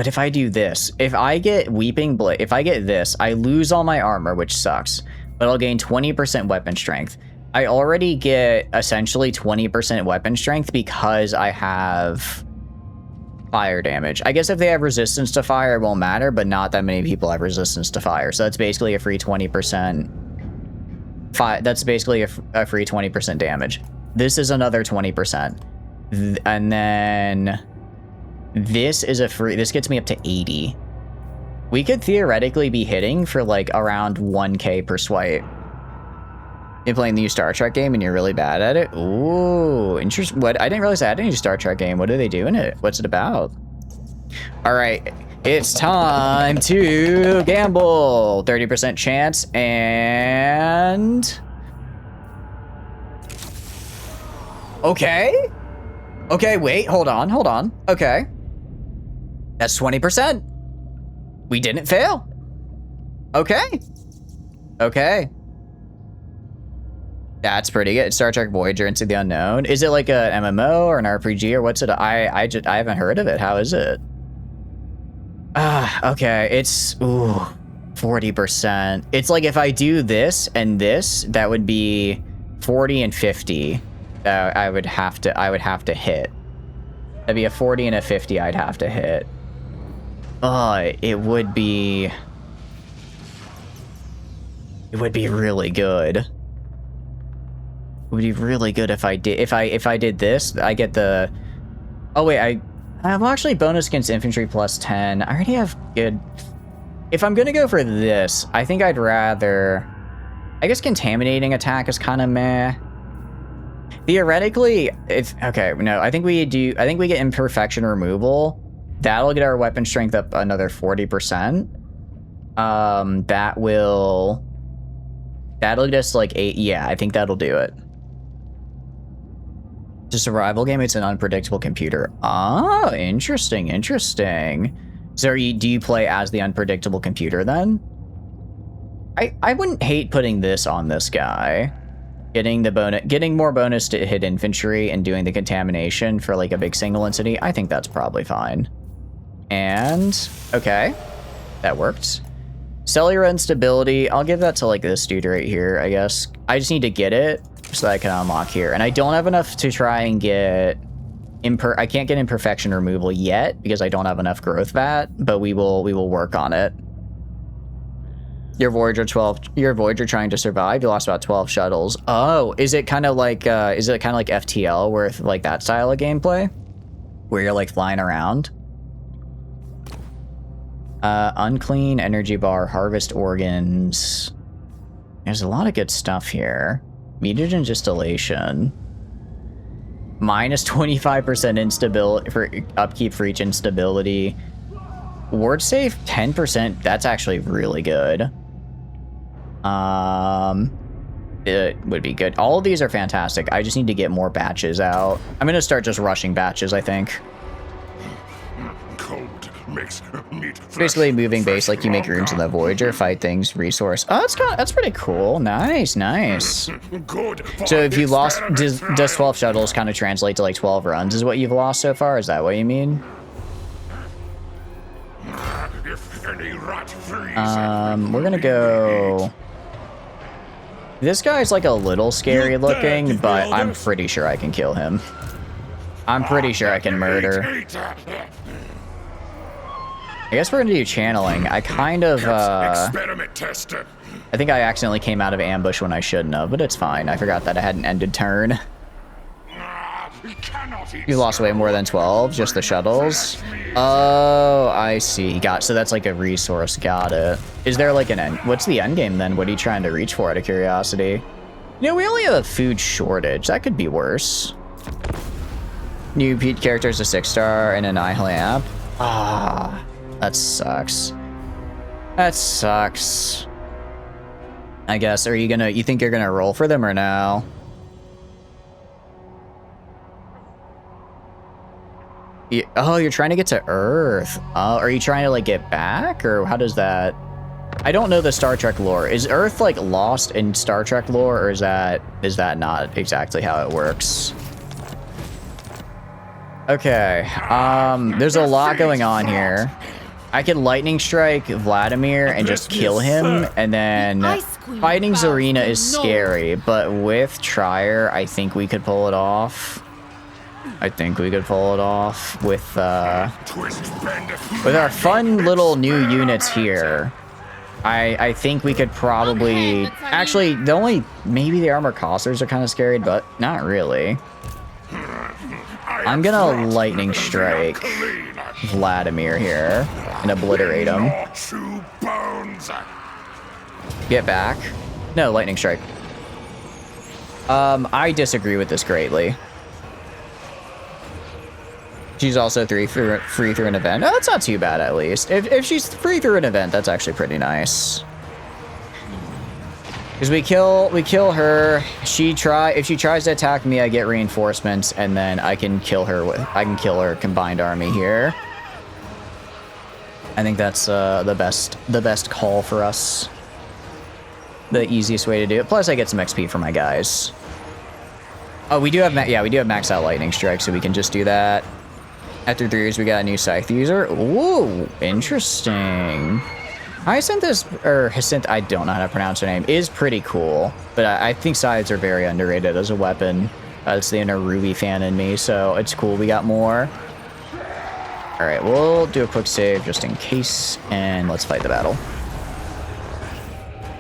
if I do this... If I get Weeping Blade... If I get this, I lose all my armor, which sucks. But I'll gain 20% weapon strength. I already get essentially 20% weapon strength because I have fire damage. I guess if they have resistance to fire, it won't matter, but not that many people have resistance to fire. So that's basically a free 20%. That's basically a free 20% damage. This is another 20%. And then this is a free... This gets me up to 80. We could theoretically be hitting for like around 1k per swipe. You're playing the new Star Trek game and you're really bad at it? Ooh, interesting. What? I didn't realize I had a new Star Trek game. What do they do in it? What's it about? All right, it's time to gamble. 30% chance and... Okay. Okay, wait, hold on. Okay. That's 20%. We didn't fail. Okay. That's pretty good. Star Trek Voyager Into the Unknown. Is it like a MMO or an RPG or what's it? I haven't heard of it. How is it? Okay. It's 40%. It's like if I do this and this, that would be 40 and 50. I would have to hit. That'd be a 40 and a 50 I'd have to hit. It would be really good. It would be really good if I did this. I get the. Oh wait, I'm actually bonus against infantry plus 10. I already have good. If I'm gonna go for this, I think I'd rather. I guess contaminating attack is kind of meh. Theoretically, I think we get imperfection removal. That'll get our weapon strength up another 40%. That'll just like 8. Yeah, I think that'll do it. It's a survival game. It's an unpredictable computer. Oh, interesting. So do you play as the unpredictable computer then? I wouldn't hate putting this on this guy. Getting more bonus to hit infantry and doing the contamination for like a big single entity. I think that's probably fine. And okay, that worked. Cellular instability. I'll give that to like this dude right here, I guess. I just need to get it so that I can unlock here. And I don't have enough to try and get I can't get imperfection removal yet because I don't have enough growth vat, but we will work on it. Your Voyager trying to survive. You lost about 12 shuttles. Oh, is it kind of like FTL where like that style of gameplay where you're like flying around? Unclean energy bar, harvest organs. There's a lot of good stuff here. Mutagen distillation. Minus 25% instability for upkeep for each instability. Ward safe 10%. That's actually really good. It would be good. All of these are fantastic. I just need to get more batches out. I'm gonna start just rushing batches, I think. Cold makes meat fresh, Basically moving base like you make rooms in the Voyager, fight things, resource. Oh, that's pretty cool. Nice. Good. So if you lost, does 12 shuttles kind of translate to like 12 runs is what you've lost so far? Is that what you mean? If any rat We're gonna go. This guy's like a little scary looking, but I'm pretty sure I can kill him. I'm pretty sure I can murder. I guess we're gonna do channeling. I kind of, experiment tester. I think I accidentally came out of ambush when I shouldn't have, but it's fine. I forgot that I had an ended turn. You lost way more than 12, just the shuttles. Oh, I see. So that's like a resource. Got it. Is there like an end? What's the end game then? What are you trying to reach for out of curiosity? You know, we only have a food shortage. That could be worse. New Pete characters a 6-star and an eye lamp. That sucks. I guess. You think you're gonna roll for them or no? Oh, you're trying to get to Earth. Are you trying to like get back, or how does that? I don't know the Star Trek lore. Is Earth like lost in Star Trek lore, or is that not exactly how it works? Okay. There's a lot going on here. I could lightning strike Vladimir and just kill him, and then fighting Zarina is scary, but with Trier, I think we could pull it off. With our fun little new units here. I think we could probably actually maybe the armor costers are kind of scary, but not really. I'm gonna lightning strike Vladimir here and obliterate him. Get back. No, lightning strike. I disagree with this greatly. She's also free through an event. Oh, that's not too bad, at least. If she's free through an event, that's actually pretty nice. Because we kill her. If she tries to attack me, I get reinforcements, and then I can kill her combined army here. I think that's the best call for us. the easiest way to do it. Plus, I get some XP for my guys. Oh, we do have max out lightning strike, so we can just do that. After 3 years, we got a new scythe user. Ooh, interesting. Hyacinth, I don't know how to pronounce her name, is pretty cool. But I think scythes are very underrated as a weapon. It's the inner Ruby fan in me, so it's cool we got more. All right, we'll do a quick save just in case, and let's fight the battle.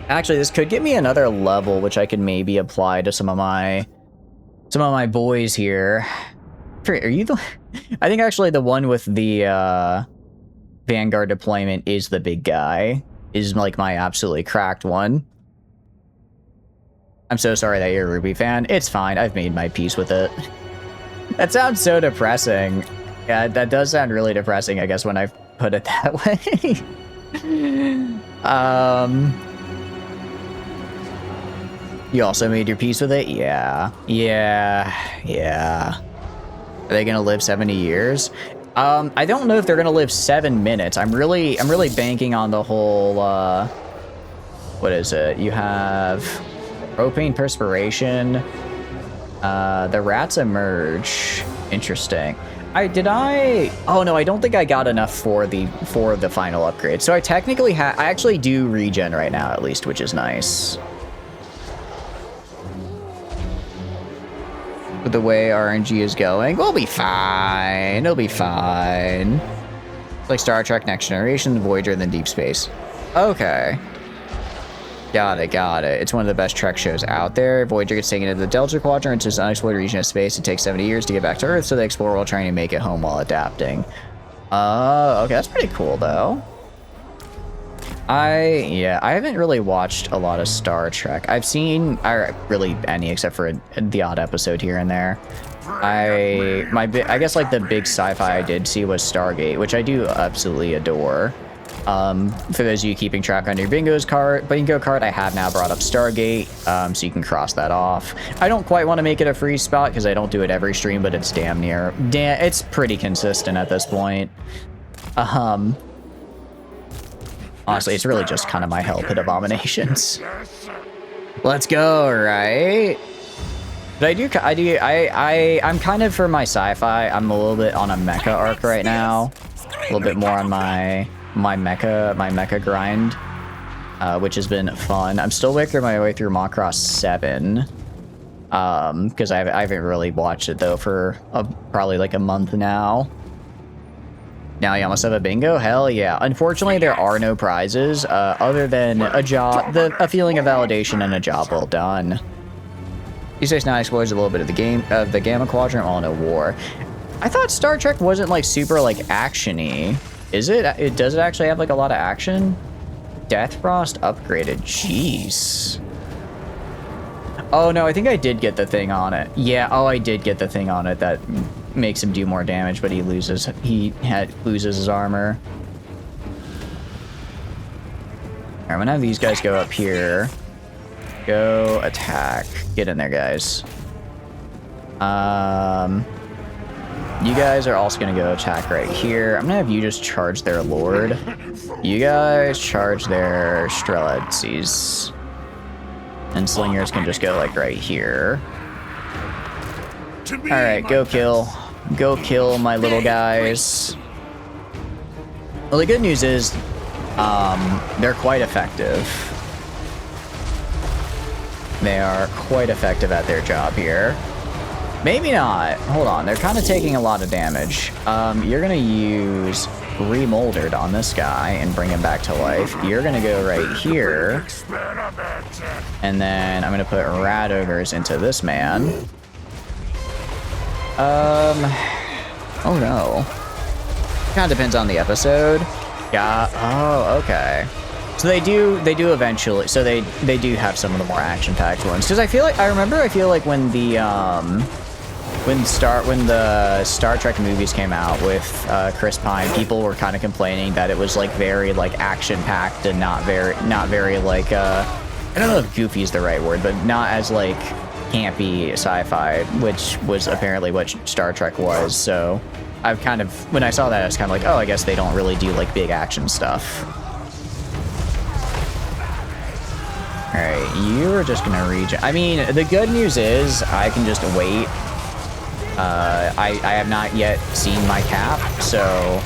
Actually, this could get me another level, which I could maybe apply to some of my boys here. Are you the? I think actually the one with the Vanguard deployment is the big guy. Is like my absolutely cracked one. I'm so sorry that you're a Ruby fan. It's fine. I've made my peace with it. That sounds so depressing. Yeah, that does sound really depressing, I guess, when I put it that way. You also made your peace with it? Yeah. Are they gonna live 70 years? I don't know if they're gonna live 7 minutes. I'm really banking on the whole, what is it? You have propane perspiration. The rats emerge. Interesting. Oh no, I don't think I got enough for the final upgrade. So I actually do regen right now at least, which is nice. With the way RNG is going, we'll be fine. It'll be fine. Like Star Trek Next Generation, Voyager, then Deep Space. Okay. Got it. It's one of the best Trek shows out there. Voyager gets taken into the Delta Quadrant, which is an unexplored region of space. It takes 70 years to get back to Earth, so they explore while trying to make it home while adapting. Okay, that's pretty cool, though. I haven't really watched a lot of Star Trek. I've seen, really any except for the odd episode here and there. I guess like the big sci-fi I did see was Stargate, which I do absolutely adore. For those of you keeping track on your bingo card, I have now brought up Stargate, so you can cross that off. I don't quite want to make it a free spot because I don't do it every stream, but it's damn near. It's pretty consistent at this point. Honestly, it's really just kind of my Hellpit abominations. Let's go, right? But I'm kind of for my sci-fi. I'm a little bit on a mecha arc right now. A little bit more on my mecha grind, which has been fun. I'm still working my way through Macross 7, because I haven't really watched it though for probably like a month now. Now you almost have a bingo? Hell yeah. Unfortunately, there are no prizes other than a feeling of validation and a job well done. These days now explores a little bit of the Gamma Quadrant while in a war. I thought Star Trek wasn't like super like action-y. Is it? Does it actually have like a lot of action? Deathfrost upgraded. Jeez. Oh no, I think I did get the thing on it. Yeah, I did get the thing on it that makes him do more damage, but he loses his armor. Alright, I'm gonna have these guys go up here. Go attack. Get in there, guys. You guys are also gonna go attack right here. I'm gonna have you just charge their lord. You guys charge their Strelitzes. And slingers can just go like right here. Alright, go kill. Go kill my little guys. Well, the good news is, they're quite effective. They are quite effective at their job here. Maybe not. Hold on, they're kind of taking a lot of damage. You're gonna use Remoldered on this guy and bring him back to life. You're gonna go right here. And then I'm gonna put Rat Ogres into this man. Oh no. Kind of depends on the episode. Yeah, oh, okay. So they do eventually, so they do have some of the more action-packed ones. Because I feel like when the Star Trek movies came out with Chris Pine, people were kind of complaining that it was like very like action-packed and not very like I don't know if goofy is the right word, but not as like campy sci-fi, which was apparently what Star Trek was. So I've kind of, when I saw that, I was kind of like, oh, I guess they don't really do like big action stuff. Alright, you are just gonna regen. I mean, the good news is I can just wait. I have not yet seen my cap, so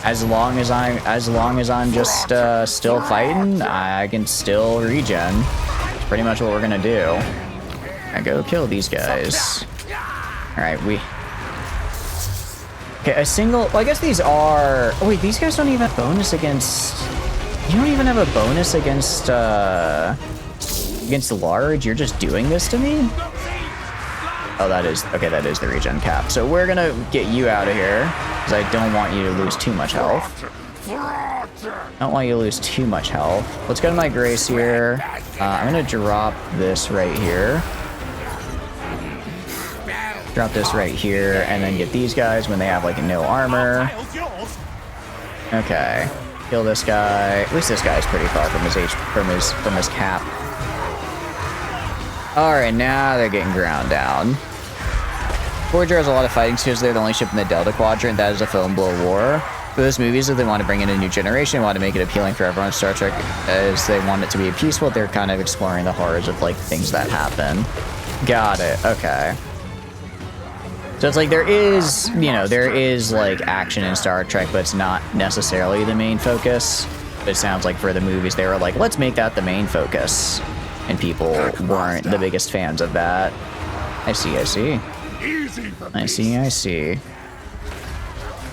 as long as I'm just still fighting, I can still regen. It's pretty much what we're gonna do. I go kill these guys. Alright, okay, a single... Well, I guess these are... Oh, wait, these guys don't even have bonus against... You don't even have a bonus against large? You're just doing this to me? Oh, that is... Okay, that is the regen cap. So we're gonna get you out of here, because I don't want you to lose too much health. I don't want you to lose too much health. Let's go to my grace here. I'm gonna drop this right here. Drop this right here, and then get these guys when they have, like, no armor. Okay. Kill this guy. At least this guy's pretty far from his cap. Alright, now they're getting ground down. Voyager has a lot of fighting skills. They're the only ship in the Delta Quadrant that is a film below war. For those movies, if they want to bring in a new generation, they want to make it appealing for everyone. Star Trek, as they want it to be peaceful, they're kind of exploring the horrors of, like, things that happen. Got it. Okay. So it's like there is, you know, there is like action in Star Trek, but it's not necessarily the main focus. But it sounds like for the movies, they were like, let's make that the main focus. And people weren't the biggest fans of that. I see.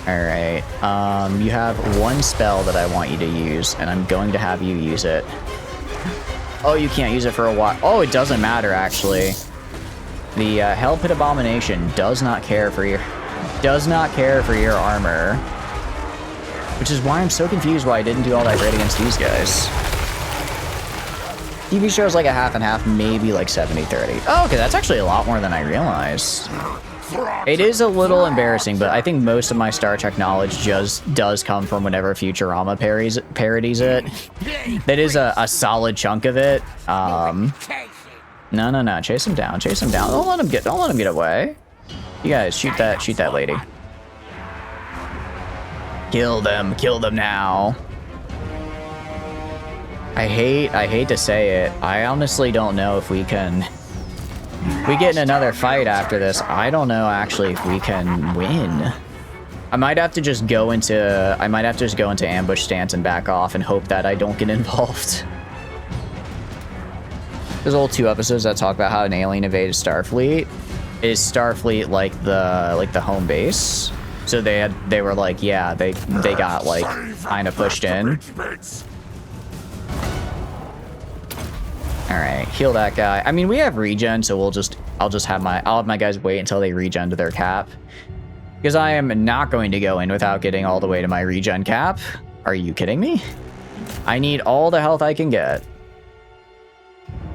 Alright, you have one spell that I want you to use, and I'm going to have you use it. Oh, you can't use it for a while. Oh, it doesn't matter, actually. The Hellpit Abomination does not care for your armor, which is why I'm so confused why I didn't do all that great against these guys. TV show is like a half and half, maybe like 70-30. Oh, okay, that's actually a lot more than I realized. It is a little embarrassing, but I think most of my Star Trek knowledge just does come from whenever Futurama parodies it. That is a solid chunk of it. No, chase him down. Don't let him get away. You guys, shoot that lady. Kill them now. I hate to say it. I honestly don't know if we can... If we get in another fight after this, I don't know actually if we can win. I might have to just go into ambush stance and back off and hope that I don't get involved. There's old 2 episodes that talk about how an alien invaded Starfleet. Is Starfleet like the home base? So they were like, yeah, they got like kind of pushed in. All right, heal that guy. I mean, we have regen, so I'll have my guys wait until they regen to their cap, because I am not going to go in without getting all the way to my regen cap. Are you kidding me? I need all the health I can get.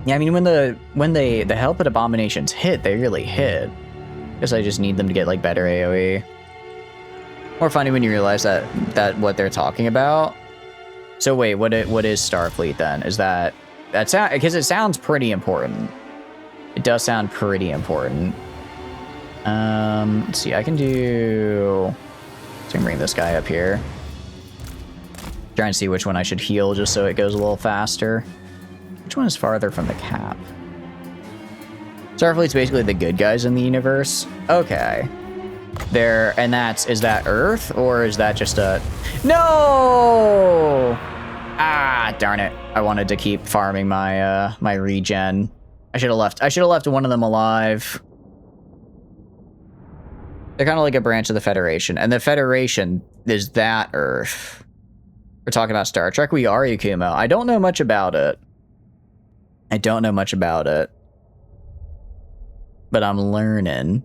Yeah, I mean, when the Hellpit Abominations hit, they really hit. Guess I just need them to get like better AoE. More funny when you realize that what they're talking about. So wait, what is Starfleet then? Is that because it sounds pretty important. It does sound pretty important. Let's see, I can bring this guy up here. Trying to see which one I should heal just so it goes a little faster. Which one is farther from the cap? Starfleet's basically the good guys in the universe. Okay. Is that Earth, or is that just a... No! Ah, darn it. I wanted to keep farming my my regen. I should have left one of them alive. They're kind of like a branch of the Federation, and the Federation is that Earth. We're talking about Star Trek. We are Yakumo. I don't know much about it. But I'm learning.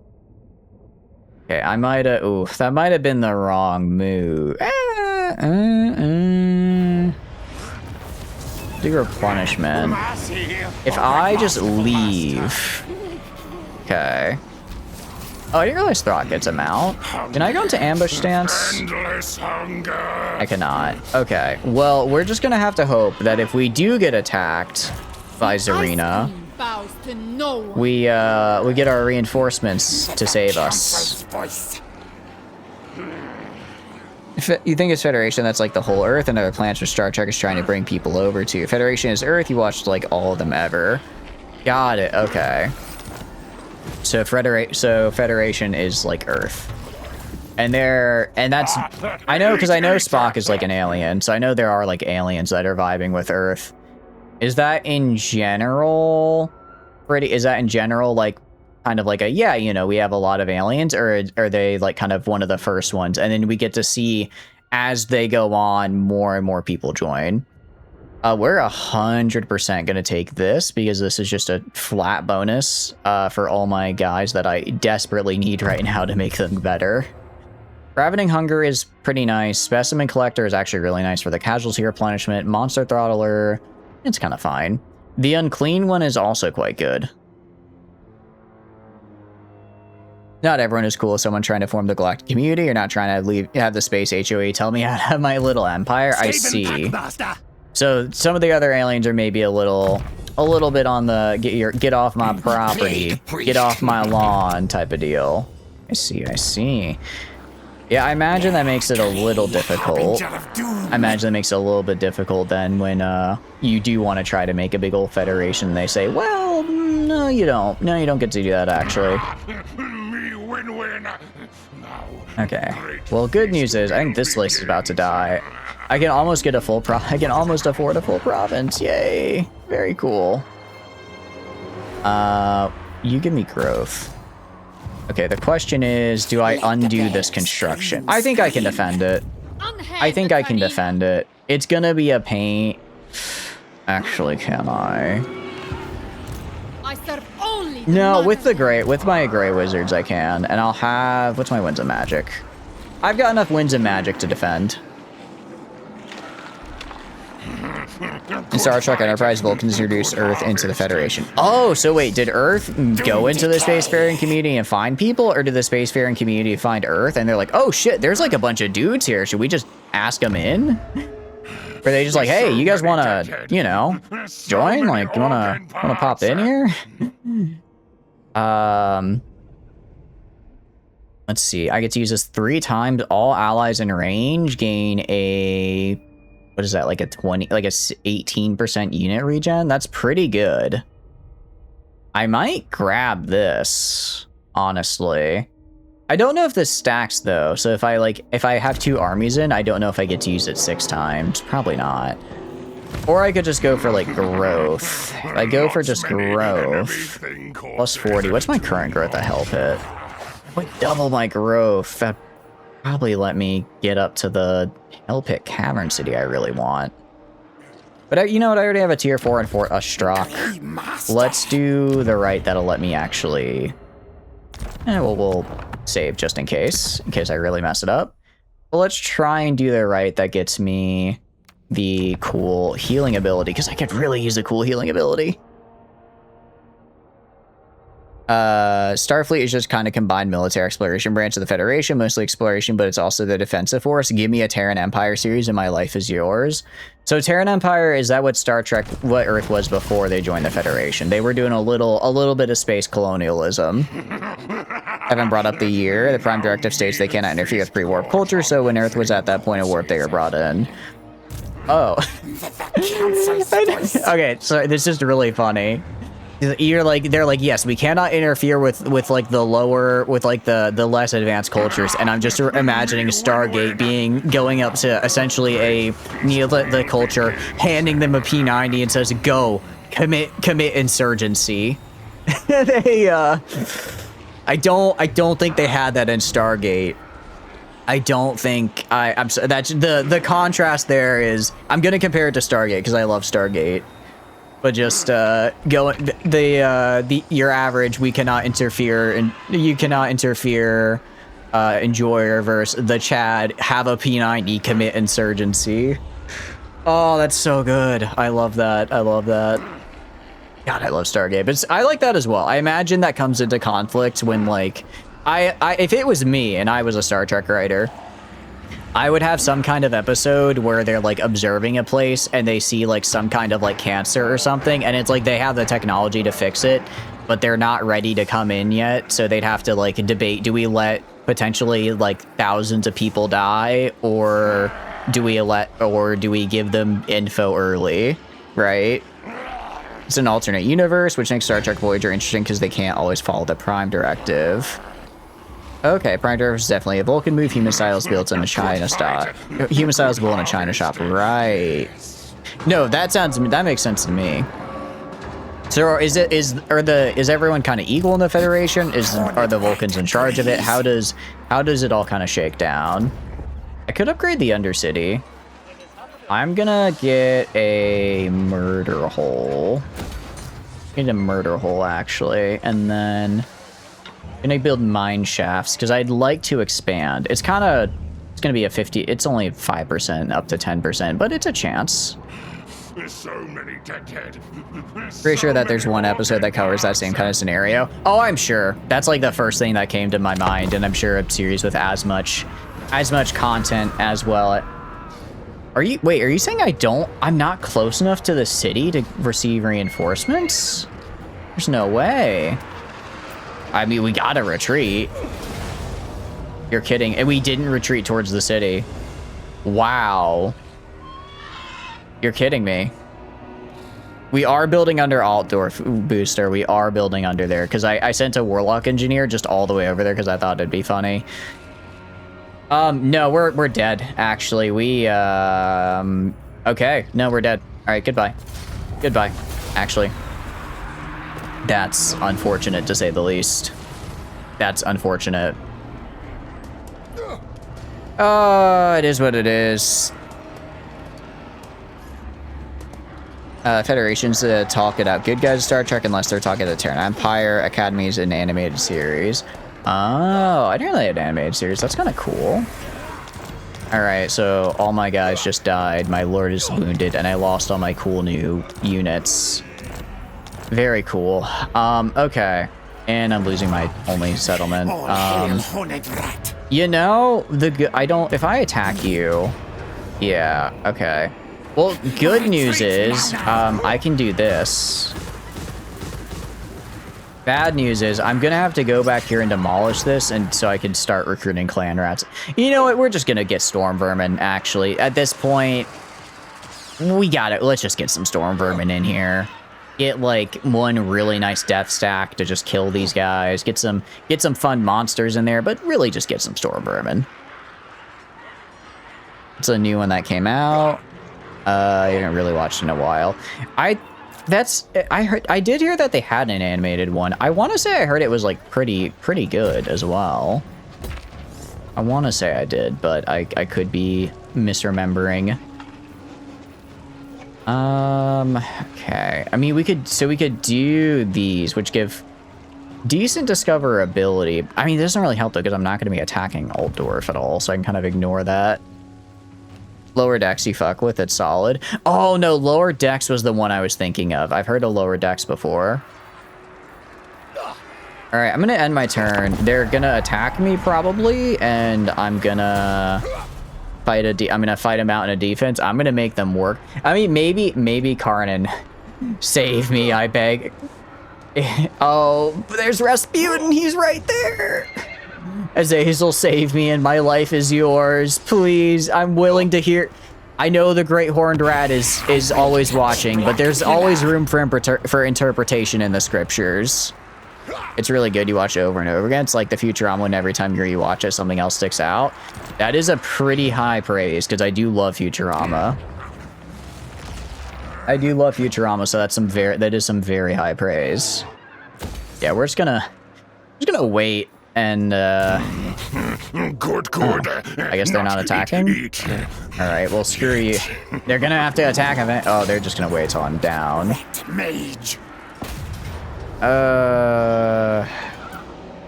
Okay, I might have... Ooh, that might have been the wrong move. Do replenishment. If I just leave... Okay. Oh, I didn't realize Throck gets him out. Can I go into ambush stance? I cannot. Okay, well, we're just gonna have to hope that if we do get attacked by Zarina, we get our reinforcements to save us. You think it's Federation, that's like the whole Earth, and other planets where Star Trek is trying to bring people over to. Federation is Earth, you watched like all of them ever. Got it, okay. So Federation is like Earth. And that's, I know, because I know Spock is like an alien, so I know there are like aliens that are vibing with Earth. Is that in general, like, kind of like a, yeah, you know, we have a lot of aliens, or are they like kind of one of the first ones? And then we get to see, as they go on, more and more people join. We're 100% going to take this, because this is just a flat bonus for all my guys that I desperately need right now to make them better. Ravening Hunger is pretty nice. Specimen Collector is actually really nice for the casualty replenishment. Monster Throttler, it's kind of fine. The Unclean one is also quite good. Not everyone is cool as someone trying to form the galactic community. You're not trying to have the space HOE tell me how to have my little empire. I see. So some of the other aliens are maybe a little bit on the get off my property, get off my lawn type of deal. I see. Yeah, I imagine that makes it a little difficult. I imagine that makes it a little bit difficult then when you do want to try to make a big old federation and they say, well, no, you don't. No, you don't get to do that, actually. Okay. Well, good news is, I think this place is about to die. I can almost get a full I can almost afford a full province. Yay. Very cool. You give me growth. Okay, the question is, do I undo this construction? I think I can defend it. I think I can defend it. It's gonna be a pain. Actually, can I? No, with my gray wizards I can, and I'll have, what's my winds of magic? I've got enough winds of magic to defend. In Star Trek Enterprise, Vulcans introduced Earth into the Federation. Oh, so wait, did Earth go into the spacefaring community and find people, or did the spacefaring community find Earth and they're like, oh shit, there's like a bunch of dudes here, should we just ask them in? Or are they just like, hey, you guys wanna, you know, join? Like, you wanna pop in here? Let's see, I get to use this 3 times. All allies in range gain a, what is that, like a 18% unit regen? That's pretty good. I might grab this, honestly. I don't know if this stacks though, so if I have 2 armies in, I don't know if I get to use it 6 times. Probably not. Or I could just go for like growth. If I go for just growth, plus 40. What's my current growth at Hellpit? Would double my growth. That probably let me get up to the Hellpit Cavern City I really want. But you know what? I already have a tier 4 and Fort Ushtrak. Let's do the right that'll let me actually. We'll save just in case I really mess it up. But let's try and do the right that gets me the cool healing ability, because I could really use a cool healing ability. Starfleet is just kind of combined military exploration branch of the Federation, mostly exploration, but it's also the defensive force. Give me a Terran Empire series and my life is yours. So Terran Empire, is that what Star Trek, what Earth was before they joined the Federation? They were doing a little bit of space colonialism. Haven't brought up the year. The Prime Directive states they cannot interfere with pre-warp culture, so when Earth was at that point of warp, they were brought in. Oh. Okay, so this is really funny. They're like, yes, we cannot interfere with like the lower, with like the less advanced cultures, and I'm just imagining Stargate going up to essentially the culture, handing them a P90 and says, go, commit insurgency. I don't think they had that in Stargate. I don't think I'm so that's the contrast there is, I'm gonna compare it to Stargate because I love Stargate. But just your average, we cannot interfere, and you cannot interfere. Enjoyer versus the Chad, have a P90, commit insurgency. Oh, that's so good. I love that. I love that. God, I love Stargate, but I like that as well. I imagine that comes into conflict when, like, if it was me and I was a Star Trek writer, I would have some kind of episode where they're like observing a place and they see like some kind of like cancer or something, and it's like they have the technology to fix it, but they're not ready to come in yet, so they'd have to like debate, do we let potentially like thousands of people die, or do we give them info early, right? It's an alternate universe, which makes Star Trek Voyager interesting because they can't always follow the Prime Directive. Okay, Prime Directive is definitely a Vulcan move. Human styles built in a China shop. Human styles built in a China shop, right? No, that makes sense to me. So is everyone kind of equal in the Federation? Are the Vulcans in charge of it? How does it all kind of shake down? I could upgrade the Undercity. I'm gonna get a murder hole. I need a murder hole actually, and then I'm gonna build mine shafts because I'd like to expand. It's gonna be a 50. It's only 5% up to 10%, but it's a chance. There's so many dead. Pretty sure that there's one episode that covers that same kind of scenario. Oh, I'm sure. That's like the first thing that came to my mind, and I'm sure a series with as much content as well. Are you saying I'm not close enough to the city to receive reinforcements? There's no way. I mean, we gotta retreat. You're kidding. And we didn't retreat towards the city. Wow. You're kidding me. We are building under Altdorf Booster. We are building under there because I sent a Warlock Engineer just all the way over there because I thought it'd be funny. No, we're dead, actually. Okay. No, we're dead. All right, goodbye. Goodbye, actually. That's unfortunate, to say the least. That's unfortunate. It is what it is. Federations talk it out. Good guys Star Trek unless they're talking to the Terran Empire. Academy is an animated series. Oh, I didn't know they had an animated series. That's kind of cool. Alright, so all my guys just died. My lord is wounded, and I lost all my cool new units. Very cool. Okay. And I'm losing my only settlement. You know, if I attack you... Yeah, okay. Well, good news is, I can do this. Bad news is, I'm gonna have to go back here and demolish this, and so I can start recruiting clan rats. You know what, we're just gonna get storm vermin, actually. At this point, let's just get some storm vermin in here. Get, like, one really nice death stack to just kill these guys. Get some fun monsters in there, but really just get some storm vermin. It's a new one that came out. I haven't really watched in a while. I did hear that they had an animated one. I want to say I heard it was like pretty good as well. I want to say I did, but I could be misremembering. Okay. I mean, we could do these, which give decent discoverability. I mean, it doesn't really help though, because I'm not going to be attacking Altdorf at all, so I can kind of ignore that. Lower decks you fuck with, it's solid. Oh no, lower decks was the one I was thinking of. I've heard of lower decks before. Alright, I'm gonna end my turn. They're gonna attack me probably, and I'm gonna fight them out in a defense. I'm gonna make them work. I mean, maybe Karnan. Save me, I beg. Oh, there's Rasputin, he's right there. Azazel, save me and my life is yours. Please, I'm willing to hear. I know the Great Horned Rat is always watching, but there's always room for interpretation in the scriptures. It's really good. You watch it over and over again. It's like the Futurama when every time you watch it, something else sticks out. That is a pretty high praise because I do love Futurama. I do love Futurama, so that is some very high praise. Yeah, we're just gonna wait. And, Good. I guess they're not attacking? Alright, well, screw you. They're gonna have to attack him. Oh, they're just gonna wait till I'm down. Mage.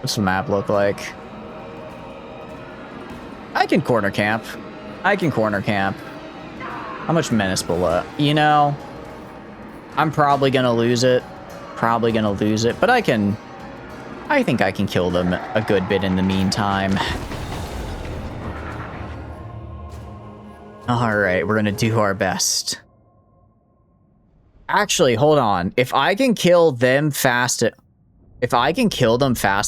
What's the map look like? I can corner camp. How much menace below? You know, I'm probably gonna lose it. But I think I can kill them a good bit in the meantime. Alright, we're gonna do our best. Actually, hold on. If I can kill them fast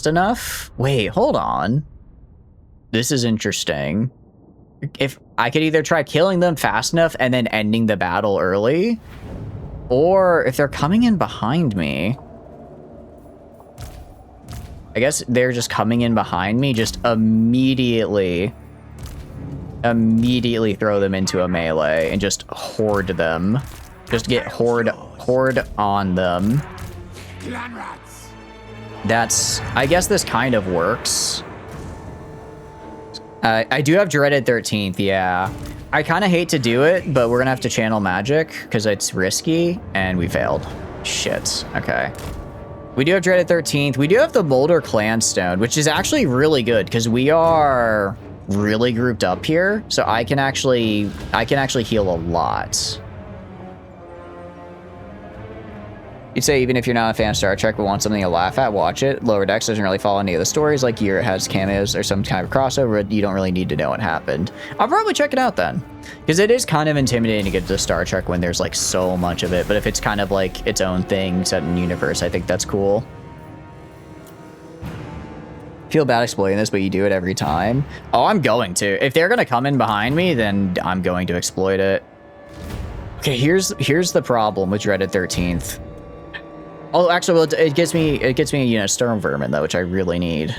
enough... Wait, hold on. This is interesting. If I could either try killing them fast enough and then ending the battle early, or if they're coming in behind me, I guess they're just coming in behind me, just immediately throw them into a melee and just horde them. Just get horde on them. I guess this kind of works. I do have Dreaded 13th, yeah. I kind of hate to do it, but we're gonna have to channel magic because it's risky, and we failed. Shit, okay. We do have Dreaded 13th. We do have the Molder Clan Stone, which is actually really good because we are really grouped up here, so I can actually heal a lot. You'd say even if you're not a fan of Star Trek but want something to laugh at, watch it. Lower Decks doesn't really follow any of the stories. Like Gear has cameos or some kind of crossover. You don't really need to know what happened. I'll probably check it out then. Because it is kind of intimidating to get to Star Trek when there's like so much of it. But if it's kind of like its own thing set in universe, I think that's cool. Feel bad exploiting this, but you do it every time. Oh, I'm going to. If they're going to come in behind me, then I'm going to exploit it. Okay, here's the problem with Dreaded 13th. Oh, actually, well, it gets me, you know, Storm Vermin though, which I really need.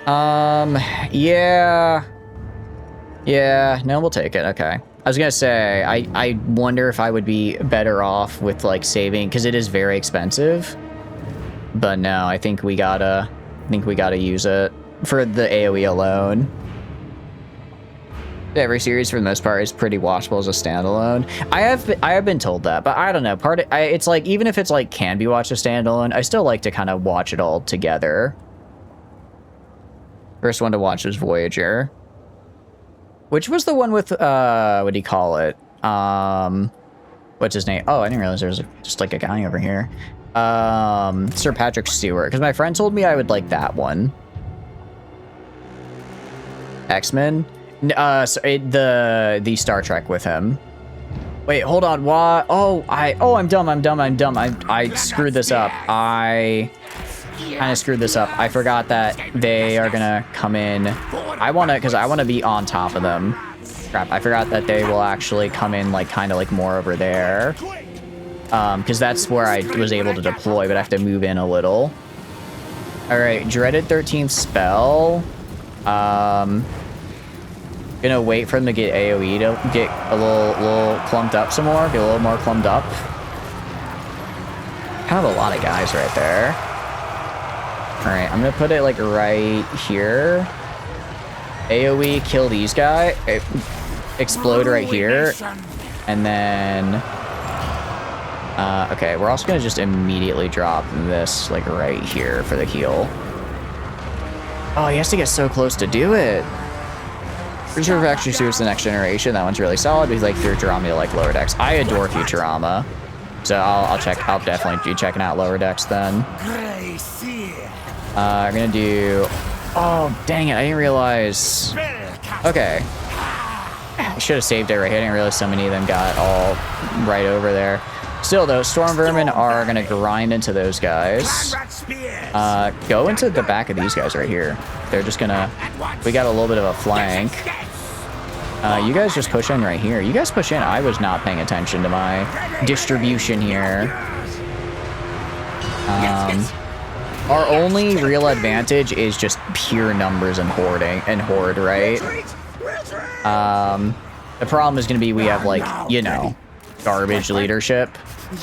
Yeah, no, we'll take it. Okay. I was gonna say, I wonder if I would be better off with like saving, because it is very expensive. But no, I think we gotta use it for the AoE alone. Every series, for the most part, is pretty watchable as a standalone. I have been told that, but I don't know. It's like, even if it's like can be watched as standalone, I still like to kind of watch it all together. First one to watch was Voyager, which was the one with what do you call it? What's his name? Oh, I didn't realize there was just like a guy over here. Sir Patrick Stewart, because my friend told me I would like that one. X-Men. So the Star Trek with him. Wait, hold on. Why? I'm dumb. I screwed this up. I kind of screwed this up. I forgot that they are gonna come in. I want to be on top of them. Crap, I forgot that they will actually come in like kind of like more over there. Because that's where I was able to deploy, but I have to move in a little. All right, Dreaded 13th spell. Gonna wait for them to get AoE to get a little clumped up some more. Get a little more clumped up. Kind of a lot of guys right there. All right, I'm gonna put it like right here. AoE, kill these guys. Explode right here, and then. Okay, we're also gonna just immediately drop this like right here for the heal. Oh, he has to get so close to do it. Future actually suits the Next Generation. That one's really solid. We like Futurama, like Lower Decks. I adore Futurama, so I'll definitely be checking out Lower Decks then. I'm gonna do. Oh dang it! I didn't realize. Okay, I should have saved it right here. I didn't realize so many of them got all right over there. Still though, Storm Vermin are gonna grind into those guys. Go into the back of these guys right here. They're just gonna. We got a little bit of a flank. You guys just push in right here. You guys push in. I was not paying attention to my distribution here. Our only real advantage is just pure numbers and hoarding and horde, right? The problem is gonna be we have like, you know, garbage leadership.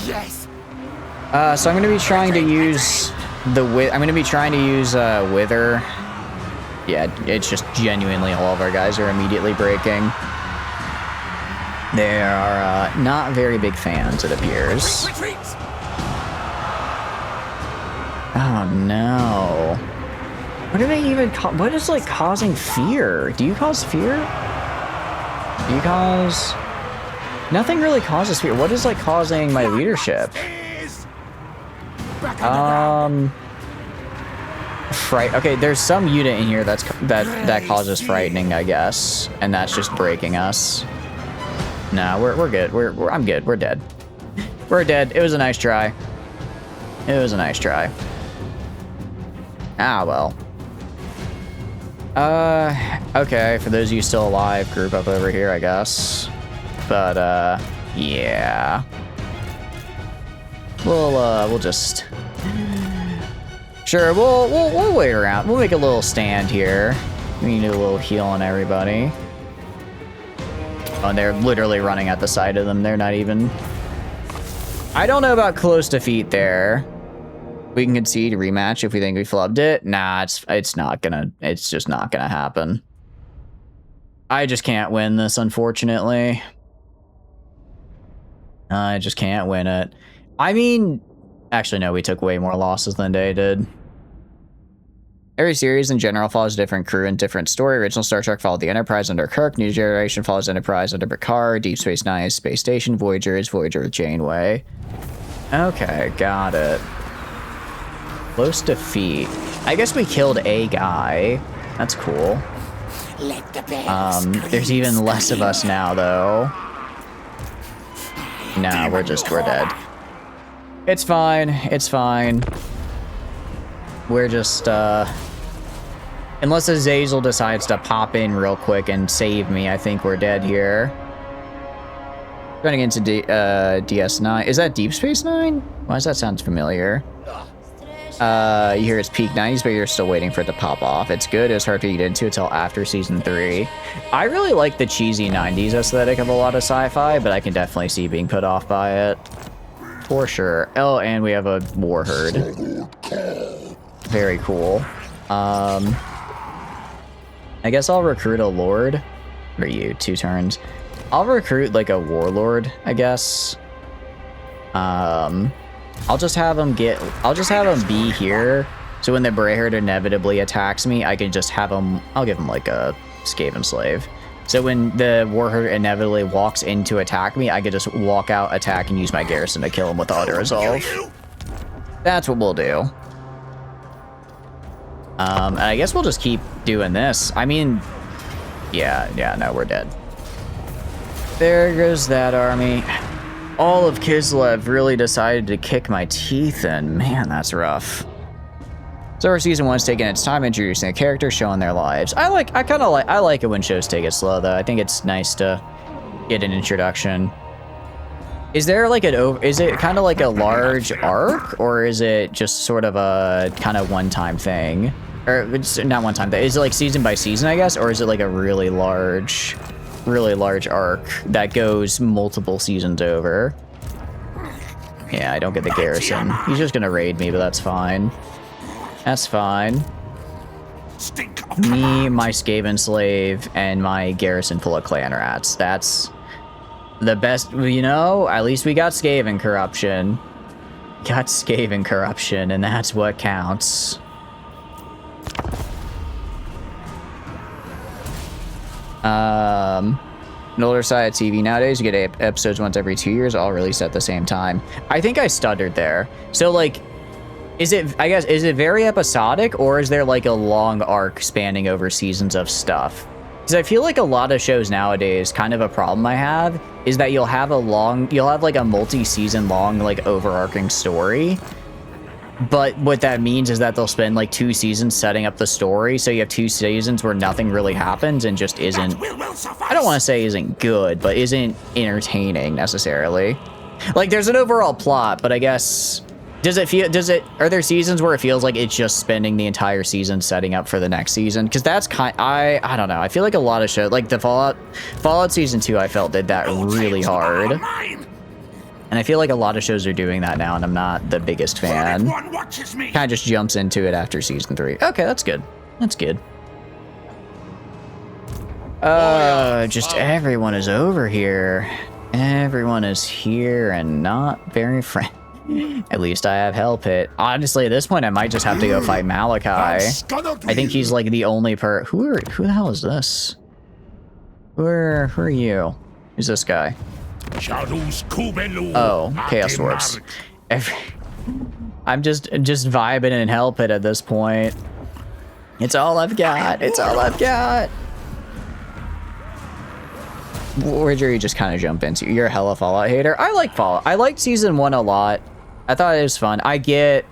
Yes. So I'm gonna be trying to use Wither. Yeah, it's just genuinely all of our guys are immediately breaking. They are not very big fans, it appears. Oh no. What do they even what is like causing fear? Do you cause fear? Do you cause... Nothing really causes fear. What is like causing my leadership? Fright. Okay, there's some unit in here that causes frightening, I guess, and that's just breaking us. Nah, we're good. I'm good. We're dead. We're dead. It was a nice try. It was a nice try. Ah well. Okay, for those of you still alive, group up over here, I guess. But, yeah. We'll just... Sure, we'll wait around. We'll make a little stand here. We need to do a little heal on everybody. Oh, and they're literally running at the side of them. They're not even... I don't know about close defeat there. We can concede a rematch if we think we flubbed it. Nah, it's not gonna... It's just not gonna happen. I just can't win this, unfortunately. I just can't win it. I mean... Actually, no, we took way more losses than they did. Every series in general follows a different crew and different story. Original Star Trek followed the Enterprise under Kirk. New Generation follows Enterprise under Picard. Deep Space Nine is Space Station. Voyager is Voyager with Janeway. Okay, got it. Close defeat. I guess we killed a guy. That's cool. There's even less of us now, though. Nah, we're dead. It's fine. It's fine. We're just, unless Azazel decides to pop in real quick and save me, I think we're dead here. Running into DS9. Is that Deep Space Nine? Why does that sound familiar? You hear it's peak 90s, but you're still waiting for it to pop off. It's good. It was hard to get into until after season 3. I really like the cheesy 90s aesthetic of a lot of sci-fi, but I can definitely see being put off by it. For sure. Oh, and we have a war herd. Very cool. I guess I'll recruit a lord. Or you, 2 turns. I'll recruit like a warlord, I guess. I'll just have him be here. So when the Bray herd inevitably attacks me, I can just have him, I'll give him like a Skaven slave. So when the war herd inevitably walks in to attack me, I can just walk out, attack, and use my garrison to kill him with auto resolve. That's what we'll do. And I guess we'll just keep doing this. I mean, yeah, no, we're dead. There goes that army. All of Kislev really decided to kick my teeth in. Man, that's rough. So our season 1's taking its time introducing a character, showing their lives. I like it when shows take it slow, though. I think it's nice to get an introduction. Is there like is it kind of like a large arc, or is it just sort of a kind of one-time thing? Or it's not one-time thing. Is it like season by season, I guess, or is it like a really large arc that goes multiple seasons over? Yeah, I don't get the garrison. He's just gonna raid me, but that's fine. That's fine. Me, my Skaven slave, and my garrison full of clan rats. That's the best, you know? At least we got Skaven corruption. Got Skaven corruption, and that's what counts. An older side of TV nowadays, you get episodes once every 2 years, all released at the same time. I think I stuttered there. So, like, is it very episodic, or is there like a long arc spanning over seasons of stuff? Because I feel like a lot of shows nowadays, kind of a problem I have, is that you'll have like a multi-season long, like, overarching story. But what that means is that they'll spend like 2 seasons setting up the story, so you have 2 seasons where nothing really happens and just isn't, I don't want to say isn't good, but isn't entertaining necessarily. Like, there's an overall plot, but I guess... are there seasons where it feels like it's just spending the entire season setting up for the next season? Because that's I don't know. I feel like a lot of shows, like the Fallout Season 2, I felt did that really hard. And I feel like a lot of shows are doing that now, and I'm not the biggest fan. Kind of just jumps into it after Season 3. Okay, that's good. That's good. Just everyone is over here. Everyone is here and not very friendly. At least I have Hellpit. Honestly, at this point, I might just have to go fight Malachi. I think he's like the only who the hell is this? Who are you? Who's this guy? Oh, Chaos Dwarfs. I'm just vibing in Hellpit at this point. It's all I've got. It's all I've got. Where'd you just kind of jump into? You're a hella Fallout hater. I like Fallout. I liked Season 1 a lot. I thought it was fun. I get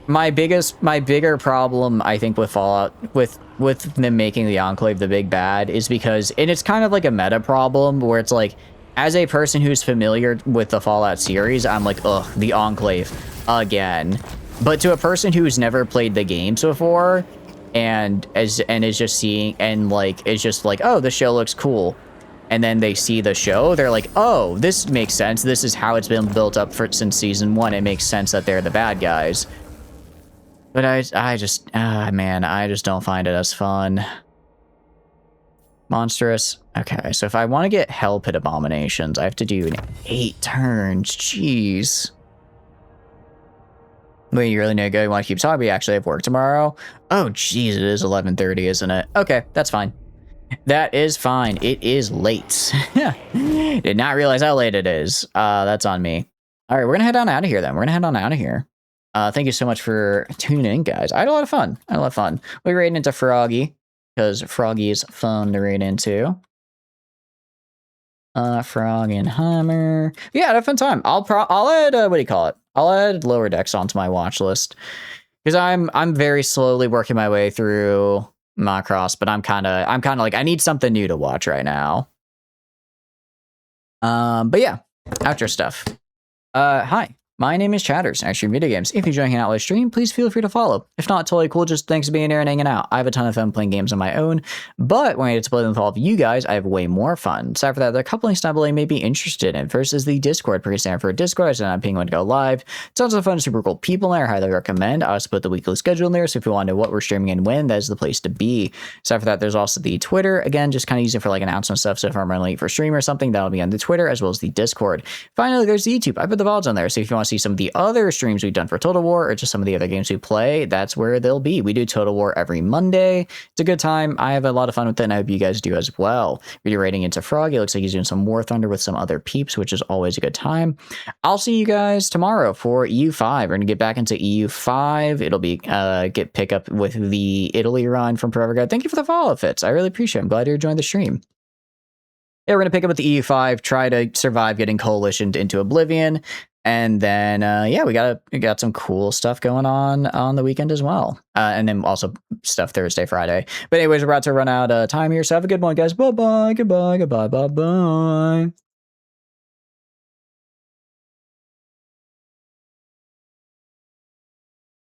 my bigger problem, I think, with Fallout, with them making the Enclave the big bad is because, and it's kind of like a meta problem where it's like, as a person who's familiar with the Fallout series, I'm like, ugh, the Enclave again. But to a person who's never played the games before, and is just seeing, and like is just like, oh, the show looks cool, and then they see the show, they're like, oh, this makes sense. This is how it's been built up since season 1. It makes sense that they're the bad guys. But I just, man, I just don't find it as fun. Monstrous. Okay, so if I want to get Hellpit Abominations, I have to do 8 turns. Jeez. Wait, you really need to go? You want to keep talking? We actually have work tomorrow. Oh, jeez, it is 11:30, isn't it? Okay, that's fine. That is fine. It is late. Did not realize how late it is. That's on me. All right, we're gonna head on out of here then. We're gonna head on out of here. Thank you so much for tuning in, guys. I had a lot of fun. We raided into Froggy because Froggy is fun to raid into. Frog and Hammer. Yeah, I had a fun time. I'll add what do you call it? I'll add Lower Decks onto my watch list because I'm very slowly working my way through Macross, but I'm kind of like, I need something new to watch right now. But yeah, outro stuff. Hi, my name is Chatters, I stream video games. If you're joining out live stream, please feel free to follow. If not, totally cool, just thanks for being here and hanging out. I have a ton of fun playing games on my own, but when I get to play them with all of you guys, I have way more fun. Aside for that, there are a couple things I believe may be interested in. First is the Discord, pretty standard for Discord. I said I'm pinging when to go live. Tons of fun, super cool people in there, I highly recommend. I also put the weekly schedule in there, so if you want to know what we're streaming and when, that is the place to be. Aside for that, there's also the Twitter, again, just kind of use it for like announcement stuff, so if I'm running late for stream or something, that'll be on the Twitter, as well as the Discord. Finally, there's the YouTube. I put the VODs on there, so if you want to see some of the other streams we've done for Total War or just some of the other games we play, that's where they'll be. We do Total War every Monday. It's a good time. I have a lot of fun with it, and I hope you guys do as well. Video rating into Frog. It looks like he's doing some War Thunder with some other peeps, which is always a good time. I'll see you guys tomorrow for EU5. We're going to get back into EU5. It'll be pick up with the Italy run from Forever God. Thank you for the follow, Fitz. I really appreciate it. I'm glad you joined the stream. Yeah, we're going to pick up with the EU5, try to survive getting coalitioned into Oblivion. And then, yeah, we got some cool stuff going on the weekend as well. And then also stuff Thursday, Friday. But anyways, we're about to run out of time here. So have a good one, guys. Bye-bye. Goodbye. Goodbye. Bye-bye.